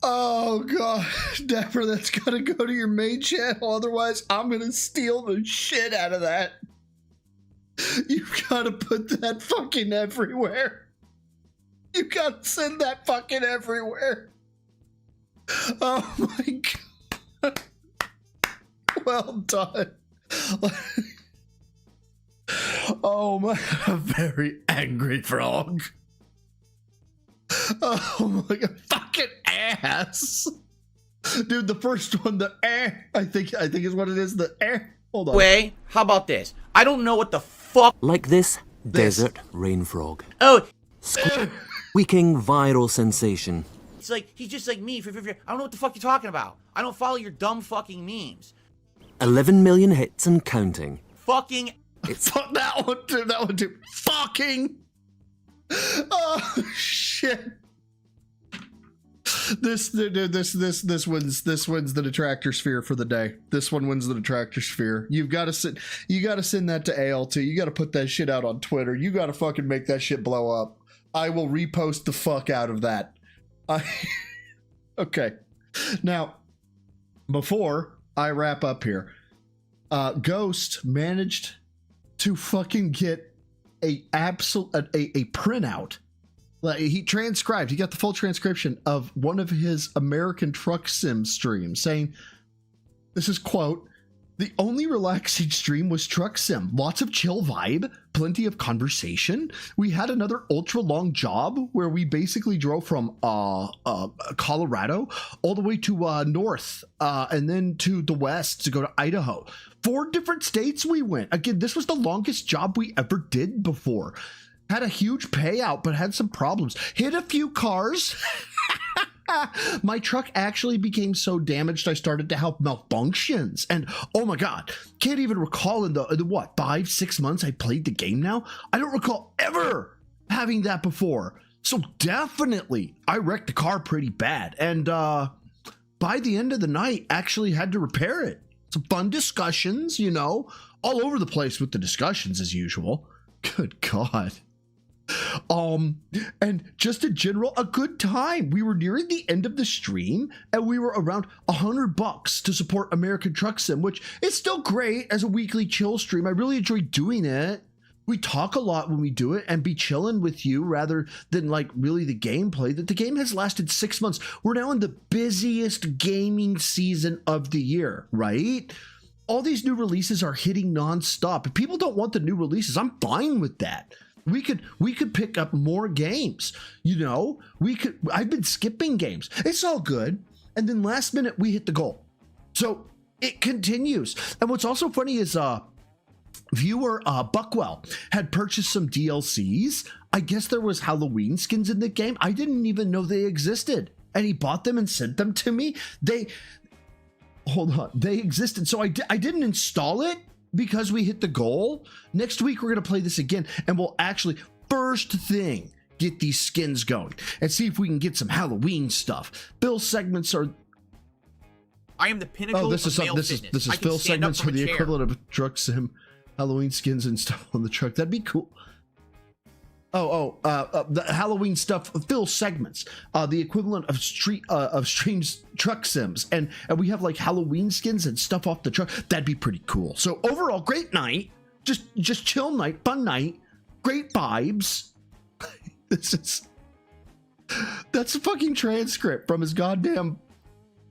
Oh god, Dapper, that's gotta go to your main channel. Otherwise, I'm gonna steal the shit out of that. You gotta put that fucking everywhere. You gotta send that fucking everywhere. Oh my god. Well done. Oh my, a very angry frog. Oh my god, fucking ass. Dude, the first one, the I think is what it is, the Hold on. Wait, how about this? I don't know what the fuck. Like this desert rain frog. Oh. Squeaking viral sensation. It's like, he's just like me. I don't know what the fuck you're talking about. I don't follow your dumb fucking memes. 11 million hits and counting. Fucking. Fuck that one too. That one too. Fucking. Oh shit. This wins the detractor sphere for the day. This one wins the detractor sphere. You gotta send that to ALT. You gotta put that shit out on Twitter. You gotta fucking make that shit blow up. I will repost the fuck out of that. Okay. Now, before I wrap up here, Ghost managed to fucking get a printout. Like, he transcribed, he got the full transcription of one of his American Truck Sim streams saying, this is quote, "The only relaxing stream was Truck Sim. Lots of chill vibe, plenty of conversation. We had another ultra long job where we basically drove from Colorado all the way to north and then to the west to go to Idaho. 4 different states we went. Again, this was the longest job we ever did before. Had a huge payout, but had some problems. Hit a few cars." My truck actually became so damaged I started to have malfunctions. And oh my God, can't even recall in the what, 5-6 months I played the game now? I don't recall ever having that before. So definitely, I wrecked the car pretty bad. And by the end of the night, actually had to repair it. Some fun discussions, you know, all over the place with the discussions as usual. Good God. And just in general, a good time. We were nearing the end of the stream and we were around $100 to support American Truck Sim, which is still great as a weekly chill stream. I really enjoy doing it. We talk a lot when we do it and be chilling with you rather than like really the gameplay. That the game has lasted 6 months. We're now in the busiest gaming season of the year, right? All these new releases are hitting nonstop. If people don't want the new releases, I'm fine with that. We could pick up more games, you know. I've been skipping games. It's all good. And then last minute we hit the goal. So it continues. And what's also funny is viewer Buckwell had purchased some DLCs. I guess there was Halloween skins in the game. I didn't even know they existed. And he bought them and sent them to me. Hold on, they existed. So I didn't install it because we hit the goal. Next week, we're going to play this again, and we'll actually, first thing, get these skins going and see if we can get some Halloween stuff. Phil's segments are... I am the pinnacle this is Phil's segments for the equivalent of Truck Sim, Halloween skins and stuff on the truck. That'd be cool. The Halloween stuff, Phil segments, the equivalent of streams Truck Sims, and we have like Halloween skins and stuff off the truck. That'd be pretty cool. So overall, great night, just chill night, fun night, great vibes. That's a fucking transcript from his goddamn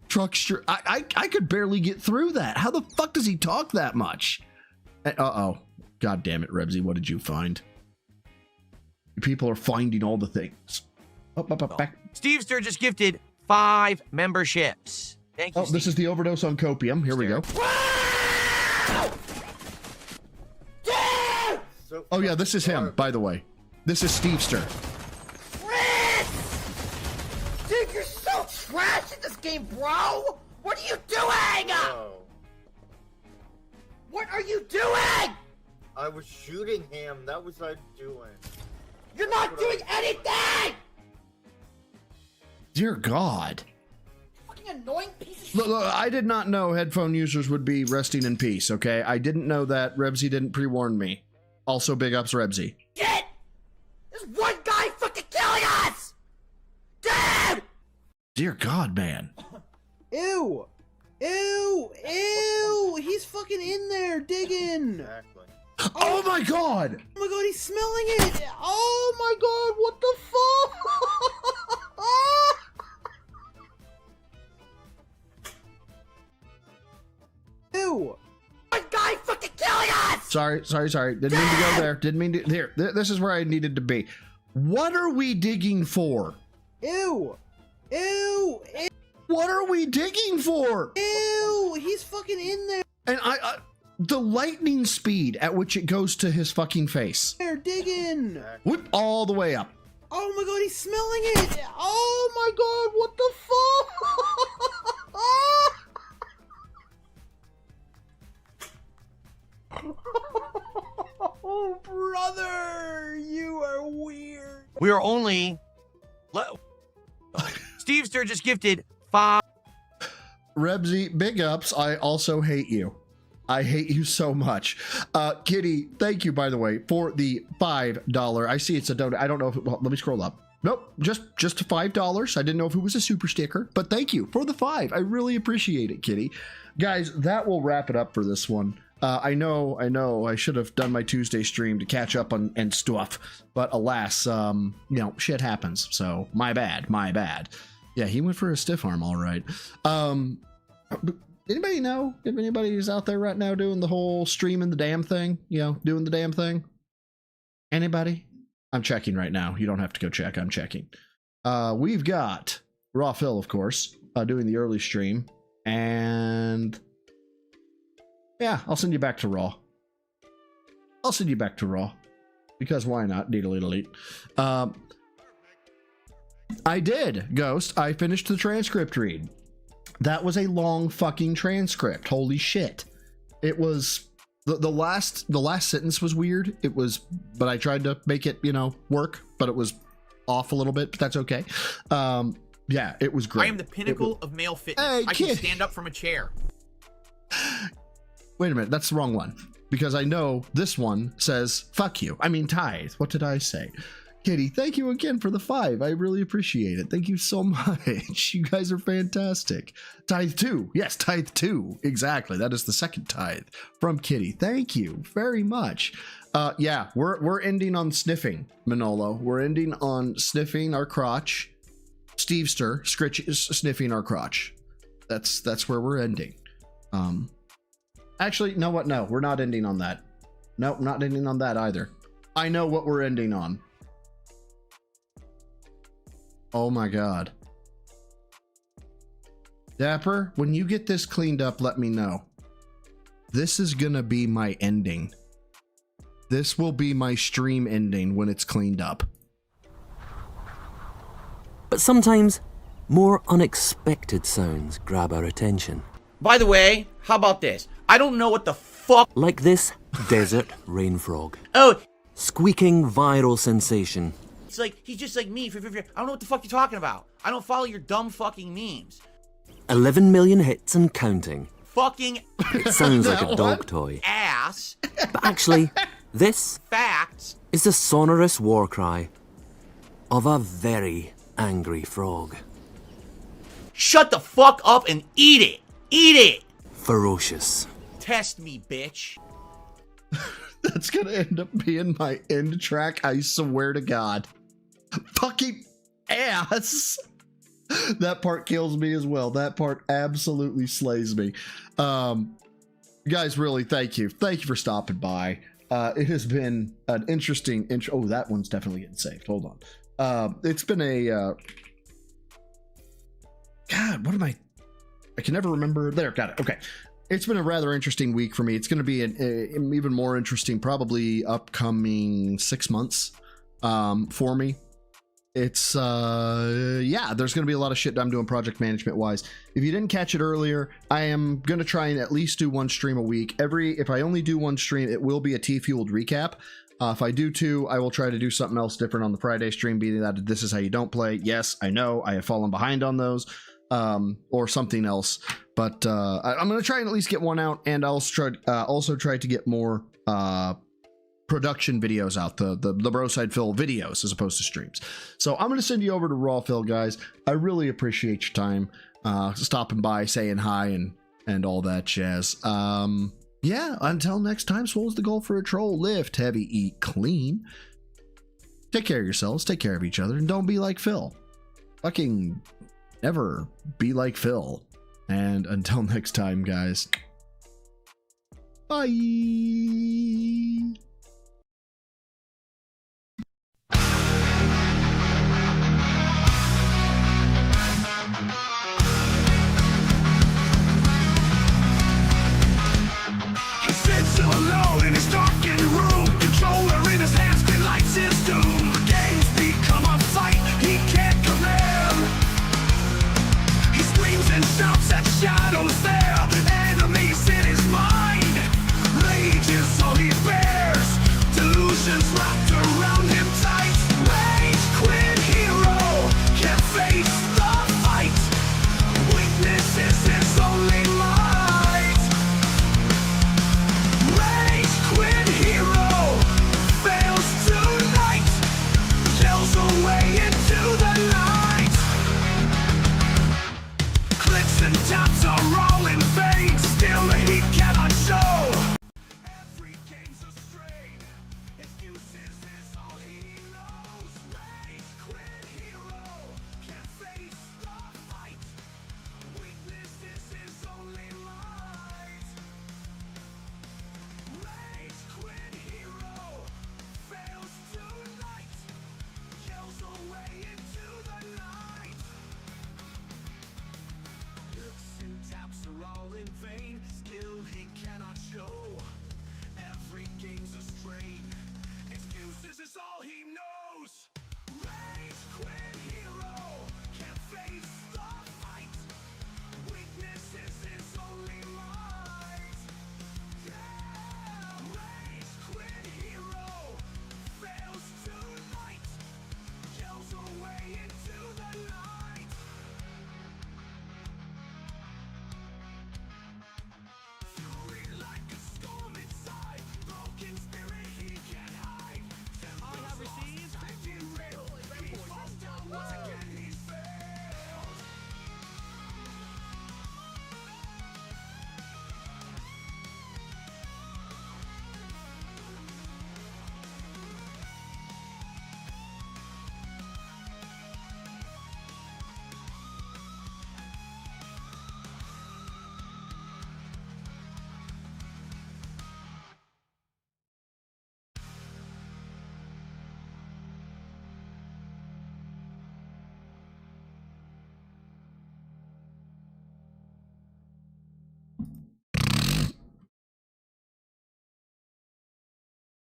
truck. I could barely get through that. How the fuck does he talk that much? God damn it, Rebsy, what did you find? People are finding all the things. Back. Steve Stur just gifted 5 memberships. Thank you, Steve. This is the overdose on copium. Here we go. Oh yeah, this is him, by the way. This is Steve Stur. Dude, you're so trash at this game, bro! What are you doing? What are you doing? I was shooting him. That was what I was doing. You're not doing anything! Dear God. Fucking annoying piece of shit. Look, I did not know headphone users would be resting in peace, okay? I didn't know that. Rebsy didn't pre-warn me. Also, big ups, Rebsy. Shit! There's one guy fucking killing us! Dude! Dear God, man. Ew! Ew! Ew! He's fucking in there digging! Exactly. Oh my God! Oh my God, he's smelling it! Oh my God, what the fuck? Ew! One guy fucking killing us! Sorry. Didn't mean to go there. Didn't mean to. Here, this is where I needed to be. What are we digging for? Ew! Ew! Ew! What are we digging for? Ew! He's fucking in there! And the lightning speed at which it goes to his fucking face. They're digging! Whip all the way up. Oh my God, he's smelling it! Oh my God, what the fuck? We are only... Stevester just gifted 5... Rebsy, big ups. I also hate you. I hate you so much. Kitty, thank you, by the way, for the $5. I see it's a donut. I don't know if it, well, let me scroll up. Nope, just $5. I didn't know if it was a super sticker, but thank you for the 5. I really appreciate it, Kitty. Guys, that will wrap it up for this one. I know I should have done my Tuesday stream to catch up on and stuff, but alas, you know, shit happens. So my bad. Yeah, he went for a stiff arm, all right. Anybody know if anybody's out there right now doing the whole streaming the damn thing? You know, doing the damn thing? Anybody? I'm checking right now. You don't have to go check. I'm checking. We've got Rawphil, of course, doing the early stream. And yeah, I'll send you back to Raw. Because why not? Deedle-eedle-eat. I did, Ghost. I finished the transcript read. That was a long fucking transcript. Holy shit. It was the last sentence was weird. It was, but I tried to make it, you know, work, but it was off a little bit, but that's okay. Yeah, it was great. I am the pinnacle of male fitness. Hey, I can stand up from a chair. Wait a minute, that's the wrong one. Because I know this one says, fuck you. I mean, tithe. What did I say? Kitty, thank you again for the 5. I really appreciate it. Thank you so much. You guys are fantastic. Tithe 2. Yes, tithe 2. Exactly. That is the second tithe from Kitty. Thank you very much. Yeah, we're ending on sniffing, Manolo. We're ending on sniffing our crotch. Stevester is sniffing our crotch. That's where we're ending. Actually, know what? No, we're not ending on that. Nope, not ending on that either. I know what we're ending on. Oh my god. Dapper, when you get this cleaned up, let me know. This is gonna be my ending. This will be my stream ending when it's cleaned up. But sometimes, more unexpected sounds grab our attention. By the way, how about this? I don't know what the fuck... Like this desert rain frog. Oh! Squeaking viral sensation. It's like, he's just like me. I don't know what the fuck you're talking about. I don't follow your dumb fucking memes. 11 million hits and counting. Fucking... It sounds like a dog toy. Ass. But actually, this... Facts. ...is the sonorous war cry of a very angry frog. Shut the fuck up and eat it! Eat it! Ferocious. Test me, bitch. That's gonna end up being my end track, I swear to God. Fucking ass! That part kills me as well. That part absolutely slays me. Guys, really, thank you. Thank you for stopping by. It has been an interesting intro. Oh, that one's definitely getting saved. Hold on. It's been a... God, what am I can never remember. There, got it. Okay. It's been a rather interesting week for me. It's going to be an even more interesting, probably upcoming 6 months for me. It's, yeah, there's going to be a lot of shit I'm doing project management wise. If you didn't catch it earlier, I am going to try and at least do 1 stream a week. If I only do 1 stream, it will be a T-fueled recap. If I do 2, I will try to do something else different on the Friday stream, being that this is how you don't play. Yes, I know I have fallen behind on those. Or something else, but I'm gonna try and at least get 1 out, and I'll also try to get more production videos out, the LegalSydePhil videos as opposed to streams. So I'm gonna send you over to Rawphil, guys. I really appreciate your time, stopping by, saying hi, and all that jazz. Yeah, until next time, swallow's the goal for a troll. Lift heavy, eat clean. Take care of yourselves, take care of each other, and don't be like Phil. Fucking never be like Phil. And until next time, guys. Bye.